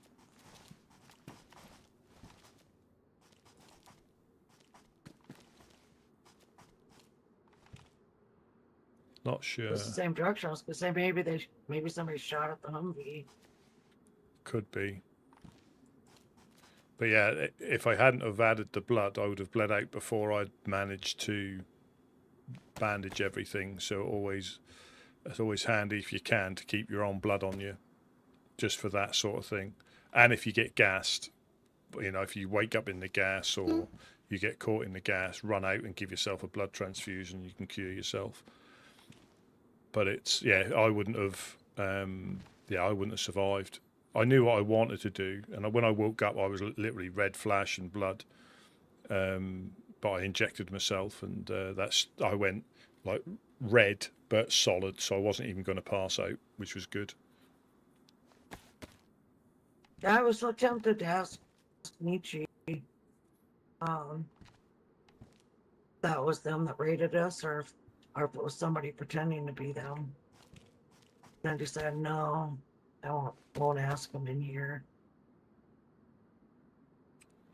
A: Not sure.
F: It's the same direction. I was gonna say maybe somebody shot at the Humvee.
A: Could be. But yeah, if I hadn't have added the blood, I would have bled out before I'd managed to bandage everything. So it's always handy if you can to keep your own blood on you, just for that sort of thing. And if you get gassed, if you wake up in the gas or you get caught in the gas, run out and give yourself a blood transfusion. You can cure yourself. But I wouldn't have. I wouldn't have survived. I knew what I wanted to do, and when I woke up, I was literally red flash and blood. But I injected myself, and I went like red but solid, so I wasn't even going to pass out, which was good.
F: Yeah, I was so tempted to ask Nietzsche. That was them that raided us, or if it was somebody pretending to be them. Then he said, no, I won't ask them in here.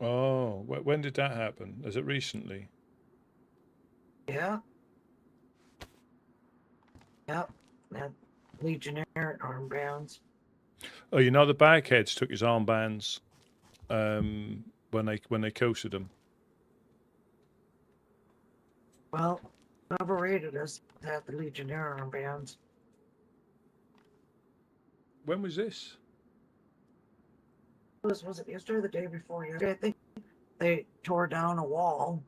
A: Oh, when did that happen? Is it recently?
F: Yeah. Yep. That Legionnaire armbands.
A: Oh, the bagheads took his armbands when they coasted him.
F: Well, whoever raided us had the Legionnaire armbands.
A: When was this?
F: Was it yesterday or the day before yesterday? I think they tore down a wall.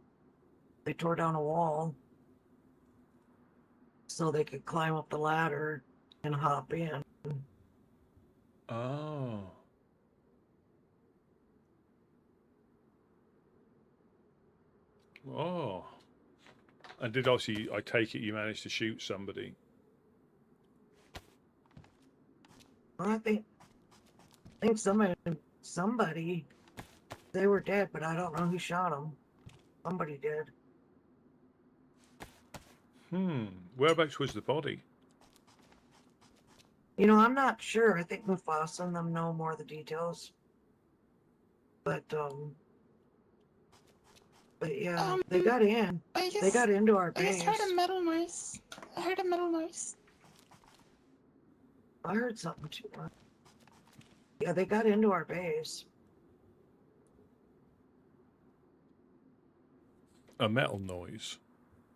F: So they could climb up the ladder and hop in.
A: Oh. Oh. And did obviously, I take it you managed to shoot somebody?
F: Well, I think somebody, they were dead, but I don't know who shot them. Somebody did.
A: Whereabouts was the body?
F: You know, I'm not sure. I think Mufasa and them know more of the details. But yeah, they got in. They got into our base.
H: I just heard a metal noise. I heard a metal noise.
F: I heard something too. Yeah, they got into our base.
A: A metal noise?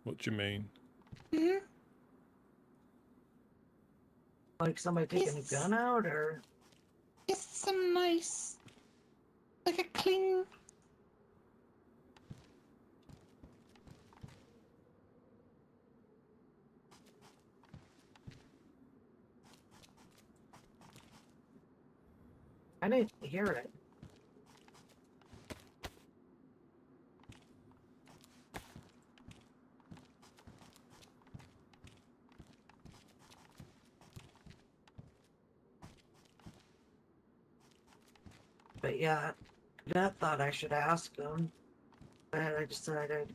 A: What do you mean?
H: Mm-hmm.
F: Like somebody taking a gun out, or?
H: It's some noise. Like a cling.
F: I didn't hear it. But yeah, I thought I should ask him. But I decided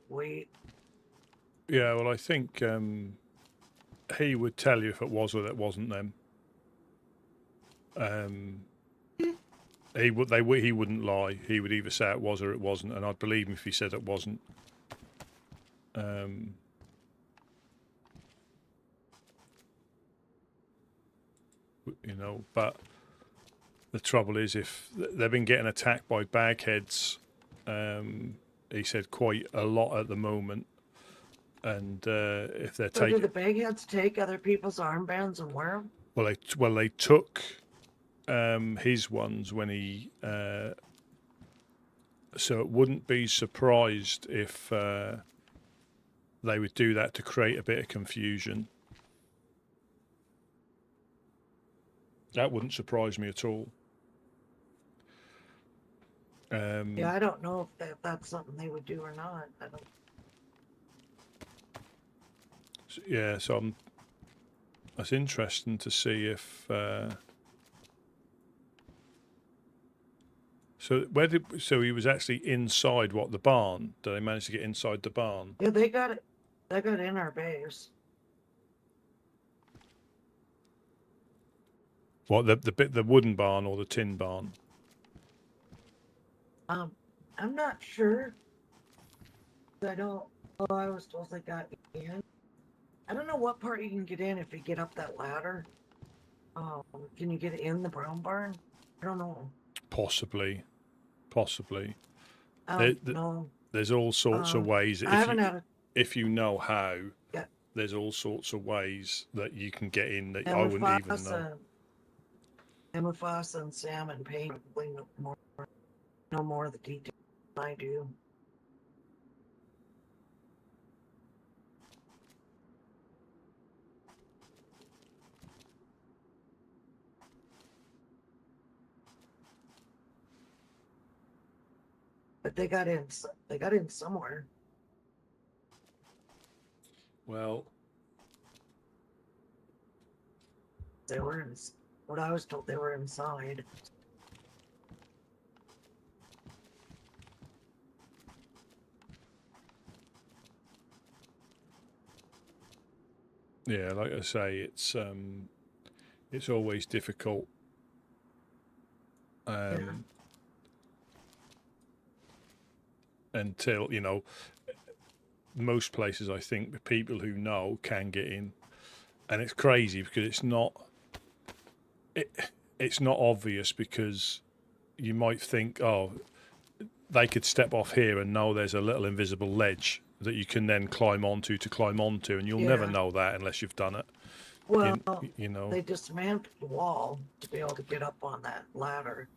F: wait.
A: Yeah, well, I think he would tell you if it was or it wasn't them. He wouldn't lie. He would either say it was or it wasn't, and I'd believe him if he said it wasn't. You know, but the trouble is, if they've been getting attacked by bagheads, he said quite a lot at the moment, and if they're
F: So
A: taking,
F: do the bagheads take other people's armbands and wear them?
A: well, they took his ones when he. So it wouldn't be surprised if they would do that to create a bit of confusion. That wouldn't surprise me at all.
F: Yeah, I don't know if that's something they would do or not. I don't.
A: Yeah, so that's interesting to see if. So he was actually inside the barn? Did they manage to get inside the barn?
F: Yeah, they got it. They got in our base.
A: What, the wooden barn or the tin barn?
F: I'm not sure. I don't. Oh, I was told they got in. I don't know what part you can get in if you get up that ladder. Can you get in the brown barn? I don't know.
A: Possibly.
F: No.
A: There's all sorts of ways. If you know how,
F: yeah.
A: There's all sorts of ways that you can get in that I wouldn't even know.
F: And Mufasa and Sam and Payne probably know more of the details than I do. But they got in. They got in somewhere.
A: Well,
F: they were in. What I was told, they were inside.
A: Yeah, like I say, it's always difficult. Until, you know, most places I think the people who know can get in, and it's crazy because it's not obvious, because you might think, oh, they could step off here and know there's a little invisible ledge that you can then climb onto, and you'll never know that unless you've done it.
F: Well,
A: you know,
F: they dismantled the wall to be able to get up on that ladder.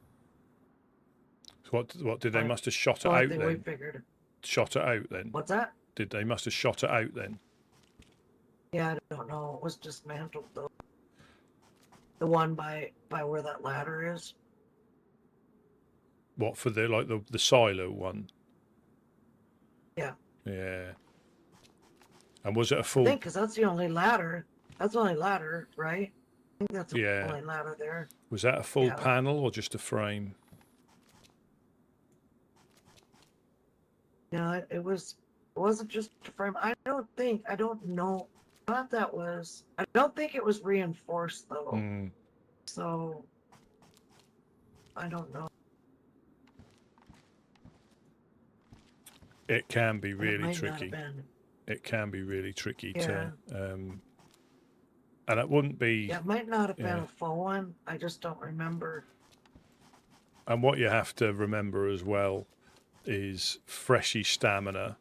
A: So what did they must have shot it out then?
F: We figured.
A: Shot it out then?
F: What's that?
A: Did they must have shot it out then?
F: Yeah, I don't know. It was dismantled though. The one by where that ladder is.
A: What, for the silo one? Yeah. And was it a
F: I
A: full?
F: think, because that's the only ladder. That's the only ladder, right? I think that's the
A: Yeah.
F: only ladder there.
A: Was that a full
F: Yeah.
A: panel or just a frame?
F: Yeah, it was. It wasn't just a frame. I don't know what that was. I don't think it was reinforced though.
A: Mm.
F: So I don't know.
A: It can be
F: It
A: really
F: might not have
A: tricky.
F: been.
A: It can be really tricky
F: Yeah.
A: to. And it wouldn't be.
F: Yeah, it might not have been
A: Yeah.
F: a full one. I just don't remember.
A: And what you have to remember as well is freshy stamina,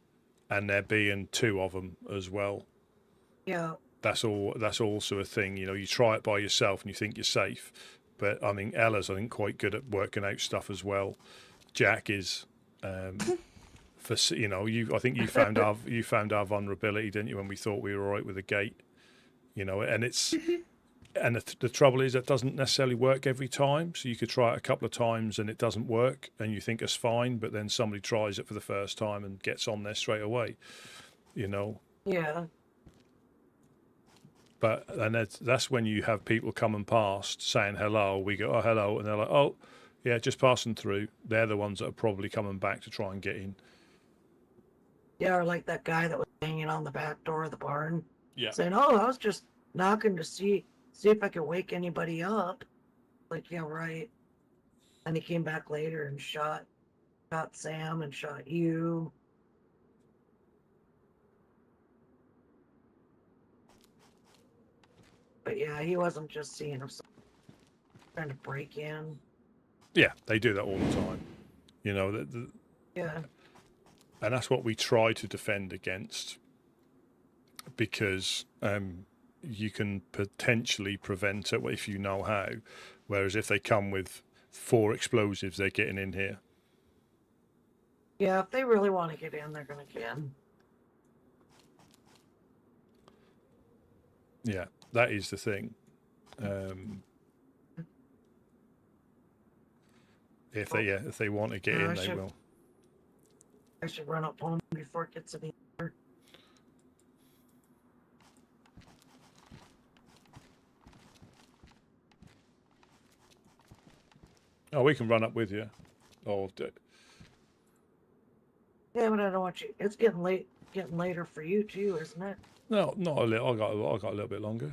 A: and there being 2 of them as well.
F: Yeah.
A: That's also a thing. You know, you try it by yourself and you think you're safe, but I mean, Ella's I think quite good at working out stuff as well. Jack is. I think you found our vulnerability, didn't you? When we thought we were all right with the gate, you know, and it's. And the trouble is, it doesn't necessarily work every time. So you could try it a couple of times and it doesn't work, and you think it's fine, but then somebody tries it for the first time and gets on there straight away, you know.
F: Yeah.
A: That's when you have people coming past saying hello. We go, oh, hello, and they're like, oh, yeah, just passing through. They're the ones that are probably coming back to try and get in.
F: Yeah, or like that guy that was hanging on the back door of the barn.
A: Yeah.
F: Saying, "Oh, I was just knocking to see if I could wake anybody up." Like, yeah, right. And he came back later and shot Sam and shot you. But yeah, he wasn't just seeing him trying to break in.
A: Yeah, they do that all the time. You know,
F: Yeah.
A: and that's what we try to defend against, because you can potentially prevent it if you know how. Whereas if they come with 4 explosives, they're getting in here.
F: Yeah, if they really want to get in, they're going to get in.
A: Yeah, that is the thing. If they want to get in, they will.
F: I should run up home before it gets any better.
A: Oh, we can run up with you. Oh,
F: yeah, but I don't want you. It's getting late, getting later for you too, isn't it?
A: no, not a little. I got a little bit longer.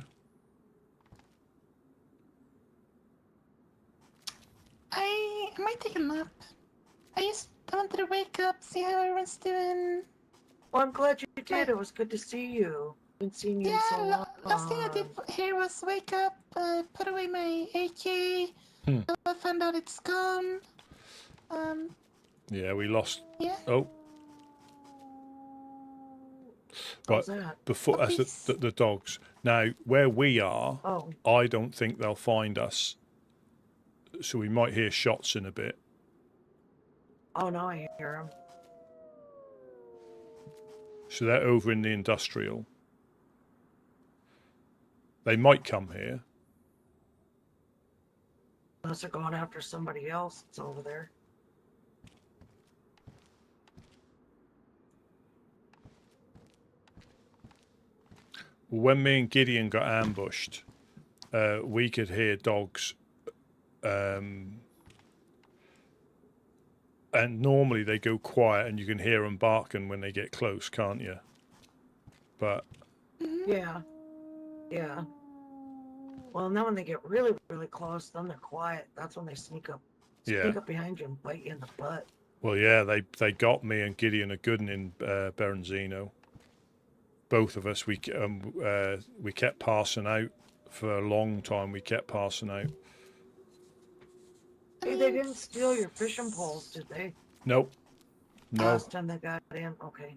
H: I might take a nap. I wanted to wake up, see how everyone's doing.
F: Well, I'm glad you did. It was good to see you. Been seeing you in so long.
H: Last thing I did here was wake up, put away my AK. I found out it's gone.
A: Yeah, we lost.
H: Yeah.
A: Oh. But before that's the dogs. Now, where we are, I don't think they'll find us. So we might hear shots in a bit.
F: Oh, no, I hear them.
A: So they're over in the industrial. They might come here.
F: Unless they're going after somebody else that's over there.
A: When me and Gideon got ambushed, we could hear dogs. And normally they go quiet and you can hear them barking when they get close, can't you? But...
F: Yeah. Yeah. Well, now when they get really, really close, then they're quiet. That's when they sneak up behind you and bite you in the butt.
A: Well, yeah, they got me and Gideon a good one in Berenzino. Both of us, we kept passing out for a long time. We kept passing out.
F: Hey, they didn't steal your fishing poles, did they?
A: Nope. No.
F: Last time they got in, okay.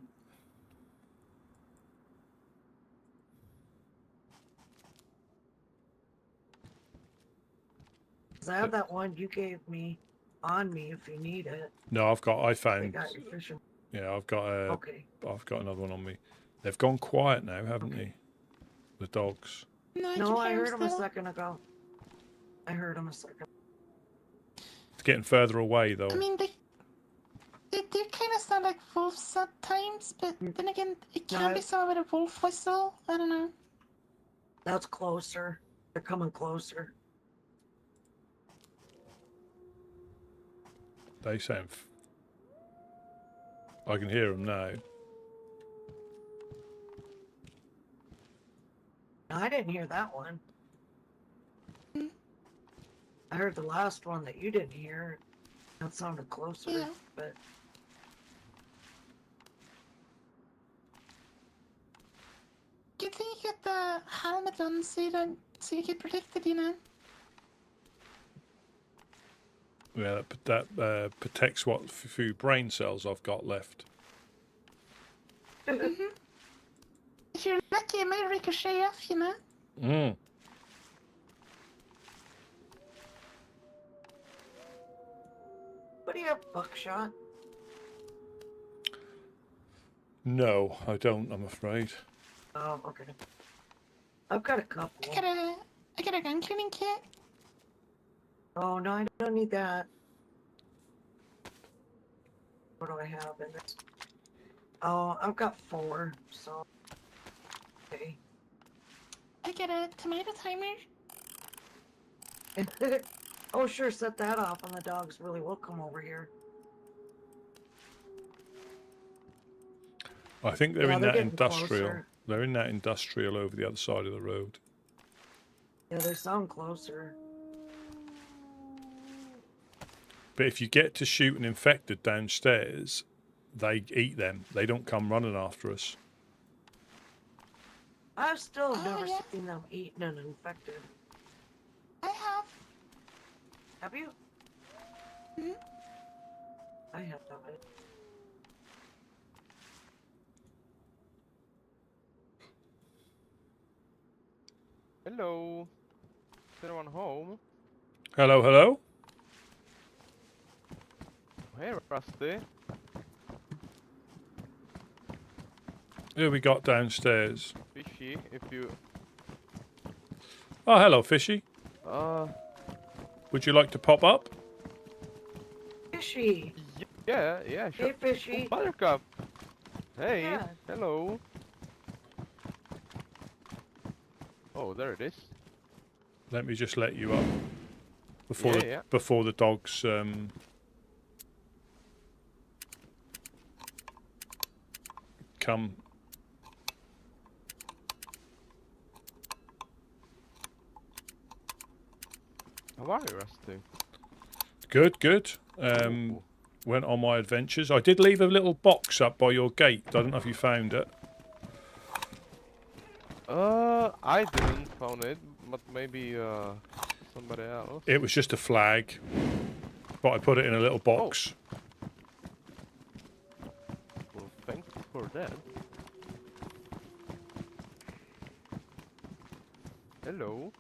F: I have that one you gave me on me if you need it.
A: No, I found.
F: They got your fishing.
A: Yeah, I've got
F: Okay.
A: I've got another one on me. They've gone quiet now, haven't they? The dogs.
F: No, I heard them a second ago. I heard them a second.
A: It's getting further away though.
H: I mean, They do kind of sound like wolves sometimes, but then again, it can
F: No,
H: be some with a wolf whistle. I don't know.
F: That's closer. They're coming closer.
A: They sound. I can hear them now.
F: No, I didn't hear that one. I heard the last one that you didn't hear. That sounded closer,
H: Yeah.
F: but
H: Good thing you get the helmet on so you get protected, you know.
A: Yeah, that protects what few brain cells I've got left.
H: If you're lucky, it might ricochet off, you know.
A: Mm.
F: what do you have, buckshot?
A: No, I don't. I'm afraid.
F: Oh, okay. I've got a couple.
H: I got a gun cleaning kit.
F: Oh no, I don't need that. What do I have in this? Oh, I've got 4, so okay.
H: I got a tomato timer.
F: Oh sure, set that off and the dogs really will come over here.
A: I think they're
F: Yeah,
A: in
F: they're
A: that
F: getting
A: industrial.
F: closer.
A: They're in that industrial over the other side of the road.
F: Yeah, they sound closer.
A: But if you get to shoot an infected downstairs, they eat them. They don't come running after us.
F: I've still
H: Oh,
F: never
H: yeah.
F: seen them eaten and infected.
H: I have.
F: Have you?
H: Mhm.
F: I have it.
K: Hello. Is anyone home?
A: Hello, hello.
K: Hey, Rusty.
A: Who we got downstairs?
K: Fishy, if you...
A: Oh, hello, Fishy. Would you like to pop up?
F: Fishy.
K: Yeah, sure.
F: Hey, Fishy.
K: Oh, Buttercup. Hey,
F: Yeah.
K: hello. Oh, there it is.
A: Let me just let you up before
K: Yeah.
A: before the dogs come.
K: How are you, Rusty?
A: Good, good.
K: Ooh.
A: Went on my adventures. I did leave a little box up by your gate. I don't know if you found it.
K: I didn't found it, but maybe somebody else.
A: It was just a flag, but I put it in a little box.
K: Well, thank you for that. Hello.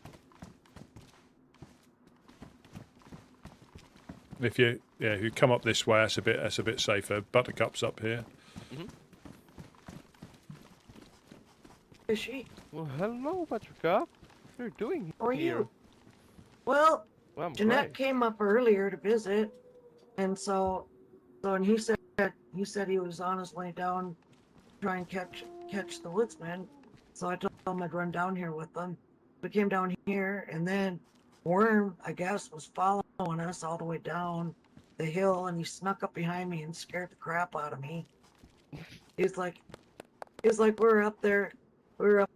A: If you come up this way, that's a bit safer. Buttercup's up here.
F: Fishy.
K: Well, hello, Buttercup. What are you doing
F: How are
K: here?
F: you? Well,
K: I'm
F: Jeanette
K: great.
F: came up earlier to visit, and so and he said he was on his way down, to try and catch the Woodsmen. So I told him I'd run down here with them. We came down here, and then Worm, I guess, was following us all the way down the hill, and he snuck up behind me and scared the crap out of me. He's like we were up there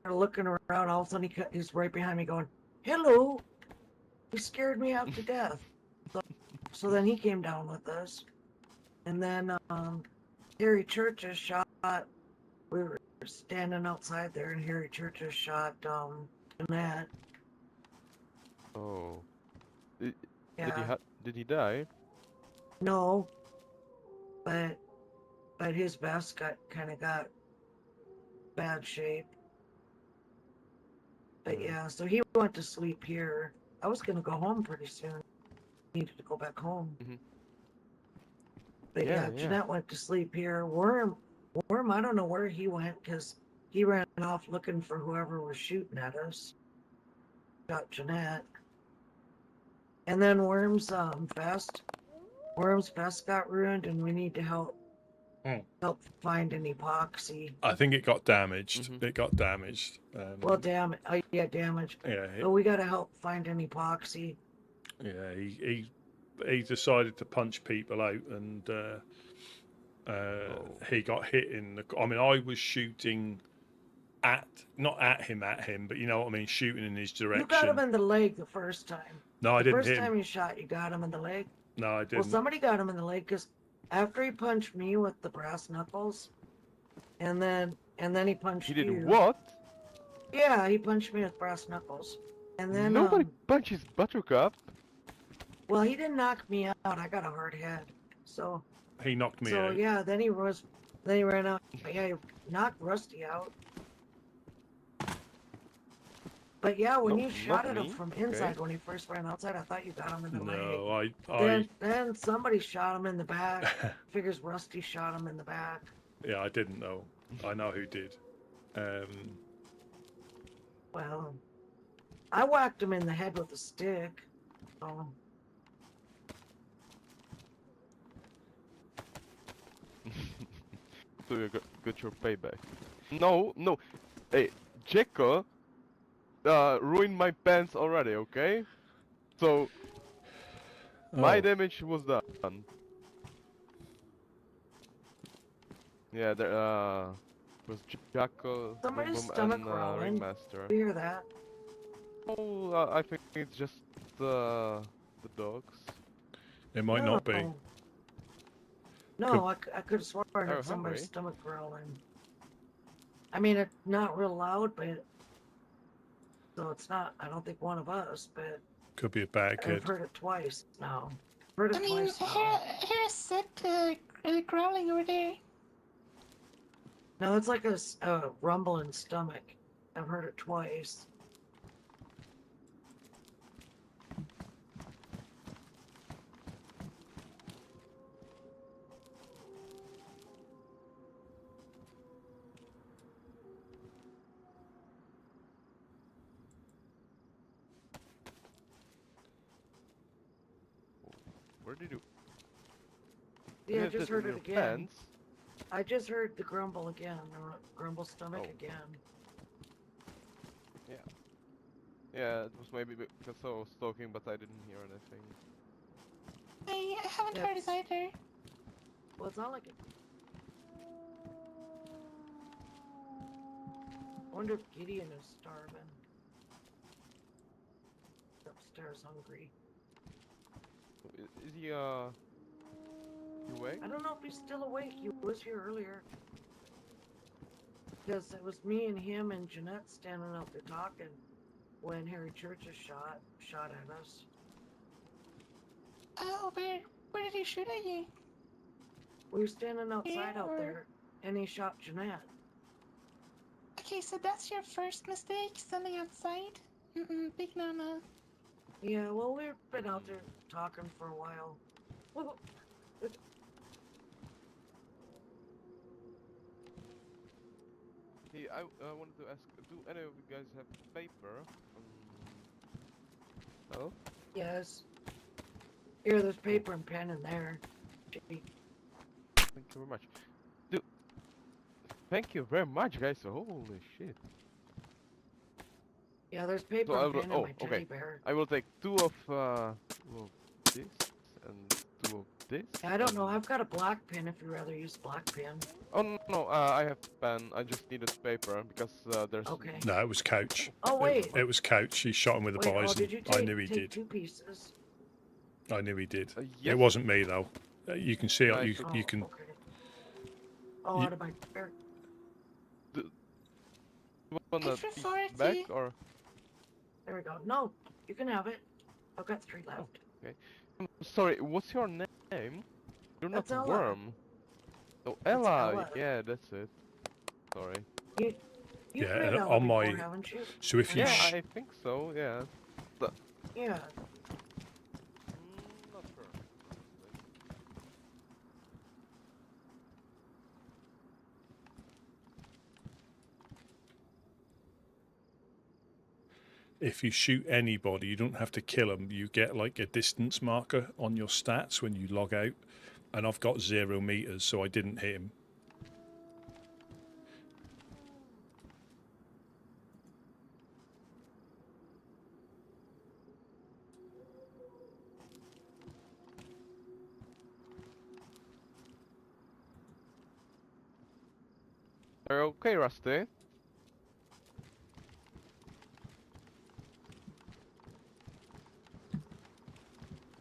F: looking around. All of a sudden, he's right behind me, going, "Hello." He scared me half to death. So then he came down with us, and then Harry Churches shot. We were standing outside there, and Harry Churches shot Jeanette.
K: Oh.
F: Yeah.
K: Did he die?
F: No, but his vest got bad shape. But yeah, so he went to sleep here. I was gonna go home pretty soon. Needed to go back home. But yeah, Jeanette went to sleep here. Worm, I don't know where he went because he ran off looking for whoever was shooting at us. Got Jeanette. And then Worm's vest Worm's vest got ruined, and we need to help find an epoxy.
A: I think it got damaged. It got damaged.
F: Well, damage. Yeah, damage.
A: Yeah.
F: But we got to help find an epoxy.
A: Yeah. He decided to punch people out, and he got hit in the. I mean, I was shooting not at him, but you know what I mean, shooting in his direction.
F: You got him in the leg the first time.
A: No, I didn't hit him.
F: The first time you shot, you got him in the leg.
A: No, I didn't.
F: Well, somebody got him in the leg because after he punched me with the brass knuckles, and then he punched you.
K: He did what?
F: Yeah, he punched me with brass knuckles, and then
K: Nobody punches Buttercup.
F: well, he didn't knock me out. I got a hard head, so.
A: He knocked me out.
F: So yeah, then he ran out. Yeah, he knocked Rusty out. But yeah, when you shot at him from inside, when he first ran outside, I thought you got him in the leg.
A: No,
F: Then somebody shot him in the back. Figures Rusty shot him in the back.
A: Yeah, I didn't know. I know who did.
F: Well, I whacked him in the head with a stick. So.
K: So you got your payback. No. Hey, Jekko ruined my pants already, okay? So my damage was done. Yeah, there was Jacko,
F: Somebody's
K: Boom,
F: stomach
K: and
F: growling.
K: Ringmaster.
F: You hear that?
K: Oh, I think it's just the dogs.
A: It might not be.
F: No, I could have sworn
K: They're
F: it's somebody's
K: hungry.
F: stomach growling. I mean, it's not real loud, but so it's not. I don't think one of us, but
A: Could be a bad kid.
F: I've heard it twice now. Heard it
H: I mean,
F: twice now.
H: here's Sid growling over there.
F: No, it's like a rumbling stomach. I've heard it twice.
K: Where did you?
F: Yeah, I
K: Is
F: just
K: in
F: heard it
K: your
F: again.
K: pants?
F: I just heard the grumble again, or grumble stomach again.
K: Yeah, it was maybe because I was talking, but I didn't hear anything.
H: I haven't heard it either.
F: Well, it's not like it. I wonder if Gideon is starving. Upstairs hungry.
K: Is he you awake?
F: I don't know if he's still awake. He was here earlier. Because it was me and him and Jeanette standing out there talking when Harry Churches shot at us.
H: Oh, where did he shoot at you?
F: We were standing outside out there, and he shot Jeanette.
H: Okay, so that's your first mistake, standing outside? Big no-no.
F: Yeah, well, we've been out there talking for a while. Well,
K: Hey, I wanted to ask, do any of you guys have paper? Oh?
F: yes. Here, there's paper and pen in there. Gee.
K: Thank you very much. Thank you very much, guys. Holy shit.
F: Yeah, there's paper
K: So
F: and pen in my teddy bear.
K: I will take two of this and two of this.
F: I don't know. I've got a black pen if you'd rather use black pen.
K: Oh no, I have pen. I just needed paper because there's.
F: Okay.
A: No, it was Couch.
F: Oh, wait.
A: It was Couch. He shot him with a
F: Wait,
A: bison.
F: did you
A: I knew he
F: take
A: did.
F: 2 pieces?
A: I knew he did.
K: Yes.
A: It wasn't me though. You can see it. You can.
F: Okay. Oh, out of my bear.
K: Want that
H: Extra
K: piece
H: 40.
K: back or?
F: There we go. No, you can have it. I've got 3 left.
K: Okay. Sorry, what's your name? You're not
F: That's Ella.
K: Worm. Oh,
F: That's
K: Ella.
F: Ella.
K: Yeah, that's it. Sorry.
F: You've
A: Yeah,
F: played Ella
A: on my-
F: before, haven't you?
A: So if you.
K: Yeah, I think so. Yeah.
F: Yeah.
K: Not sure.
A: if you shoot anybody, you don't have to kill them. You get like a distance marker on your stats when you log out, and I've got 0 meters, so I didn't hit him.
K: Are you okay, Rusty?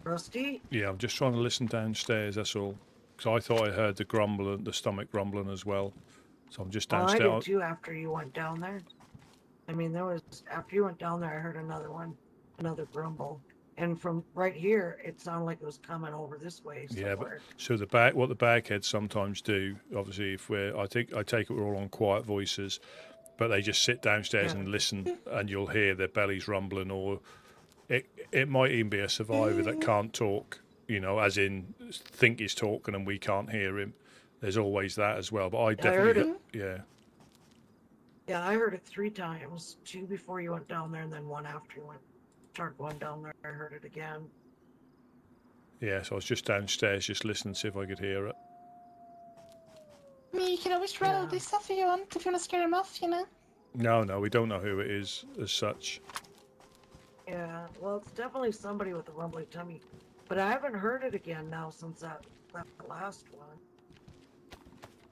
F: Rusty?
A: Yeah, I'm just trying to listen downstairs, that's all. Because I thought I heard the grumbling, the stomach rumbling as well. So I'm just
F: Well, I
A: downstairs.
F: did too after you went down there. I mean, there was, after you went down there, I heard another one, another grumble. And from right here, it sounded like it was coming over this way somewhere.
A: Yeah, but so the bag, what the bagheads sometimes do, obviously, if we're, I take it we're all on quiet voices, but they just sit downstairs and listen, and you'll hear their bellies rumbling, or it might even be a survivor that can't talk, you know, as in think he's talking and we can't hear him. There's always that as well. But I definitely,
F: Yeah, I heard it 3 times. 2 before you went down there, and then 1 after you started going down there. I heard it again.
A: Yeah, so I was just downstairs, just listening to see if I could hear it.
H: I mean, you can always rattle this stuff if you want, if you want to scare them off, you know?
A: No, we don't know who it is as such.
F: Yeah, well, it's definitely somebody with a rumbly tummy. But I haven't heard it again now since that last one.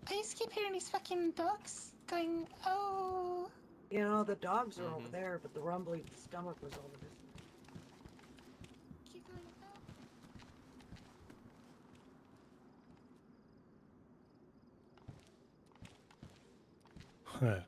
H: I just keep hearing these fucking dogs going, oh.
F: You know, the dogs are over there, but the rumbly stomach was over this.
H: Keep going, oh.
A: Yeah.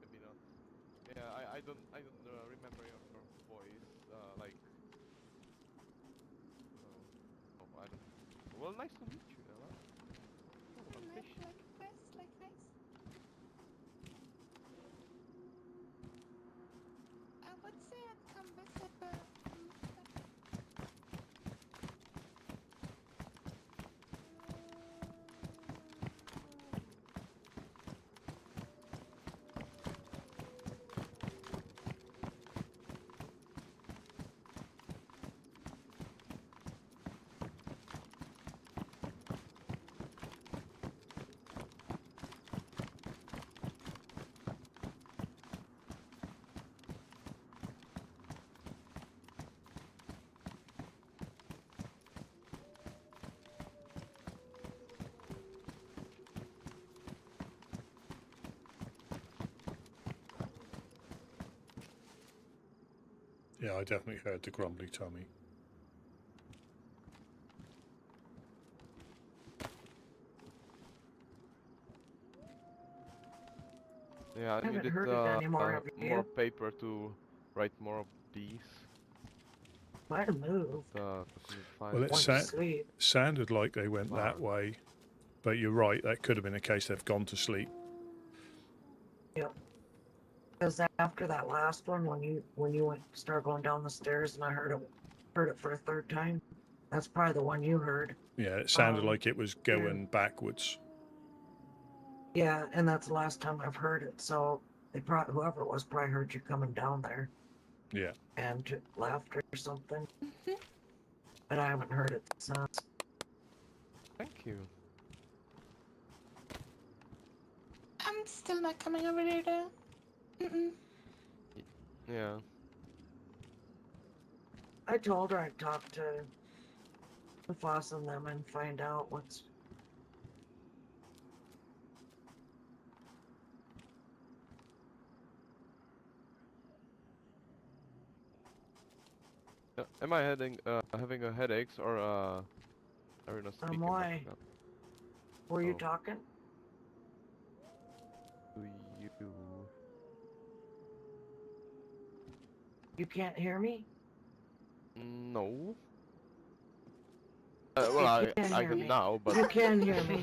K: Maybe not. Yeah, I don't remember your voice. Like. Oh, I don't. Well, nice to meet you, Ella. Oh, I'm
H: Like
K: fish.
H: this, like this. I would say I'd come visit, but.
A: Yeah, I definitely heard the grumbly tummy.
K: Yeah,
F: I
K: I
F: haven't
K: needed
F: heard it anymore, have you?
K: more paper to write more of these.
F: Might have moved.
A: Well,
F: Went
A: it
F: to sleep.
A: sounded like they went that way, but you're right. That could have been a case they've gone to sleep.
F: Yep. Because after that last one, when you started going down the stairs, and I heard it for a 3rd time. That's probably the one you heard.
A: Yeah, it sounded like it was going backwards.
F: Yeah, and that's the last time I've heard it. So they probably, whoever it was, probably heard you coming down there.
A: Yeah.
F: And laughed or something. But I haven't heard it since.
K: Thank you.
H: I'm still not coming over there, though. Mm-mm.
K: Yeah.
F: I told her I'd talk to the Foss and them and find out what's.
K: Am I having a headaches or are you not speaking?
F: Why? Were you talking?
K: To you.
F: You can't hear me?
K: No. Well,
F: You can't
K: I
F: hear
K: can
F: me.
K: now, but
F: You can hear me.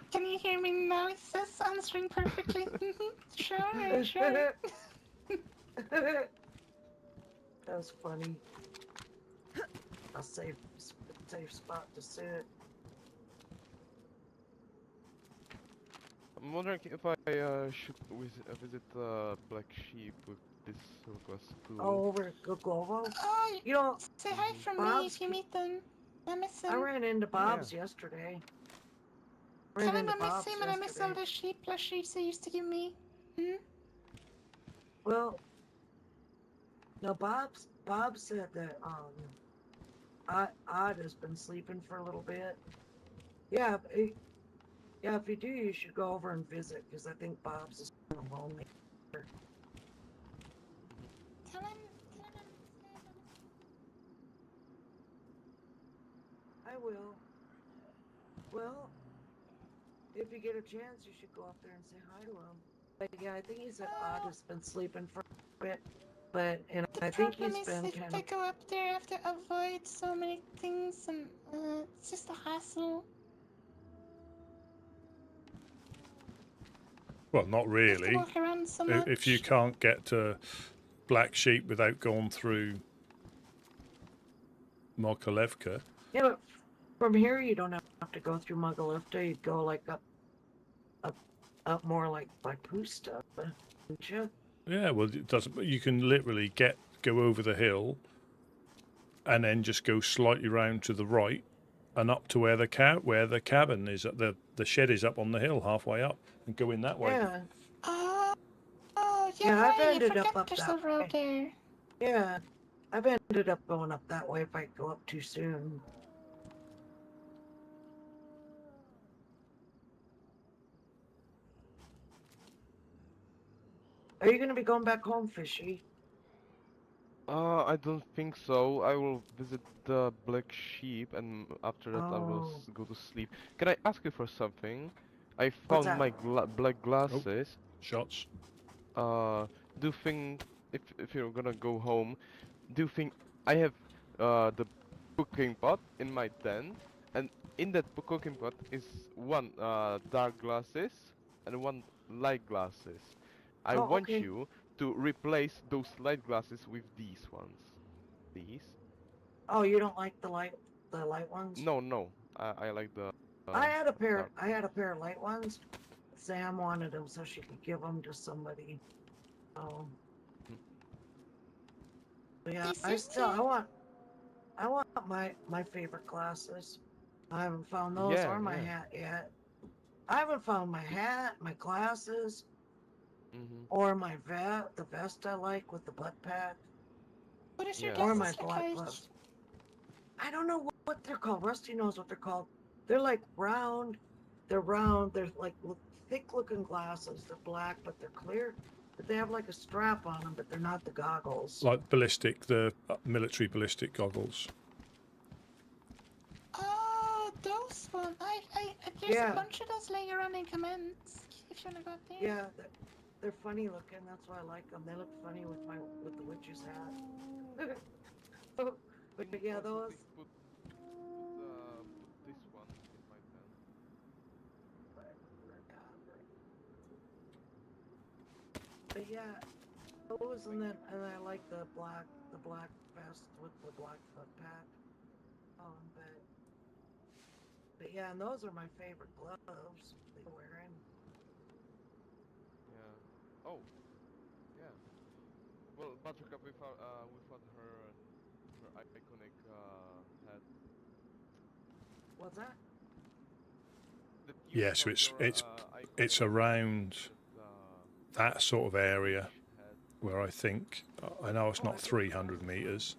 H: Can you hear me now? It says answering perfectly. Sure, sure.
F: That was funny. A safe spot to sit.
K: I'm wondering if I should visit Black Sheep with this request too.
F: Oh, over at Gogovo?
H: Oh,
F: You know,
H: say hi from me
F: Bob's
H: if you meet them. I miss
F: I
H: him.
F: ran into
K: Yeah.
F: Bob's yesterday.
H: Tell him I miss him and I miss all the sheep plushies he used to give me. Hmm?
F: Well, no, Bob said that Odd has been sleeping for a little bit. Yeah, yeah. If you do, you should go over and visit because I think Bob's is kind of lonely.
H: Tell him
F: I will. Well, if you get a chance, you should go up there and say hi to him. But yeah, I think he said Odd has been sleeping for a bit, and
H: the
F: I think
H: problem
F: he's
H: is
F: been
H: if
F: kind
H: I
F: of.
H: go up there, I have to avoid so many things and it's just a hassle.
A: Well, not
H: I have to
A: really.
H: walk around so much.
A: If you can't get to Black Sheep without going through Mokolevka.
F: Yeah, but from here you don't have to go through Mugalifta. You'd go like up more like by Pusta, wouldn't you?
A: Yeah, well, it doesn't. You can literally go over the hill, and then just go slightly round to the right, and up to where the cabin is. The shed is up on the hill, halfway up, and go in that way.
F: Yeah.
H: Oh, you're
F: Yeah, I've
H: right. I
F: ended
H: forgot
F: up
H: there's
F: that
H: a road
F: way.
H: there.
F: Yeah, I've ended up going up that way if I go up too soon. Are you gonna be going back home, Fishy?
K: I don't think so. I will visit the Black Sheep, and after that I will
F: Oh.
K: go to sleep. Can I ask you for something? I
F: What's
K: found
F: that?
K: my black glasses.
A: Shots.
K: Do you think if you're gonna go home, do you think I have the cooking pot in my tent, and in that cooking pot is one dark glasses and one light glasses. I
F: Oh,
K: want
F: okay.
K: you to replace those light glasses with these ones. These?
F: Oh, you don't like the light ones?
K: No. I like the.
F: I had a pair.
K: dark
F: I had a pair of light ones. Sam wanted them so she could give them to somebody. Oh. But yeah, I want my favorite glasses. I haven't found those
K: Yeah,
F: or my
K: yeah.
F: hat yet. I haven't found my hat, my glasses,
K: Mm-hmm.
F: or my the vest I like with the butt pack.
H: What is your
K: Yeah,
F: Or
H: glasses
F: my
H: look
F: black
H: like?
F: gloves. I don't know what they're called. Rusty knows what they're called. They're like round. They're round. They're like thick looking glasses. They're black, but they're clear. But they have like a strap on them, but they're not the goggles.
A: Like the military ballistic goggles.
H: Oh, those ones. There's
F: Yeah.
H: a bunch of those laying around in comments. If you wanna go up there.
F: Yeah, they're funny looking. That's why I like them. They look funny with the witch's hat. But yeah, those.
K: Put this one in my tent.
F: But yeah, those and I like the black vest with the black foot pack. But yeah, and those are my favorite gloves they're wearing.
K: Yeah. Oh. Yeah. Well, Buttercup, we found her iconic hat.
F: What's that?
A: Yeah, so it's around that sort of area where I think I know it's not 300 meters.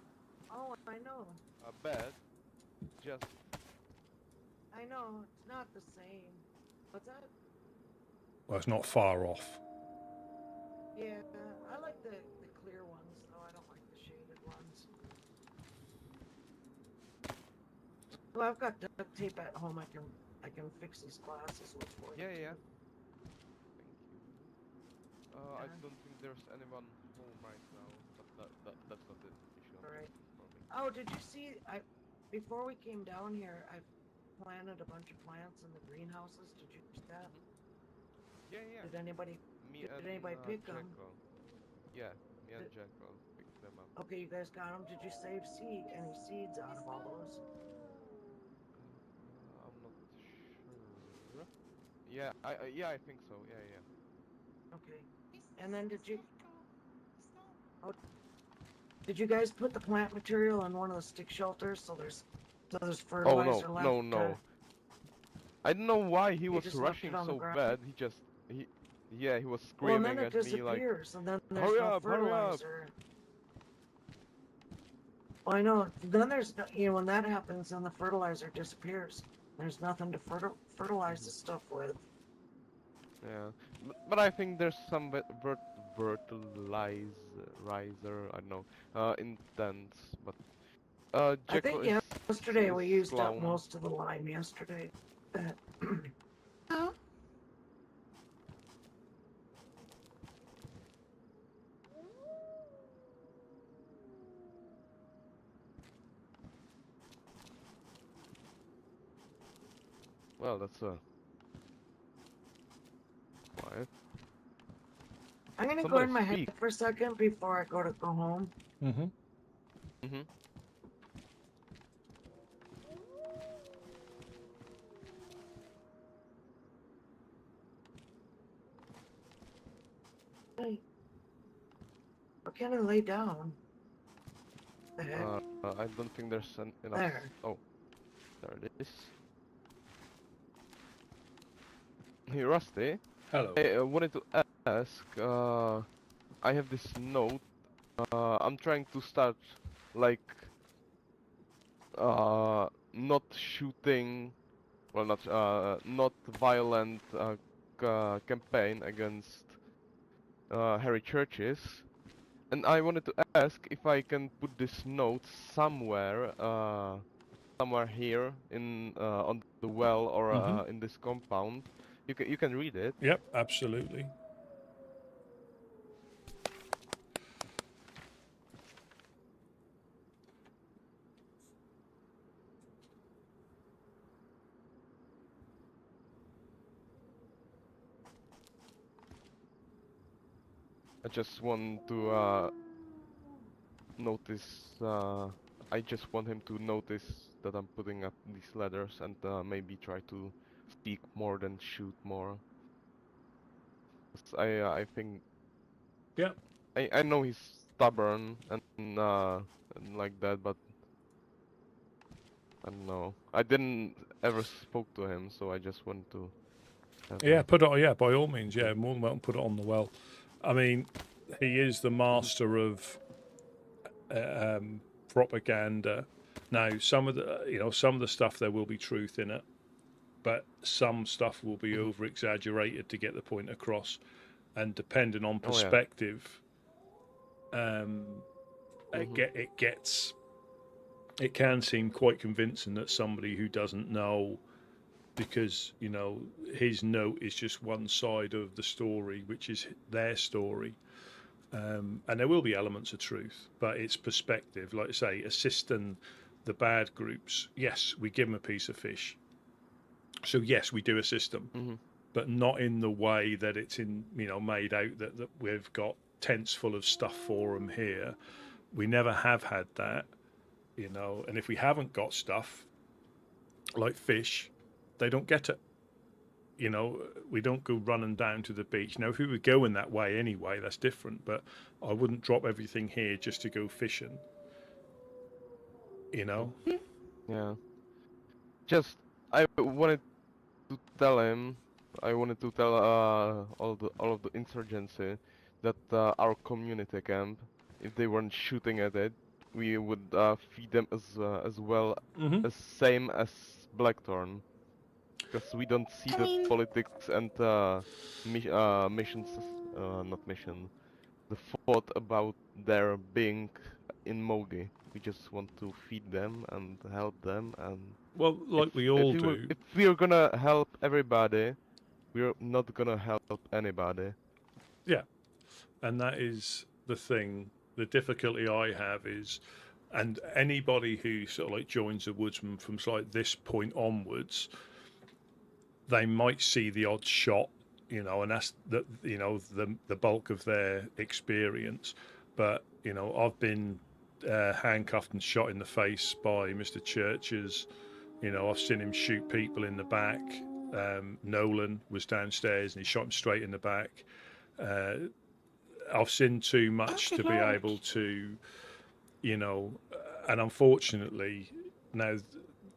F: Oh, I know.
K: Bad. Just.
F: I know it's not the same. What's that?
A: Well, it's not far off.
F: Yeah, I like the clear ones though. I don't like the shaded ones. Well, I've got duct tape at home. I can fix these glasses with for you.
K: Yeah. I don't think there's anyone home right now, but that's not the issue.
F: Alright.
K: For me.
F: Oh, did you see? Before we came down here, I planted a bunch of plants in the greenhouses. Did you see that?
K: Yeah, yeah.
F: Did anybody?
K: Me
F: Did
K: and
F: anybody pick them?
K: Jacko. Yeah, me and Jacko picked them up.
F: Okay, you guys got them. Did you save any seeds out of all those?
K: I'm not sure. Yeah, I think so. Yeah, yeah.
F: Okay. And then did you? Oh, did you guys put the plant material in one of the stick shelters so there's
K: Oh
F: fertilizer
K: no,
F: left?
K: no, no. I don't know why he was
F: just left it
K: rushing
F: on the
K: so
F: ground?
K: bad. Yeah, he was
F: Well,
K: screaming
F: and then it
K: at me like,
F: disappears, and then there's
K: "Hurry
F: no
K: up, hurry up!"
F: fertilizer. Well, I know. Then there's no, when that happens, then the fertilizer disappears. There's nothing to fertilize the stuff with.
K: Yeah, but I think there's some fertilizer, I don't know, intense, but
F: I
K: Jekyll
F: think yesterday
K: is
F: we used up
K: slow.
F: most of the lime yesterday.
H: Oh,
K: Well, that's quiet.
F: I'm gonna go
K: Somebody
F: in my
K: speak.
F: head for a second before I go home.
A: Mm-hmm.
K: Mm-hmm.
F: Hey, where can I lay down? The heck?
K: I don't think there's enough.
F: There.
K: Oh, there it is. Hey, Rusty.
A: Hello.
K: Hey, I wanted to ask. I have this note. I'm trying to start, like, not shooting. Well, not violent campaign against Harry churches. And I wanted to ask if I can put this note somewhere, somewhere here in on the well or in this compound. You can read it.
A: Yep, absolutely.
K: I just want to notice. I just want him to notice that I'm putting up these letters and maybe try to speak more than shoot more. 'Cause I think.
A: Yeah.
K: I know he's stubborn and like that, but I don't know. I didn't ever spoke to him, so I just want to.
A: Yeah, put it. Yeah, by all means. Yeah, more than welcome. Put it on the well. I mean, he is the master of propaganda. Now, some of the stuff there will be truth in it, but some stuff will be over exaggerated to get the point across, and depending on perspective, it can seem quite convincing that somebody who doesn't know, because his note is just one side of the story, which is their story. And there will be elements of truth, but it's perspective. Like I say, assisting the bad groups. Yes, we give them a piece of fish. So yes, we do assist them, but not in the way that it's made out that we've got tents full of stuff for them here. We never have had that, And if we haven't got stuff like fish, they don't get it. We don't go running down to the beach. Now, if we were going that way anyway, that's different. But I wouldn't drop everything here just to go fishing.
K: Yeah. Just I wanted to tell him. I wanted to tell all of the insurgency that our community camp, if they weren't shooting at it, we would feed them as well as same as Blackthorn. Because we don't see the politics and missions, not mission, the thought about their being in Mogi. We just want to feed them and help them, and
A: well, like we all do.
K: If we are gonna help everybody, we're not gonna help anybody.
A: Yeah, and that is the thing. The difficulty I have is, and anybody who sort of like joins the Woodsman from like this point onwards, they might see the odd shot, you know, and that's the bulk of their experience. But you know, I've been handcuffed and shot in the face by Mr. Churches. You know, I've seen him shoot people in the back. Nolan was downstairs and he shot him straight in the back. I've seen too much to be able to, you know, and unfortunately now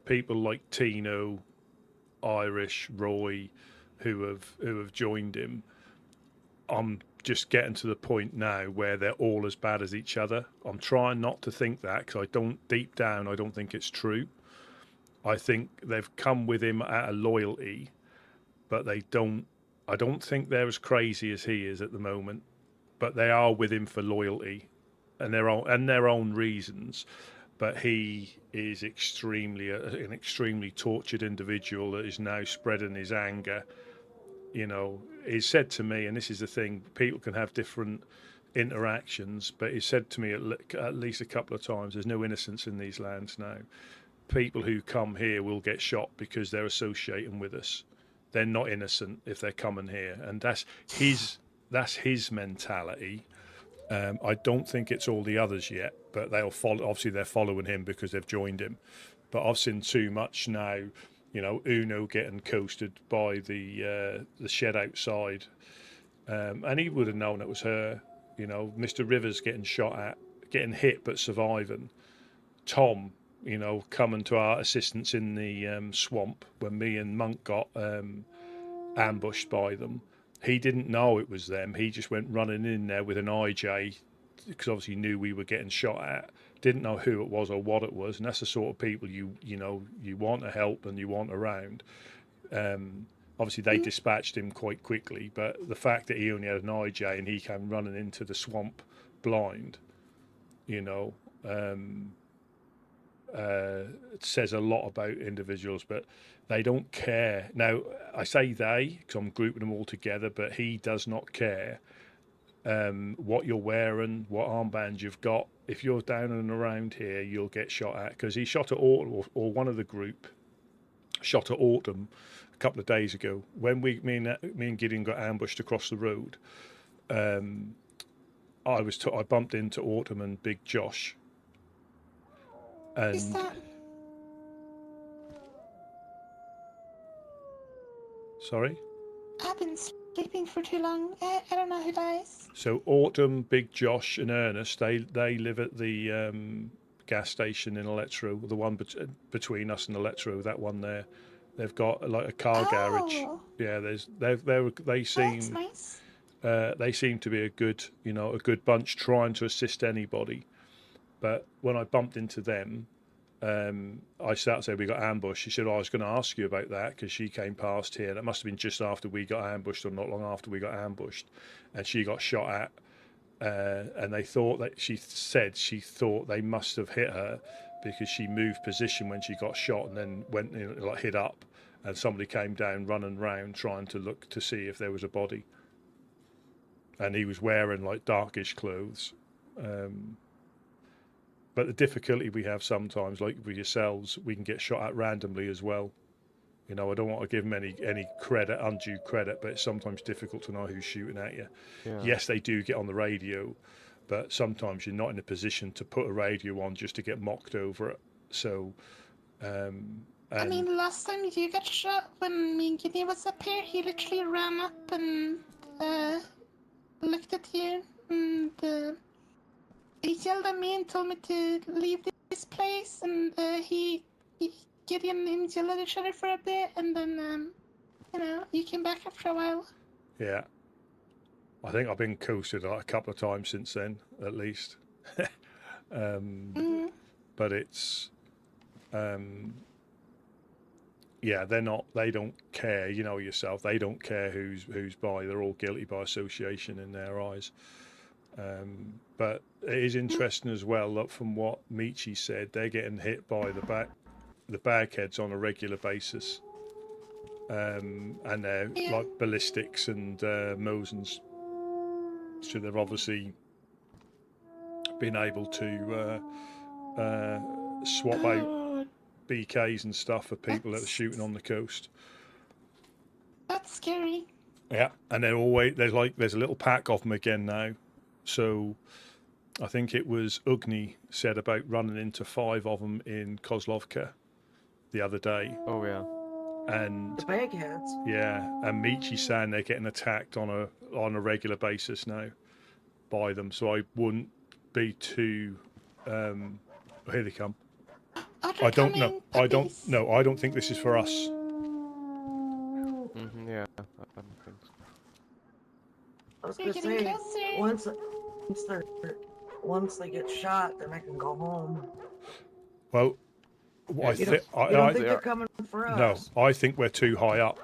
A: people like Tino, Irish, Roy, who have joined him, I'm just getting to the point now where they're all as bad as each other. I'm trying not to think that, because deep down I don't think it's true. I think they've come with him out of loyalty, but I don't think they're as crazy as he is at the moment. But they are with him for loyalty and their own reasons. But he is an extremely tortured individual that is now spreading his anger. You know, he said to me, and this is the thing, people can have different interactions, but he said to me at least a couple of times, there's no innocence in these lands now. People who come here will get shot because they're associating with us. They're not innocent if they're coming here, and that's his mentality. I don't think it's all the others yet, but they'll follow. Obviously, they're following him because they've joined him. But I've seen too much now. You know, Uno getting coasted by the shed outside, and he would have known it was her. You know, Mr. Rivers getting shot at, getting hit but surviving. Tom, you know, coming to our assistance in the swamp when me and Monk got ambushed by them. He didn't know it was them. He just went running in there with an IJ because obviously he knew we were getting shot at. Didn't know who it was or what it was, and that's the sort of people you want to help and you want around. Obviously they dispatched him quite quickly, but the fact that he only had an IJ and he came running into the swamp blind, you know, it says a lot about individuals, but they don't care. Now, I say they because I'm grouping them all together, but he does not care what you're wearing, what armband you've got. If you're down and around here, you'll get shot at, because he shot at Autumn, or one of the group shot at Autumn a couple of days ago when me and Gideon got ambushed across the road. I bumped into Autumn and Big Josh. And
H: Is that...
A: Sorry?
H: I've been sleeping for too long. I don't know who dies.
A: So Autumn, Big Josh and Ernest, they live at the gas station in Electro, the one between us and Electro, that one there. They've got like a car garage. Yeah, they seem...
H: That's nice.
A: They seem to be a good bunch, trying to assist anybody. But when I bumped into them, I started to say we got ambushed. She said, I was going to ask you about that, because she came past here. That must have been just after we got ambushed, or not long after we got ambushed. And she got shot at. And they thought that she thought they must have hit her because she moved position when she got shot and then went hit up. And somebody came down running round trying to look to see if there was a body. And he was wearing like darkish clothes. But the difficulty we have sometimes, like with yourselves, we can get shot at randomly as well. You know, I don't want to give them any credit, undue credit, but it's sometimes difficult to know who's shooting at you. Yeah. Yes, they do get on the radio, but sometimes you're not in a position to put a radio on just to get mocked over it. So,
H: I mean, last time you got shot when me and Gideon was up here, he literally ran up and looked at you, and he yelled at me and told me to leave this place, and Gideon and him yelled at each other for a bit, and then, you came back after a while.
A: Yeah. I think I've been coasted like a couple of times since then, at least. But it's... yeah, they don't care, you know yourself, they don't care who's by, they're all guilty by association in their eyes. But it is interesting as well that from what Michi said, they're getting hit by the bagheads on a regular basis. And they're like ballistics and Mosens. So they've obviously been able to swap out BKs and stuff for people that are shooting on the coast.
H: That's scary.
A: Yeah, and they're always there's a little pack of them again now. So I think it was Ugni said about running into 5 of them in Kozlovka the other day.
K: Oh yeah.
A: And
F: The bagheads.
A: yeah, and Michi's saying they're getting attacked on a regular basis now by them. So I wouldn't be too. Here they come. I don't know. I don't think this is for us.
K: Yeah, I don't think so.
F: I was gonna say, once they get shot, then I can go home.
A: Well, I
F: You
A: think
F: don't think they're coming for us?
A: No, I think we're too high up.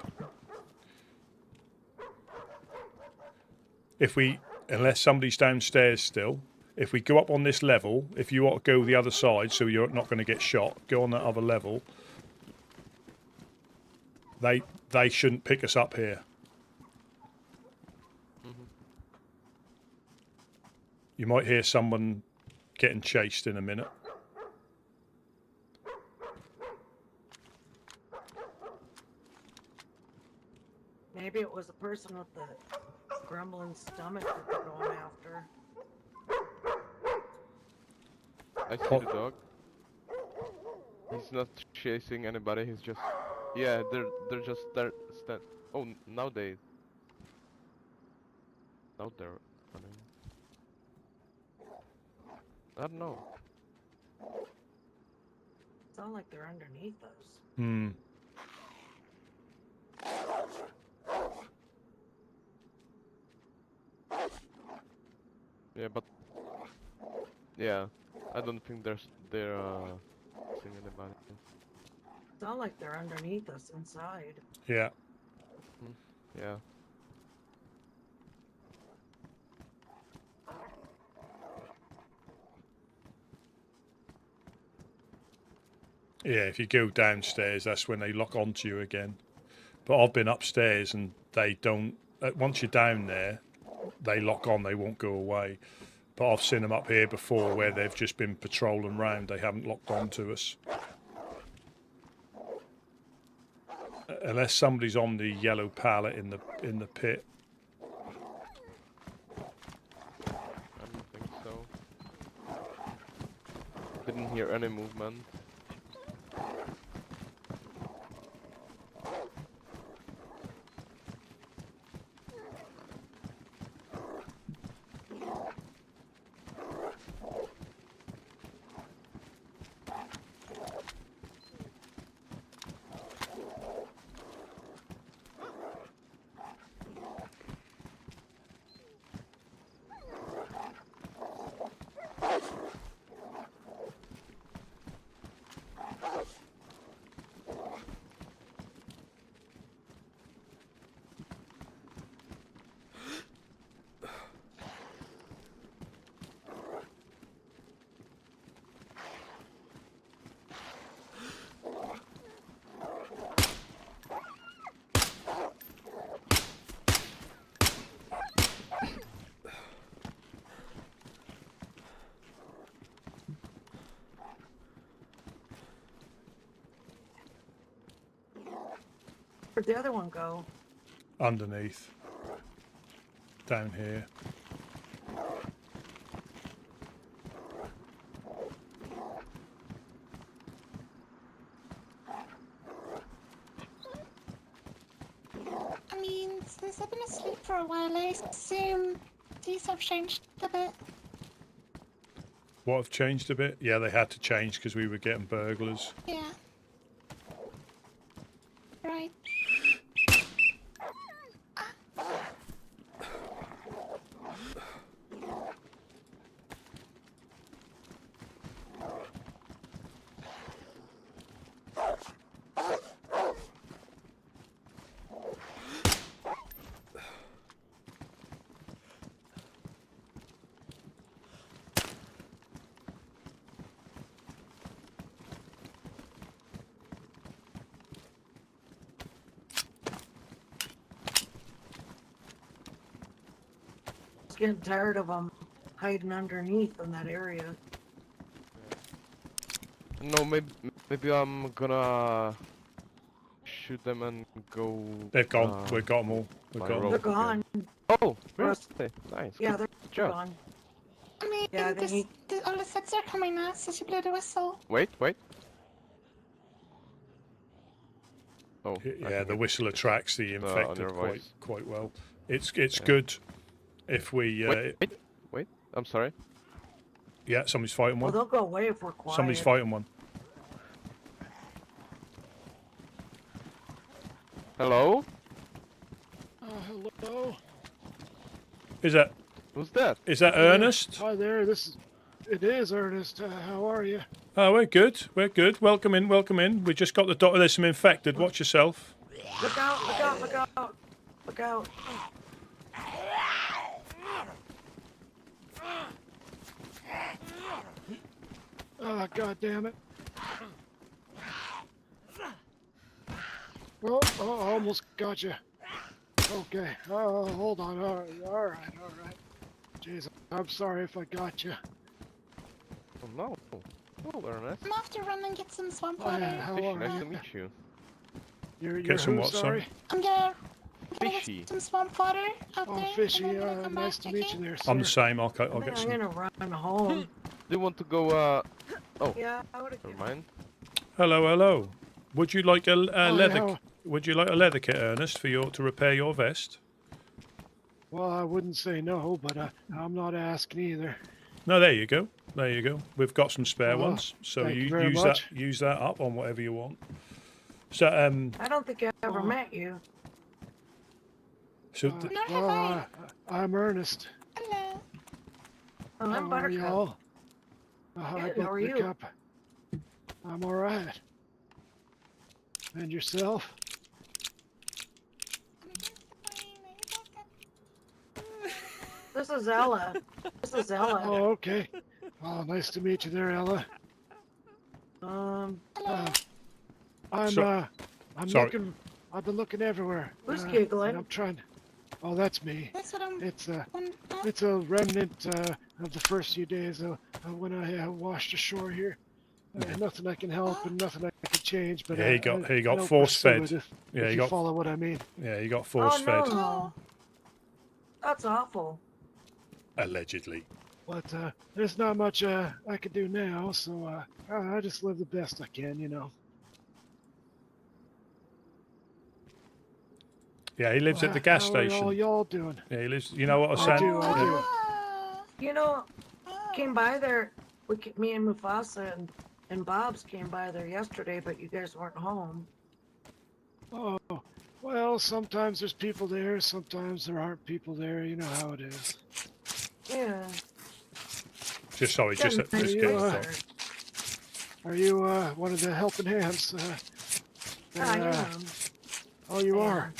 A: Unless somebody's downstairs still, if we go up on this level, if you want to go the other side so you're not going to get shot, go on that other level. They shouldn't pick us up here. You might hear someone getting chased in a minute.
F: Maybe it was the person with the grumbling stomach that they're going after.
K: I see the dog. He's not chasing anybody. He's just, yeah, they're just stand. Oh, now they're running. I don't know.
F: Sound like they're underneath us.
A: Hmm.
K: Yeah, but yeah, I don't think they're seeing anybody.
F: Sound like they're underneath us inside.
A: Yeah.
K: Yeah.
A: Yeah, if you go downstairs, that's when they lock onto you again. But I've been upstairs and they don't. Once you're down there, they lock on. They won't go away. But I've seen them up here before where they've just been patrolling round. They haven't locked on to us. Unless somebody's on the yellow pallet in the pit.
K: I don't think so. Didn't hear any movement.
F: Where'd the other one go?
A: Underneath. Down here.
H: I mean, since I've been asleep for a while, I assume these have changed a bit.
A: What have changed a bit? Yeah, they had to change because we were getting burglars.
H: Yeah. Right.
F: getting tired of them hiding underneath in that area.
K: No, maybe I'm gonna shoot them and go.
A: They've gone. We've got them all. We've
K: by
A: got 'em.
K: rope
F: They're gone.
K: again. Oh, really?
F: Russ-
K: Nice.
F: Yeah,
K: Good
F: they're
K: job.
F: gone.
H: I mean,
F: Yeah, they need-
H: all the sets are coming now, so you blew the whistle.
K: Wait. Oh.
A: Yeah, the whistle attracts the infected
K: your voice.
A: quite well. It's good if we.
K: Wait. I'm sorry.
A: Yeah, somebody's fighting
F: Well,
A: one.
F: they'll go away if we're quiet.
A: Somebody's fighting one.
K: Hello?
L: Hello.
A: Is that?
K: Who's that?
A: Is that Ernest?
L: Hi there. It is Ernest. How are you?
A: Oh, we're good. We're good. Welcome in. Welcome in. We just got the doctor. There's some infected. Watch yourself.
F: Look out! Look out! Look out! Look out!
L: Oh, God damn it. Oh, almost got you. Okay. Oh, hold on. All right. Jeez, I'm sorry if I got you.
K: Oh no. Oh, Ernest.
H: I'm off to run and get some swamp
L: Hi,
H: water.
L: how
K: Fishy,
L: are
K: nice
L: you?
K: to meet you.
L: You're
A: Get some
L: who,
A: what, son?
L: sorry?
H: I'm gonna
K: Fishy.
H: get some swamp water out
L: Oh,
H: there.
L: Fishy,
H: and then I'm gonna come
L: nice
H: back,
L: to meet
H: okay?
L: you there, sir.
A: I'm the same. I'll
F: I
A: get
F: think I'm
A: some.
F: gonna run home.
K: Do you want to go? Oh,
F: Yeah, I would
K: never
F: have.
K: mind.
A: Hello. Would you like a leather?
L: how-
A: Would you like a leather kit, Ernest, to repair your vest?
L: Well, I wouldn't say no, but I'm not asking either.
A: No, there you go. There you go. We've got some spare
L: Oh,
A: ones, so
L: thank you
A: you
L: very
A: use
L: much.
A: that. Use that up on whatever you want. So
F: I don't think I ever
L: Oh.
F: met you.
A: so
H: No, have I?
L: I'm Ernest.
H: Hello.
F: Oh, I'm
L: How are
F: Buttercup.
L: y'all?
F: Good, how are you?
L: Buttercup. I'm all right. And yourself?
F: This is Ella. This is Ella.
L: Oh, okay. Oh, nice to meet you there, Ella.
F: Um,
L: I'm
A: So-
L: I'm
A: sorry.
L: looking. I've been looking everywhere.
F: Who's
L: and
F: giggling?
L: I'm trying. Oh, that's me.
H: That's what I'm.
L: It's
H: One,
L: it's a remnant of the first few days when I washed ashore here. Nothing I can help and nothing I can change. But
A: Yeah, he got
L: I don't
A: force
L: pursue
A: fed.
L: it if
A: Yeah,
L: you
A: he got
L: follow what I mean.
A: force fed
F: Oh no. That's awful.
A: allegedly.
L: But there's not much I can do now, so I just live the best I can, you know.
A: Yeah, he lives at the gas
L: How
A: station.
L: are all y'all doing?
A: Yeah, he lives. You know what I
L: I
A: said?
L: do, I do.
F: You know, came by there. Me and Mufasa and Bob's came by there yesterday, but you guys weren't home.
L: Oh, well, sometimes there's people there, sometimes there aren't people there. You know how it is.
F: Yeah.
A: Just sorry, just
F: Got a nice
L: you,
A: getting
F: place
A: stopped.
F: there.
L: Are you one of the helping hands?
F: I am.
L: Oh, you
F: Yeah.
L: are.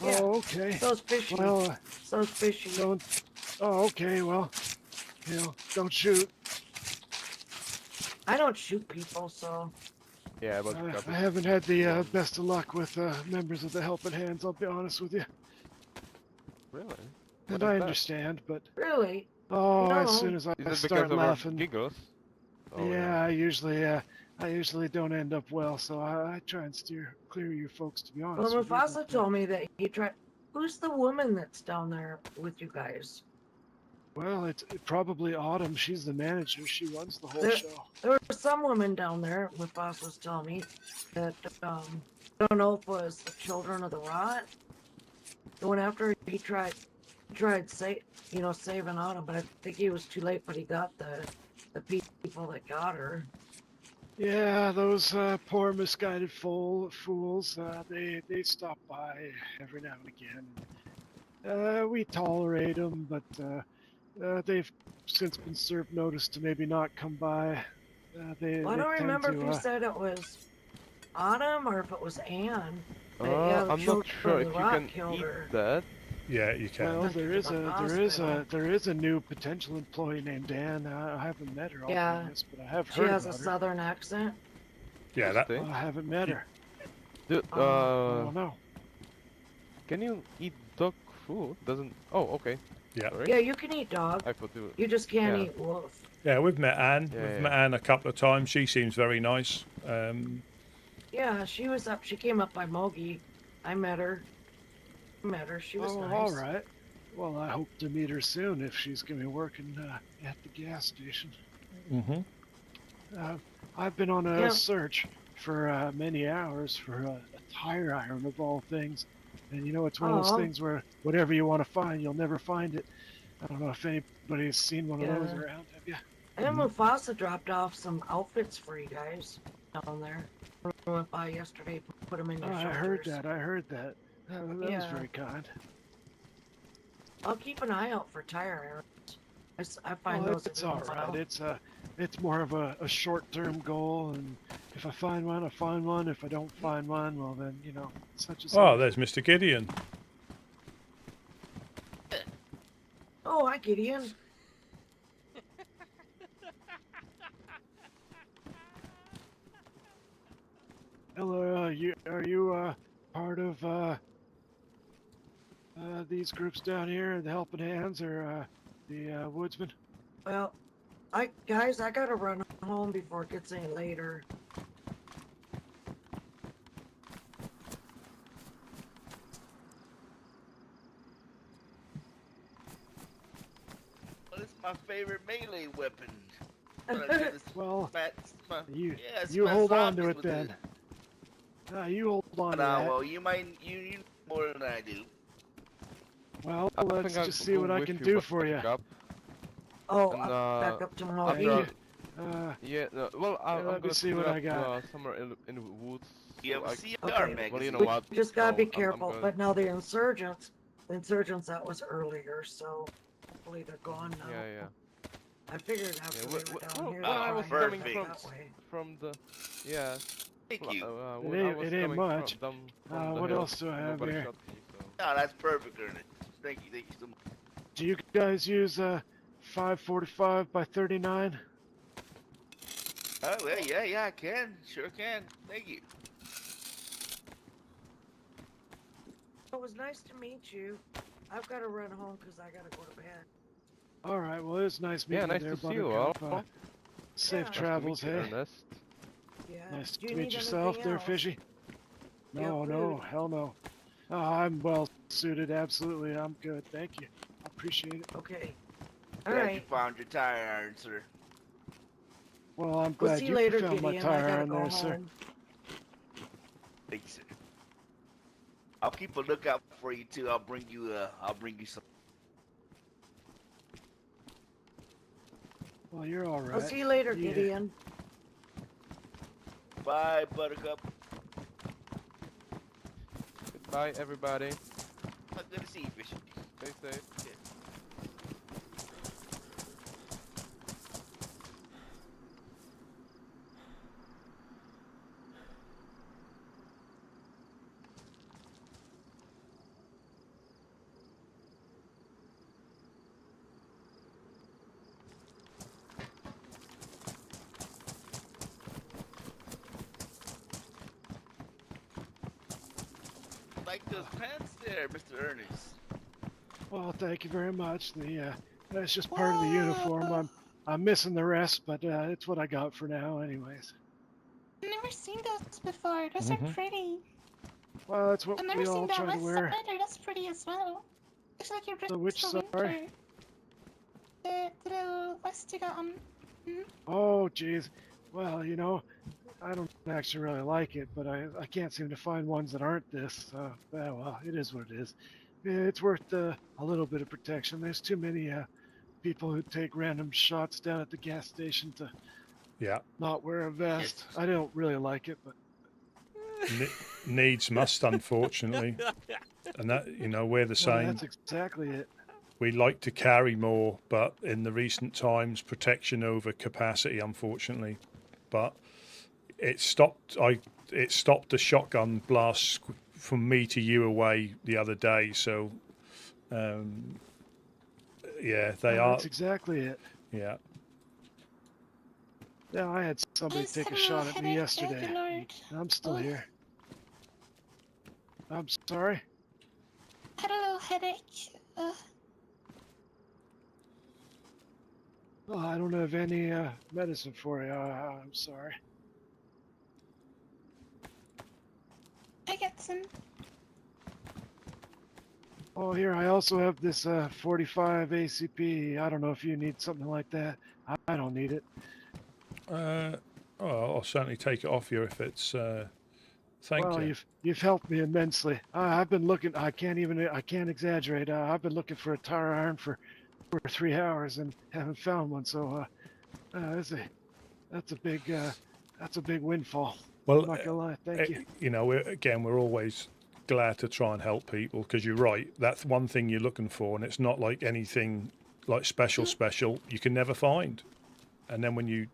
F: Yeah.
L: Oh, okay.
F: So's fishy.
L: Well,
F: So's fishy.
L: don't. Oh, okay. Well, don't shoot.
F: I don't shoot people, so.
K: Yeah, but
L: I haven't had the best of luck with members of the helping hands. I'll be honest with you.
K: really?
L: And
K: What
L: I
K: is that?
L: understand, but
F: Really?
L: oh,
F: No.
L: as soon as I
K: Is it because
L: start
K: of our
L: laughing,
K: giggles? Oh,
L: yeah, I usually don't end up well. So I try and steer clear of you folks, to be honest.
F: Well,
L: with you,
F: Mufasa
L: but,
F: told me that he tried. Who's the woman that's down there with you guys?
L: Well, it's probably Autumn. She's the manager. She runs the whole
F: There-
L: show.
F: There were some women down there, Mufasa was telling me, that, I don't know if it was the children of the rot. The one after he tried saving Autumn, but I think he was too late, but he got the people that got her.
L: Yeah, those poor misguided fools. They stop by every now and again. We tolerate them, but they've since been served notice to maybe not come by. They
F: Well, I don't
L: tend
F: remember
L: to,
F: if you said it was Autumn or if it was Anne. But
K: yeah.
F: yeah, the
K: I'm not
F: children
K: sure
F: of
K: if
F: the
K: you
F: rot
K: can
F: killed
K: eat
F: her.
K: that.
A: Yeah, you can.
L: Well,
F: That's
L: there is
F: the
L: a there is a new potential employee named Anne. I haven't met her, I'll be
F: Yeah.
L: honest, but I have
F: She
L: heard
F: has a
L: about her.
F: southern accent.
A: Yeah, that.
K: Interesting.
L: I haven't met her.
K: Dude,
L: I don't know.
K: can you eat dog food? Doesn't. Oh, okay.
A: Yeah.
F: Yeah, you can eat dog.
K: I thought you.
F: You just can't
K: Yeah.
F: eat wolf.
A: Yeah, we've met Anne.
K: Yeah,
A: we've
K: yeah.
A: met Anne a couple of times. She seems very nice.
F: Yeah, she was up. She came up by Mogi. I met her. She was
L: Oh,
F: nice.
L: all right. Well, I hope to meet her soon if she's going to be working at the gas station.
A: Mm-hmm.
L: I've been on a
F: Yeah.
L: search for many hours for a tire iron of all things. And you know, it's one of those
F: Aw.
L: things where whatever you want to find, you'll never find it. I don't know if anybody's seen one of those
F: Yeah.
L: around, have you?
F: And Mufasa dropped off some outfits for you guys down there. I went by yesterday, put them in your
L: I
F: shelters.
L: heard that. That was
F: Yeah.
L: very kind.
F: I'll keep an eye out for tire irons. I find
L: Well,
F: those
L: it's
F: every
L: all
F: once in a
L: right.
F: while.
L: It's more of a short-term goal, and if I find one, I find one. If I don't find one, well then, you know, such as.
A: Oh, there's Mr. Gideon.
F: Oh, hi, Gideon.
L: Hello, are you part of these groups down here, the Helping Hands or the Woodsmen?
F: Well, guys, I gotta run home before it gets any later.
C: Well, it's my favorite melee weapon.
L: Well, you
C: smash
L: hold on
C: zombies
L: to it
C: with
L: then. You hold on to
C: But,
L: that.
C: well, you know more than I do.
L: Well,
K: I
L: let's
K: think I'll
L: just see
K: go
L: what I
K: with
L: can
K: you
L: do
K: back
L: for you.
K: up.
F: Oh,
K: And,
F: back up to
K: after
F: Mogi.
K: yeah, well, I'm
L: let me
K: gonna
L: see
K: split
L: what I
K: up,
L: got.
K: somewhere in the woods.
C: You
K: so
C: have a
K: I-
C: CR
F: Okay.
C: magazine.
K: Well, you know
F: We
K: what?
F: just gotta be
K: I'm
F: careful.
K: gonna-
F: But now the insurgents, that was earlier, so hopefully they're gone now.
K: Yeah, yeah.
F: I figured after
K: Yeah,
F: they were down
K: well,
F: here,
K: when I
F: they'd
K: was
F: try and
K: coming
F: head
K: from
F: that way.
K: the, yeah.
C: Thank you.
K: When I was
L: It ain't
K: coming
L: much.
K: from the
L: What
K: hill,
L: else do I have
K: nobody
L: here?
K: shot me, so.
C: No, that's perfect, Ernest. Thank you so much.
L: Do you guys use 545 by 39?
C: Oh, well, yeah, I can. Sure can. Thank you.
F: It was nice to meet you. I've got to run home because I got to go to bed.
L: All right. Well, it's nice
K: Yeah,
L: meeting
K: nice
L: you there,
K: to see you
L: Buttercup.
K: all.
L: Safe
F: Yeah.
L: travels,
K: Nice to meet
L: hey?
K: you, Ernest.
F: Yeah.
L: Nice
F: Do
L: to
F: you
L: meet
F: need
L: yourself
F: anything
L: there,
F: else?
L: Fishy.
F: Yeah,
L: No,
F: food.
L: hell no. I'm well suited, absolutely. I'm good, thank you. I appreciate it.
F: Okay. All
C: Glad
F: right.
C: you found your tire iron, sir.
L: Well, I'm
F: We'll
L: glad
F: see
L: you
F: you later,
L: found my
F: Gideon. I
L: tire
F: gotta
L: iron
F: go
L: there, sir.
F: home.
C: Thank you, sir. I'll keep a lookout for you too. I'll bring you some.
L: Well, you're all right.
F: I'll see you later,
L: Yeah.
F: Gideon.
C: Bye, Buttercup.
K: Goodbye, everybody.
C: Good to see you, Fishy.
K: Stay safe.
C: Yeah. Like those pants there, Mr. Ernest.
L: Well, thank you very much. That's just part of the uniform. I'm missing the rest, but it's what I got for now, anyways.
H: I've never seen those before. Those are pretty.
L: Well, that's what
H: I've never
L: we
H: seen
L: all
H: that
L: try to
H: west
L: wear.
H: sweater. That's pretty as well. Looks like you're dressed
L: The which
H: for
L: side?
H: winter. The little vest you got on.
L: Oh, jeez. Well, you know, I don't actually really like it, but I can't seem to find ones that aren't this. Well, it is what it is. It's worth a little bit of protection. There's too many people who take random shots down at the gas station to
A: Yeah.
L: not wear a vest. I don't really like it, but
A: Needs must, unfortunately. And that, you know, we're the
L: well,
A: same.
L: that's exactly it.
A: We like to carry more, but in the recent times, protection over capacity, unfortunately. But it stopped. It stopped the shotgun blast from me to you away the other day. So, yeah, they
L: Well,
A: are.
L: That's exactly it.
A: Yeah.
L: Yeah, I had somebody
H: Yes,
L: take a
H: hello,
L: shot at me
H: headache,
L: yesterday.
H: thank you, Lord.
L: I'm still
H: Oh.
L: here. I'm sorry.
H: Had a little headache.
L: Oh, I don't have any medicine for you. I'm sorry.
H: I get some.
L: Oh, here, I also have this 45 ACP. I don't know if you need something like that. I don't need it.
A: I'll certainly take it off you if it's. Thank
L: Well,
A: you.
L: you've helped me immensely. I've been looking. I can't exaggerate. I've been looking for a tire iron for 3 hours and haven't found one. So that's a big windfall.
A: Well,
L: I'm not gonna lie. Thank you.
A: You know, we're always glad to try and help people because you're right. That's one thing you're looking for, and it's not like anything like special. You can never find, and then when you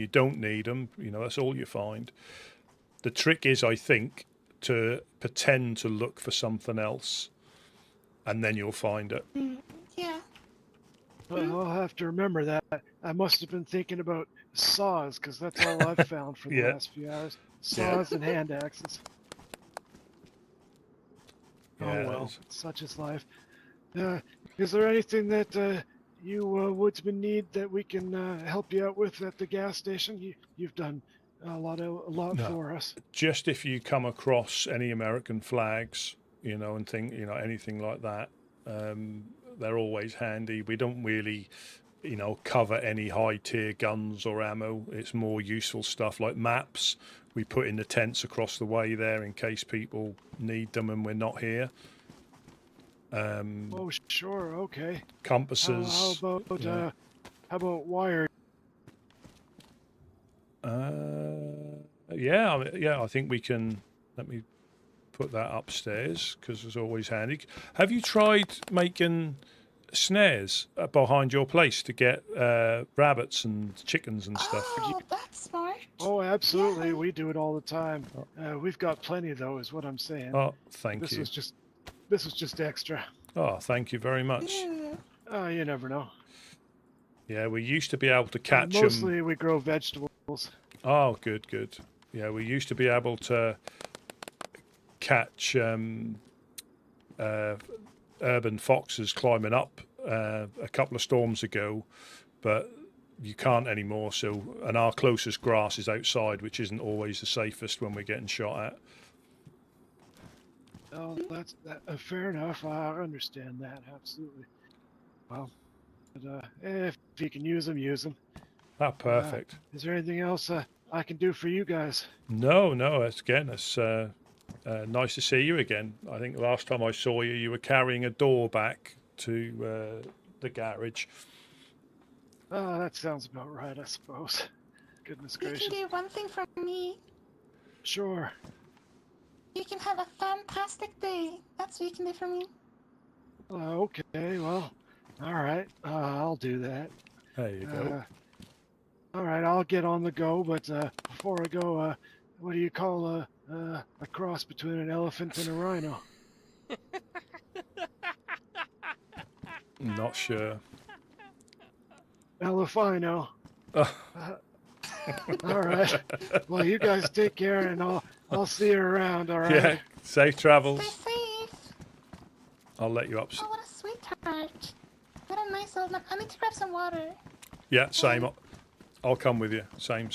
A: don't need them, you know, that's all you find. The trick is, I think, to pretend to look for something else, and then you'll find it.
H: Yeah.
L: Well, I'll have to remember that. I must have been thinking about saws because that's all I've found for the
A: Yeah.
L: last few hours. Saws and hand axes.
A: Yeah,
L: Oh well, such is life. Is there anything that you woodsmen need that we can help you out with at the gas station? You've done a lot for us.
A: Just if you come across any American flags, you know, and anything like that, they're always handy. We don't really, you know, cover any high tier guns or ammo. It's more useful stuff like maps. We put in the tents across the way there in case people need them and we're not here.
L: Oh sure, okay.
A: Compasses.
L: How about wire?
A: Yeah, I think we can. Let me put that upstairs because it's always handy. Have you tried making snares behind your place to get rabbits and chickens and stuff?
H: Oh, that's smart.
L: Oh, absolutely. Yeah. We do it all the time. We've got plenty though, is what I'm saying.
A: Oh, thank you.
L: This was just extra.
A: Oh, thank you very much.
L: Oh, you never know.
A: Yeah, we used to be able to catch them.
L: Mostly we grow vegetables.
A: Oh, good. Yeah, we used to be able to catch urban foxes climbing up a couple of storms ago, but you can't anymore. And our closest grass is outside, which isn't always the safest when we're getting shot at.
L: Oh, that's fair enough. I understand that absolutely. Well, but, if you can use them, use them.
A: Ah, perfect.
L: Is there anything else I can do for you guys?
A: No. It's nice to see you again. I think last time I saw you, you were carrying a door back to the garage.
L: Oh, that sounds about right, I suppose. Goodness gracious.
H: You can do one thing for me.
L: Sure.
H: You can have a fantastic day. That's what you can do for me.
L: Okay, well, all right. I'll do that.
A: There you go.
L: All right, I'll get on the go, but before I go, what do you call a cross between an elephant and a rhino?
A: Not sure.
L: Elefino. All right. Well, you guys take care, and I'll see you around. All right.
A: Yeah. Safe travels.
H: Stay safe.
A: I'll let you up.
H: Oh, what a sweetheart. What a nice old man. I need to grab some water.
A: Yeah, same. I'll come with you. Same.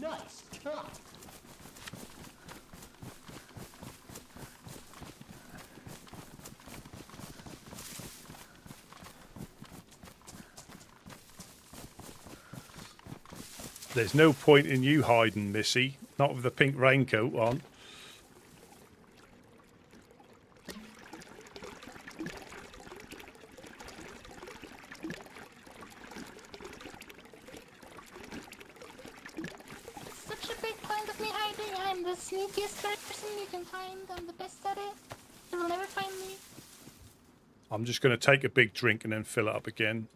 M: Nice cut.
A: There's no point in you hiding, Missy. Not with the pink raincoat on.
H: Such a big point of me hiding. I'm the sneakiest person you can find. I'm the best at it. You will never find me.
A: I'm just going to take a big drink and then fill it up again.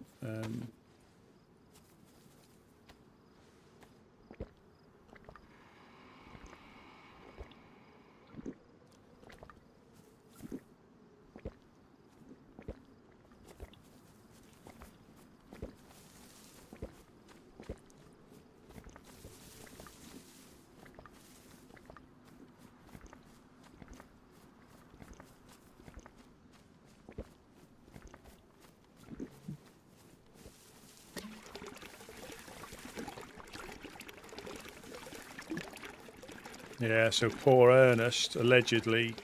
A: Yeah, so poor Ernest allegedly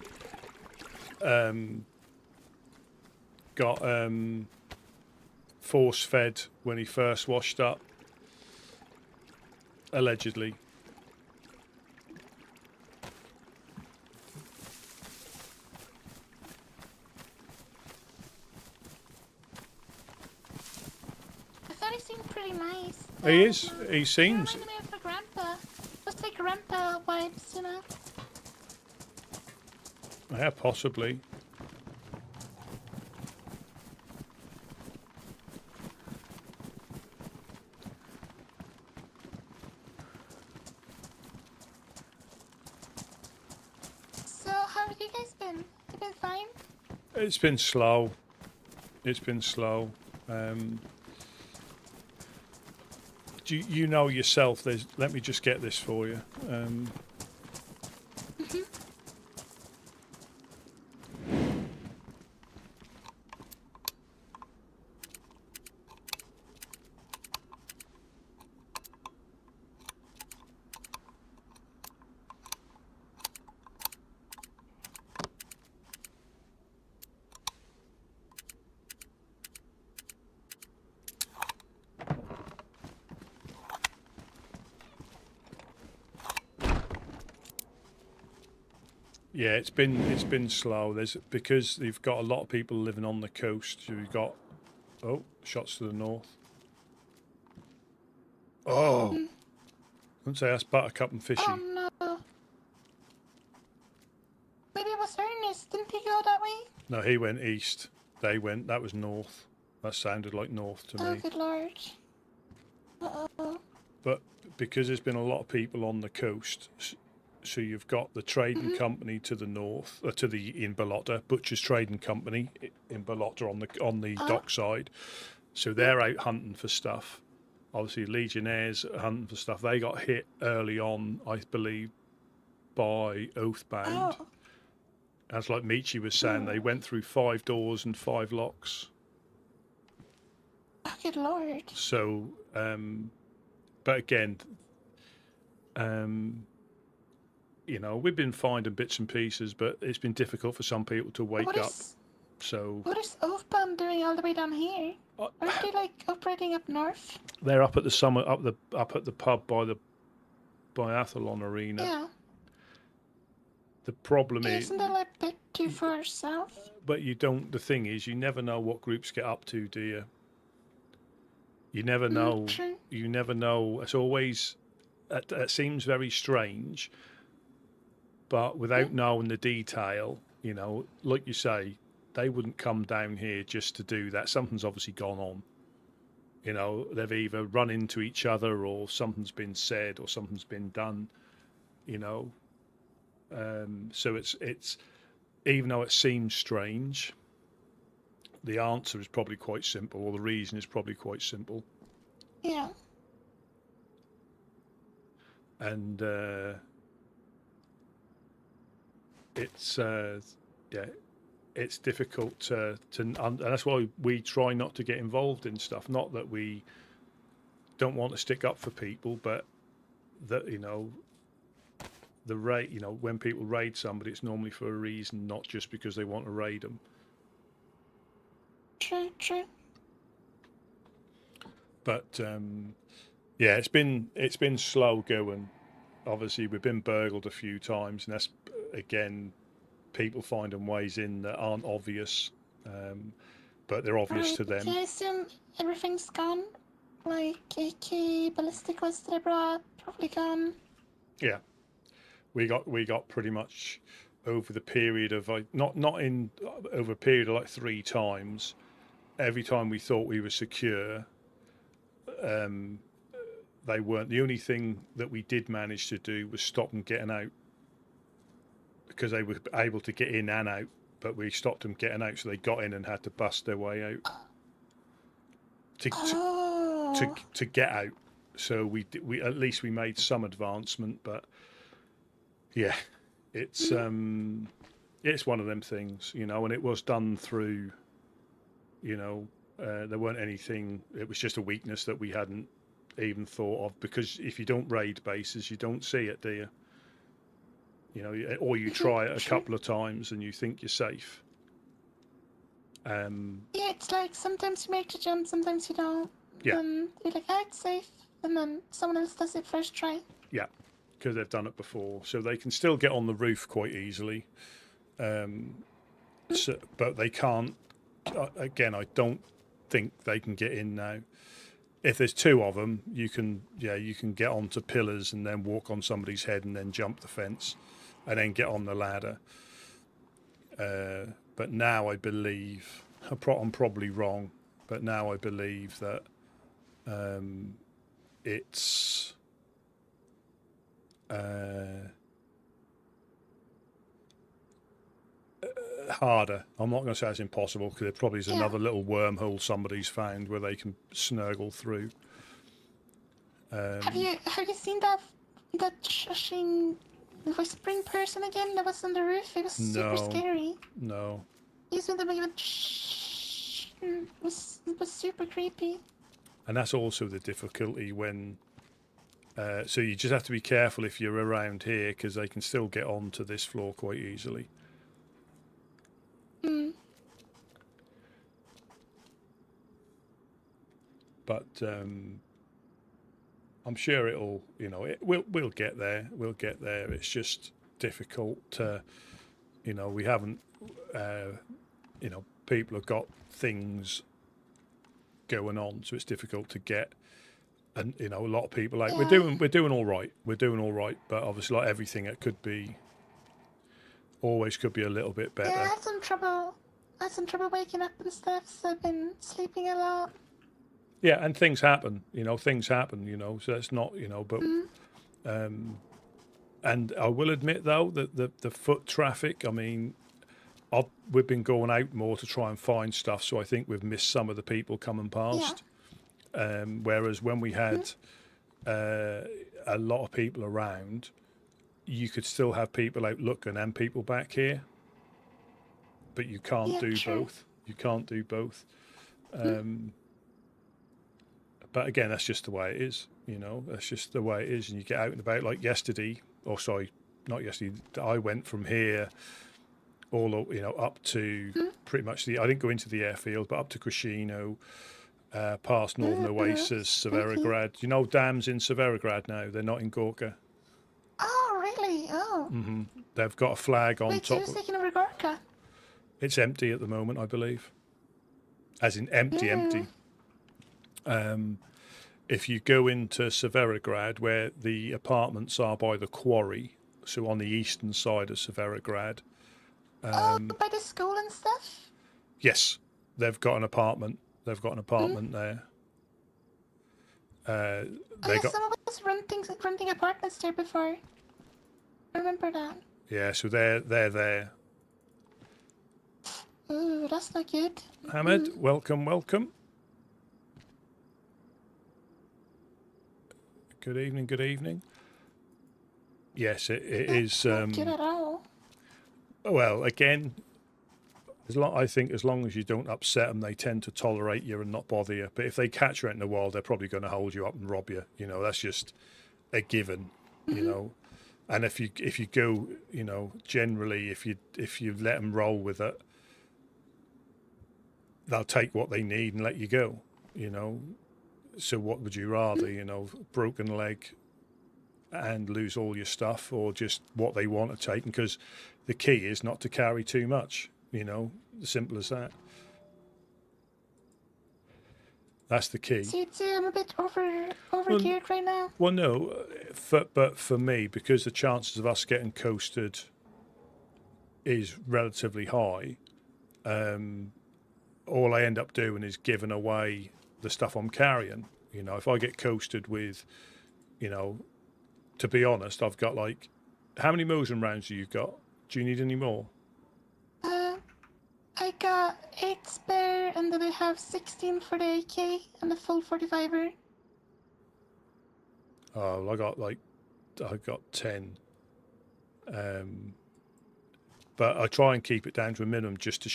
A: got force fed when he first washed up. Allegedly.
H: I thought he seemed pretty nice.
A: He is. He seems.
H: He reminded me of my grandpa. Just like grandpa vibes, you know.
A: Yeah, possibly.
H: So, how have you guys been? You been fine?
A: It's been slow. It's been slow. Do you know yourself? Let me just get this for you. Yeah, it's been slow. Because you've got a lot of people living on the coast. You've got shots to the north. Oh, I wouldn't say that's Buttercup and Fishy.
H: Oh no. Maybe it was Ernest. Didn't he go that way?
A: No, he went east. That was north. That sounded like north to
H: Oh,
A: me.
H: good lord. Uh-oh.
A: But because there's been a lot of people on the coast, so you've got the trading company to the north, in Balota, Butcher's Trading Company in Balota on the dockside. So they're out hunting for stuff. Obviously, Legionnaires are hunting for stuff. They got hit early on, I believe, by Oathbound.
H: Oh.
A: As like Michi was saying, they went through 5 doors and 5 locks.
H: Oh, good lord.
A: So, but again, you know, we've been finding bits and pieces, but it's been difficult for some people to wake up. So
H: what is Oathbound doing all the way down here? Aren't they like operating up north?
A: they're up at the summit, up at the pub by the biathlon arena.
H: Yeah.
A: The problem is,
H: Isn't that like a bit too far south?
A: but you don't. The thing is, you never know what groups get up to, do you? You never know.
H: True.
A: You never know. It's always. It seems very strange, but without knowing the detail, you know, like you say, they wouldn't come down here just to do that. Something's obviously gone on. You know, they've either run into each other, or something's been said, or something's been done. You know, so it's even though it seems strange, the answer is probably quite simple, or the reason is probably quite simple.
H: Yeah.
A: And it's it's difficult to and that's why we try not to get involved in stuff. Not that we don't want to stick up for people, but that, you know, the raid, you know, when people raid somebody, it's normally for a reason, not just because they want to raid them.
H: True.
A: But yeah, it's been slow going. Obviously, we've been burgled a few times, and that's again people finding ways in that aren't obvious, but they're obvious to them.
H: I assume everything's gone. Like AK, ballistic vest that I brought, probably gone.
A: Yeah, we got pretty much over the period of over a period of like 3 times. Every time we thought we were secure, they weren't. The only thing that we did manage to do was stop them getting out, because they were able to get in and out, but we stopped them getting out, so they got in and had to bust their way out to get out. So we at least we made some advancement, but yeah, it's one of them things, you know, and it was done through, you know, there weren't anything. It was just a weakness that we hadn't even thought of, because if you don't raid bases, you don't see it, do you? You know, or you try it a couple of times and you think you're safe.
H: Yeah, it's like sometimes you make the jump, sometimes you don't.
A: Yeah.
H: And you're like, it's safe. And then someone else does it first try.
A: Yeah, because they've done it before. So they can still get on the roof quite easily. So, but they can't, again, I don't think they can get in now. If there's two of them, you can get onto pillars and then walk on somebody's head and then jump the fence and then get on the ladder. But now I believe, I'm probably wrong, but now I believe that it's harder. I'm not going to say it's impossible because there probably is another little wormhole somebody's found where they can snuggle through.
H: Have you seen that shushing whispering person again that was on the roof? It was super scary.
A: No.
H: He's with the shh. It was super creepy.
A: And that's also the difficulty when. So you just have to be careful if you're around here because they can still get onto this floor quite easily. But I'm sure it'll, we'll get there. We'll get there. It's just difficult to, we haven't, people have got things going on, so it's difficult to get. And a lot of people like we're doing all right. We're doing all right, but obviously, like everything, it could be always could be a little bit better.
H: Yeah, I had some trouble waking up and stuff. So I've been sleeping a lot.
A: Yeah, and things happen, things happen, so that's not, but, and I will admit though that the foot traffic, I mean, we've been going out more to try and find stuff, so I think we've missed some of the people coming past. Whereas when we had a lot of people around, you could still have people out looking and people back here, but you can't do both. You can't do both. But again, that's just the way it is, that's just the way it is. And you get out and about like yesterday, or sorry, not yesterday, I went from here all, up to pretty much I didn't go into the airfield, but up to Krishino, past Northern Oasis, Severograd. You know, dams in Severograd now, they're not in Gorka.
H: Oh, really? Oh.
A: They've got a flag on top.
H: Who's taking over Gorka?
A: It's empty at the moment, I believe. As in empty. If you go into Severograd, where the apartments are by the quarry, so on the eastern side of Severograd.
H: By the school and stuff?
A: Yes, they've got an apartment. They've got an apartment there.
H: Someone was renting apartments there before. I remember that.
A: Yeah, so they're there.
H: Ooh, that's not good.
A: Hamid, welcome. Good evening. Yes, it is.
H: Not good at all.
A: Well, again, I think as long as you don't upset them, they tend to tolerate you and not bother you. But if they catch you out in the wild, they're probably going to hold you up and rob you. That's just a given. And if you go, generally, if you let them roll with it, they'll take what they need and let you go. So what would you rather? Broken leg and lose all your stuff, or just what they want to take? Because the key is not to carry too much. Simple as that. That's the key.
H: So you'd say I'm a bit overgeared right now?
A: Well, no, but for me, because the chances of us getting coasted is relatively high, all I end up doing is giving away the stuff I'm carrying. If I get coasted with, to be honest, I've got like, how many Mosin rounds do you got? Do you need any more?
H: I got 8 spare, and then I have 16 for the AK and the full 45er.
A: Oh, I got 10. But I try and keep it down to a minimum just to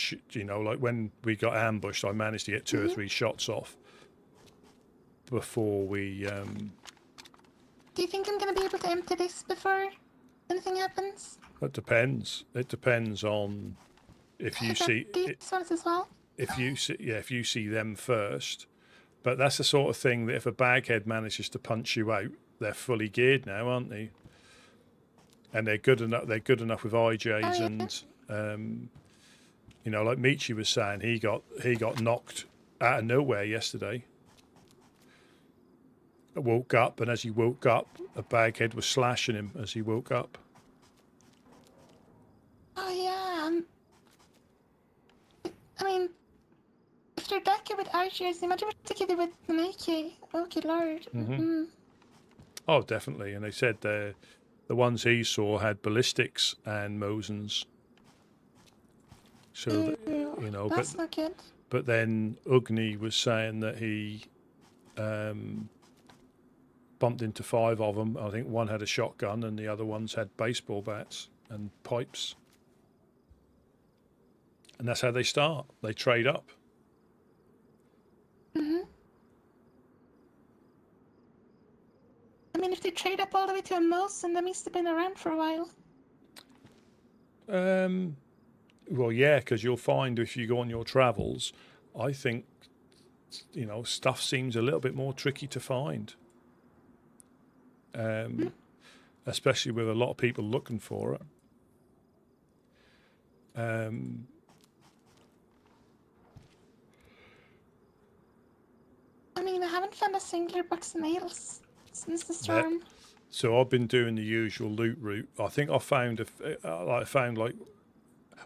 A: like when we got ambushed, I managed to get 2 or 3 shots off before we.
H: Do you think I'm gonna be able to empty this before anything happens?
A: It depends. It depends on if you see
H: these ones as well.
A: if you see them first. But that's the sort of thing that if a baghead manages to punch you out, they're fully geared now, aren't they? And they're good enough. They're good enough with IJs and you know, like Michi was saying, he got knocked out of nowhere yesterday. Woke up, and as he woke up, a baghead was slashing him as he woke up.
H: Oh yeah. I mean, if they're that good with archers, imagine what they could do with an AK. Oh good lord.
A: Mm-hmm. Oh, definitely. And they said the ones he saw had ballistics and Mosins. So that, you know,
H: that's not good.
A: But then Ugni was saying that he bumped into 5 of them. I think one had a shotgun and the other ones had baseball bats and pipes. And that's how they start. They trade up.
H: Mhm. I mean, if they trade up all the way to a Mosin, that means they've been around for a while.
A: Well, yeah, because you'll find if you go on your travels, I think, you know, stuff seems a little bit more tricky to find. Especially with a lot of people looking for it.
H: I mean, I haven't found a singular box of nails since the storm.
A: So I've been doing the usual loot route. I think I found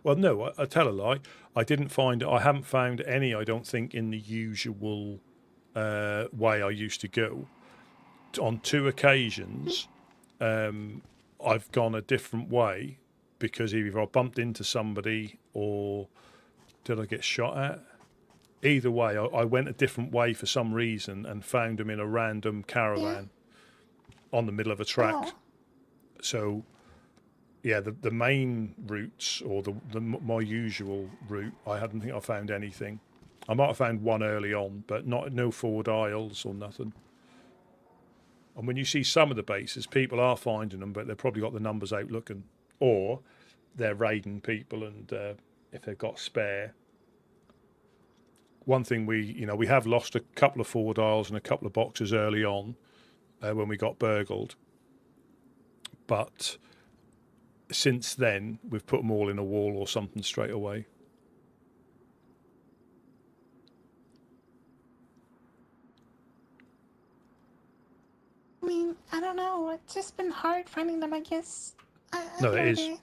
A: well, no, I tell a lie. I haven't found any, I don't think, in the usual way I used to go. On 2 occasions, I've gone a different way because either I bumped into somebody or did I get shot at? Either way, I went a different way for some reason and found them in a random caravan on the middle of a track.
H: Oh.
A: So, yeah, the main routes or my usual route, I don't think I found anything. I might have found one early on, but no forward aisles or nothing. And when you see some of the bases, people are finding them, but they've probably got the numbers out looking, or they're raiding people, and if they've got spare. One thing we have lost a couple of forward aisles and a couple of boxes early on when we got burgled, but since then we've put them all in a wall or something straight away.
H: I mean, I don't know. It's just been hard finding them, I guess.
A: No, it is.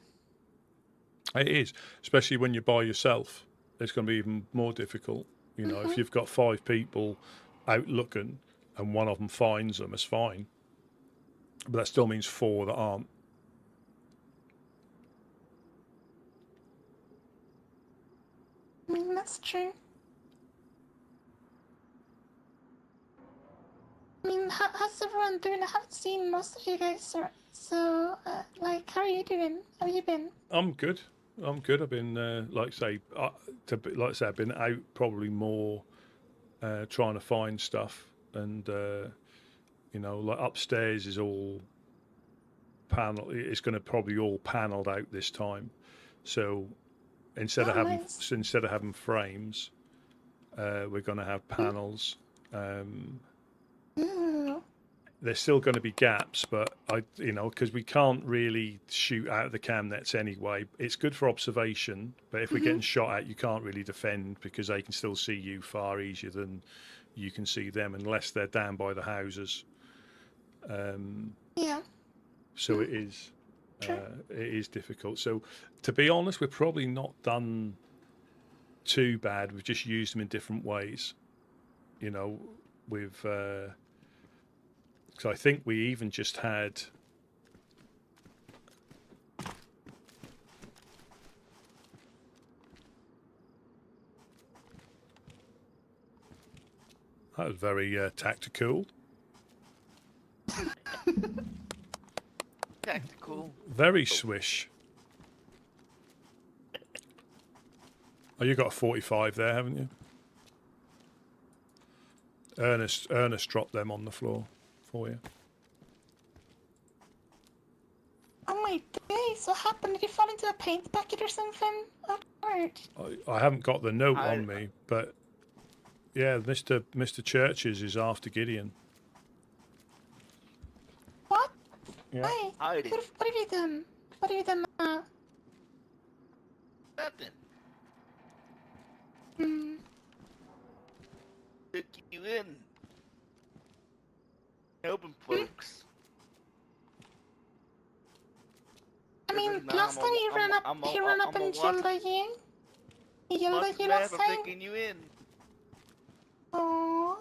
A: It is, especially when you're by yourself. It's going to be even more difficult. You know, if you've got 5 people out looking and one of them finds them, it's fine. But that still means 4 that aren't.
H: I mean, that's true. I mean, how's everyone doing? I haven't seen most of you guys, so like, how are you doing? How have you been?
A: I'm good. I've been, like I say, I've been out probably more trying to find stuff. And, you know, like upstairs is all panel. It's going to probably all panelled out this time. So instead of having frames, we're going to have panels. There's still going to be gaps, but because we can't really shoot out of the cam nets anyway. It's good for observation, but if we're getting shot at, you can't really defend because they can still see you far easier than you can see them, unless they're down by the houses. So it is difficult. So to be honest, we're probably not done too bad. We've just used them in different ways. You know, so I think we even just had that was very tactical.
C: Tactical.
A: Very swish. Oh, you got a 45 there, haven't you? Ernest dropped them on the floor for you.
H: Oh my paint bucket or something? Oh, Lord.
A: I haven't got the note on me, but yeah, Mr. Churches is after Gideon.
H: What?
A: Yeah.
H: Hey, what have you done? What have you done now?
C: Nothing.
H: Hmm.
C: Took you in. Helping folks.
H: I mean, last time he ran up and yelled at you. He yelled at you last time.
C: I'm taking you in.
H: Aww.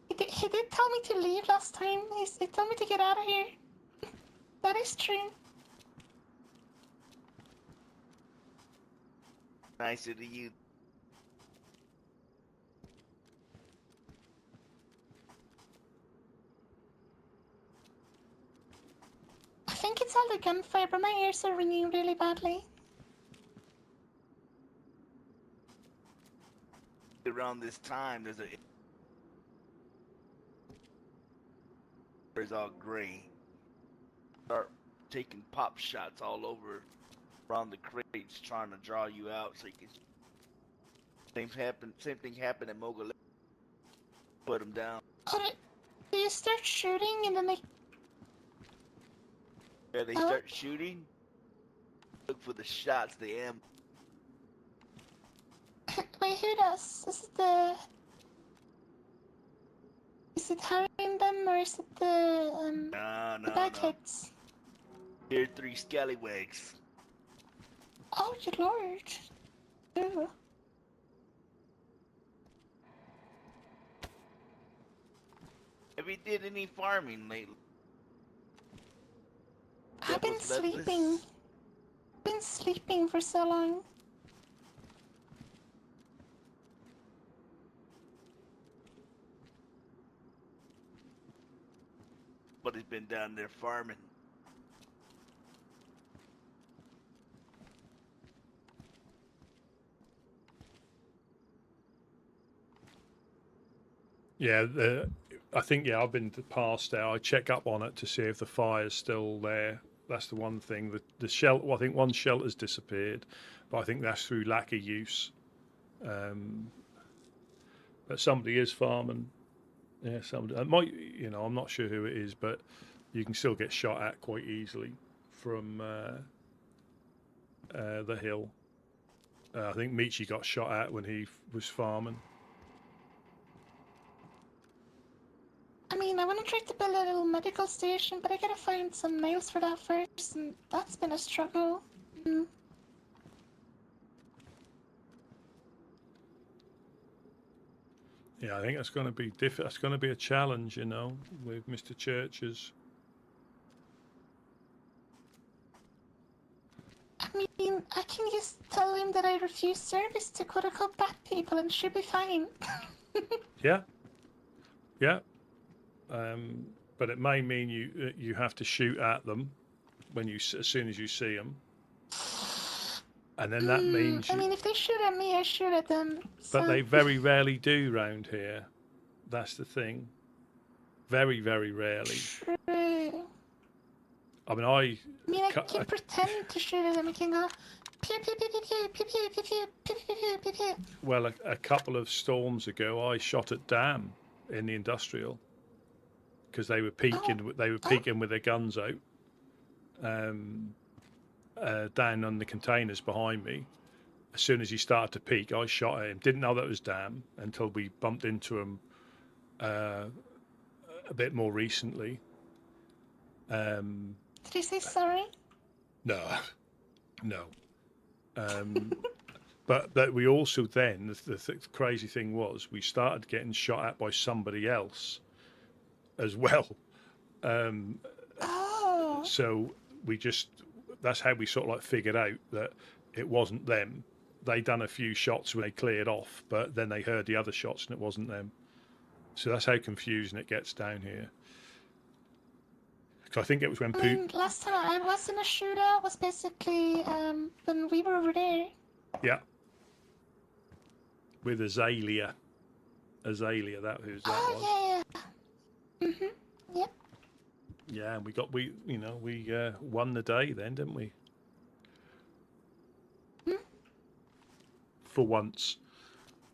H: He did tell me to leave last time. He told me to get out of here. That is true.
C: Nicer to you.
H: I think it's all the gunfire, but my ears are ringing really badly.
C: Around this time, there's all gray. Start taking pop shots all over around the crates, trying to draw you out so you can. Same thing happened at Mogul. Put them down.
H: Oh, do you start shooting and then they?
C: Yeah, they start shooting. Look for the shots, the ammo.
H: Wait, who does? Is it harrying them or is it the the bad kids?
C: Here, 3 scallywags.
H: Oh, your lord! Ooh.
C: Have you did any farming lately?
H: I've been sleeping. Been sleeping for so long.
C: But he's been down there farming.
A: Yeah, I think I've been past there. I check up on it to see if the fire's still there. That's the one thing. The shelter. Well, I think one shelter's disappeared, but I think that's through lack of use. But somebody is farming. Yeah, somebody. It might. I'm not sure who it is, but you can still get shot at quite easily from the hill. I think Michi got shot at when he was farming.
H: I mean, I want to try to build a little medical station, but I gotta find some nails for that first, and that's been a struggle.
A: Yeah, I think that's going to be That's going to be a challenge, with Mr. Churches.
H: I mean, I can just tell him that I refuse service to quote-unquote bad people and should be fine.
A: Yeah. But it may mean you have to shoot at them as soon as you see them, and then that means.
H: I mean, if they shoot at me, I shoot at them. So.
A: But they very rarely do round here. That's the thing. Very, very rarely.
H: True.
A: I mean,
H: I can pretend to shoot at them. I can go. Pew, pew, pew, pew, pew, pew, pew, pew, pew, pew, pew, pew, pew.
A: Well, a couple of storms ago, I shot at Dam in the industrial because they were peeking. They were peeking with their guns out. Down on the containers behind me. As soon as he started to peek, I shot at him. Didn't know that was Dam until we bumped into him a bit more recently.
H: Did you say sorry?
A: No. But we also then, the crazy thing was, we started getting shot at by somebody else as well. So that's how we sort of figured out that it wasn't them. They done a few shots when they cleared off, but then they heard the other shots and it wasn't them. So that's how confusing it gets down here. Because I think it was when
H: last time I was in a shootout was basically when we were over there.
A: Yeah. With Azalea, that was.
H: Yeah. Yep.
A: Yeah, and we won the day then, didn't we? For once.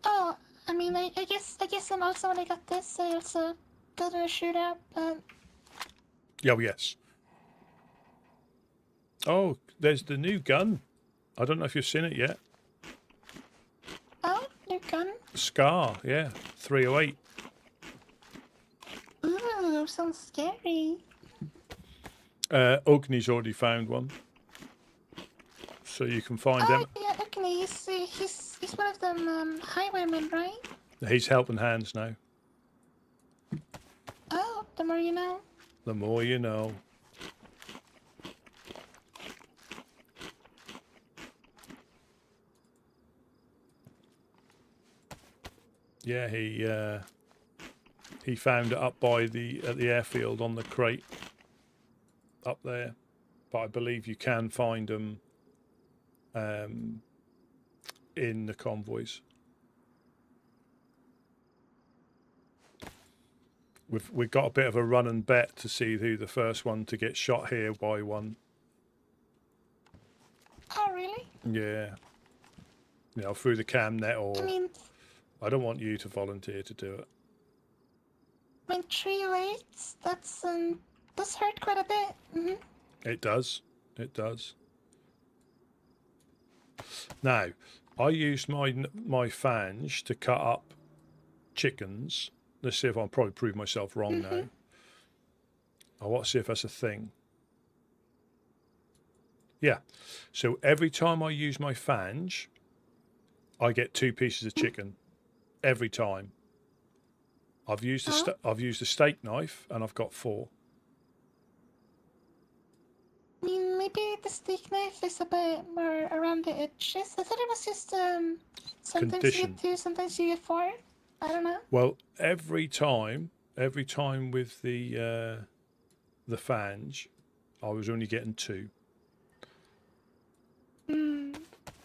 H: Oh, I mean, I guess, and also when I got this, I also got in a shootout, but...
A: Oh, yes. Oh, there's the new gun. I don't know if you've seen it yet.
H: Oh, new gun?
A: Scar, yeah. 308.
H: Ooh, sounds scary.
A: Ugni's already found one. So you can find them.
H: Oh, yeah, Ugni, he's one of them, highwaymen, right?
A: He's helping hands now.
H: Oh, the more you know.
A: The more you know. Yeah, he found it up by at the airfield on the crate up there, but I believe you can find them in the convoys. We've got a bit of a run and bet to see who the first one to get shot here by one.
H: Oh, really?
A: Yeah. You know, through the cam net or...
H: I mean...
A: I don't want you to volunteer to do it.
H: I mean, 308, that's hurt quite a bit. Mm-hmm.
A: It does. It does. Now, I used my fange to cut up chickens. Let's see if I'll probably prove myself wrong now. I want to see if that's a thing. Yeah. So every time I use my fange, I get 2 pieces of chicken. Every time. I've used a steak knife and I've got 4.
H: I mean, maybe the steak knife is a bit more around the edges. I thought it was just sometimes you get 2, sometimes you get 4. I don't know.
A: Well, every time with the fange, I was only getting 2.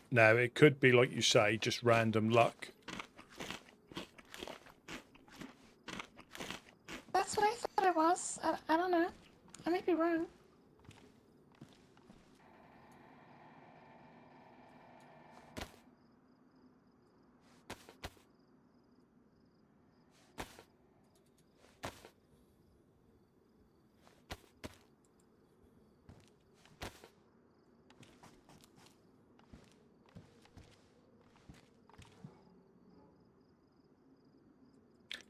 A: Now it could be like you say, just random luck.
H: That's what I thought it was. I don't know. I might be wrong.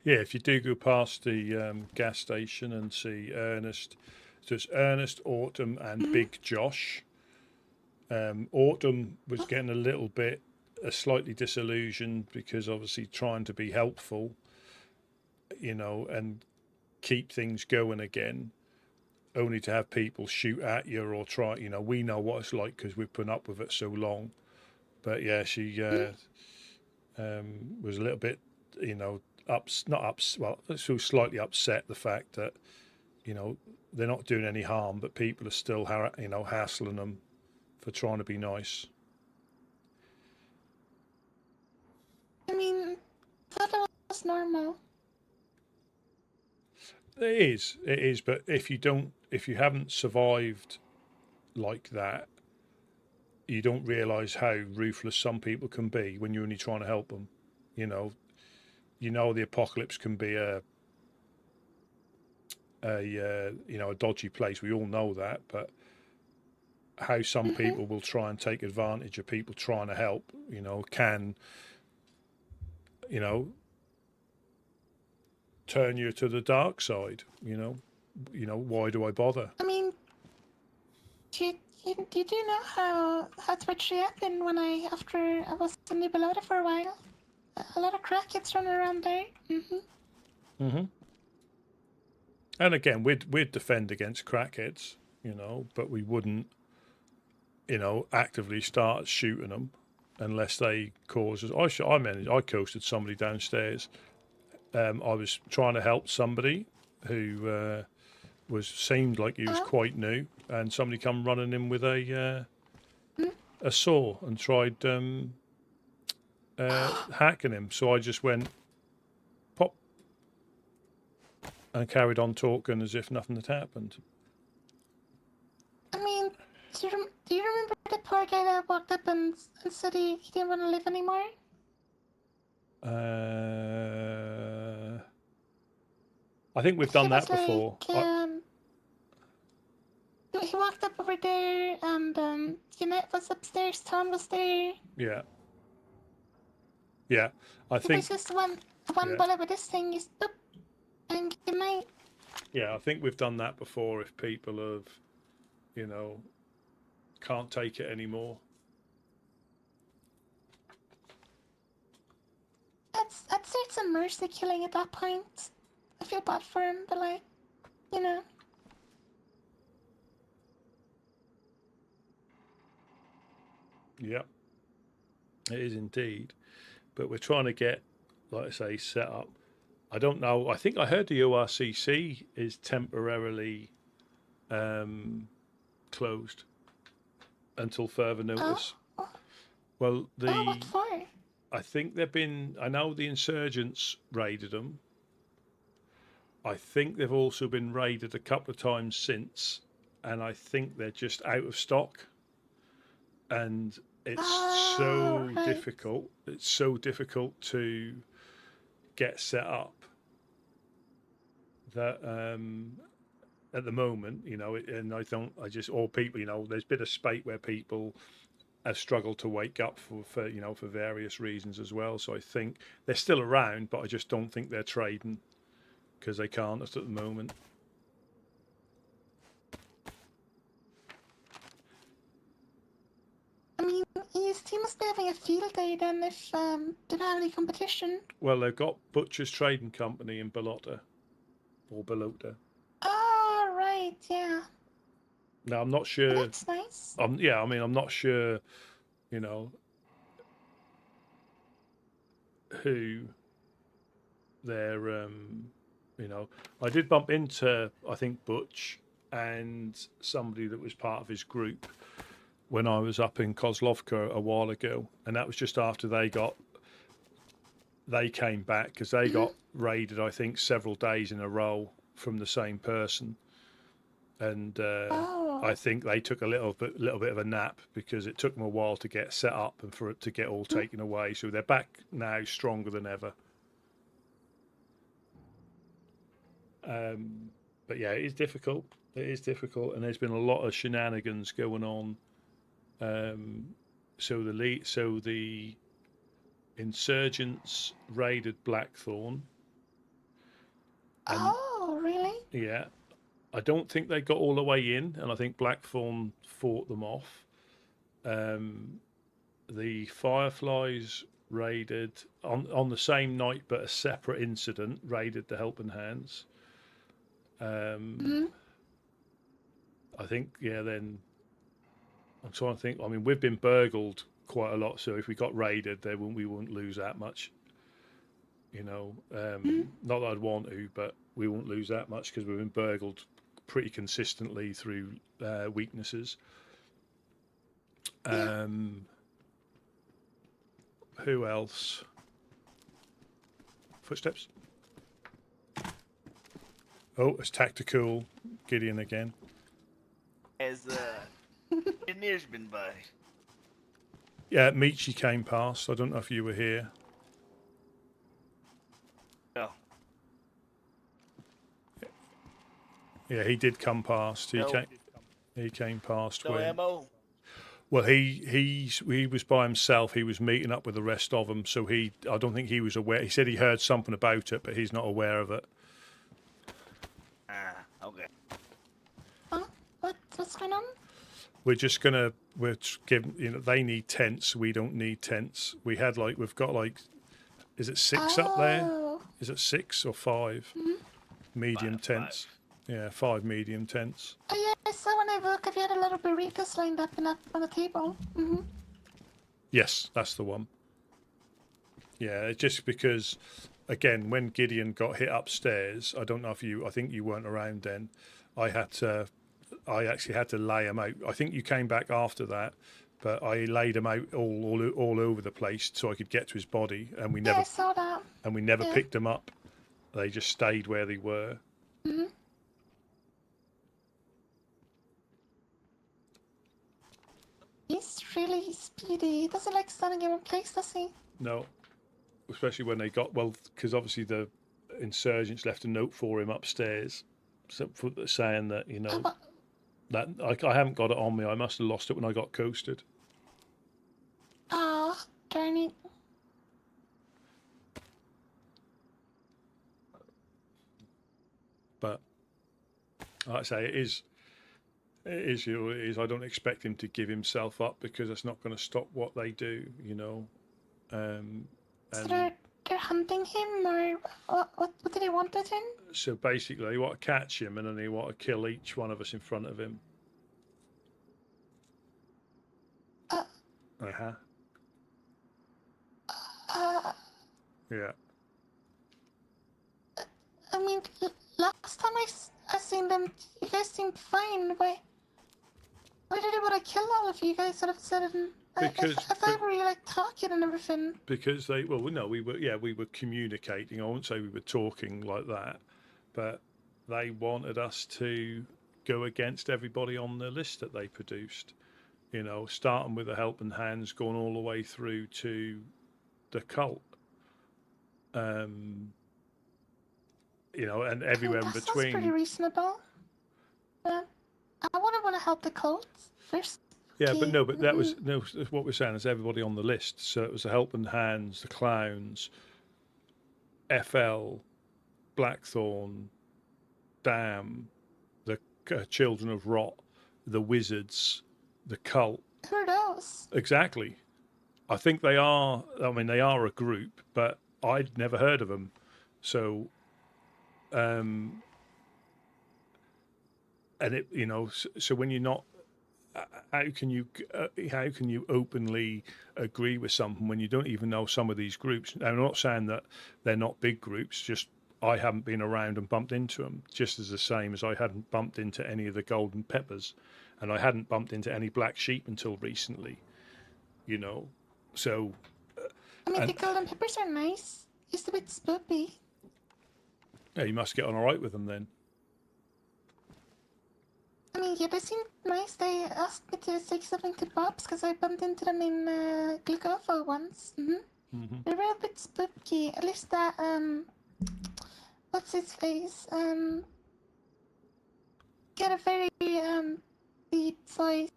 A: Yeah, if you do go past the gas station and see Ernest, so it's Ernest, Autumn, and Big Josh. Autumn was getting slightly disillusioned because obviously trying to be helpful, you know, and keep things going again, only to have people shoot at you or try, you know, we know what it's like because we've put up with it so long. But yeah, she was a little bit, you know, so slightly upset the fact that, you know, they're not doing any harm, but people are still, you know, hassling them for trying to be nice.
H: I mean, I thought it was normal.
A: It is, but if you haven't survived like that, you don't realise how ruthless some people can be when you're only trying to help them. You know the apocalypse can be a dodgy place. We all know that, but how some people will try and take advantage of people trying to help, you know, can, you know, turn you to the dark side. You know, why do I bother?
H: I mean, do you know how Twitch reacted when after I was in Nibelota for a while? A lot of crackheads running around there.
A: And again, we'd defend against crackheads, you know, but we wouldn't, you know, actively start shooting them unless they cause us. I coasted somebody downstairs. I was trying to help somebody who seemed like he was quite new, and somebody come running in with a saw and tried hacking him. So I just went pop, and carried on talking as if nothing had happened.
H: I mean, do you remember the poor guy that walked up and said he didn't want to live anymore?
A: I think we've done that before.
H: He walked up over there, and Jeanette was upstairs, Tom was there.
A: Yeah. Yeah, I
H: It
A: think.
H: was just one bullet with this thing is boop, and good night.
A: Yeah, I think we've done that before. If people have, can't take it anymore.
H: I'd say it's a mercy killing at that point. I feel bad for him, but
A: Yeah, it is indeed. But we're trying to get, like I say, set up. I don't know. I think I heard the ORCC is temporarily closed until further notice.
H: Oh.
A: Well,
H: what for?
A: I think they've been. I know the insurgents raided them. I think they've also been raided a couple of times since, and I think they're just out of stock. And it's so difficult. It's so difficult to get set up that at the moment, and all people, there's been a spate where people have struggled to wake up for various reasons as well. So I think they're still around, but I just don't think they're trading because they can't at the moment.
H: I mean, you must be having a field day then if they don't have any competition.
A: Well, they've got Butcher's Trading Company in Balota, or Balota.
H: Oh, right, yeah.
A: Now, I'm not sure.
H: That's nice.
A: I'm not sure, who they're, I did bump into, I think, Butch and somebody that was part of his group when I was up in Kozlovka a while ago, and that was just after they came back because they got raided, I think, several days in a row from the same person, and I think they took a little bit of a nap because it took them a while to get set up and for it to get all taken away. So they're back now, stronger than ever. But yeah, it is difficult. It is difficult, and there's been a lot of shenanigans going on. So the insurgents raided Blackthorn.
H: Oh, really?
A: Yeah. I don't think they got all the way in, and I think Blackthorn fought them off. The Fireflies raided on the same night, but a separate incident, raided the Helping Hands. I think, then I'm trying to think. I mean, we've been burgled quite a lot, so if we got raided, we wouldn't lose that much. Not that I'd want to, but we won't lose that much because we've been burgled pretty consistently through weaknesses. Who else? Footsteps. Oh, it's Tactical Gideon again.
C: Has engineers been by?
A: Yeah, Michi came past. I don't know if you were here.
C: No.
A: Yeah, he did come past. He
C: No.
A: came past.
C: No ammo.
A: Well, he was by himself. He was meeting up with the rest of them, so I don't think he was aware. He said he heard something about it, but he's not aware of it.
C: Okay.
H: What's going on?
A: We're giving, they need tents. We don't need tents. We've got is it 6 up there? Is it 6 or 5? Medium tents.
C: 5.
A: Yeah, 5 medium tents.
H: Oh, yeah, I saw when I woke up you had a lot of burritos lined up on the table.
A: Yes, that's the one. Yeah, it's just because, again, when Gideon got hit upstairs, I don't know if I think you weren't around then. I actually had to lay him out. I think you came back after that, but I laid him out all over the place so I could get to his body, and we never
H: I saw that.
A: picked them up. They just stayed where they were.
H: Mm-hmm. He's really speedy. He doesn't like standing in one place, does he?
A: No, especially when they got, well, because obviously the insurgents left a note for him upstairs, saying that, you know, that I haven't got it on me. I must have lost it when I got coasted.
H: Ah, darn it.
A: But like I say, it is, you know, it is. I don't expect him to give himself up, because it's not going to stop what they do, you know.
H: So they're hunting him, or what do they want with him?
A: So basically, they want to catch him, and then they want to kill each one of us in front of him. Uh-huh. Yeah.
H: I mean, last time I seen them, you guys seemed fine. Why did they want to kill all of you guys all of a sudden?
A: Because
H: I thought we were like talking and everything.
A: Because they, well, no, we were communicating. I won't say we were talking like that, but they wanted us to go against everybody on the list that they produced. You know, starting with the Helping Hands, going all the way through to the cult. You know, and everywhere in between.
H: That's pretty reasonable. I wouldn't want to help the cult.
A: Yeah, but no, but that was no. What we're saying is everybody on the list. So it was the Helping Hands, the Clowns, FL, Blackthorn, Damn, the Children of Rot, the Wizards, the Cult.
H: Who are those?
A: Exactly. I think they are. I mean, they are a group, but I'd never heard of them. So, and it, you know, so when you're not. How can you openly agree with something when you don't even know some of these groups? Now, I'm not saying that they're not big groups, just I haven't been around and bumped into them, just as the same as I hadn't bumped into any of the Golden Peppers, and I hadn't bumped into any Black Sheep until recently, you know. So
H: I mean, the Golden Peppers are nice, just a bit spoopy.
A: Yeah, you must get on all right with them then.
H: I mean, yeah, they seem nice. They asked me to take something to Bob's because I bumped into them in Glukovo once. They're a bit spooky. At least that, what's his face? Got a very, deep voice.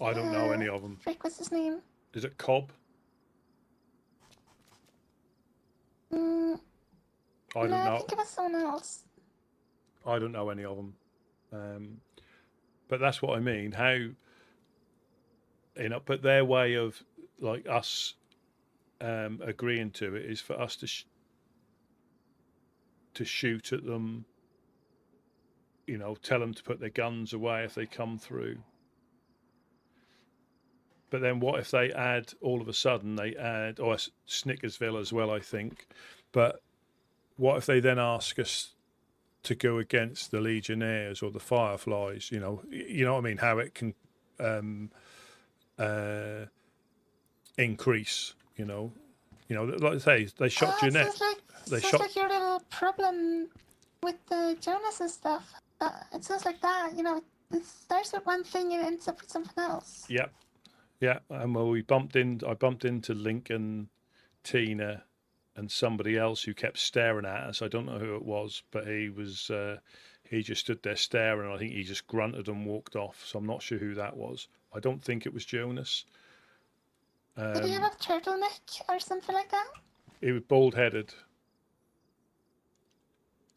A: I don't know any of them.
H: Frick, what's his name?
A: Is it Cobb? I don't know.
H: I think it was someone else.
A: I don't know any of them. But that's what I mean. How, you know, but their way of, like, us agreeing to it is for us to shoot at them, you know, tell them to put their guns away if they come through. But then what if they add, all of a sudden, they add, or Snickersville as well, I think. But what if they then ask us to go against the Legionnaires or the Fireflies? You know what I mean? How it can increase. You know, like I say, they shot Jeanette.
H: Like your little problem with the Jonas and stuff. It sounds like that. You know, it starts with one thing and it ends up with something else.
A: Yep. Yeah, and well, I bumped into Lincoln, Tina, and somebody else who kept staring at us. I don't know who it was, but he just stood there staring. I think he just grunted and walked off. So I'm not sure who that was. I don't think it was Jonas.
H: Did he have a turtleneck or something like that?
A: He was bald-headed.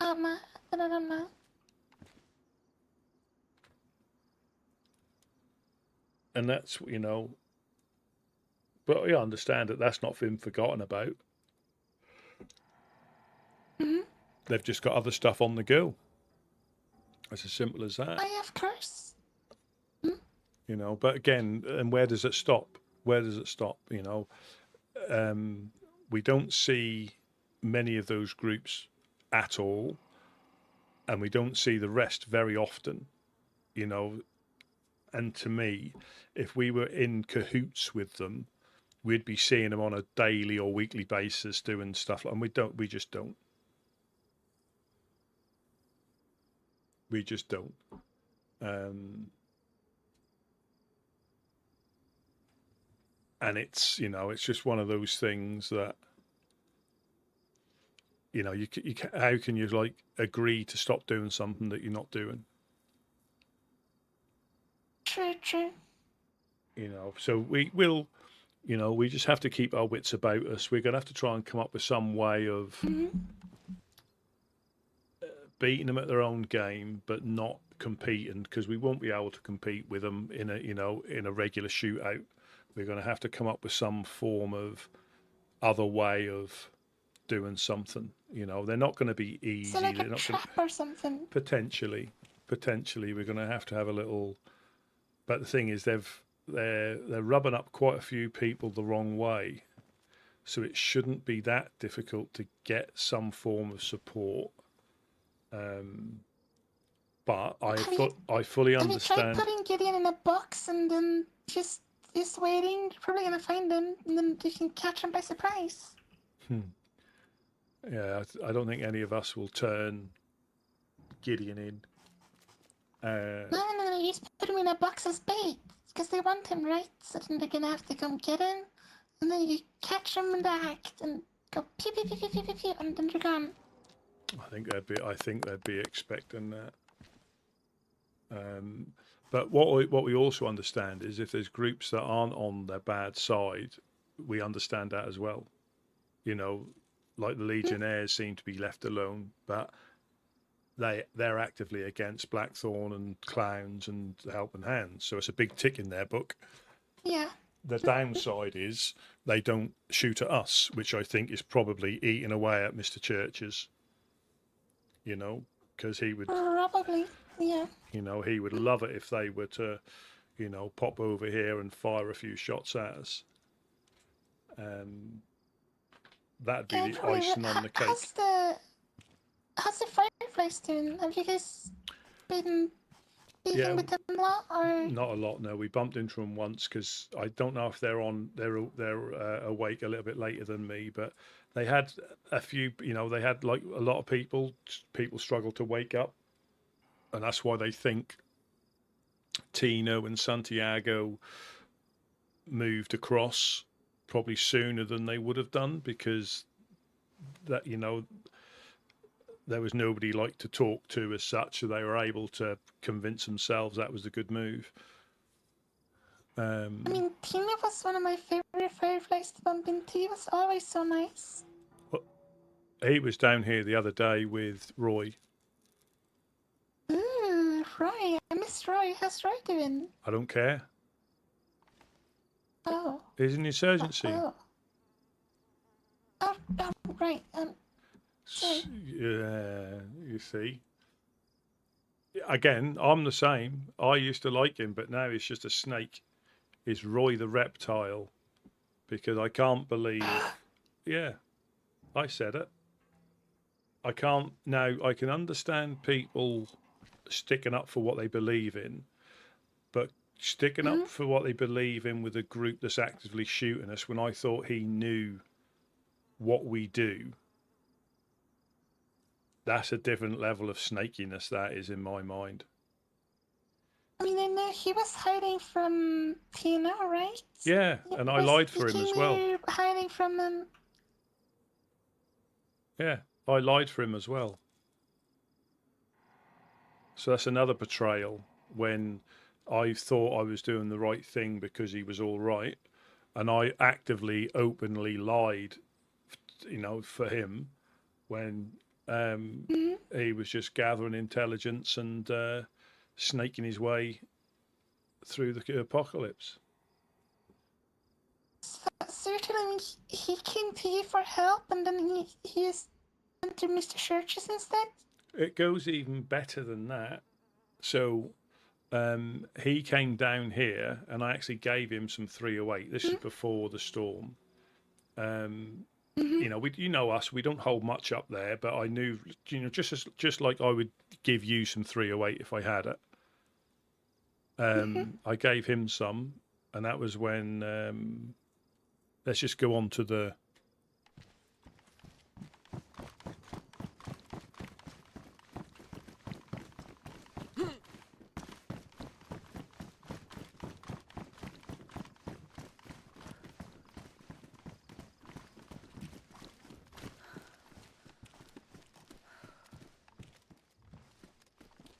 H: I don't know.
A: And that's, you know, but I understand that that's not been forgotten about. They've just got other stuff on the go. It's as simple as that.
H: Of course.
A: You know, but again, and where does it stop? Where does it stop? You know, we don't see many of those groups at all, and we don't see the rest very often, you know. And to me, if we were in cahoots with them, we'd be seeing them on a daily or weekly basis doing stuff, and we just don't. We just don't. And it's, you know, it's just one of those things that, you know, how can you like agree to stop doing something that you're not doing?
H: True, true.
A: You know, so we will, you know, we just have to keep our wits about us. We're going to have to try and come up with some way of beating them at their own game, but not competing, because we won't be able to compete with them in a, you know, in a regular shootout. We're going to have to come up with some form of other way of doing something. You know, they're not going to be easy.
H: So like
A: they're
H: a
A: not
H: trap or something.
A: Potentially, we're going to have a little. But the thing is, they're rubbing up quite a few people the wrong way, so it shouldn't be that difficult to get some form of support. But I fully understand.
H: Have you tried putting Gideon in a box and then just waiting? You're probably gonna find him, and then you can catch him by surprise.
A: Yeah, I don't think any of us will turn Gideon in.
H: No, you just put him in a box as bait, because they want him, right? So then they're gonna have to come get him, and then you catch him in the act and go pew pew pew pew pew pew, pew and then you're gone.
A: I think they'd be expecting that. But what we also understand is if there's groups that aren't on their bad side, we understand that as well. You know, like the Legionnaires seem to be left alone, but they're actively against Blackthorn and clowns and the Helping Hands, so it's a big tick in their book.
H: Yeah.
A: The downside is they don't shoot at us, which I think is probably eating away at Mr. Churches. You know, because he would
H: probably, yeah.
A: You know, he would love it if they were to, you know, pop over here and fire a few shots at us. That'd be the icing on the cake.
H: How's the Fireflies doing? Have you guys been speaking with them a lot, or
A: not a lot? No, we bumped into them once because I don't know if they're awake a little bit later than me, but they had a few. You know, they had like a lot of people struggle to wake up, and that's why they think Tino and Santiago moved across probably sooner than they would have done, because that, you know, there was nobody like to talk to as such, so they were able to convince themselves that was a good move. I
H: mean, Tina was one of my favorite Fireflies to bump into. He was always so nice.
A: Well, he was down here the other day with Roy.
H: Ooh, Roy. I miss Roy. How's Roy doing?
A: I don't care.
H: Oh.
A: He's in insurgency.
H: Oh, right. Sorry.
A: Yeah, you see. Again, I'm the same. I used to like him, but now he's just a snake. He's Roy the reptile, because I can't believe. Yeah, I said it. I can't now. I can understand people sticking up for what they believe in, but sticking up for what they believe in with a group that's actively shooting us, when I thought he knew what we do. That's a different level of snakiness, that is, in my mind.
H: I mean, I know he was hiding from Tina, right?
A: Yeah, and I lied for him as well.
H: Hiding from him.
A: Yeah, I lied for him as well. So that's another betrayal, when I thought I was doing the right thing because he was all right, and I actively, openly lied, you know, for him, when he was just gathering intelligence and snaking his way through the apocalypse.
H: So you're telling me he came to you for help, and then he went to Mr. Churches instead?
A: It goes even better than that. So he came down here, and I actually gave him some 308. This is before the storm. You know, you know us. We don't hold much up there, but I knew, you know, just like I would give you some 308 if I had it. I gave him some, and that was when. Let's just go on to the.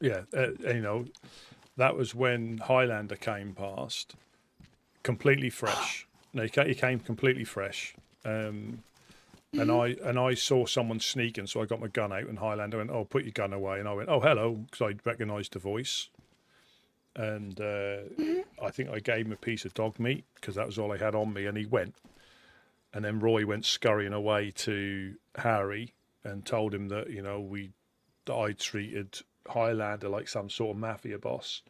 A: Yeah, you know, that was when Highlander came past, completely fresh. No, he came completely fresh. And I saw someone sneaking, so I got my gun out, and Highlander went, "Oh, put your gun away," and I went, "Oh, hello," because I recognised the voice. And I think I gave him a piece of dog meat because that was all I had on me, and he went. And then Roy went scurrying away to Harry and told him that, you know, that I treated Highlander like some sort of mafia boss.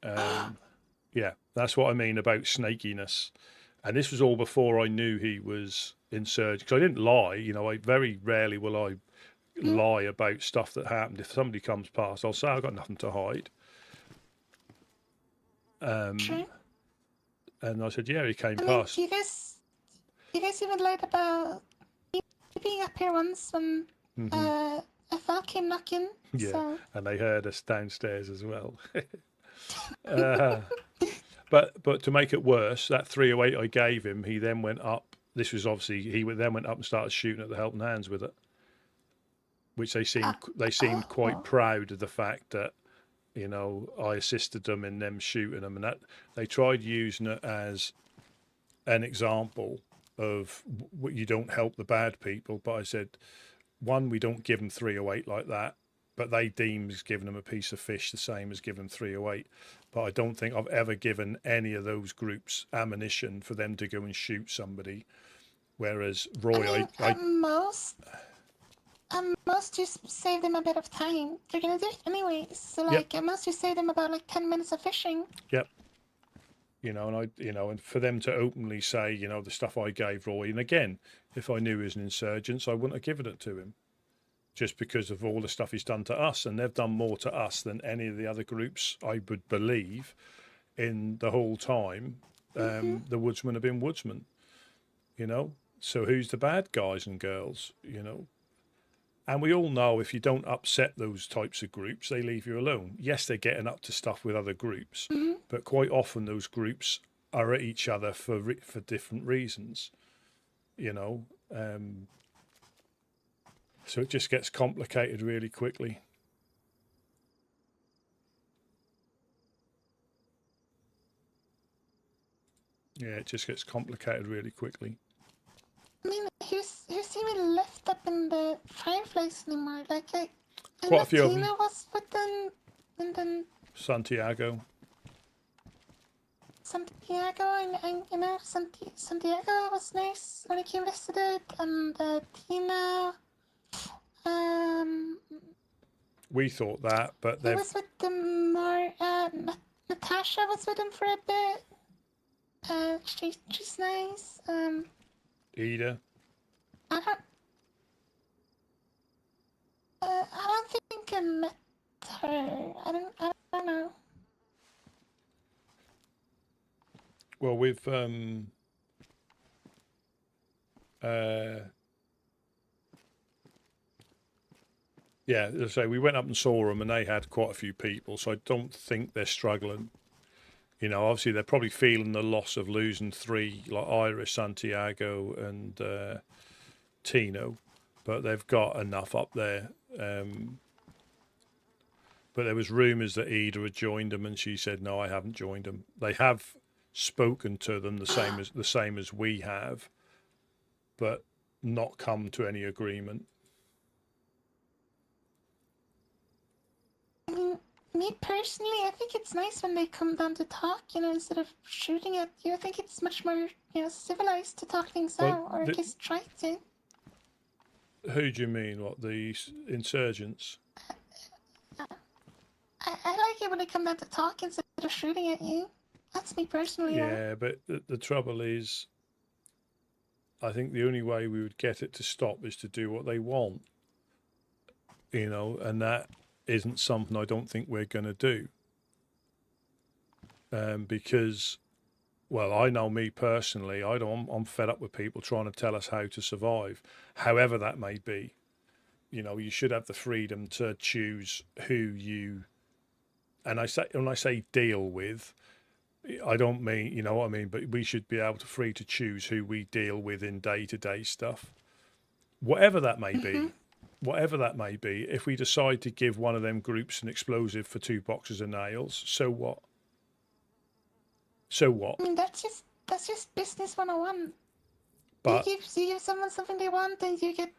A: Yeah, that's what I mean about snakiness. And this was all before I knew he was insurgent, because I didn't lie. You know, I very rarely will I lie about stuff that happened. If somebody comes past, I'll say I've got nothing to hide.
H: True.
A: And I said, yeah, he came
H: I mean,
A: past.
H: you guys even lied about me being up here once when a fella came knocking.
A: Yeah,
H: So.
A: and they heard us downstairs as well. But to make it worse, that 308 I gave him, he then went up. This was obviously then went up and started shooting at the Helping Hands with it, which they seemed quite proud of the fact that, you know, I assisted them in them shooting them, and that they tried using it as an example of you don't help the bad people. But I said, one, we don't give them 308 like that, but they deem as giving them a piece of fish the same as giving them 308. But I don't think I've ever given any of those groups ammunition for them to go and shoot somebody. Whereas Roy,
H: At most you save them a bit of time. They're gonna do it anyways. So like at most you save them about like 10 minutes of fishing.
A: Yep. You know, and for them to openly say, you know, the stuff I gave Roy, and again, if I knew he was an insurgent, I wouldn't have given it to him, just because of all the stuff he's done to us, and they've done more to us than any of the other groups, I would believe, in the whole time. The Woodsmen have been Woodsmen, you know. So who's the bad guys and girls, you know? And we all know if you don't upset those types of groups, they leave you alone. Yes, they're getting up to stuff with other groups, but quite often those groups are at each other for different reasons, you know. So it just gets complicated really quickly. Yeah, it just gets complicated really quickly.
H: I mean, who's even left up in the fireplace anymore? Like,
A: quite a few of them.
H: Tina was with them, and then
A: Santiago,
H: and you know, Santiago was nice when he came visited, and Tina.
A: We thought that, but
H: He was with them more. Natasha was with him for a bit. She's nice.
A: Ida.
H: I don't think I met her. I don't know.
A: Well, we've yeah, as I say, we went up and saw them, and they had quite a few people, so I don't think they're struggling. You know, obviously they're probably feeling the loss of losing three, like Iris, Santiago, and Tino, but they've got enough up there. But there was rumours that Ida had joined them, and she said, "No, I haven't joined them." They have spoken to them the same as we have, but not come to any agreement.
H: I mean, me personally, I think it's nice when they come down to talk, you know, instead of shooting at you. I think it's much more, you know, civilized to talk things out, or at least try to.
A: Who do you mean? What, the insurgents?
H: I like it when they come down to talk instead of shooting at you. That's me personally.
A: Yeah, but the trouble is, I think the only way we would get it to stop is to do what they want. You know, and that isn't something I don't think we're going to do. Because, well, I know me personally, I'm fed up with people trying to tell us how to survive, however that may be. You know, you should have the freedom to choose who you, and when I say deal with, I don't mean, you know what I mean, but we should be able to free to choose who we deal with in day-to-day stuff, whatever that may be. whatever that may be, if we decide to give one of them groups an explosive for 2 boxes of nails, so what? So what?
H: I mean, that's just business 101.
A: But
H: you give someone something they want, and you get,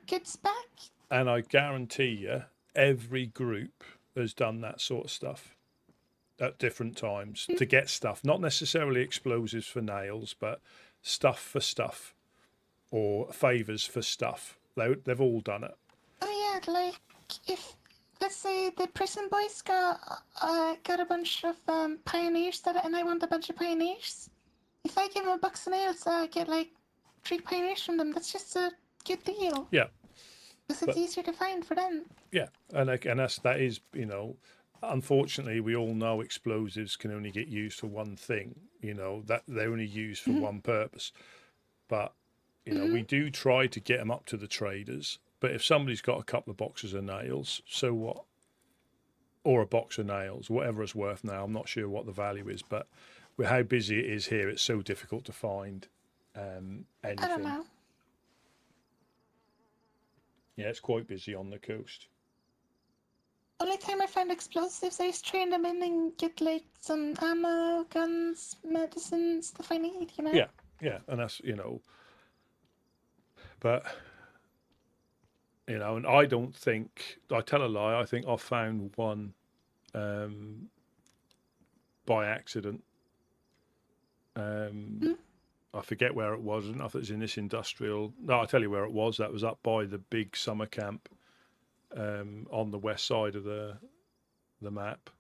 H: goods back.
A: And I guarantee you, every group has done that sort of stuff at different times to get stuff. Not necessarily explosives for nails, but stuff for stuff or favours for stuff. They've all done it.
H: Oh yeah, like if let's say the prison boys got a bunch of pioneers and I want a bunch of pioneers. If I give them a box of nails, I get like 3 pioneers from them. That's just a good deal.
A: Yeah.
H: Because it's easier to find for them.
A: Yeah, and that is, unfortunately, we all know explosives can only get used for one thing. That they're only used for one purpose. But we do try to get them up to the traders. But if somebody's got a couple of boxes of nails, so what? Or a box of nails, whatever it's worth now. I'm not sure what the value is, but with how busy it is here, it's so difficult to find anything.
H: I don't know.
A: Yeah, it's quite busy on the coast.
H: Only time I find explosives, I just train them in and get like some ammo, guns, medicine, stuff I need,
A: Yeah, and that's, but, and I don't think, I tell a lie, I think I found one by accident. I forget where it was. I don't know if it was in this industrial. No, I'll tell you where it was. That was up by the big summer camp on the west side of the map.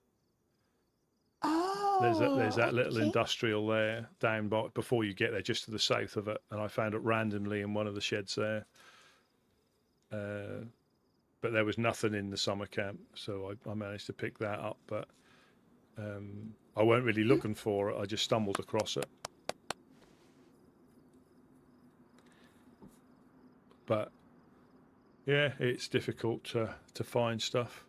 H: Oh,
A: There's that little industrial there down by, before you get there, just to the south of it. And I found it randomly in one of the sheds there. But there was nothing in the summer camp, so I managed to pick that up. But I weren't really looking for it. I just stumbled across it. But yeah, it's difficult to find stuff.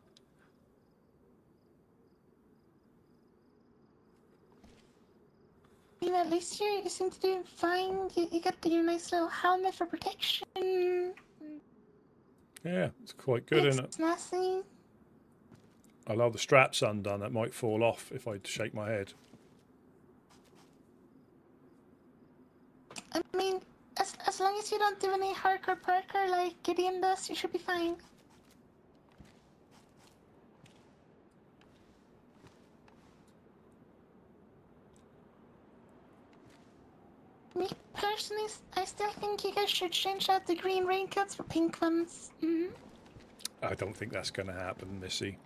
H: I mean, at least you seem to do fine. You got your nice little helmet for protection.
A: Yeah, it's quite good, isn't it?
H: It's nasty.
A: Although the strap's undone, it might fall off if I shake my head.
H: I mean, as long as you don't do any hardcore parkour like Gideon does, you should be fine. Me personally, I still think you guys should change out the green raincoats for pink ones.
A: I don't think that's going to happen, Missy.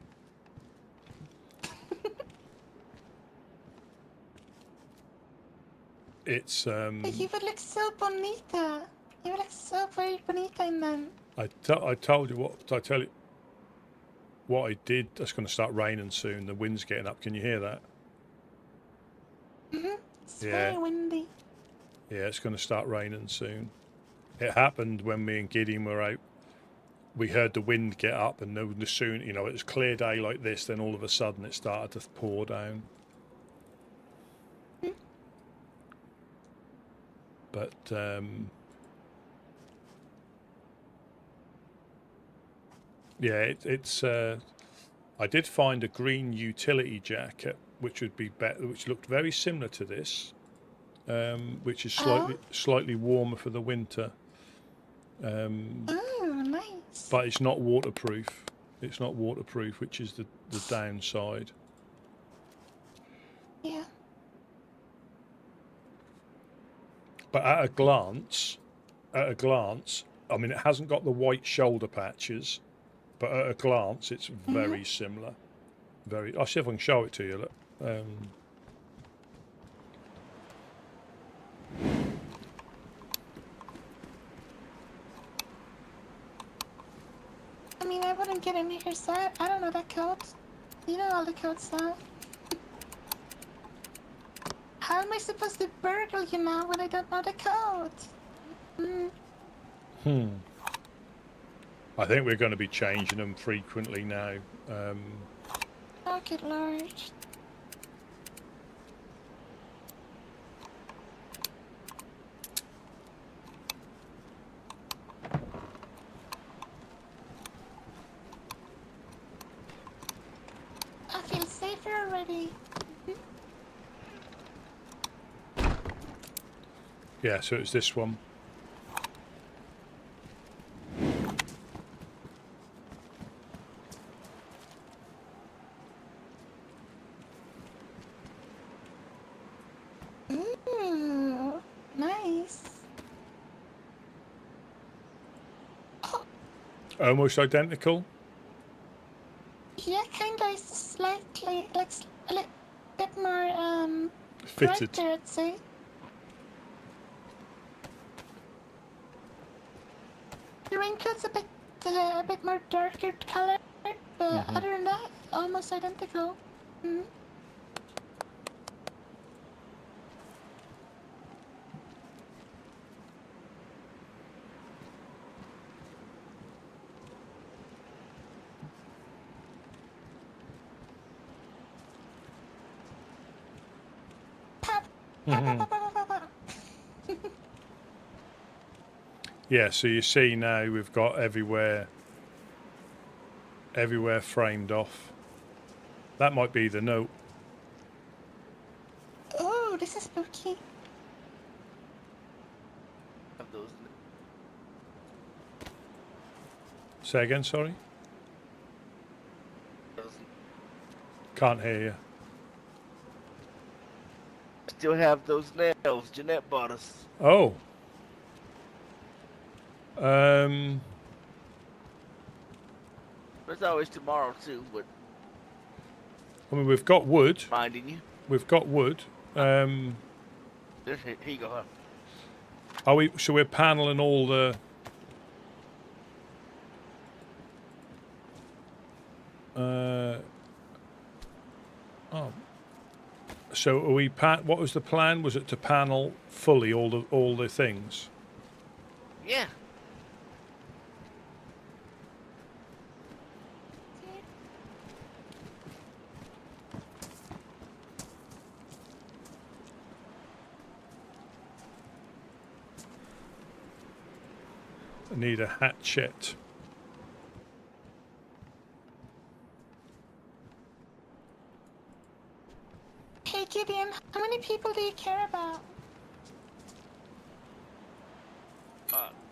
A: It's
H: You would look so bonita. You would look so very bonita in them.
A: I told you what. I tell you what I did. It's going to start raining soon. The wind's getting up. Can you hear that?
H: It's very windy.
A: Yeah, it's going to start raining soon. It happened when me and Gideon were out. We heard the wind get up, and as soon, it was clear day like this. Then all of a sudden, it started to pour down. But yeah, it's. I did find a green utility jacket, which would be better, which looked very similar to this, which is slightly warmer for the winter.
H: Oh, nice.
A: But it's not waterproof. It's not waterproof, which is the downside.
H: Yeah.
A: But at a glance, I mean, it hasn't got the white shoulder patches, but at a glance, it's very similar. I'll see if I can show it to you. Look.
H: I mean, I wouldn't get in here, sir. I don't know that code. You know all the codes, sir. How am I supposed to burgle you now when I don't know the code?
A: I think we're going to be changing them frequently now.
H: Oh, good lord.
A: Yeah, so it's this one.
H: Ooh, nice.
A: Almost identical.
H: Yeah, kind of slightly, like a little bit more
A: Fitted.
H: brighter, I'd say. The raincoat's a bit more darker color, but other than that, almost identical. Mm.
A: Yeah, so you see now we've got everywhere framed off. That might be the note.
H: Oh, this is spooky.
C: Have those.
A: Say again, sorry? Can't hear you.
C: Still have those nails Jeanette bought us.
A: Oh.
C: There's always tomorrow too, but
A: I mean, we've got wood.
C: minding you.
A: We've got wood.
C: Here you go.
A: Are we? So we're paneling all the. Oh. So are we? What was the plan? Was it to panel fully all the things?
C: Yeah.
A: I need a hatchet.
H: Hey Gideon, how many people do you care about?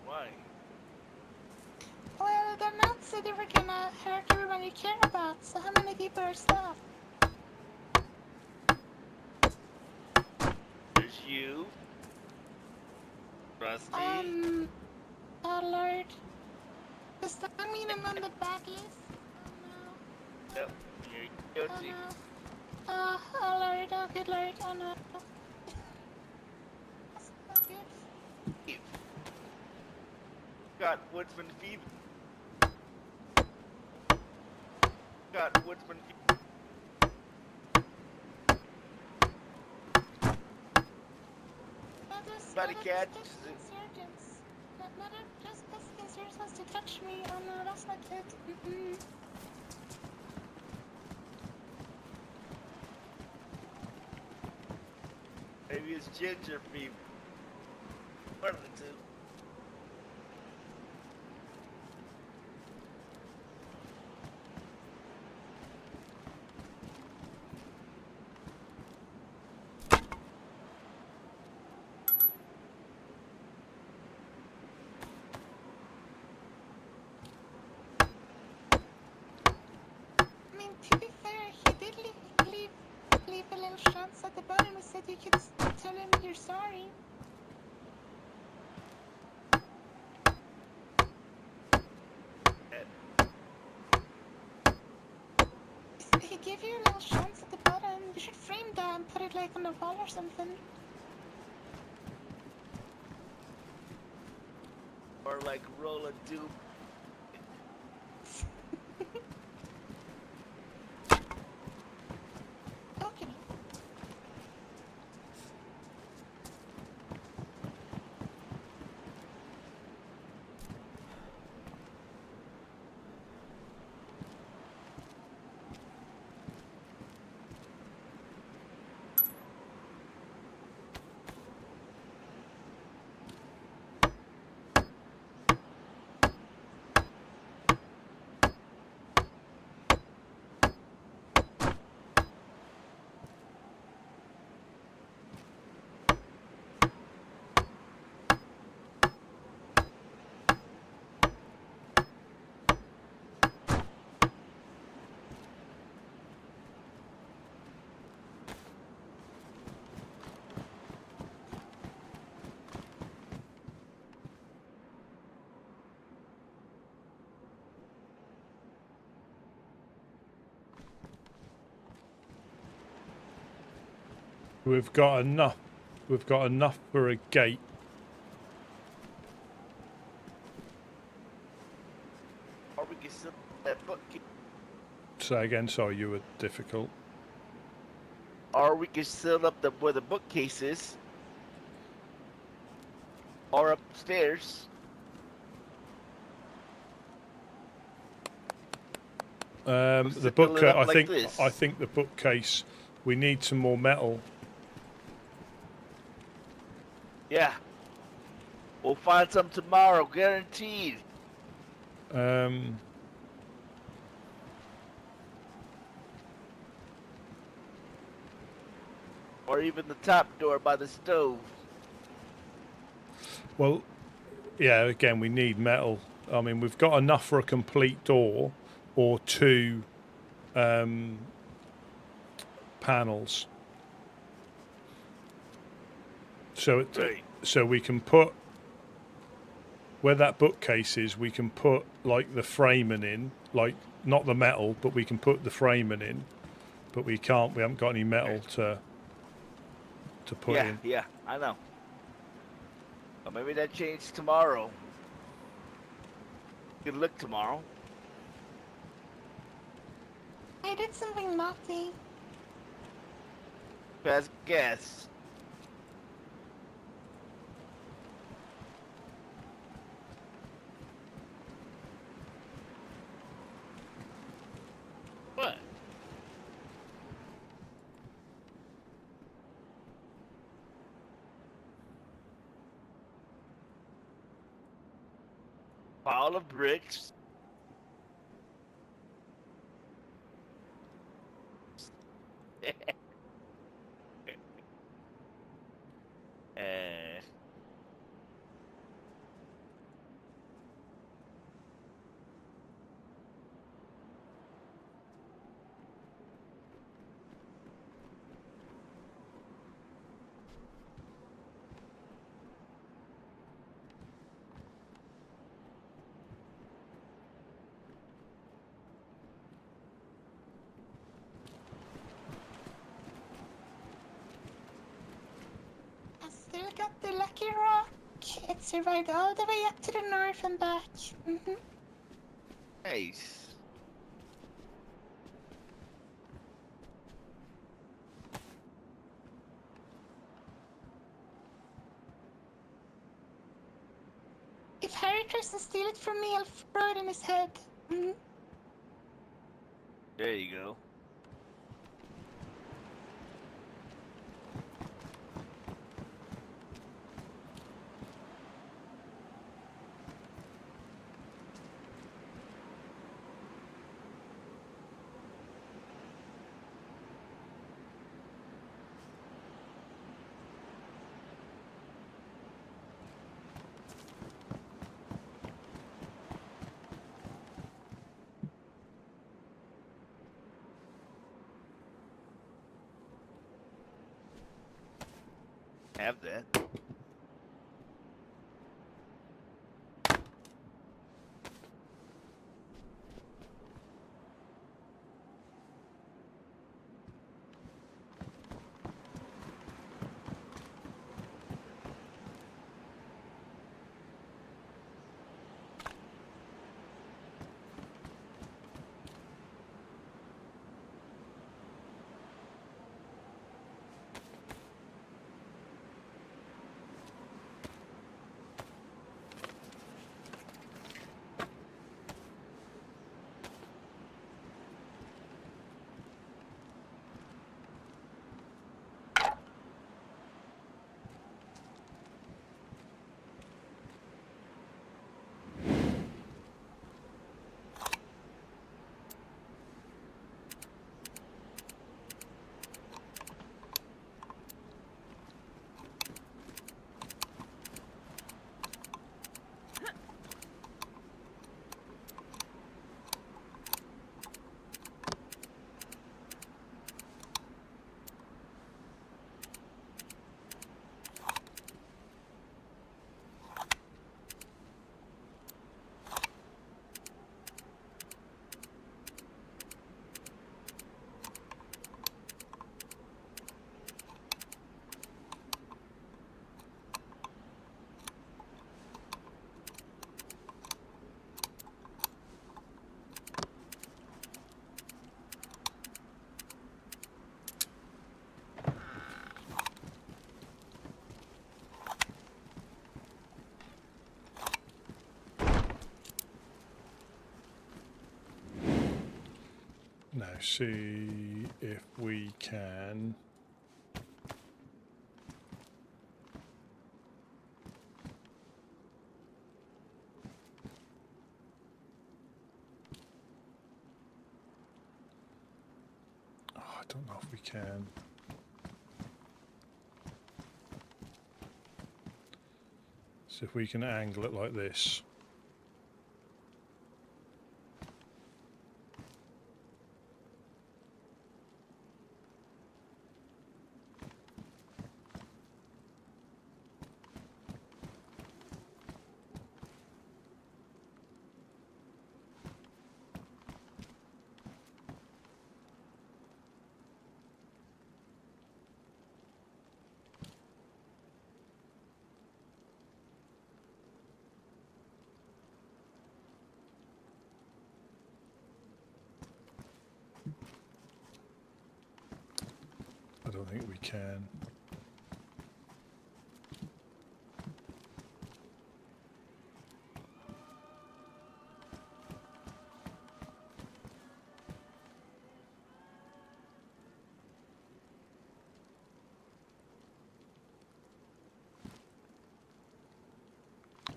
C: Why?
H: Well, the note said they were gonna hurt everyone you care about, so how many people are stopped?
C: There's you. Rusty.
H: Oh Lord. Does that mean I'm on the bad list? Oh no.
C: Yep. You're guilty.
H: Oh Lord, oh good Lord, oh no. That's not good.
C: Got Woodsman fever. Got Woodsman fever. Buddy cat.
H: Insurgents. Not just because insurgents wants to touch me. Oh no, that's not good. Mm-mm.
C: Maybe it's ginger fever. One of the two.
H: I mean, to be fair, he did leave a little chance at the bottom. He said you could tell him you're sorry. He gave you a little chance at the bottom. You should frame that and put it like on the wall or something.
C: Or like roll a dupe.
H: Okay.
A: We've got enough. We've got enough for a gate.
C: Or we can sit that bookcase.
A: Say again, sorry, you were difficult.
C: Or we can seal up where the bookcase is. Or upstairs.
A: The bookcase. I think the bookcase. We need some more metal.
C: Yeah. We'll find some tomorrow, guaranteed. Or even the top door by the stove.
A: Well, yeah. Again, we need metal. I mean, we've got enough for a complete door or 2 panels. So so we can put where that bookcase is. We can put like the framing in, like not the metal, but we can put the framing in. But we can't. We haven't got any metal to put in.
C: Yeah, I know. Well, maybe that changed tomorrow. You can look tomorrow.
H: I did something naughty.
C: Best guess.
B: What?
C: Pile of bricks.
H: I still got the lucky rock. It survived all the way up to the north and back.
C: Nice.
H: If Harry tries to steal it from me, I'll throw it in his head.
C: There you go. Have that.
A: Now see if we can. Oh, I don't know if we can. So if we can angle it like this. I don't think we can.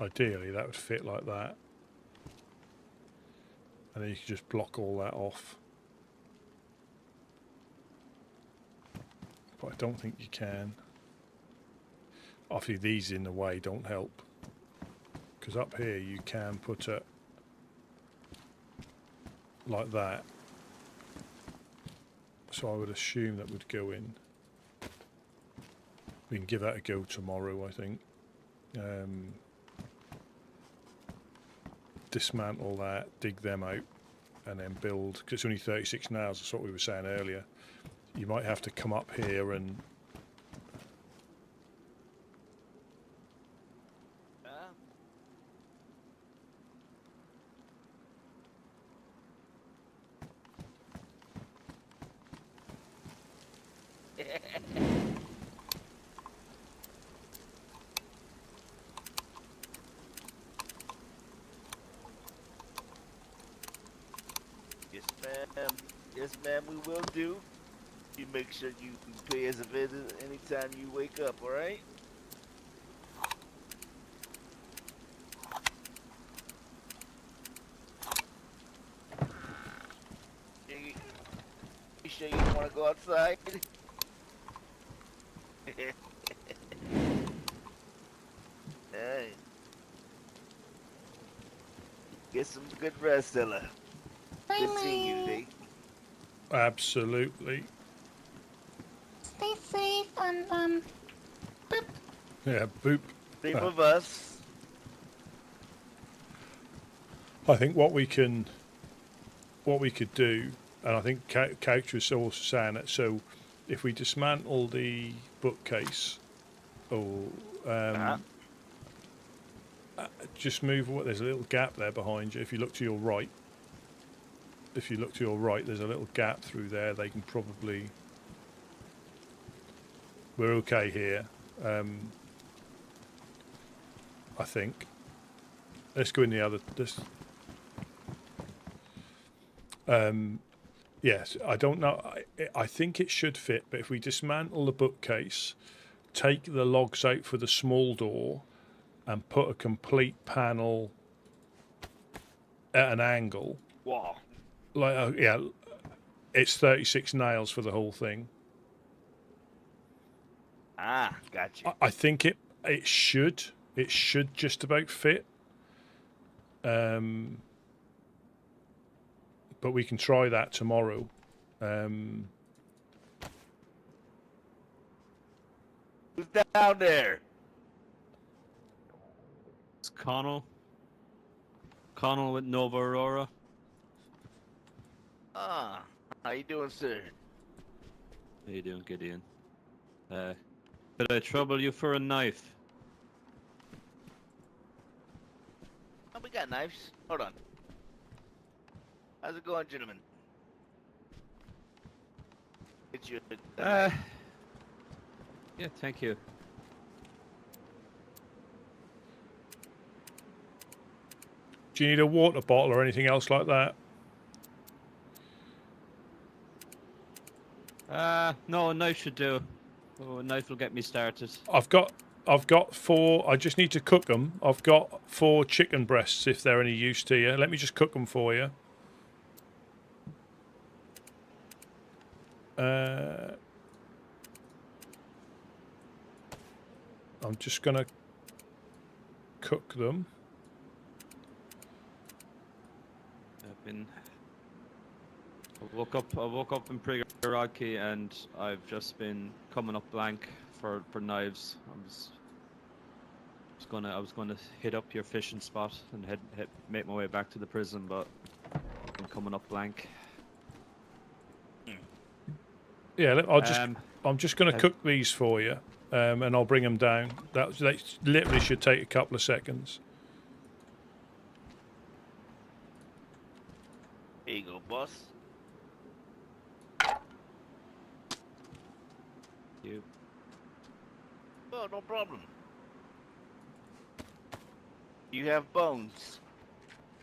A: Ideally, that would fit like that. And then you could just block all that off. But I don't think you can. Obviously, these in the way don't help. Because up here, you can put it like that. So I would assume that would go in. We can give that a go tomorrow, I think. Dismantle that, dig them out, and then build. Because it's only 36 nails, that's what we were saying earlier. You might have to come up here and...
C: Yes, ma'am, we will do. You make sure you pay us a visit anytime you wake up, alright? You sure you don't want to go outside? Hey. Get some good rest, Ella. Good seeing you today.
A: Absolutely.
H: Stay safe and boop.
A: Yeah, boop.
C: Same of us.
A: I think what we could do, and I think Couch was also saying that, so if we dismantle the bookcase, or just move what, there's a little gap there behind you. If you look to your right, there's a little gap through there. They can probably... We're okay here, I think. Let's go in the other... yes, I don't know. I think it should fit, but if we dismantle the bookcase, take the logs out for the small door, and put a complete panel at an angle...
C: Wow.
A: Like yeah, it's 36 nails for the whole thing.
C: Ah, gotcha.
A: I think it should just about fit. But we can try that tomorrow.
C: Who's down there?
M: It's Connell. Connell with Nova Aurora.
C: Ah, how you doing, sir?
M: How you doing, Gideon? Could I trouble you for a knife?
C: Oh, we got knives. Hold on. How's it going, gentlemen? Get you a knife.
M: Yeah, thank you.
A: Do you need a water bottle or anything else like that?
M: No, a knife should do. Oh, a knife will get me started.
A: I've got 4. I just need to cook them. I've got 4 chicken breasts if they're any use to you. Let me just cook them for you. I'm just gonna cook them.
M: I woke up in Prigoroki and I've just been coming up blank for knives. I was gonna hit up your fishing spot and make my way back to the prison, but I'm coming up blank.
A: Yeah, I'm just gonna cook these for you, and I'll bring them down. That literally should take a couple of seconds.
C: Here you go, boss.
M: You.
C: Oh, no problem. You have bones.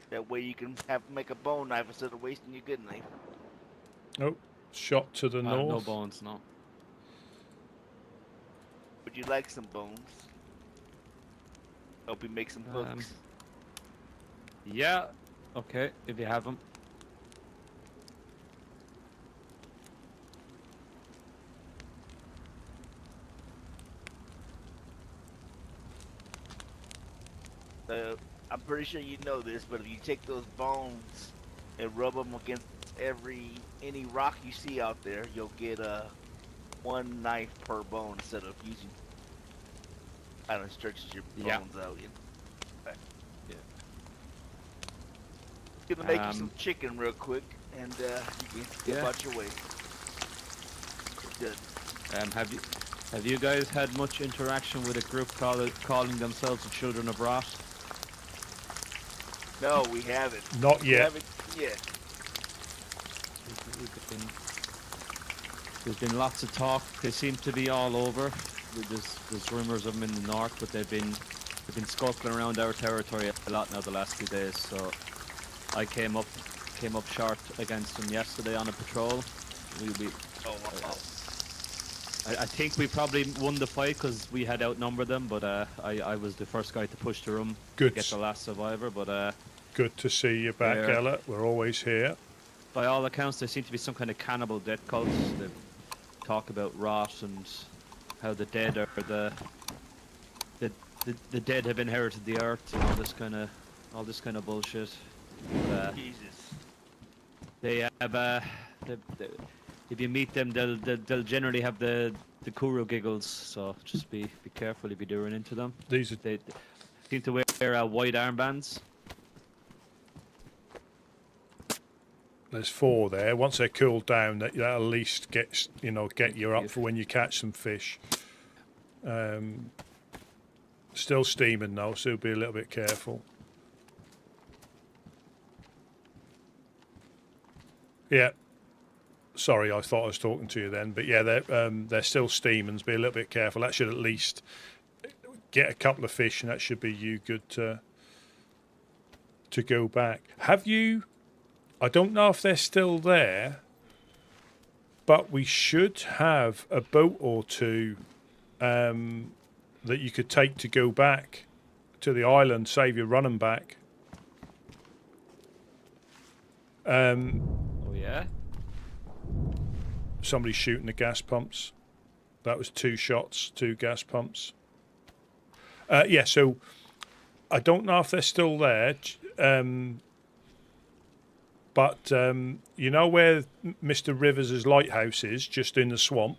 C: That way you can make a bone knife instead of wasting your good knife.
A: Oh, shot to the north.
M: No bones, no.
C: Would you like some bones? Hope you make some hooks.
M: Yeah. Okay, if you have them.
C: I'm pretty sure you know this, but if you take those bones and rub them against any rock you see out there, you'll get 1 knife per bone instead of using. I don't stretch your bones out. Okay.
M: Yeah.
C: Gonna make you some chicken real quick, and you can get about your way. Good.
M: Have you guys had much interaction with a group calling themselves the Children of Rot?
C: No, we haven't.
A: Not yet.
C: We haven't yet.
M: There's been lots of talk. They seem to be all over. There's rumors of them in the north, but they've been skulking around our territory a lot now the last few days. So I came up short against them yesterday on a patrol. I think we probably won the fight because we had outnumbered them, but I was the first guy to push the room to get the last survivor. But
A: good to see you back, Ella. We're always here.
M: By all accounts, there seems to be some kind of cannibal death cult. They talk about rot and how the dead are the dead have inherited the earth and all this kind of bullshit.
C: Jesus.
M: They have if you meet them, they'll generally have the Kuru giggles. So just be careful if you're doing into them. They seem to wear white armbands.
A: There's 4 there. Once they're cooled down, that'll at least get you up for when you catch some fish. Still steaming though, so be a little bit careful. Yeah. Sorry, I thought I was talking to you then, but yeah, they're still steaming. So be a little bit careful. That should at least get a couple of fish, and that should be you good to go back. Have you? I don't know if they're still there, but we should have a boat or 2 that you could take to go back to the island, save you running back.
M: Oh yeah?
A: Somebody's shooting the gas pumps. That was 2 shots, 2 gas pumps. Yeah, so I don't know if they're still there. But you know where Mr. Rivers' lighthouse is, just in the swamp?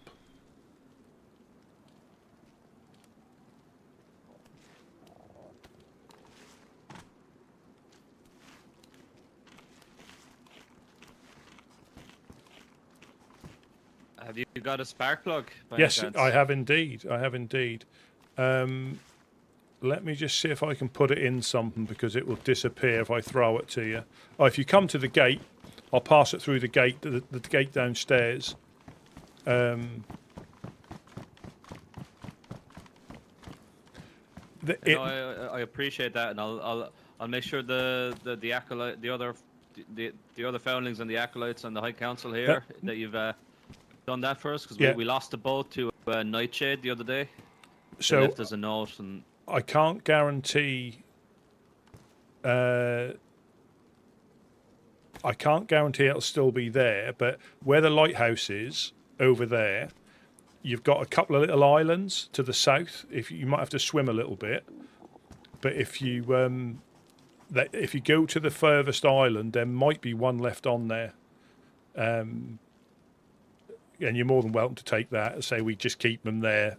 M: Have you got a spark plug?
A: Yes, I have indeed. I have indeed. Let me just see if I can put it in something, because it will disappear if I throw it to you. Oh, if you come to the gate, I'll pass it through the gate, the gate downstairs.
M: I appreciate that, and I'll make sure the acolyte, the other foundlings and the acolytes and the High Council here that you've done that first? Because
A: Yeah.
M: we lost the boat to Nightshade the other day.
A: So
M: they left us a note, and
A: I can't guarantee. I can't guarantee it'll still be there, but where the lighthouse is over there, you've got a couple of little islands to the south. If you might have to swim a little bit, but if you go to the furthest island, there might be one left on there, and you're more than welcome to take that. Say we just keep them there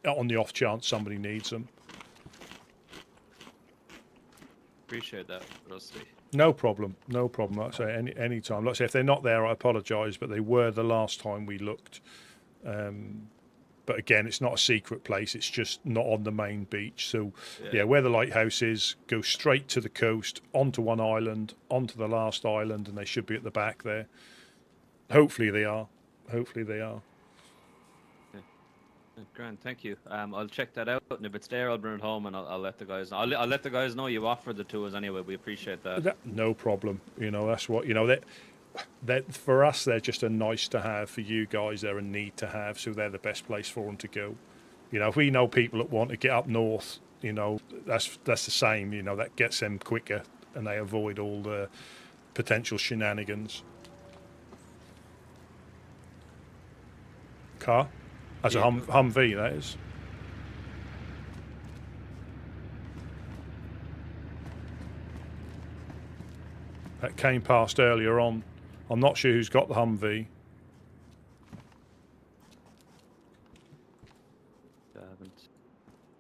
A: on the off chance somebody needs them.
M: appreciate that, Rusty.
A: No problem. Like I say, any time. Like I say, if they're not there, I apologise, but they were the last time we looked. But again, it's not a secret place. It's just not on the main beach. So, yeah, where the lighthouse is, go straight to the coast, onto one island, onto the last island, and they should be at the back there. Hopefully they are.
M: Grand, thank you. I'll check that out, and if it's there, I'll bring it home, and I'll let the guys know. I'll let the guys know you offered the to us anyway. We appreciate that.
A: No problem. That's what that for us. They're just a nice to have. For you guys, they're a need to have. So they're the best place for them to go. If we know people that want to get up north, that's the same. That gets them quicker, and they avoid all the potential shenanigans. Car. As a Humvee, that is. That came past earlier on. I'm not sure who's got the Humvee.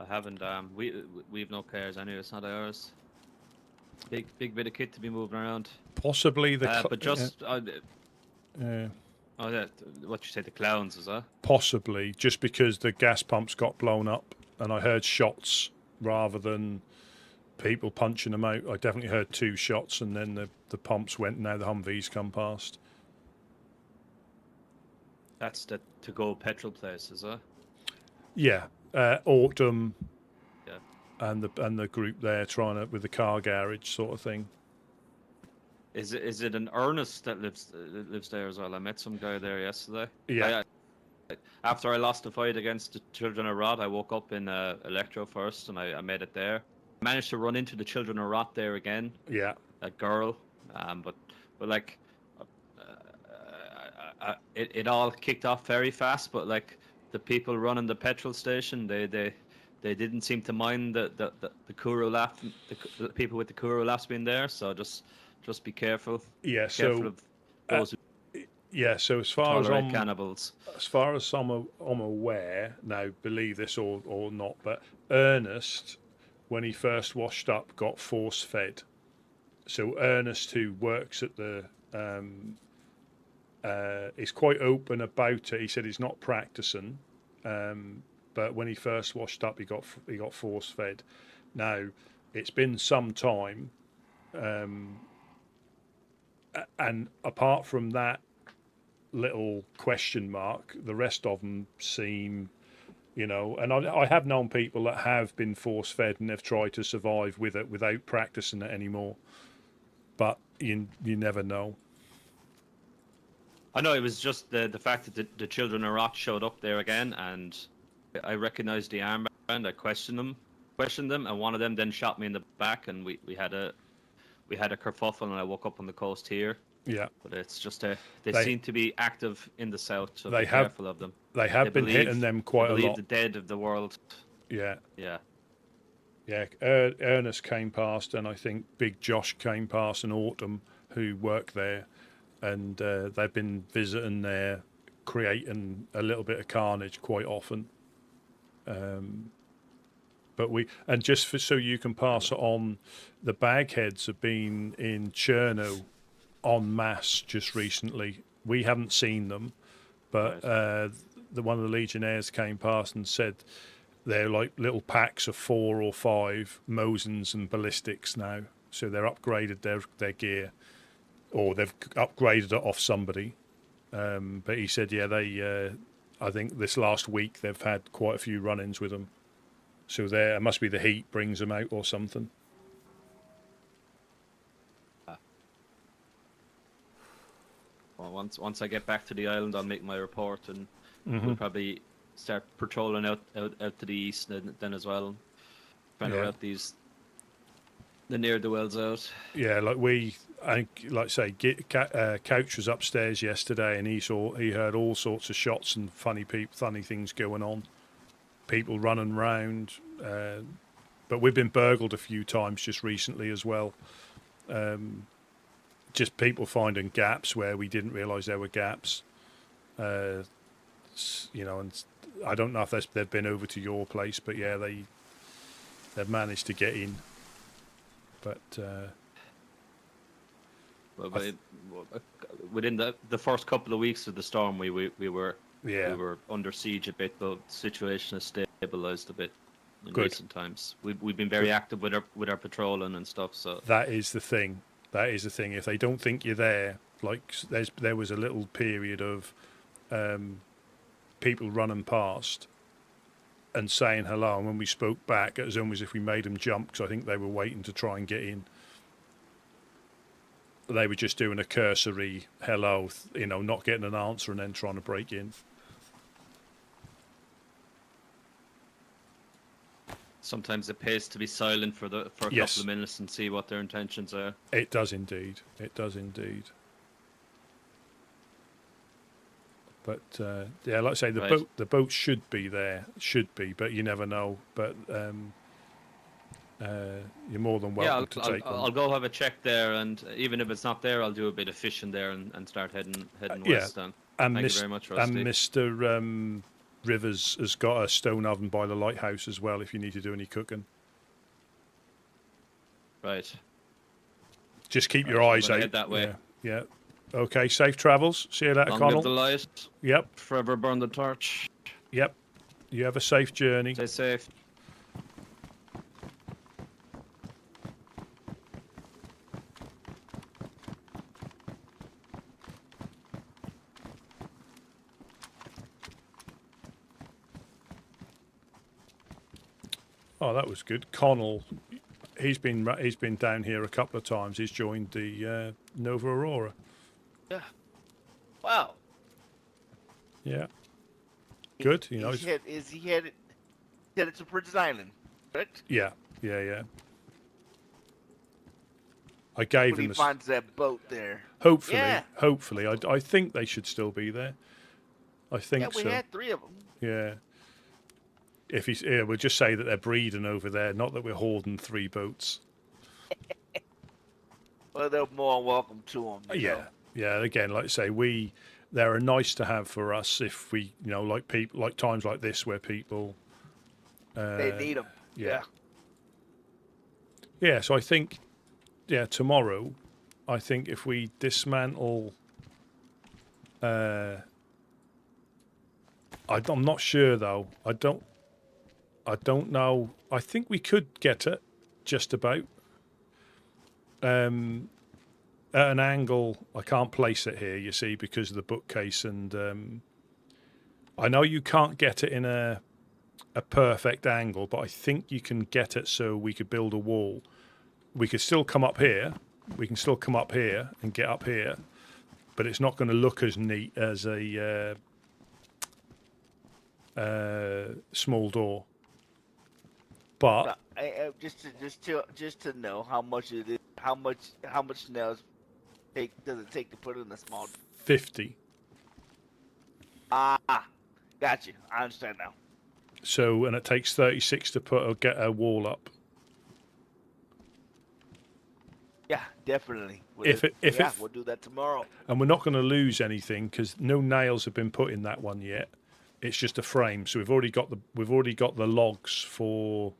M: I haven't. We've no cars anyway. It's not ours. Big bit of kit to be moving around.
A: Possibly
M: but just. Oh yeah, what you say, the clowns, is that? Possibly,
A: just because the gas pumps got blown up, and I heard shots rather than people punching them out. I definitely heard 2 shots, and then the pumps went. And now the Humvees come past.
M: That's the to-go petrol place, is that?
A: Yeah, Autumn.
M: Yeah.
A: And the group there trying to with the car garage sort of thing.
M: Is it an Ernest that lives there as well? I met some guy there yesterday.
A: Yeah.
M: After I lost the fight against the Children of Rot, I woke up in Electro first, and I made it there. Managed to run into the Children of Rot there again.
A: Yeah.
M: A girl, but like, it all kicked off very fast. But like the people running the petrol station, they didn't seem to mind the Kuru lap, the people with the Kuru laps being there. So just be careful.
A: Yeah.
M: Careful of those
A: so as far as I'm
M: cannibals.
A: As far as I'm aware, now believe this or not, but Ernest, when he first washed up, got force fed. So Ernest, who works at the is quite open about it. He said he's not practicing, but when he first washed up, he got force fed. Now it's been some time. And apart from that little question mark, the rest of them seem, and I have known people that have been force fed and have tried to survive with it without practicing it anymore. But you never know.
M: I know it was just the fact that the Children of Rot showed up there again, and I recognized the armband. I questioned them, and one of them then shot me in the back, and we had a kerfuffle, and I woke up on the coast here.
A: Yeah.
M: But it's just they seem to be active in the south, so be careful of them.
A: They have been hitting them quite a lot.
M: The dead of the world.
A: Yeah.
M: Yeah.
A: Yeah. Ernest came past, and I think Big Josh came past, and Autumn, who work there, and they've been visiting there, creating a little bit of carnage quite often. But so you can pass it on, the Bagheads have been in Cherno en masse just recently. We haven't seen them, but one of the Legionnaires came past and said they're like little packs of 4 or 5 Mosins and ballistics now. So they're upgraded their gear, or they've upgraded it off somebody. But he said, I think this last week they've had quite a few run-ins with them. So it must be the heat brings them out or something.
M: Well, once I get back to the island, I'll make my report, and
A: Mm-hmm.
M: we'll probably start patrolling out to the east then as well, trying to route the near the wells out.
A: Yeah, like say, Couch was upstairs yesterday, and he heard all sorts of shots and funny things going on, people running round. But we've been burgled a few times just recently as well. Just people finding gaps where we didn't realise there were gaps. And I don't know if they've been over to your place, but yeah, they've managed to get in. But
M: within the first couple of weeks of the storm, we were under siege a bit, but the situation has stabilised a bit in recent times. We've been very active with our patrolling and stuff. So
A: that is the thing. If they don't think you're there, like there was a little period of people running past and saying hello, and when we spoke back, it was almost as if we made them jump, because I think they were waiting to try and get in. They were just doing a cursory hello, not getting an answer and then trying to break in.
M: sometimes it pays to be silent for a couple of minutes and see what their intentions are.
A: It does indeed. It does indeed. But yeah, like I say, the boat should be there, but you never know. But you're more than welcome to take one.
M: I'll go have a check there, and even if it's not there, I'll do a bit of fishing there and start heading west. Then. Thank you very much, Rusty.
A: And Mr. Rivers has got a stone oven by the lighthouse as well, if you need to do any cooking.
M: Right.
A: Just keep your eyes out.
M: Head that way.
A: Yeah. Okay, safe travels. See you later,
M: Long
A: Connell.
M: live the light.
A: Yep.
M: Forever burn the torch.
A: Yep. You have a safe journey.
M: Stay safe.
A: Oh, that was good. Connell, he's been down here a couple of times. He's joined the Nova Aurora.
C: Yeah. Wow.
A: Yeah. Good.
C: He headed to Prince Island, correct?
A: Yeah. I gave
C: when
A: him.
C: He finds that boat there.
A: Hopefully. I think they should still be there. I think so.
C: Yeah, we had 3 of them.
A: Yeah. If he's here, we'll just say that they're breeding over there, not that we're hoarding 3 boats.
C: Well, they're more welcome to them.
A: Yeah. Again, like I say, they're nice to have for us if we, like times like this where people.
C: They need them. Yeah.
A: Yeah. So I think, tomorrow, I think if we dismantle. I'm not sure though. I don't know. I think we could get it, just about. At an angle, I can't place it here, you see, because of the bookcase, and I know you can't get it in a perfect angle, but I think you can get it so we could build a wall. We could still come up here. We can still come up here and get up here, but it's not going to look as neat as a small door. But
C: just to know how much it is, how much nails does it take to put in a small?
A: 50.
C: Got you. I understand now.
A: So, and it takes 36 to get a wall up.
C: Yeah, definitely. We'll do that tomorrow.
A: And we're not going to lose anything because no nails have been put in that one yet. It's just a frame. So we've already got the logs for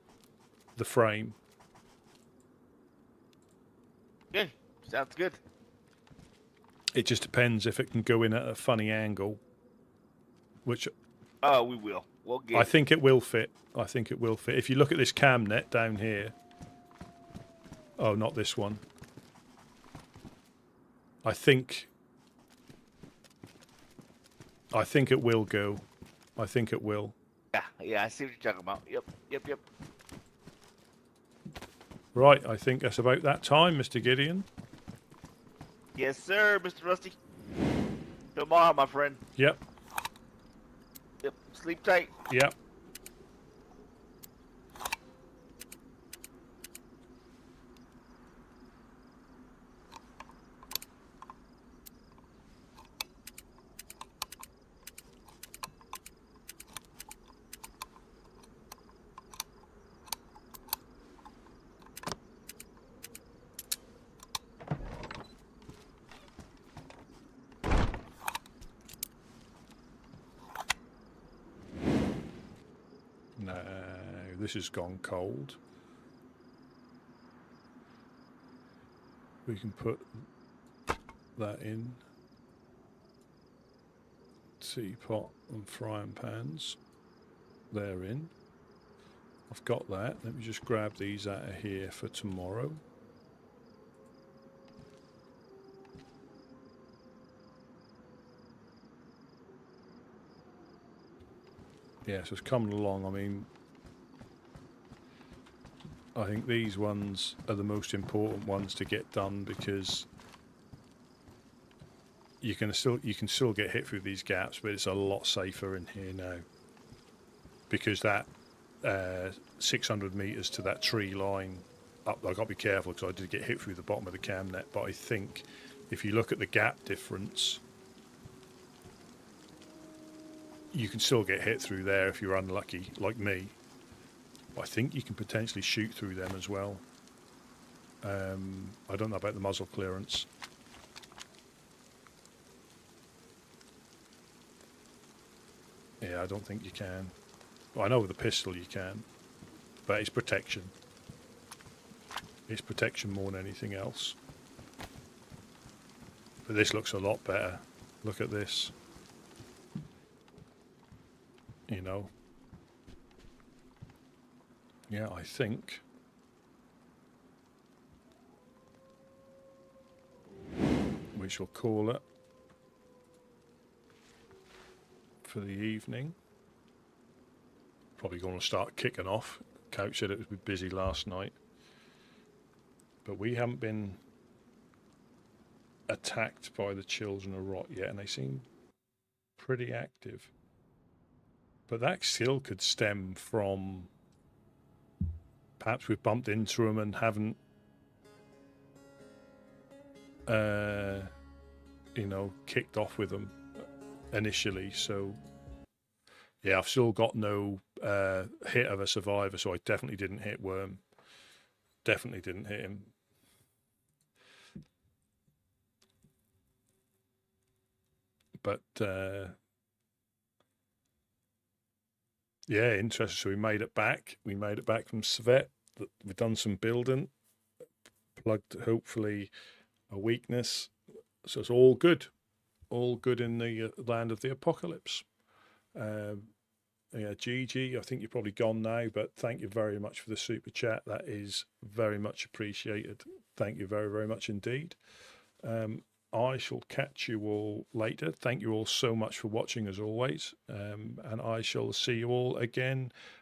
A: the frame.
C: Good. Sounds good.
A: It just depends if it can go in at a funny angle. Which.
C: Oh, we will. We'll get.
A: I think it will fit. If you look at this cam net down here. Oh, not this one. I think it will go. I think it will.
C: Yeah, I see what you're talking about. Yep.
A: Right, I think that's about that time, Mr. Gideon.
C: Yes, sir, Mr. Rusty. Tomorrow, my friend.
A: Yep.
C: Yep. Sleep tight.
A: Yep. No, this has gone cold. We can put that in. Teapot and frying pans. They're in. I've got that. Let me just grab these out of here for tomorrow. Yeah, so it's coming along. I mean, I think these ones are the most important ones to get done because you can still get hit through these gaps, but it's a lot safer in here now because that 600 meters to that tree line up. I got to be careful because I did get hit through the bottom of the cam net, but I think if you look at the gap difference, you can still get hit through there if you're unlucky, like me. I think you can potentially shoot through them as well. I don't know about the muzzle clearance. Yeah, I don't think you can. Well, I know with a pistol you can, but it's protection. It's protection more than anything else. But this looks a lot better. Look at this. You know. Yeah, I think we shall call it for the evening. Probably going to start kicking off. Couch said it was busy last night, but we haven't been attacked by the children of rot yet, and they seem pretty active. But that still could stem from perhaps we've bumped into them and haven't, you know, kicked off with them initially. So, yeah, I've still got no hit of a survivor, so I definitely didn't hit Worm. Definitely didn't hit him. But, yeah, interesting. So we made it back. We made it back from Svet. We've done some building. Plugged, hopefully, a weakness. So it's all good. All good in the land of the apocalypse. Yeah, GG, I think you're probably gone now, but thank you very much for the super chat. That is very much appreciated. Thank you very, very much indeed. I shall catch you all later. Thank you all so much for watching as always. And I shall see you all again